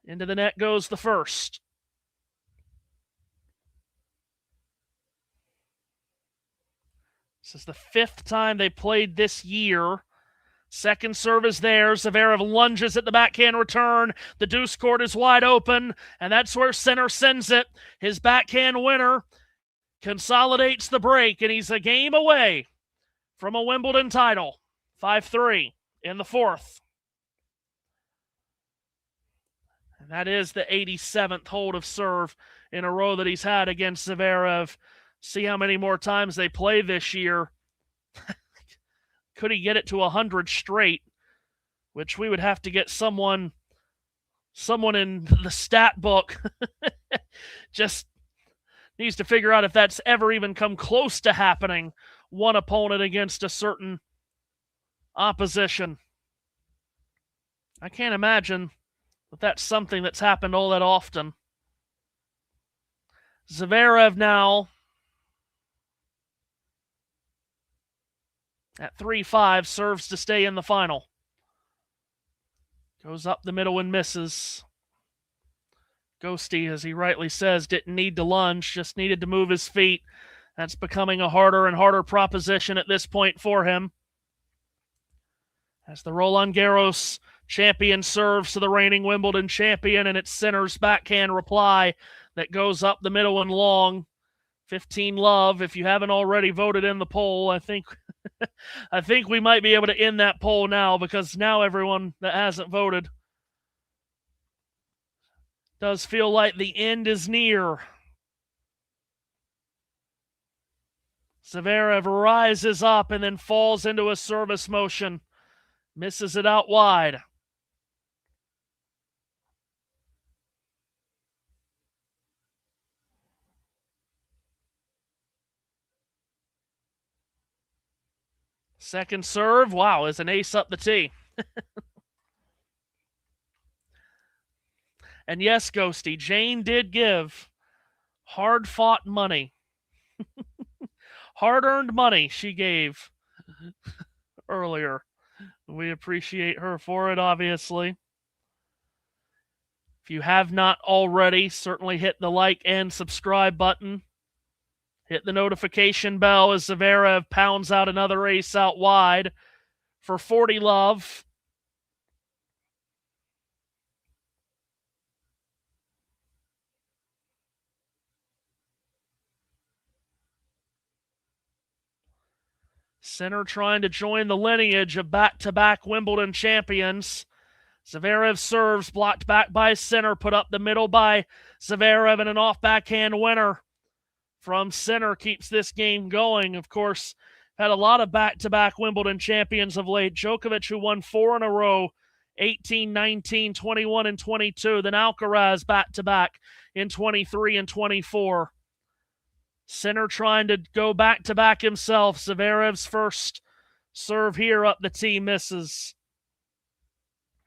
Into the net goes the first. This is the 5th time they played this year. Second serve is there. Zverev lunges at the backhand return. The deuce court is wide open, and that's where Sinner sends it. His backhand winner consolidates the break, and he's a game away from a Wimbledon title. 5-3 in the 4th. And that is the 87th hold of serve in a row that he's had against Zverev. See how many more times they play this year. Could he get it to 100 straight? Which we would have to get someone in the stat book just needs to figure out if that's ever even come close to happening. One opponent against a certain opposition. I can't imagine that that's something that's happened all that often. Zverev now at 3-5, serves to stay in the final. Goes up the middle and misses. Ghosty, as he rightly says, didn't need to lunge, just needed to move his feet. That's becoming a harder and harder proposition at this point for him. As the Roland Garros champion serves to the reigning Wimbledon champion, and it's Sinner's backhand reply that goes up the middle and long. 15-love. If you haven't already voted in the poll, I think we might be able to end that poll now, because now everyone that hasn't voted Does feel like the end is near. Zverev rises up and then falls into a service motion. Misses it out wide. Second serve, wow, is an ace up the tee. And yes, Ghosty, Jane did give hard-fought money. Hard-earned money she gave earlier. We appreciate her for it, obviously. If you have not already, certainly hit the like and subscribe button. Hit the notification bell as Zverev pounds out another ace out wide for 40 love. Sinner trying to join the lineage of back-to-back Wimbledon champions. Zverev serves, blocked back by Sinner, put up the middle by Zverev, and an off backhand winner from Sinner keeps this game going. Of course, had a lot of back-to-back Wimbledon champions of late. Djokovic, who won 4 in a row, 18, 19, 21, and 22. Then Alcaraz back-to-back in 23 and 24. Sinner trying to go back-to-back himself. Zverev's first serve here up the tee misses.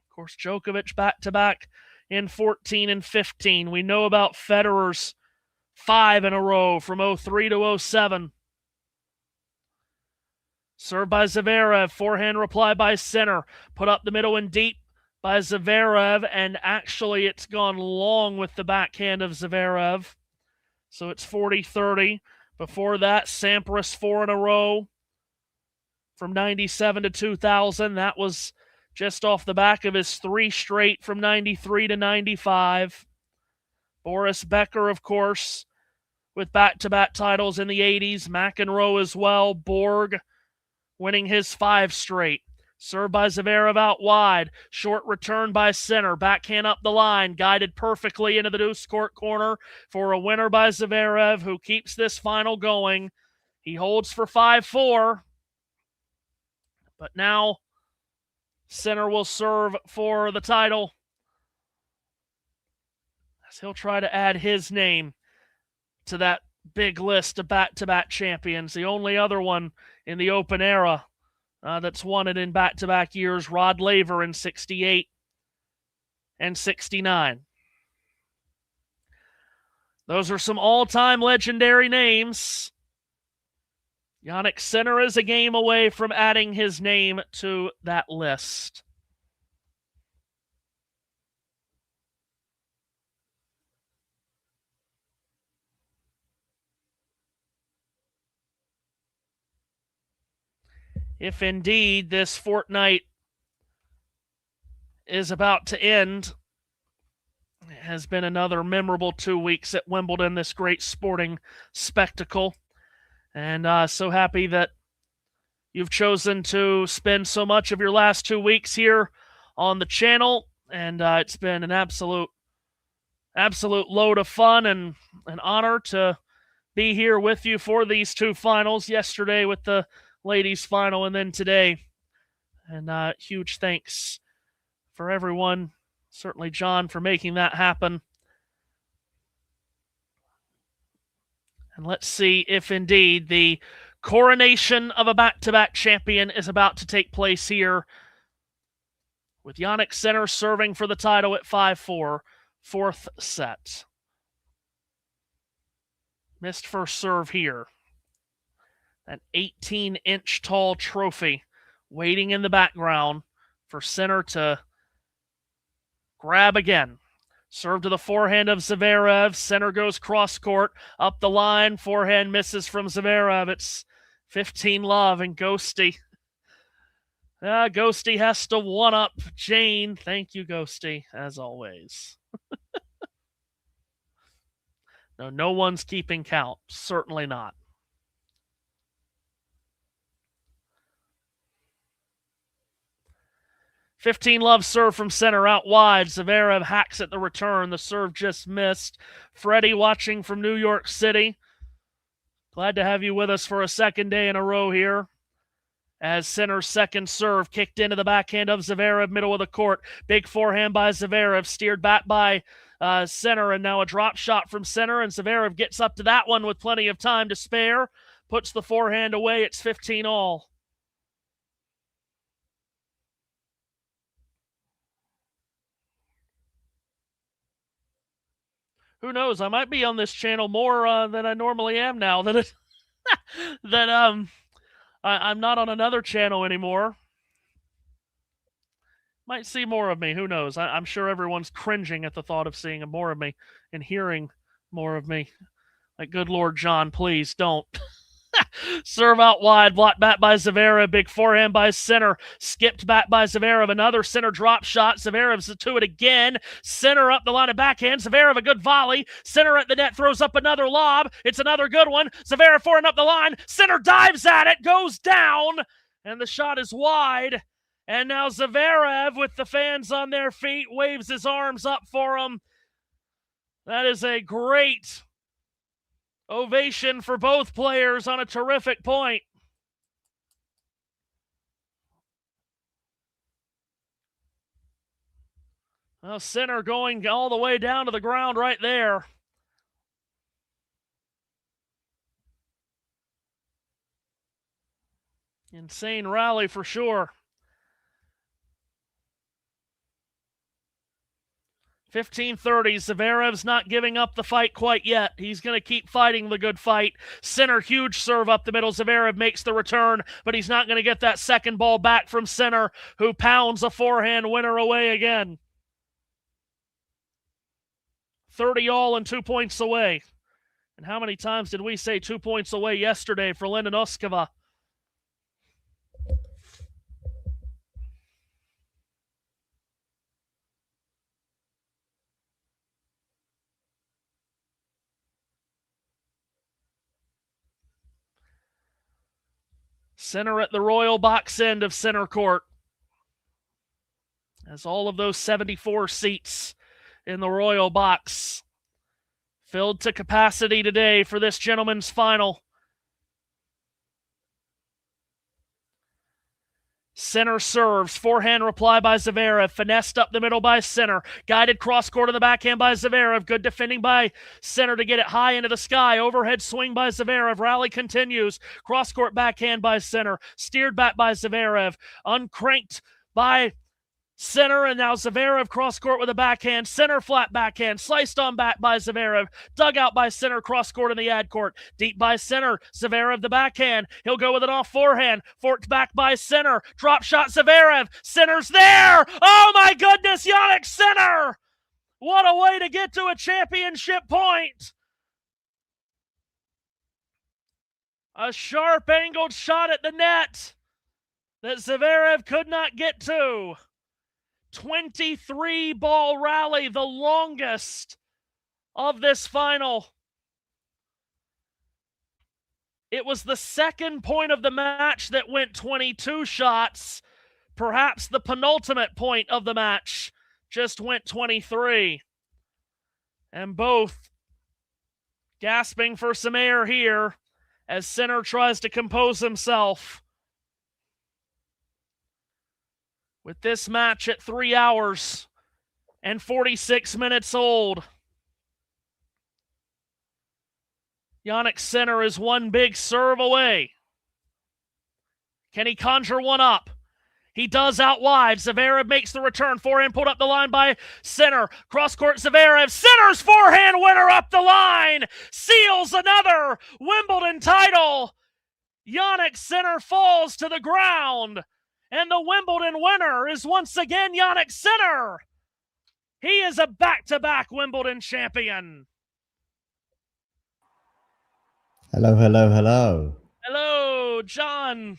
Of course, Djokovic back-to-back in 14 and 15. We know about Federer's 5 in a row from 03 to 07. Serve by Zverev. Forehand reply by Sinner. Put up the middle and deep by Zverev. And actually, it's gone long with the backhand of Zverev. So it's 40-30. Before that, Sampras 4 in a row from 97 to 2000. That was just off the back of his 3 straight from 93 to 95. Boris Becker, of course, with back-to-back titles in the 80s. McEnroe as well. Borg winning his 5 straight. Served by Zverev out wide. Short return by Sinner. Backhand up the line. Guided perfectly into the deuce court corner for a winner by Zverev, who keeps this final going. He holds for 5-4. But now Sinner will serve for the title, as he'll try to add his name to that big list of back-to-back champions. The only other one in the Open era that's won it in back-to-back years, Rod Laver in 68 and 69. Those are some all-time legendary names. Jannik Sinner is a game away from adding his name to that list. If indeed this fortnight is about to end, it has been another memorable 2 weeks at Wimbledon, this great sporting spectacle. And so happy that you've chosen to spend so much of your last 2 weeks here on the channel. And it's been an absolute load of fun and an honor to be here with you for these 2 finals. Yesterday with the ladies final and then today. And huge thanks for everyone. Certainly John for making that happen. And let's see if indeed the coronation of a back-to-back champion is about to take place here, with Jannik Sinner serving for the title at 5-4, 4th set. Missed first serve here. An 18-inch tall trophy waiting in the background for Sinner to grab again. Serve to the forehand of Zverev. Sinner goes cross-court, up the line. Forehand misses from Zverev. It's 15 love, and Ghosty. Ghosty has to one-up Jane. Thank you, Ghosty, as always. No one's keeping count. Certainly not. 15-love serve from Sinner out wide. Zverev hacks at the return. The serve just missed. Freddie watching from New York City. Glad to have you with us for a second day in a row here. As Sinner's second serve kicked into the backhand of Zverev, middle of the court. Big forehand by Zverev, steered back by Sinner, and now a drop shot from Sinner, and Zverev gets up to that one with plenty of time to spare. Puts the forehand away. It's 15-all. Who knows? I might be on this channel more than I normally am now. I'm not on another channel anymore. Might see more of me. Who knows? I'm sure everyone's cringing at the thought of seeing more of me and hearing more of me. Like, good Lord, John, please don't. Serve out wide, blocked back by Zverev. Big forehand by Sinner. Skipped back by Zverev. Another Sinner drop shot. Zverev's to it again. Sinner up the line of backhand. Zverev a good volley. Sinner at the net throws up another lob. It's another good one. Zverev forehand up the line. Sinner dives at it. Goes down. And the shot is wide. And now Zverev, with the fans on their feet, waves his arms up for him. That is a great ovation for both players on a terrific point. Well, Sinner going all the way down to the ground right there. Insane rally for sure. 15-30. Zverev's not giving up the fight quite yet. He's going to keep fighting the good fight. Sinner, huge serve up the middle. Zverev makes the return, but he's not going to get that second ball back from Sinner, who pounds a forehand winner away again. 30-all and 2 points away. And how many times did we say 2 points away yesterday for Linda Noskova? Sinner at the royal box end of center court. As all of those 74 seats in the royal box filled to capacity today for this gentleman's final. Sinner serves. Forehand reply by Zverev. Finessed up the middle by Sinner. Guided cross-court in the backhand by Zverev. Good defending by Sinner to get it high into the sky. Overhead swing by Zverev. Rally continues. Cross-court backhand by Sinner. Steered back by Zverev. Uncranked by Sinner, and now Zverev cross-court with a backhand. Sinner flat backhand. Sliced on back by Zverev. Dug out by Sinner, cross-court in the ad court. Deep by Sinner. Zverev the backhand. He'll go with an off forehand. Forked back by Sinner. Drop shot Zverev. Sinner's there! Oh my goodness, Jannik Sinner! What a way to get to a championship point! A sharp angled shot at the net that Zverev could not get to. 23-ball rally, the longest of this final. It was the second point of the match that went 22 shots. Perhaps the penultimate point of the match just went 23. And both gasping for some air here as Sinner tries to compose himself. With this match at 3 hours and 46 minutes old, Jannik Sinner is one big serve away. Can he conjure one up? He does out wide. Zverev makes the return. Forehand pulled up the line by Sinner. Cross-court Zverev. Sinner's forehand winner up the line. Seals another Wimbledon title. Jannik Sinner falls to the ground. And the Wimbledon winner is once again Jannik Sinner. He is a back-to-back Wimbledon champion. Hello, hello, hello. Hello, John.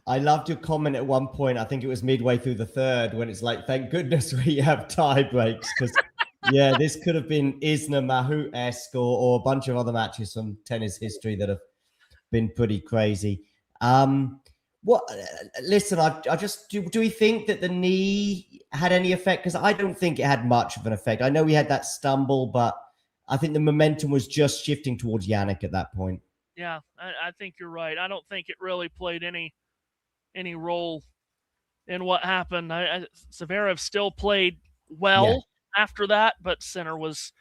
I loved your comment at one point. I think it was midway through the third when it's like, thank goodness we have tie breaks. Because, yeah, this could have been Isner Mahut-esque or a bunch of other matches from tennis history that have been pretty crazy. What? Listen, I just do we think that the knee had any effect? Because I don't think it had much of an effect. I know he had that stumble, but I think the momentum was just shifting towards Jannik at that point. Yeah, I think you're right. I don't think it really played any role in what happened. Zverev still played well after that, but Sinner was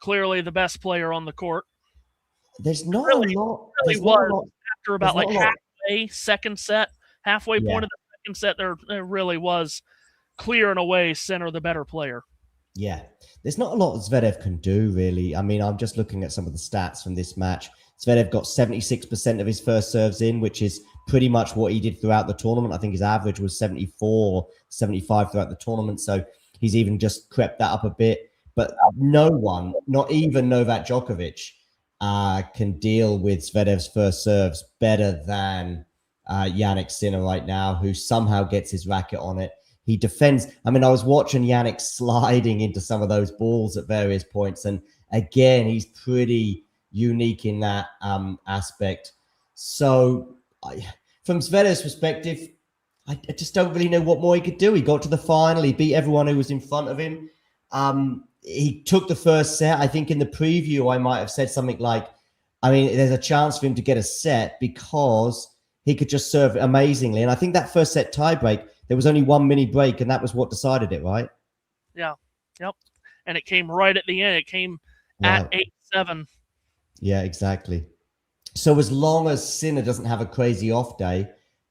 clearly the best player on the court. There's not a lot. Really was after about like halfway point of the second set. There really was clear and away Sinner the better player. Yeah, there's not a lot Zverev can do, really. I mean, I'm just looking at some of the stats from this match. Zverev got 76% of his first serves in, which is pretty much what he did throughout the tournament. I think his average was 74, 75 throughout the tournament. So he's even just crept that up a bit. But no one, not even Novak Djokovic, can deal with Zverev's first serves better than Jannik Sinner right now, who somehow gets his racket on it. He defends. I mean, I was watching Jannik sliding into some of those balls at various points. And again, he's pretty unique in that aspect. So from Zverev's perspective, I just don't really know what more he could do. He got to the final. He beat everyone who was in front of him. He took the first set. I think in the preview, I might have said something like, I mean, there's a chance for him to get a set because he could just serve amazingly. And I think that first set tiebreak, there was only one mini break, and that was what decided it, right? Yeah. Yep. And it came right at the end. It came at 8-7. Yeah, exactly. So as long as Sinner doesn't have a crazy off day,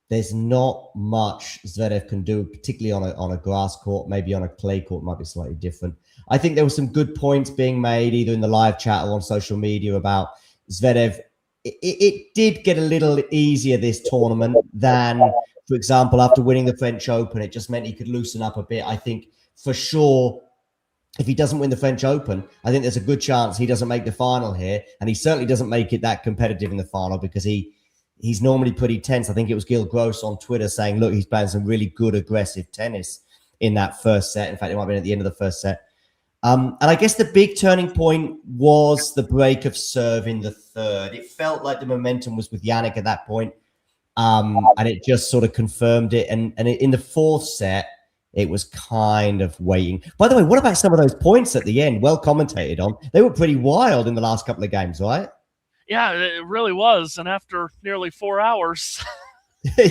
there's not much Zverev can do, particularly on a grass court. Maybe on a clay court might be slightly different. I think there were some good points being made either in the live chat or on social media about Zverev. It did get a little easier this tournament than, for example, after winning the French Open. It just meant he could loosen up a bit. I think for sure, if he doesn't win the French Open, I think there's a good chance he doesn't make the final here. And he certainly doesn't make it that competitive in the final because he's normally pretty tense. I think it was Gil Gross on Twitter saying, look, he's playing some really good aggressive tennis in that first set. In fact, it might have been at the end of the first set. And I guess the big turning point was the break of serve in the third. It felt like the momentum was with Jannik at that point. And it just sort of confirmed it. And in the fourth set, it was kind of waiting. By the way, what about some of those points at the end? Well commentated on. They were pretty wild in the last couple of games, right? Yeah, it really was. And after nearly 4 hours.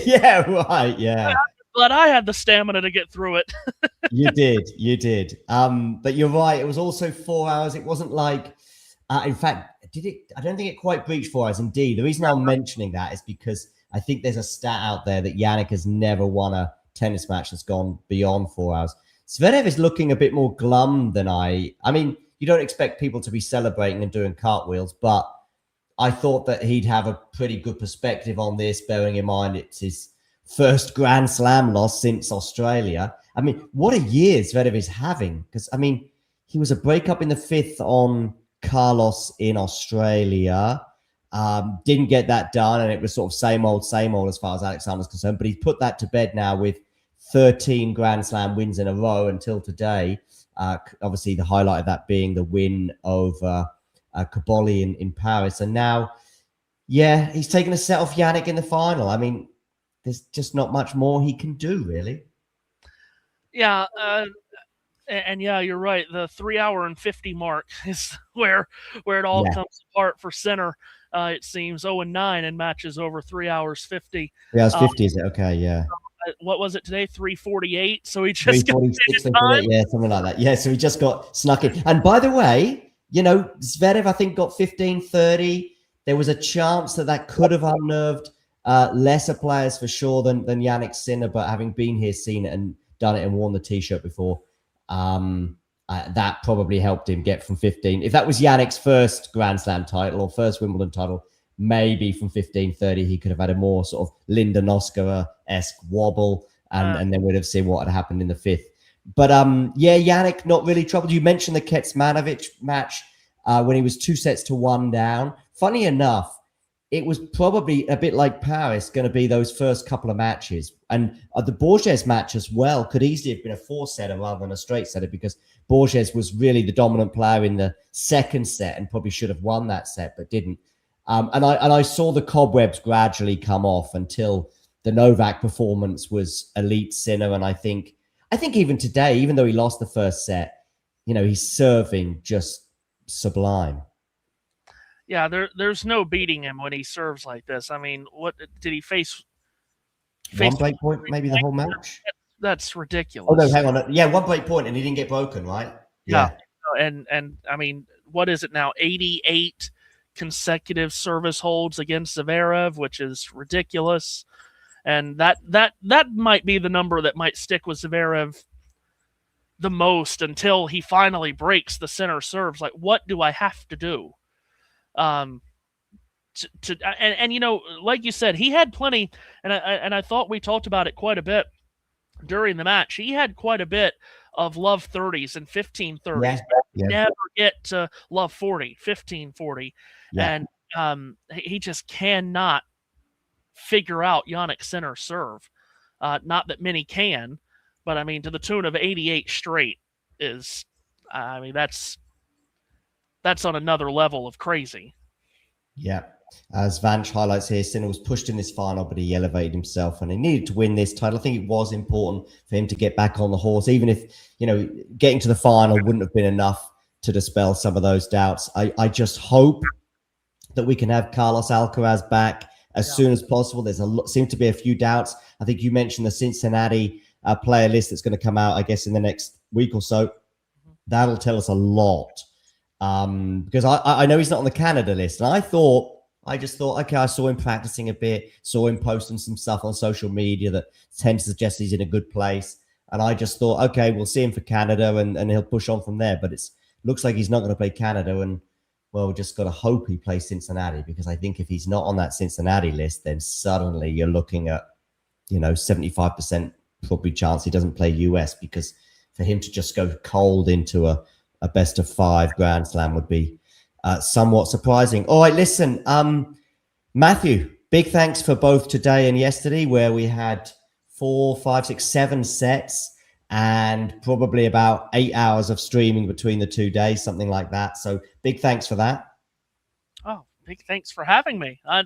Yeah, right. Yeah. But I had the stamina to get through it. You did. But you're right. It was also 4 hours. It wasn't like, in fact, did it? I don't think it quite breached 4 hours. Indeed. The reason I'm mentioning that is because I think there's a stat out there that Jannik has never won a tennis match that's gone beyond 4 hours. Zverev is looking a bit more glum than I mean, you don't expect people to be celebrating and doing cartwheels, but I thought that he'd have a pretty good perspective on this, bearing in mind it's his first Grand Slam loss since Australia. I mean, what a year Zverev is having. Because, I mean, he was a breakup in the fifth on Carlos in Australia. Didn't get that done, and it was sort of same old as far as Alexander's concerned. But he's put that to bed now with 13 Grand Slam wins in a row until today. Obviously, the highlight of that being the win over Caboli in Paris. And now, yeah, he's taken a set off Jannik in the final. I mean, there's just not much more he can do, really. Yeah, and yeah, you're right. The 3 hour and 50 mark is where it all comes apart for Sinner. It seems 0-9 in matches over 3 hours 50. 3 hours 50, is it? Okay, yeah. What was it today? 3:48. So he just got yeah, something like that. Yeah, so he just got snuck in. And by the way, you know, Zverev, I think, got 15-30. There was a chance that could have unnerved lesser players for sure than Jannik Sinner, but having been here, seen it and done it and worn the T-shirt before, that probably helped him get from 15. If that was Yannick's first Grand Slam title or first Wimbledon title, maybe from 15-30 he could have had a more sort of Linda Noskova-esque wobble, and then we'd have seen what had happened in the fifth. But yeah, Jannik not really troubled. You mentioned the Kecmanovic match when he was 2-1 down. Funny enough, it was probably a bit like Paris, going to be those first couple of matches. And the Borges match as well could easily have been a 4-setter rather than a straight setter, because Borges was really the dominant player in the second set and probably should have won that set, but didn't. And I saw the cobwebs gradually come off until the Novak performance was elite Sinner. And I think even today, even though he lost the first set, he's serving just sublime. Yeah, there's no beating him when he serves like this. I mean, what did he face? One break point, maybe the whole match? That's ridiculous. Oh, no, hang on. Yeah, one break point and he didn't get broken, right? Yeah. And I mean, what is it now? 88 consecutive service holds against Zverev, which is ridiculous. And that might be the number that might stick with Zverev the most until he finally breaks the center serves. Like, what do I have to do? And like you said, he had plenty, and I thought we talked about it quite a bit during the match. He had quite a bit of love 30s and 15 30s. Yeah. Never get to love 40, 15 40. Yeah. And he just cannot figure out Jannik Sinner serve. Not that many can, but I mean, to the tune of 88 straight is, I mean, that's on another level of crazy. Yeah. As Vanch highlights here, Sinner was pushed in this final, but he elevated himself and he needed to win this title. I think it was important for him to get back on the horse, even if, getting to the final wouldn't have been enough to dispel some of those doubts. I just hope that we can have Carlos Alcaraz back as soon as possible. There's seem to be a few doubts. I think you mentioned the Cincinnati player list that's going to come out, I guess, in the next week or so. That'll tell us a lot. Because I know he's not on the Canada list. And I just thought, okay, I saw him practicing a bit, saw him posting some stuff on social media that tends to suggest he's in a good place. And I just thought, okay, we'll see him for Canada and he'll push on from there. But it looks like he's not going to play Canada. And, well, we just got to hope he plays Cincinnati, because I think if he's not on that Cincinnati list, then suddenly you're looking at, 75% probably chance he doesn't play US, because for him to just go cold into a best of 5 Grand Slam would be somewhat surprising. All right, listen, Matthew, big thanks for both today and yesterday, where we had 4, 5, 6, 7 sets and probably about 8 hours of streaming between the 2 days, something like that. So big thanks for that. Oh, big thanks for having me. I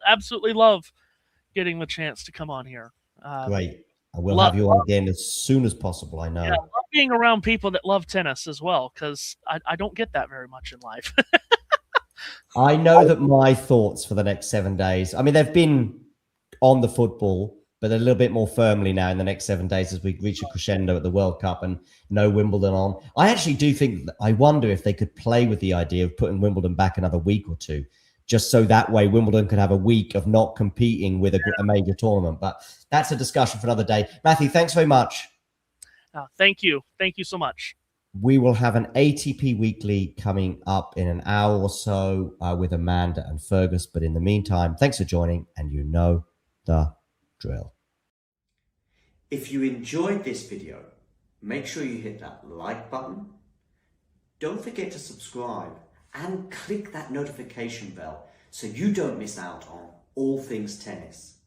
absolutely love getting the chance to come on here. Great. I will have you on again as soon as possible, I know. Yeah, I love being around people that love tennis as well, because I don't get that very much in life. I know that my thoughts for the next 7 days, I mean, they've been on the football, but a little bit more firmly now in the next 7 days as we reach a crescendo at the World Cup and no Wimbledon on. I actually do think, I wonder if they could play with the idea of putting Wimbledon back another week or two, just so that way Wimbledon could have a week of not competing with a major tournament. But that's a discussion for another day. Matthew, thanks very much. Thank you. Thank you so much. We will have an ATP Weekly coming up in an hour or so with Amanda and Fergus. But in the meantime, thanks for joining, and you know the drill. If you enjoyed this video, make sure you hit that like button. Don't forget to subscribe and click that notification bell so you don't miss out on all things tennis.